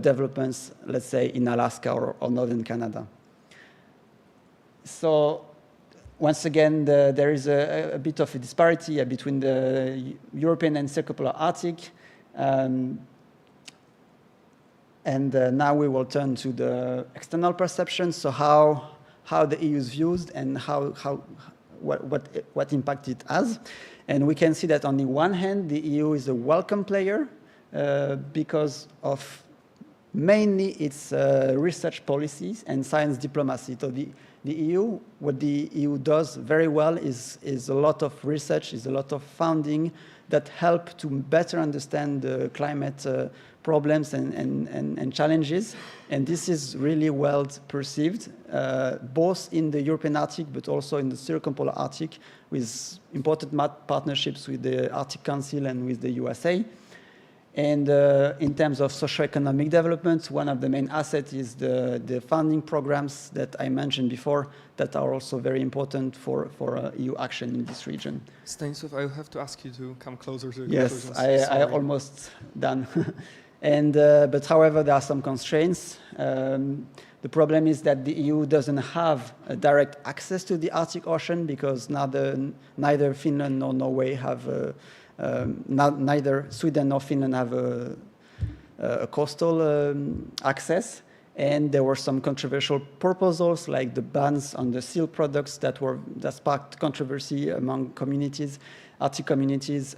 developments, let's say, in Alaska or northern Canada. So once again, there is a bit of a disparity between the European and circumpolar Arctic. And now we will turn to the external perception, so how the EU is viewed and what impact it has. And we can see that on the one hand, the EU is a welcome player because of mainly it's research policies and science diplomacy. So the EU, what the EU does very well is a lot of research, is a lot of funding that help to better understand the climate problems and challenges. And this is really well perceived, both in the European Arctic, but also in the circumpolar Arctic, with important partnerships with the Arctic Council and with the USA. And in terms of socioeconomic development, one of the main assets is the funding programs that I mentioned before that are also very important for EU action in this region. Stanisław, I have to ask you to come closer to the Yes, conclusions. I almost done. And, but however, there are some constraints. The problem is that the EU doesn't have a direct access to the Arctic Ocean because neither Finland nor Norway have neither Sweden nor Finland have a coastal access. And there were some controversial proposals like the bans on the seal products that sparked controversy among communities, Arctic communities,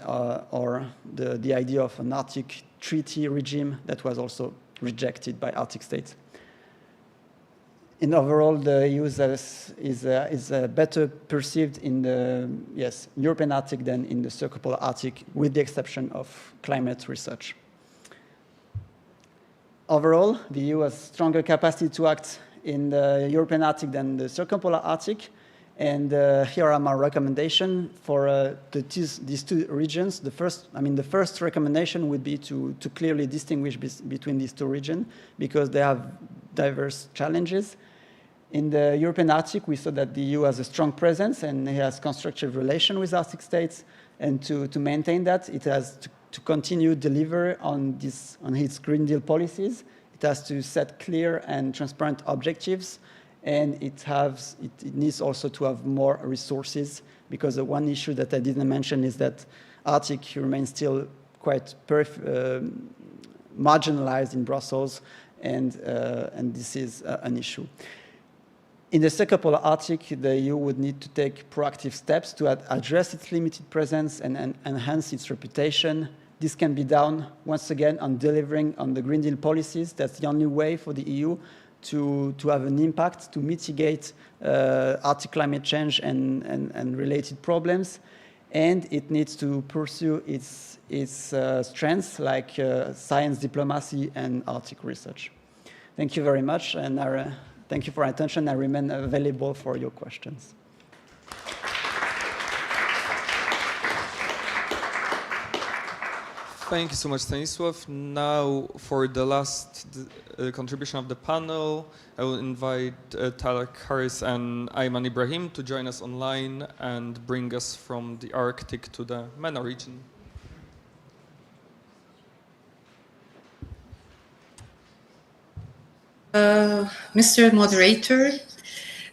or the idea of an Arctic treaty regime that was also rejected by Arctic states. In overall, the EU is better perceived in the European Arctic than in the circumpolar Arctic, with the exception of climate research. Overall, the EU has stronger capacity to act in the European Arctic than the circumpolar Arctic. And here are my recommendations for these two regions. The first recommendation would be to clearly distinguish between these two regions because they have diverse challenges. In the European Arctic, we saw that the EU has a strong presence and it has constructive relation with Arctic states. And to maintain that, it has to continue deliver on its Green Deal policies. It has to set clear and transparent objectives. And it needs also to have more resources because the one issue that I didn't mention is that Arctic remains still quite marginalized in Brussels, and this is an issue. In the circumpolar Arctic, the EU would need to take proactive steps to address its limited presence and enhance its reputation. This can be done, once again, on delivering on the Green Deal policies. That's the only way for the EU to have an impact, to mitigate Arctic climate change and related problems. And it needs to pursue its strengths like science diplomacy and Arctic research. Thank you very much, and thank you for your attention. I remain available for your questions. Thank you so much, Stanisław. Now, for the last contribution of the panel, I will invite Talak Harris and Ayman Ibrahim to join us online and bring us from the Arctic to the MENA region. Mr. Moderator,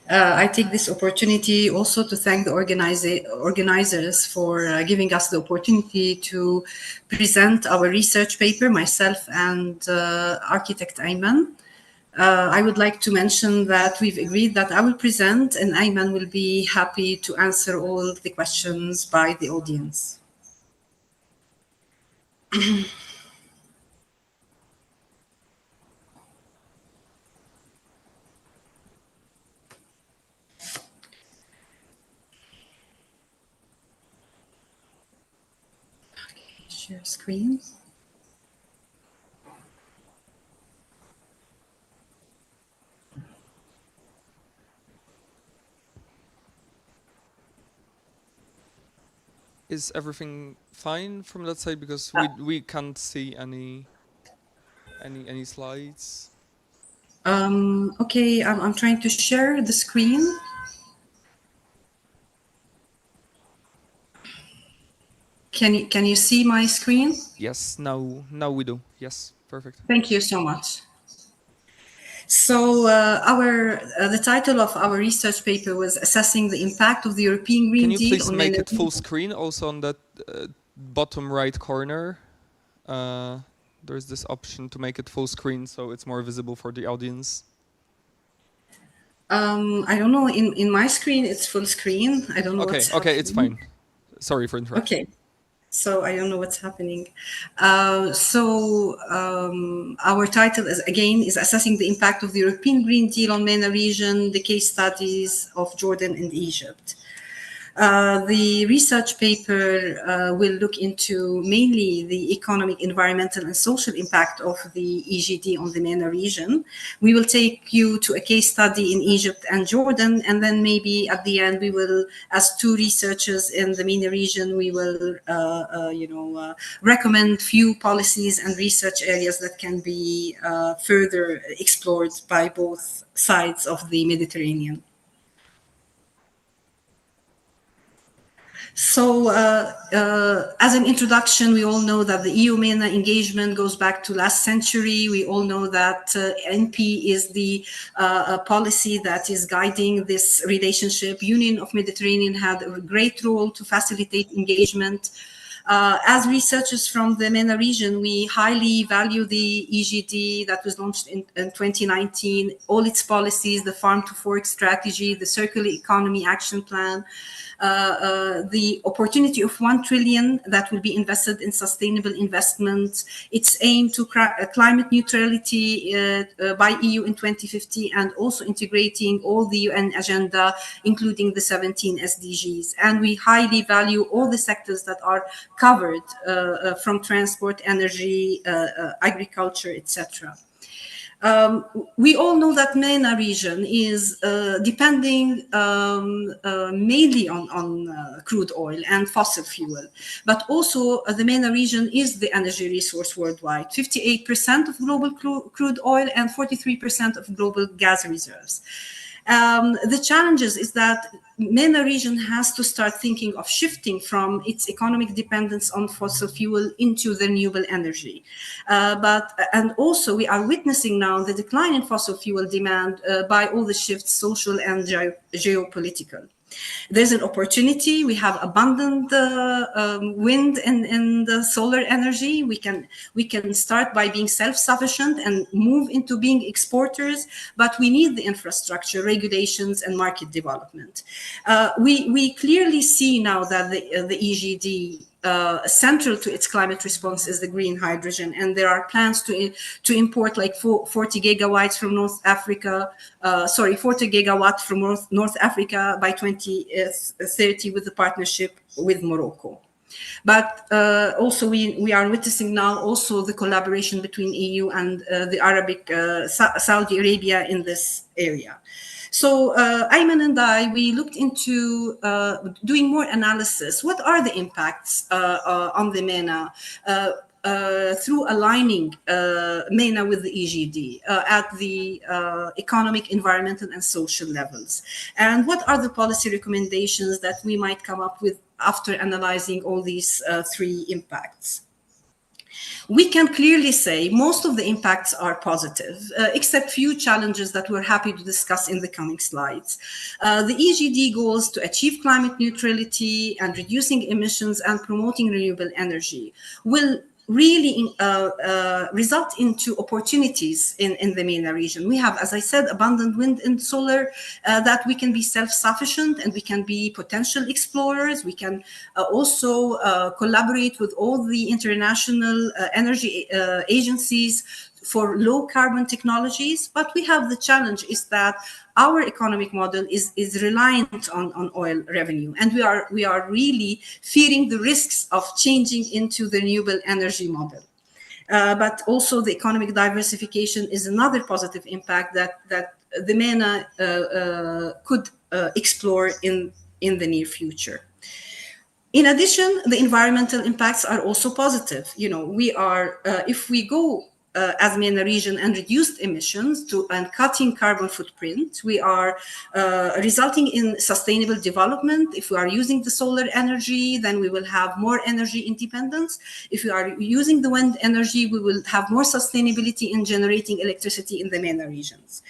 I take this opportunity also to thank the organizers for giving us the opportunity to present our research paper, myself and architect Ayman. I would like to mention that we've agreed that I will present and Ayman will be happy to answer all the questions by the audience. Share screen. Is everything fine from that side? Because we can't see any slides. Okay, I'm trying to share the screen. Can you see my screen? Yes, now we do. Yes, perfect. Thank you so much. So the title of our research paper was Assessing the Impact of the European Green Deal. Can you please make it full screen also on that bottom right corner? There is this option to make it full screen so it's more visible for the audience. I don't know, in my screen it's full screen. I don't know. Okay, it's fine. Sorry for interrupting. Okay. So I don't know what's happening. Our title is assessing the impact of the European Green Deal on MENA region, the case studies of Jordan and Egypt. The research paper will look into mainly the economic, environmental, and social impact of the EGD on the MENA region. We will take you to a case study in Egypt and Jordan, and then maybe at the end we will, as two researchers in the MENA region, we will, recommend few policies and research areas that can be further explored by both sides of the Mediterranean. So as an introduction, we all know that the EU-MENA engagement goes back to last century. We all know that NP is the policy that is guiding this relationship. Union of Mediterranean had a great role to facilitate engagement. As researchers from the MENA region, we highly value the EGD that was launched in 2019, all its policies, the farm to fork strategy, the circular economy action plan, the opportunity of 1 trillion that will be invested in sustainable investments, its aim to climate neutrality by EU in 2050, and also integrating all the UN agenda, including the 17 SDGs. And we highly value all the sectors that are covered from transport, energy, agriculture, etc. We all know that MENA region is depending mainly on crude oil and fossil fuel, but also the MENA region is the energy resource worldwide, 58% of global crude oil and 43% of global gas reserves. The challenges is that MENA region has to start thinking of shifting from its economic dependence on fossil fuel into the renewable energy. And also we are witnessing now the decline in fossil fuel demand by all the shifts, social and geopolitical. There's an opportunity. We have abundant wind and the solar energy. We can start by being self-sufficient and move into being exporters, but we need the infrastructure, regulations, and market development. We clearly see now that the EGD central to its climate response is the green hydrogen, and there are plans to import like 40 gigawatts from North Africa, 40 gigawatts from North Africa by 2030 with the partnership with Morocco. But also we are witnessing now also the collaboration between EU and the Arabic Saudi Arabia in this area. So Ayman and I, we looked into doing more analysis. What are the impacts on the MENA through aligning MENA with the EGD at the economic, environmental, and social levels? And what are the policy recommendations that we might come up with after analyzing all these three impacts? We can clearly say most of the impacts are positive, except few challenges that we're happy to discuss in the coming slides. The EGD goals to achieve climate neutrality and reducing emissions and promoting renewable energy will really result into opportunities in the MENA region. We have, as I said, abundant wind and solar that we can be self-sufficient and we can be potential explorers. We can also collaborate with all the international energy agencies for low carbon technologies. But we have the challenge is that our economic model is reliant on oil revenue, and we are really fearing the risks of changing into the renewable energy model. But also the economic diversification is another positive impact that the MENA could explore in the near future. In addition, the environmental impacts are also positive. You know, we are if we go as MENA region and reduced emissions and cutting carbon footprint, we are resulting in sustainable development. If we are using the solar energy, then we will have more energy independence. If we are using the wind energy, we will have more sustainability in generating electricity in the MENA regions.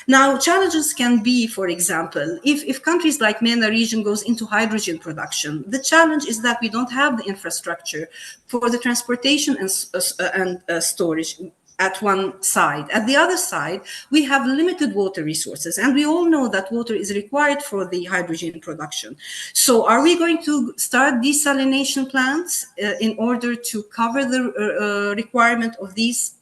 Now, challenges can be, for example, if countries like MENA region goes into hydrogen production, the challenge is that we don't have the infrastructure for the transportation and storage. at one side. At the other side, we have limited water resources, and we all know that water is required for the hydrogen production. So are we going to start desalination plants in order to cover the requirement of these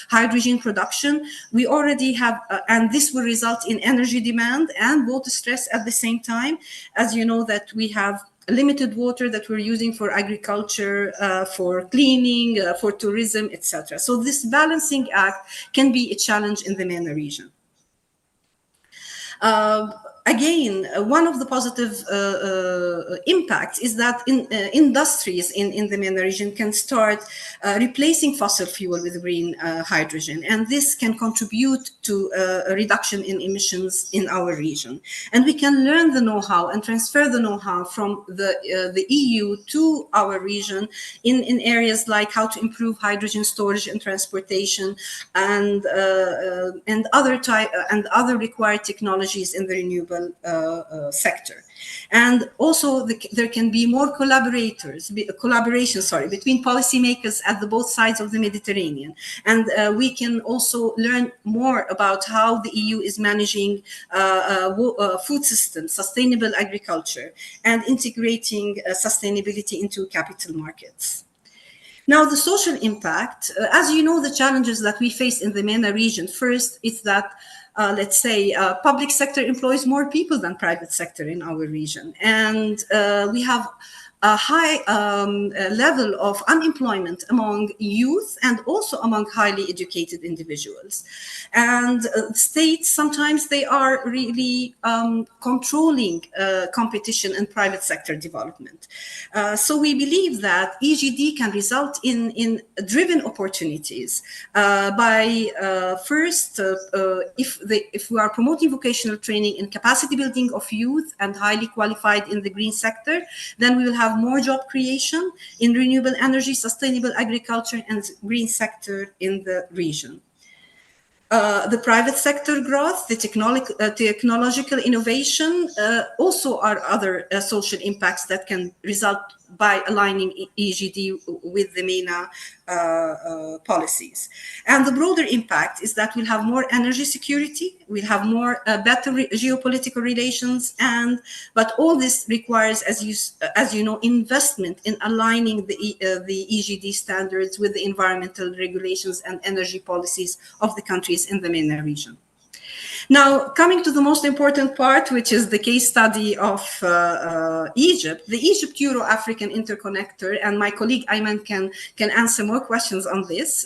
hydrogen production? We already have, and this will result in energy demand and water stress at the same time. As you know, that we have limited water that we're using for agriculture, for cleaning, for tourism, etc. So this balancing act can be a challenge in the MENA region. Again, one of the positive impacts is that industries in the MENA region can start replacing fossil fuel with green hydrogen, and this can contribute to a reduction in emissions in our region. And we can learn the know-how and transfer the know-how from the EU to our region in areas like how to improve hydrogen storage and transportation, and other required technologies in the renewable sector. And also there can be more collaboration between policymakers at both sides of the Mediterranean. And we can also learn more about how the EU is managing food systems, sustainable agriculture, and integrating sustainability into capital markets. Now, the social impact, as you know, the challenges that we face in the MENA region, first, is that let's say, public sector employs more people than private sector in our region. And we have a high level of unemployment among youth and also among highly educated individuals. And states, sometimes they are really controlling competition and private sector development. So we believe that EGD can result in driven opportunities by first, if we are promoting vocational training and capacity building of youth and highly qualified in the green sector, then we will have more job creation in renewable energy, sustainable agriculture, and green sector in the region. The private sector growth, the technological innovation also are other social impacts that can result by aligning EGD with the MENA policies. And the broader impact is that we'll have more energy security, we'll have more better geopolitical relations, but all this requires, as you know, investment in aligning the EGD standards with the environmental regulations and energy policies of the countries in the MENA region. Now, coming to the most important part, which is the case study of Egypt, the Egypt-Euro-African interconnector, and my colleague Ayman can answer more questions on this.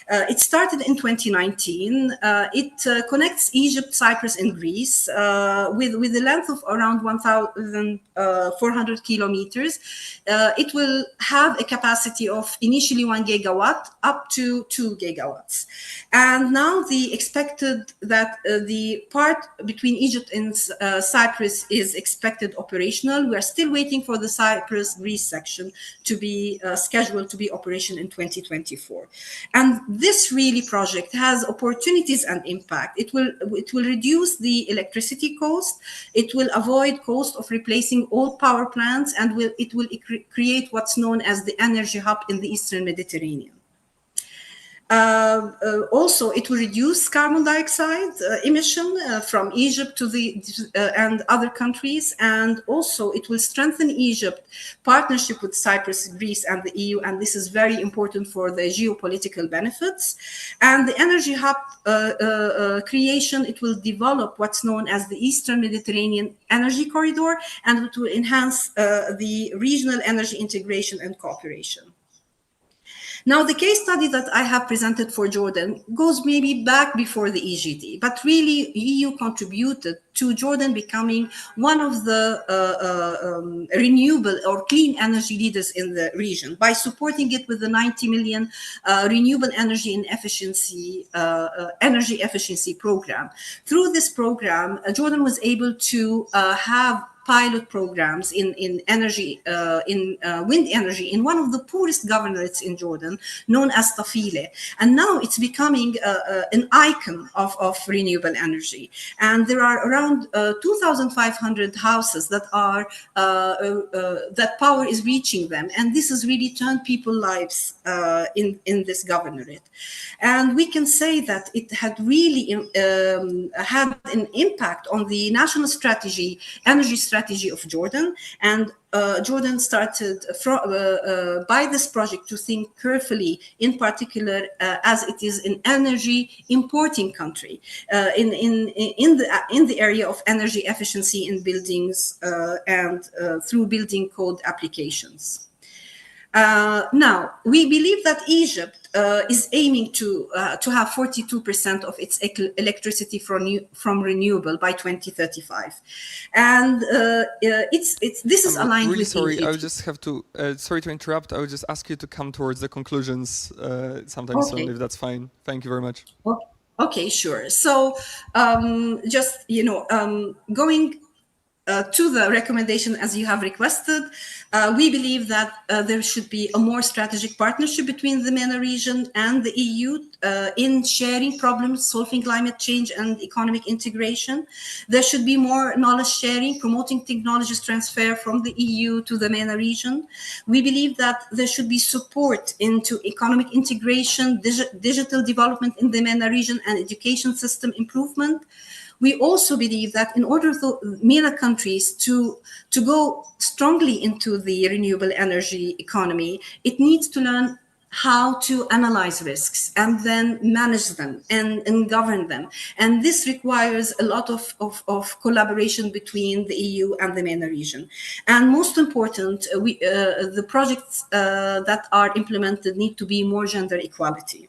It started in 2019. It connects Egypt, Cyprus, and Greece with a length of around 1,400 kilometers. It will have a capacity of initially 1 gigawatt up to 2 gigawatts. And now the expected that the part between Egypt and Cyprus is expected operational. We are still waiting for the Cyprus-Greece section to be scheduled to be operational in 2024. And this really project has opportunities and impact. It will reduce the electricity cost. It will avoid cost of replacing old power plants, and it will create what's known as the energy hub in the Eastern Mediterranean. Also, it will reduce carbon dioxide emission from Egypt to and other countries, and also it will strengthen Egypt's partnership with Cyprus, Greece, and the EU, and this is very important for the geopolitical benefits. And the energy hub creation, it will develop what's known as the Eastern Mediterranean Energy Corridor, and it will enhance the regional energy integration and cooperation. Now, the case study that I have presented for Jordan goes maybe back before the EGD, but really EU contributed to Jordan becoming one of the renewable or clean energy leaders in the region by supporting it with the 90 million renewable energy and energy efficiency program. Through this program, Jordan was able to have pilot programs in energy, wind energy in one of the poorest governorates in Jordan, known as Tafile. And now it's becoming an icon of renewable energy. And there are around around 2,500 houses that are that power is reaching them, and this has really turned people's lives in this governorate. And we can say that it had really had an impact on the national strategy, energy strategy of Jordan. And Jordan started by this project to think carefully, in particular, as it is an energy importing country in the area of energy efficiency in buildings and through building code applications. Now, we believe that Egypt is aiming to have 42% of its electricity from renewable by 2035, and this is aligned really with. Sorry, I would just have to. Sorry to interrupt. I would just ask you to come towards the conclusions sometime soon, if that's fine. Thank you very much. Okay, sure. So, just going. To the recommendation as you have requested, we believe that there should be a more strategic partnership between the MENA region and the EU in sharing problems, solving climate change and economic integration. There should be more knowledge sharing, promoting technologies transfer from the EU to the MENA region. We believe that there should be support into economic integration, digital development in the MENA region, and education system improvement. We also believe that in order for MENA countries to go strongly into the renewable energy economy, it needs to learn how to analyze risks and then manage them and govern them. And this requires a lot of collaboration between the EU and the MENA region. And most important, the projects that are implemented need to be more gender equality.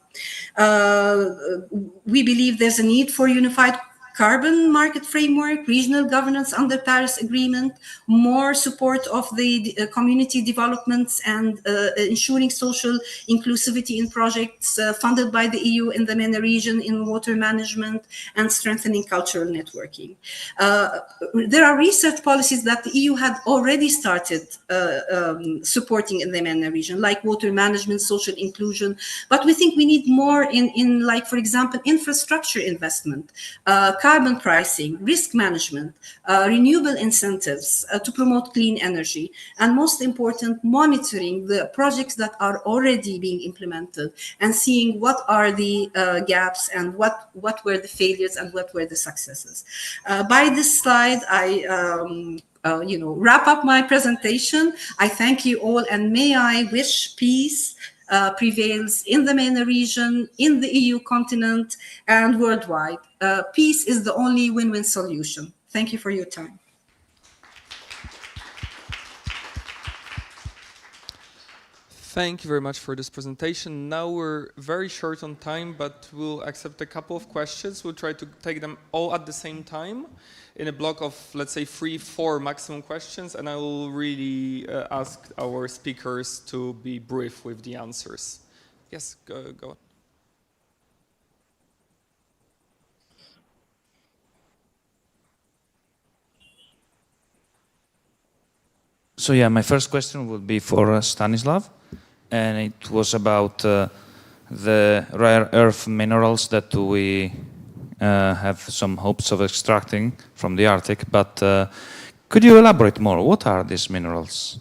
We believe there's a need for unified carbon market framework, regional governance under Paris Agreement, more support of the community developments, and ensuring social inclusivity in projects funded by the EU in the MENA region in water management, and strengthening cultural networking. There are research policies that the EU had already started supporting in the MENA region, like water management, social inclusion, but we think we need more in like, for example, infrastructure investment, carbon pricing, risk management, renewable incentives to promote clean energy, and most important, monitoring the projects that are already being implemented and seeing what are the gaps and what were the failures and what were the successes. By this slide, I wrap up my presentation. I thank you all, and may I wish peace prevails in the MENA region, in the EU continent, and worldwide. Peace is the only win-win solution. Thank you for your time. Thank you very much for this presentation. Now we're very short on time, but we'll accept a couple of questions. We'll try to take them all at the same time in a block of, let's say, 3-4 maximum questions, and I will really ask our speakers to be brief with the answers. Yes, go on. So yeah, my first question would be for Stanislav, and it was about the rare earth minerals that we have some hopes of extracting from the Arctic, but could you elaborate more? What are these minerals?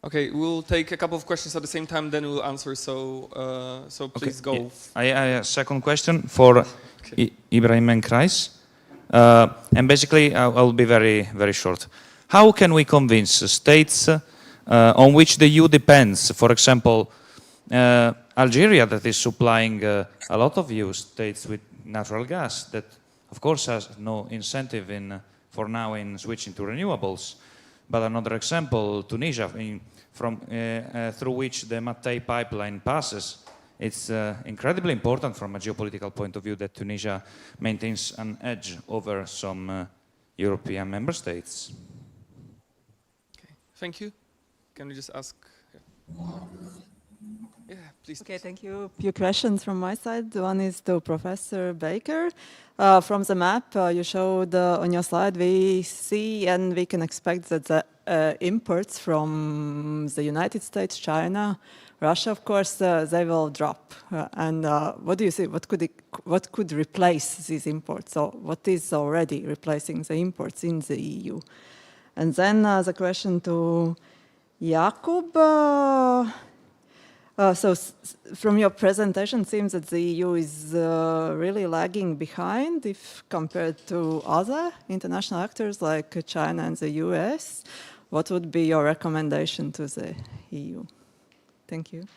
Okay, we'll take a couple of questions at the same time, then we'll answer, so please go. Yeah. I have a second question for Ibrahim and Kreis. And basically, I'll be very, very short. How can we convince states on which the EU depends, for example, Algeria, that is supplying a lot of EU states with natural gas, that of course has no incentive for now in switching to renewables. But another example, Tunisia, through which the Mattei pipeline passes. It's incredibly important from a geopolitical point of view that Tunisia maintains an edge over some European member states. Okay, thank you. Can you just ask? Yeah, please. Okay, thank you. A few questions from my side. One is to Professor Baker. From the map you showed on your slide, we see and we can expect that the imports from the United States, China, Russia, of course, they will drop. And what do you see? What could replace these imports? So what is already replacing the imports in the EU? And then the question to Jakub. So from your presentation, it seems that the EU is really lagging behind if compared to other international actors like China and the US. What would be your recommendation to the EU? Thank you.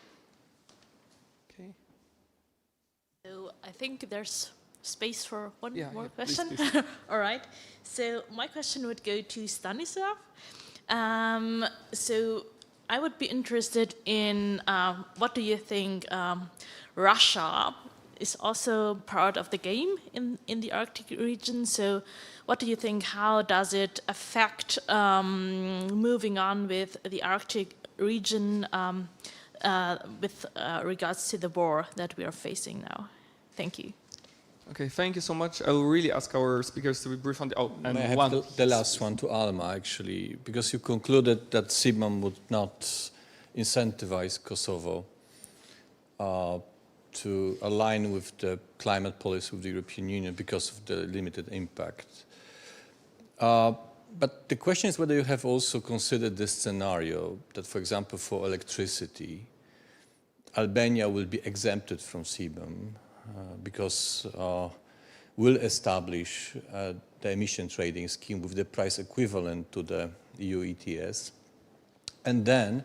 Okay. So I think there's space for one more question. Please. All right. So my question would go to Stanislav. So I would be interested in what do you think Russia is also part of the game in the Arctic region. So what do you think, how does it affect moving on with the Arctic region with regards to the war that we are facing now? Thank you. Okay, thank you so much. I will really ask our speakers to be brief on the... Oh, and I have the last one to Alma, actually, because you concluded that CBAM would not incentivize Kosovo to align with the climate policy of the European Union because of the limited impact. But the question is whether you have also considered this scenario that, for example, for electricity, Albania will be exempted from CBAM because we'll establish the emission trading scheme with the price equivalent to the EU ETS. And then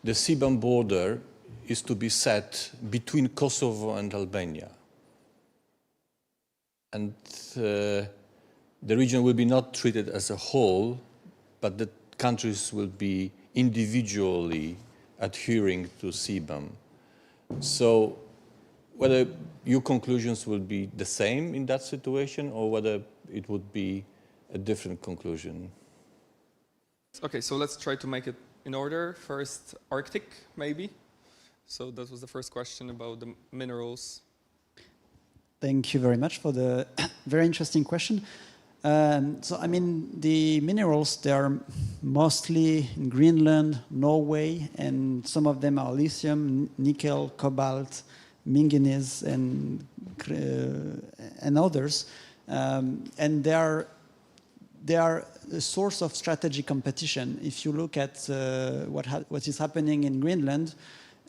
the CBAM border is to be set between Kosovo and Albania. And the region will be not treated as a whole, but the countries will be individually adhering to CBAM. So whether your conclusions will be the same in that situation or whether it would be a different conclusion. Okay, so let's try to make it in order. First, Arctic, maybe. So that was the first question about the minerals. Thank you very much for the very interesting question. So, I mean, the minerals, they are mostly in Greenland, Norway, and some of them are lithium, nickel, cobalt, manganese, and others. And they are a source of strategic competition. If you look at what is happening in Greenland,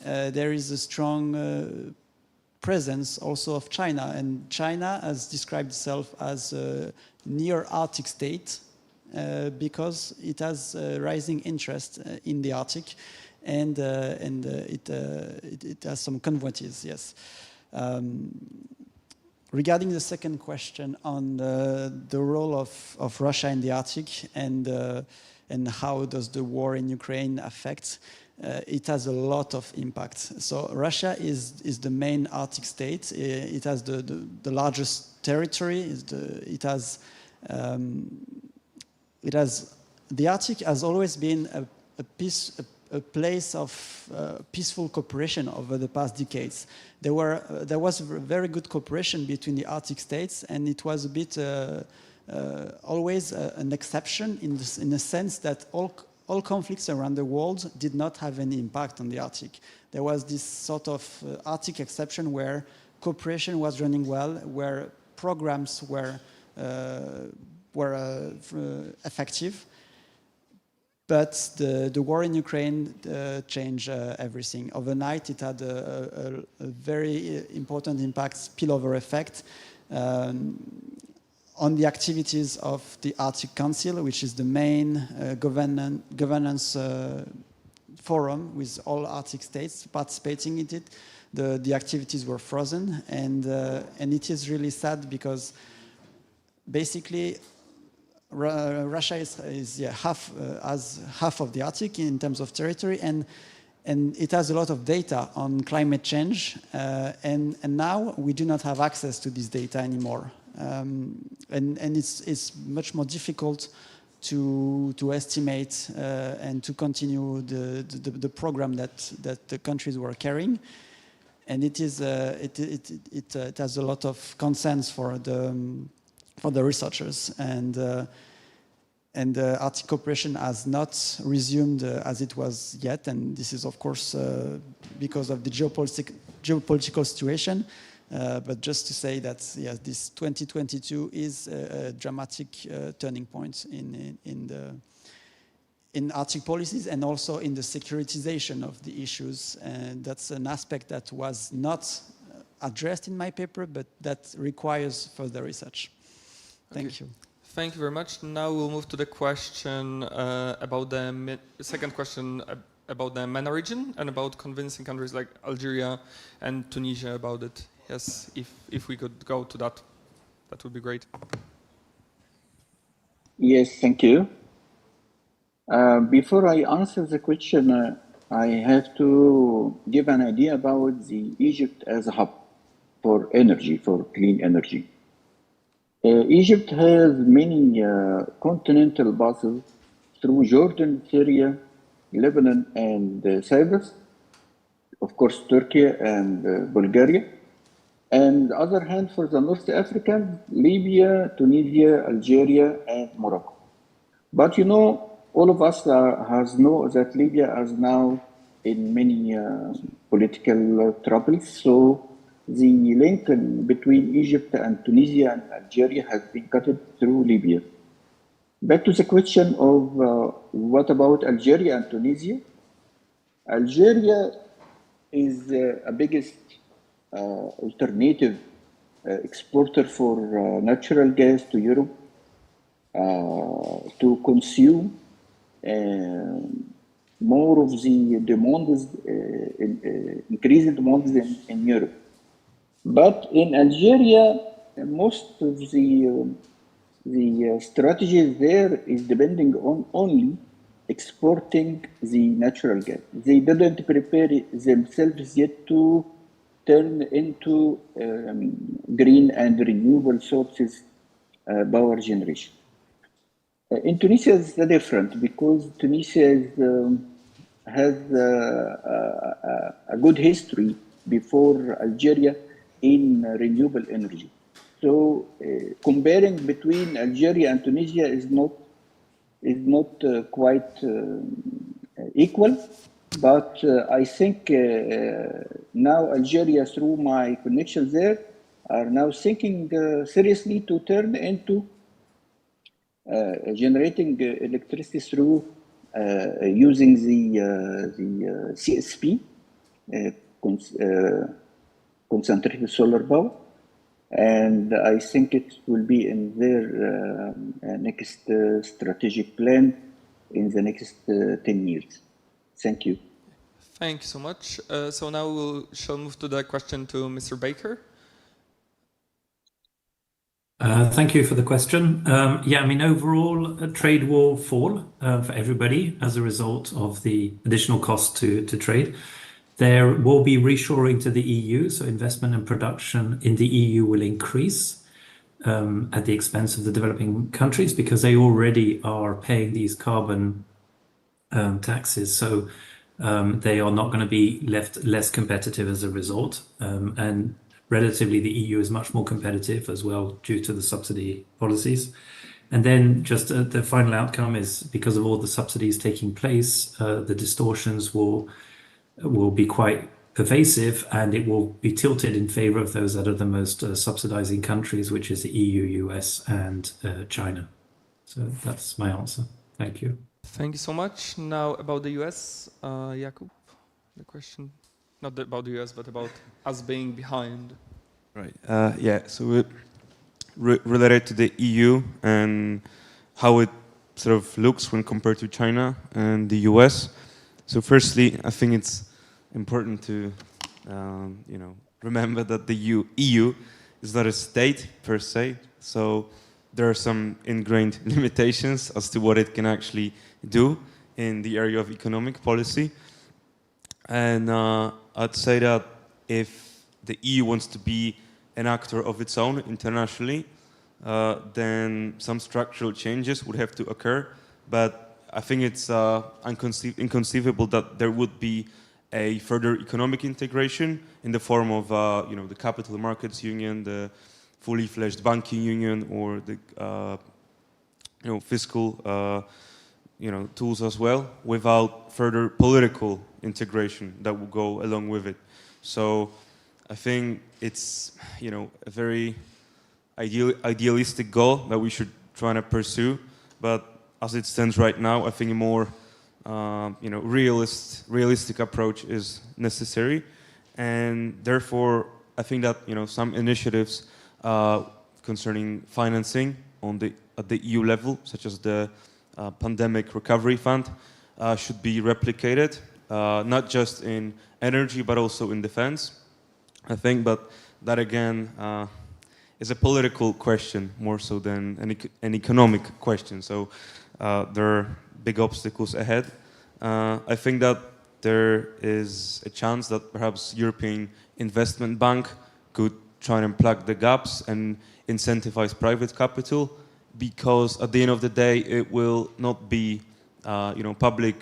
there is a strong presence also of China, and China has described itself as a near Arctic state because it has rising interest in the Arctic, and it has some convoities. Yes. Regarding the second question on the role of Russia in the Arctic and how does the war in Ukraine affect. It has a lot of impact. So Russia is the main Arctic state. It has the largest territory. The Arctic has always been a place of peaceful cooperation over the past decades. There was very good cooperation between the Arctic states, and it was a bit always an exception in the sense that all conflicts around the world did not have any impact on the Arctic. There was this sort of Arctic exception where cooperation was running well, where programs were effective. But the war in Ukraine changed everything. Overnight, it had a very important impact, spillover effect, on the activities of the Arctic Council, which is the main governance forum with all Arctic states participating in it. The activities were frozen, and it is really sad because basically Russia is half of the Arctic in terms of territory, and it has a lot of data on climate change, and now we do not have access to this data anymore. And it's much more difficult to estimate and to continue the program that the countries were carrying, and it has a lot of concerns for the researchers, and and Arctic cooperation has not resumed as it was yet, and this is of course because of the geopolitical situation. But just to say that yes, this 2022 is a dramatic turning point in Arctic policies and also in the securitization of the issues. And that's an aspect that was not addressed in my paper, but that requires further research. Thank you. Thank you very much. Now we'll move to the question about the second question about the MENA region and about convincing countries like Algeria and Tunisia about it. Yes, if we could go to that, that would be great. Yes, thank you. Before I answer the question, I have to give an idea about the Egypt as a hub for energy, for clean energy. Egypt has many continental passes through Jordan, Syria, Lebanon, and Cyprus, of course, Turkey and Bulgaria. And the other hand, for the North Africans, Libya, Tunisia, Algeria, and Morocco. But you know, all of us know that Libya is now in many political troubles. So the link between Egypt and Tunisia and Algeria has been cut through Libya. Back to the question of what about Algeria and Tunisia? Algeria is a biggest alternative exporter for natural gas to Europe to consume more of the demands, increasing demands in Europe. But in Algeria, most of the strategy there is depending on only exporting the natural gas. They didn't prepare themselves yet to turn into green and renewable sources power generation. In Tunisia, it's different because Tunisia has a good history before Algeria in renewable energy. So comparing between Algeria and Tunisia is not quite equal. But I think now Algeria, through my connections there, are now thinking seriously to turn into generating electricity through using the CSP, concentrated solar power. And I think it will be in their next strategic plan in the next 10 years. Thank you. Thank you so much. So now we shall move to the question to Mr. Baker. Thank you for the question. Yeah, I mean, overall, trade will fall for everybody as a result of the additional cost to trade. There will be reshoring to the EU, so investment and production in the EU will increase at the expense of the developing countries because they already are paying these carbon taxes. So they are not going to be left less competitive as a result. And relatively, the EU is much more competitive as well due to the subsidy policies. And then just the final outcome is because of all the subsidies taking place, the distortions will be quite pervasive and it will be tilted in favor of those that are the most subsidizing countries, which is the EU, US, and China. So that's my answer. Thank you. Thank you so much. Now about the US, Jakub, the question, not about the US, but about us being behind. Right. Yeah. So related to the EU and how it sort of looks when compared to China and the US. So firstly, I think it's important to remember that the EU is not a state per se. So there are some ingrained limitations as to what it can actually do in the area of economic policy. And I'd say that if the EU wants to be an actor of its own internationally, then some structural changes would have to occur. But I think it's inconceivable that there would be a further economic integration in the form of the capital markets union, the fully fledged banking union, or fiscal tools as well, without further political integration that will go along with it. So I think it's a very idealistic goal that we should try to pursue, but as it stands right now, I think a more realistic approach is necessary, and therefore I think that some initiatives concerning financing at the EU level, such as the Pandemic Recovery Fund, should be replicated, not just in energy but also in defense, I think. But that again is a political question more so than an economic question. So there are big obstacles ahead. I think that there is a chance that perhaps European Investment Bank could try and plug the gaps and incentivize private capital, because at the end of the day it will not be public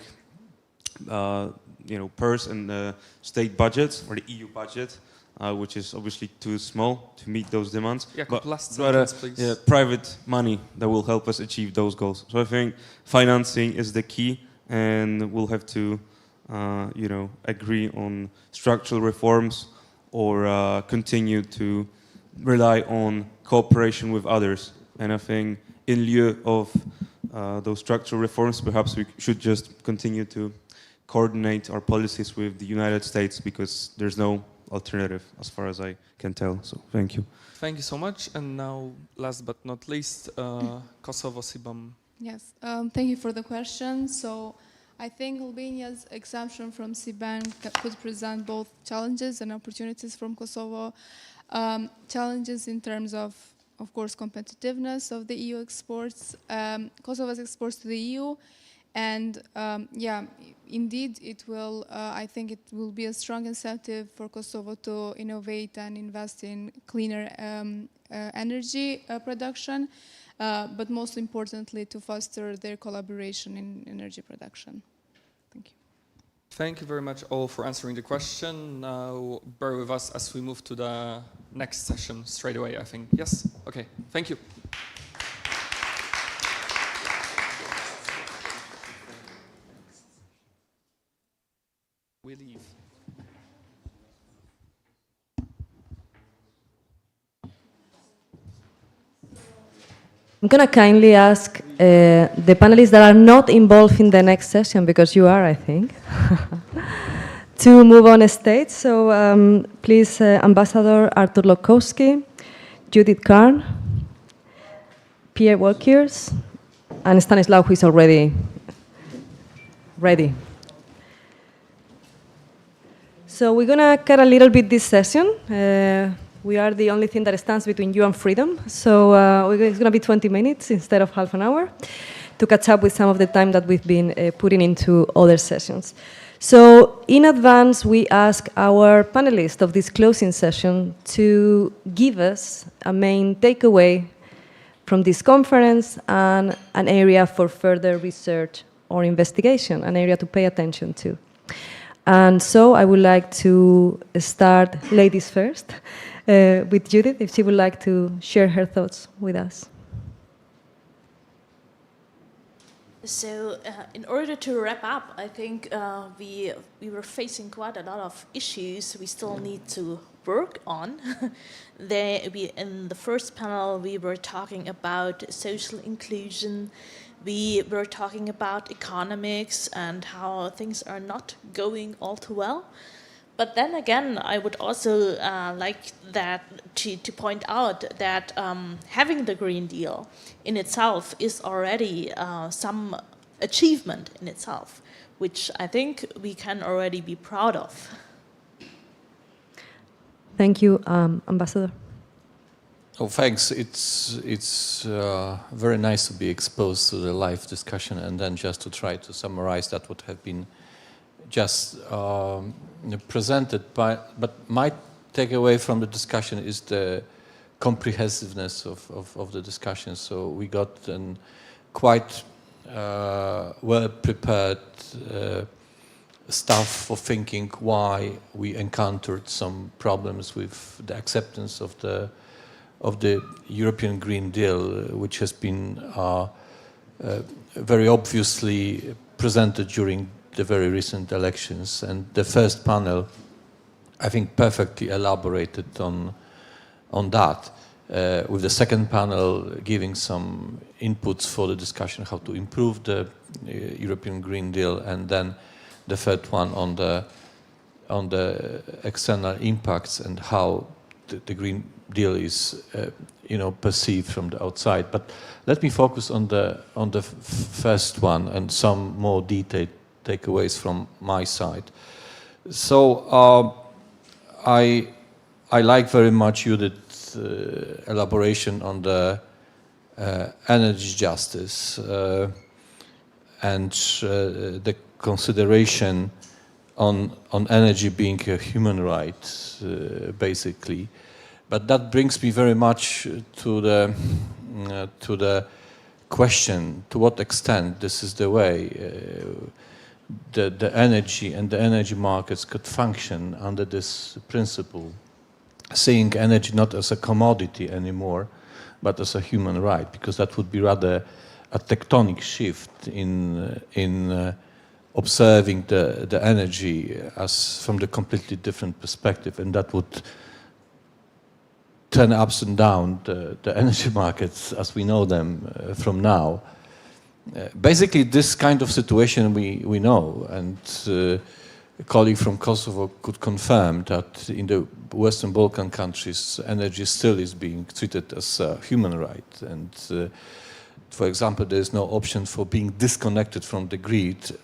purse and state budgets or the EU budget, which is obviously too small to meet those demands, but rather private money that will help us achieve those goals. So I think financing is the key, and we'll have to agree on structural reforms or continue to rely on cooperation with others. And I think in lieu of those structural reforms, perhaps we should just continue to coordinate our policies with the United States, because there's no alternative as far as I can tell. So thank you. Thank you so much. And now, last but not least, Kosovo, Sibam. Yes, thank you for the question. So I think Albania's exemption from CBAN could present both challenges and opportunities from Kosovo. Challenges in terms of course, competitiveness of the EU exports, Kosovo's exports to the EU, and yeah, indeed, it will. I think it will be a strong incentive for Kosovo to innovate and invest in cleaner energy production, but most importantly, to foster their collaboration in energy production. Thank you. Thank you very much all for answering the question. Now, bear with us as we move to the next session straight away, I think. Yes? Okay. Thank you. We leave. I'm going to kindly ask the panelists that are not involved in the next session, because you are, I think, to move on stage. So please, Ambassador Artur Lokowski, Judith Karn, Pierre Walkiers, and Stanislaw, who is already ready. So we're going to cut a little bit this session. We are the only thing that stands between you and freedom. So it's going to be 20 minutes instead of half an hour to catch up with some of the time that we've been putting into other sessions. So in advance, we ask our panelists of this closing session to give us a main takeaway from this conference and an area for further research or investigation, an area to pay attention to. And so I would like to start ladies first with Judith, if she would like to share her thoughts with us. So in order to wrap up, I think we were facing quite a lot of issues we still need to work on. In the first panel, we were talking about social inclusion. We were talking about economics and how things are not going all too well. But then again, I would also like that to point out that having the Green Deal in itself is already some achievement in itself, which I think we can already be proud of. Thank you, Ambassador. Oh, thanks. It's very nice to be exposed to the live discussion, and then just to try to summarize that what have been just presented. But my takeaway from the discussion is the comprehensiveness of the discussion. So we got a quite well-prepared stuff for thinking why we encountered some problems with the acceptance of the European Green Deal, which has been very obviously presented during the very recent elections. And the first panel, I think, perfectly elaborated on that, with the second panel giving some inputs for the discussion how to improve the European Green Deal, and then the third one on the external impacts and how the Green Deal is perceived from the outside. But let me focus on the first one and some more detailed takeaways from my side. So I like very much Judith's elaboration on the energy justice and the consideration on energy being a human right, basically. But that brings me very much to the question: to what extent this is the way the energy and the energy markets could function under this principle, seeing energy not as a commodity anymore, but as a human right, because that would be rather a tectonic shift in observing the energy as from the completely different perspective, and that would turn ups and down the energy markets as we know them from now. Basically, this kind of situation we know, and a colleague from Kosovo could confirm that in the Western Balkan countries, energy still is being treated as a human right. And for example, there is no option for being disconnected from the grid,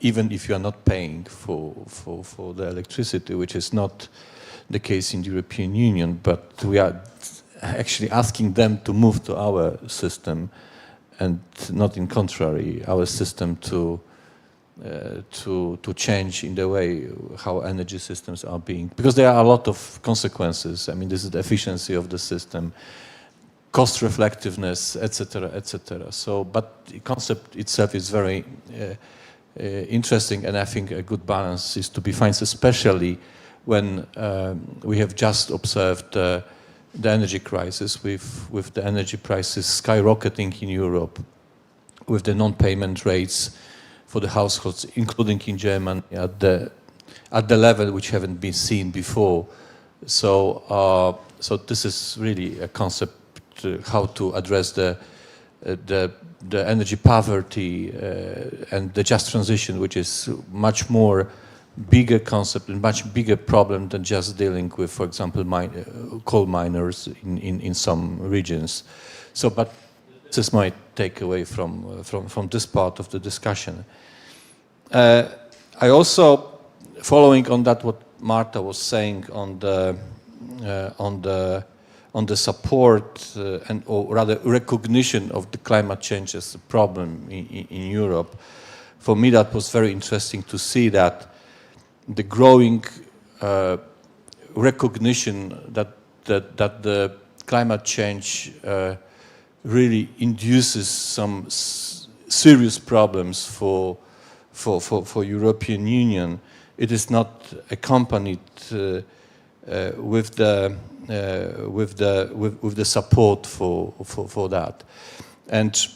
even if you are not paying for the electricity, which is not the case in the European Union, but we are actually asking them to move to our system, and not in contrary, our system to change in the way how energy systems are being, because there are a lot of consequences. I mean, this is the efficiency of the system, cost reflectiveness, etc., etc. So, but the concept itself is very interesting, and I think a good balance is to be found, especially when we have just observed the energy crisis, with the energy prices skyrocketing in Europe, with the non-payment rates for the households, including in Germany, at the level which haven't been seen before. So, so this is really a concept how to address the energy poverty and the just transition, which is much more bigger concept and much bigger problem than just dealing with, for example, coal miners in some regions. So, but this is my takeaway from this part of the discussion. I also, following on that what Marta was saying on the support or rather recognition of the climate change as a problem in Europe, for me that was very interesting to see that the growing recognition that the climate change really induces some serious problems for European Union. It is not accompanied with the support for that, and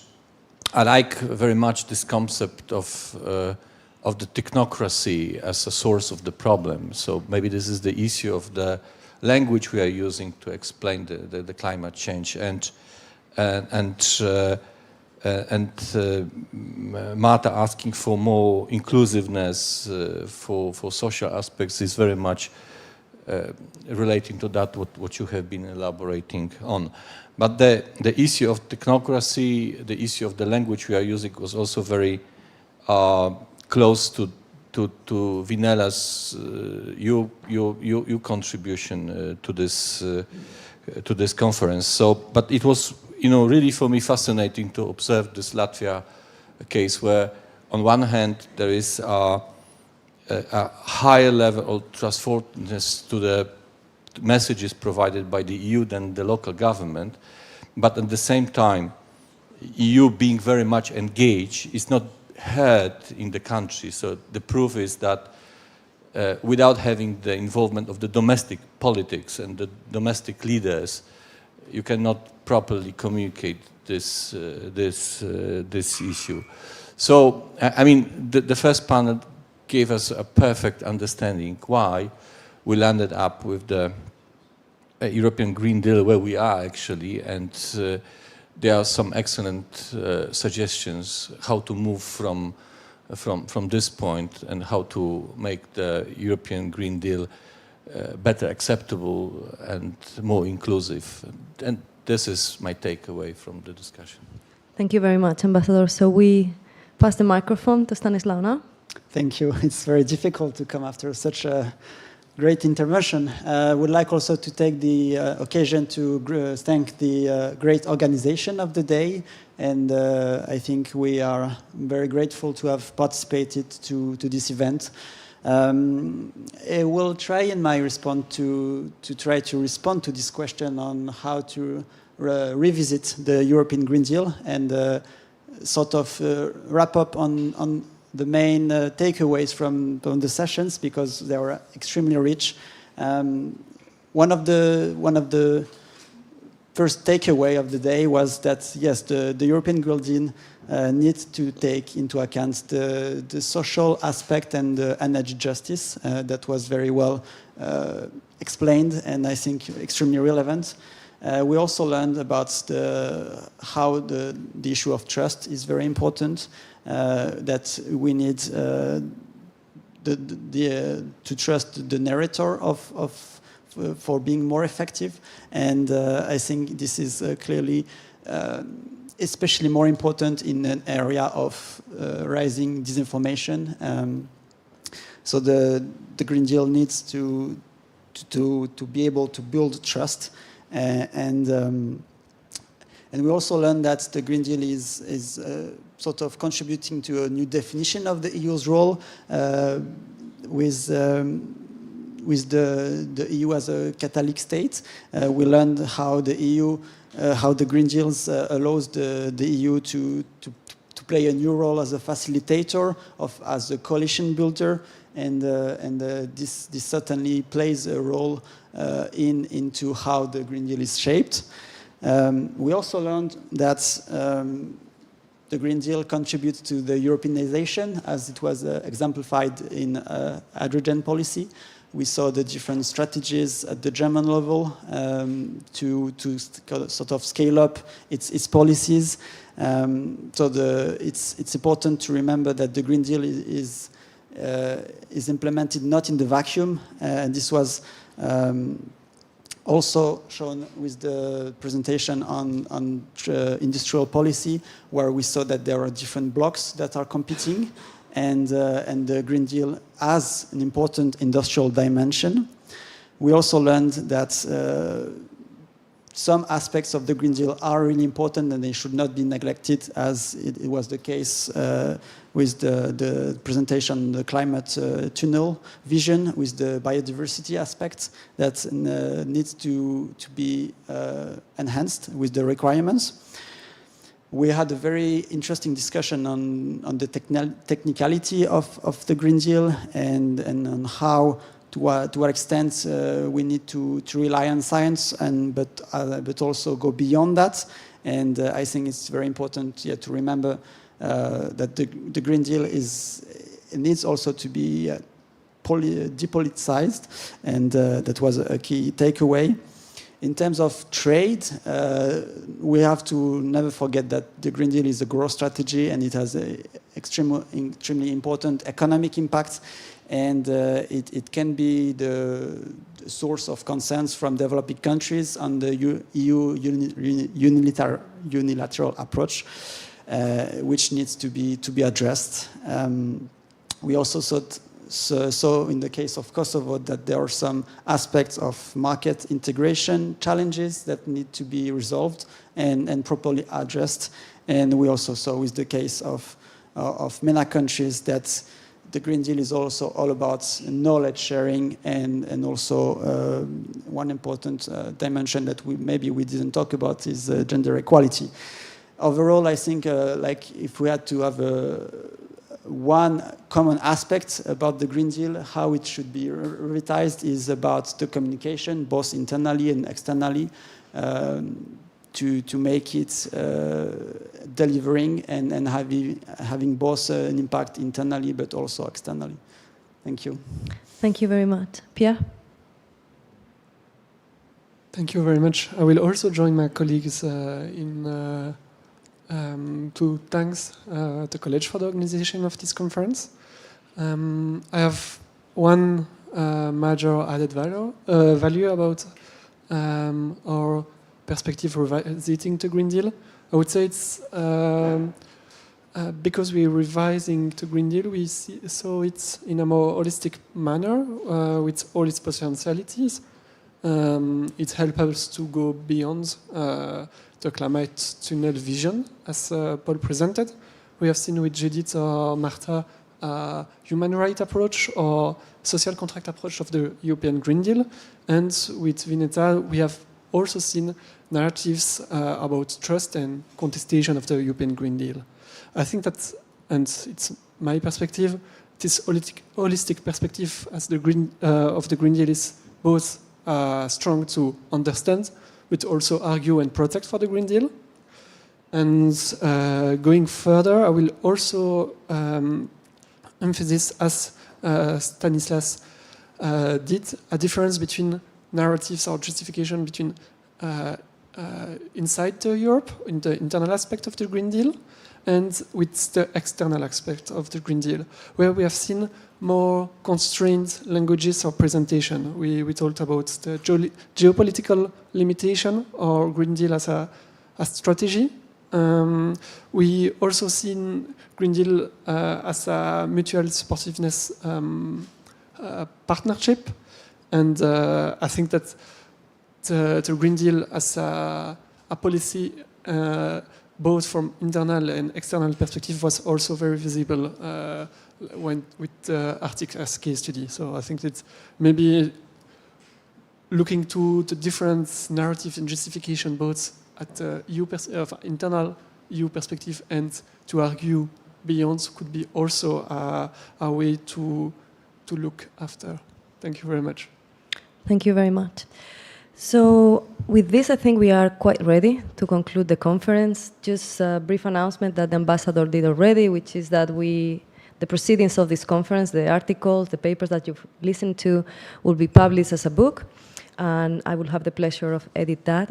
I like very much this concept of the technocracy as a source of the problem. So maybe this is the issue of the language we are using to explain the climate change, and Marta asking for more inclusiveness for social aspects is very much relating to that what you have been elaborating on. But the issue of technocracy, the issue of the language we are using was also very close to Vinella's your contribution to this conference. So, but it was really for me fascinating to observe this Latvia case, where on one hand there is a higher level of trustworthiness to the messages provided by the EU than the local government, but at the same time, EU being very much engaged is not heard in the country. So the proof is that without having the involvement of the domestic politics and the domestic leaders, you cannot properly communicate this issue. So, I mean, the first panel gave us a perfect understanding why we landed up with the European Green Deal where we are actually, and there are some excellent suggestions how to move from this point and how to make the European Green Deal better acceptable and more inclusive. And this is my takeaway from the discussion. Thank you very much, Ambassador. So we pass the microphone to Stanislaw now. Thank you. It's very difficult to come after such a great intervention. I would like also to take the occasion to thank the great organization of the day. And I think we are very grateful to have participated to this event. I will try in my response to try to respond to this question on how to revisit the European Green Deal and sort of wrap up on the main takeaways from the sessions, because they were extremely rich. One of the first takeaway of the day was that yes, the European Green Deal needs to take into account the social aspect and the energy justice that was very well explained and I think extremely relevant. We also learned about how the issue of trust is very important, that we need to trust the narrator for being more effective. And I think this is clearly especially more important in an area of rising disinformation. So the Green Deal needs to be able to build trust. And we also learned that the Green Deal is sort of contributing to a new definition of the EU's role with the EU as a Catholic state. We learned how the EU, how the Green Deal allows the EU to play a new role as a facilitator, as a coalition builder, and this certainly plays a role into how the Green Deal is shaped. We also learned that the Green Deal contributes to the Europeanization, as it was exemplified in hydrogen policy. We saw the different strategies at the German level to sort of scale up its policies. So it's important to remember that the Green Deal is implemented not in the vacuum, and this was also shown with the presentation on industrial policy, where we saw that there are different blocks that are competing, and the Green Deal has an important industrial dimension. We also learned that some aspects of the Green Deal are really important and they should not be neglected, as it was the case with the presentation, the climate tunnel vision, with the biodiversity aspects that needs to be enhanced with the requirements. We had a very interesting discussion on the technicality of the Green Deal and on how, to what extent we need to rely on science, but also go beyond that. And I think it's very important to remember that the Green Deal needs also to be depoliticized, and that was a key takeaway. In terms of trade, we have to never forget that the Green Deal is a growth strategy and it has an extremely important economic impact, and it can be the source of concerns from developing countries on the EU unilateral approach, which needs to be addressed. We also saw in the case of Kosovo that there are some aspects of market integration challenges that need to be resolved and properly addressed. And we also saw with the case of MENA countries that the Green Deal is also all about knowledge sharing, and also one important dimension that maybe we didn't talk about is gender equality. Overall, I think like if we had to have one common aspect about the Green Deal, how it should be revised, is about the communication, both internally and externally. to make it delivering and having both an impact internally but also externally. Thank you. Thank you very much. Pierre? Thank you very much. I will also join my colleagues to thank the college for the organization of this conference. I have one major added value about our perspective revisiting the Green Deal. I would say it's because we're revising the Green Deal, we saw it in a more holistic manner with all its potentialities. It helps us to go beyond the climate tunnel vision, as Paul presented. We have seen with Judith or Marta a human rights approach or social contract approach of the European Green Deal. And with Vineta, we have also seen narratives about trust and contestation of the European Green Deal. I think that, and it's my perspective, this holistic perspective as the of the Green Deal is both strong to understand, but also argue and protect for the Green Deal. And going further, I will also emphasize, as Stanislas did, a difference between narratives or justification between inside Europe, in the internal aspect of the Green Deal, and with the external aspect of the Green Deal, where we have seen more constrained languages or presentation. We talked about the geopolitical limitation or Green Deal as a strategy. We also seen Green Deal as a mutual supportiveness partnership, and I think that the Green Deal as a policy, both from internal and external perspective, was also very visible with the Arctic as case study. So I think that maybe looking to the different narrative and justification, both at the internal EU perspective and to argue beyond, could be also a way to look after. Thank you very much. Thank you very much. So with this, I think we are quite ready to conclude the conference. Just a brief announcement that the ambassador did already, which is that the proceedings of this conference, the articles, the papers that you've listened to, will be published as a book, and I will have the pleasure of edit that.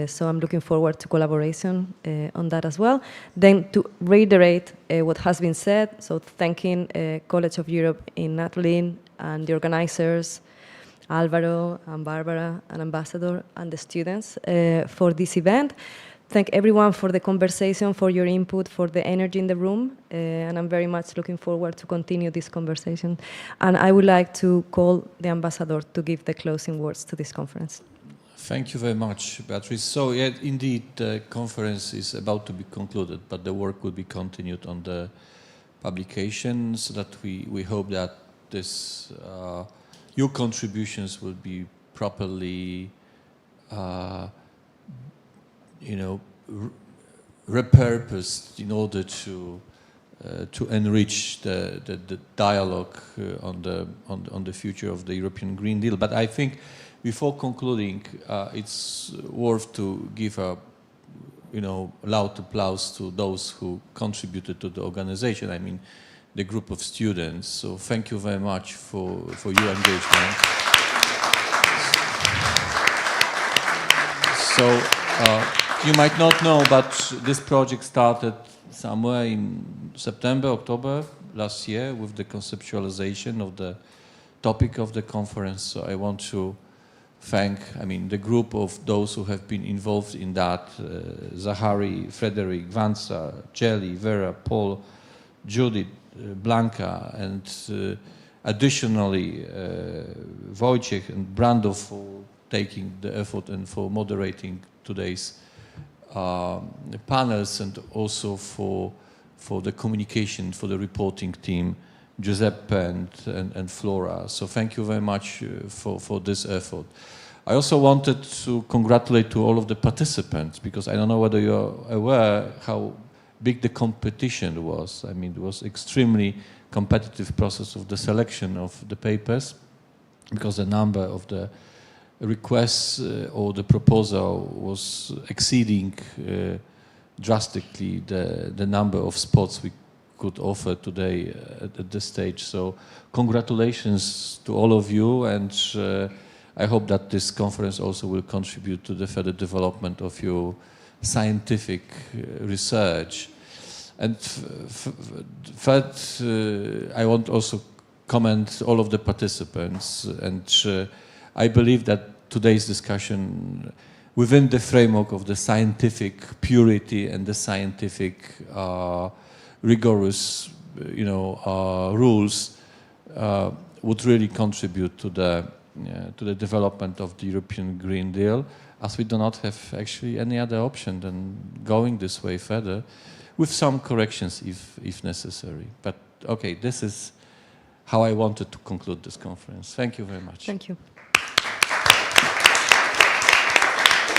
So I'm looking forward to collaboration on that as well. Then to reiterate what has been said, so thanking College of Europe in Natolin and the organizers, Alvaro and Barbara and Ambassador and the students for this event. Thank everyone for the conversation, for your input, for the energy in the room, and I'm very much looking forward to continue this conversation. And I would like to call the Ambassador to give the closing words to this conference. Thank you very much, Beatrice. So, yeah, indeed, the conference is about to be concluded, but the work will be continued on the publication, so that we hope that this your contributions will be properly repurposed in order to enrich the dialogue on the future of the European Green Deal. But I think before concluding, it's worth to give a loud applause to those who contributed to the organization. I mean, the group of students. So thank you very much for your engagement. So you might not know, but this project started somewhere in September, October last year with the conceptualization of the topic of the conference. So I want to thank, the group of those who have been involved in that, Zachary, Frederick, Vansa, Jelly, Vera, Paul, Judith, Blanca, and additionally Wojciech and Brando for taking the effort and for moderating today's panels, and also for the communication, for the reporting team, Giuseppe and Flora. So thank you very much for this effort. I also wanted to congratulate to all of the participants, because I don't know whether you're aware how big the competition was. I mean, it was extremely competitive process of the selection of the papers, because the number of the requests or the proposal was exceeding drastically the number of spots we could offer today at this stage. So congratulations to all of you, and I hope that this conference also will contribute to the further development of your scientific research. And third, I want also commend all of the participants, and I believe that today's discussion, within the framework of the scientific purity and the scientific rigorous, rules, would really contribute to the development of the European Green Deal, as we do not have actually any other option than going this way further, with some corrections if necessary. But okay, this is how I wanted to conclude this conference. Thank you very much. Thank you.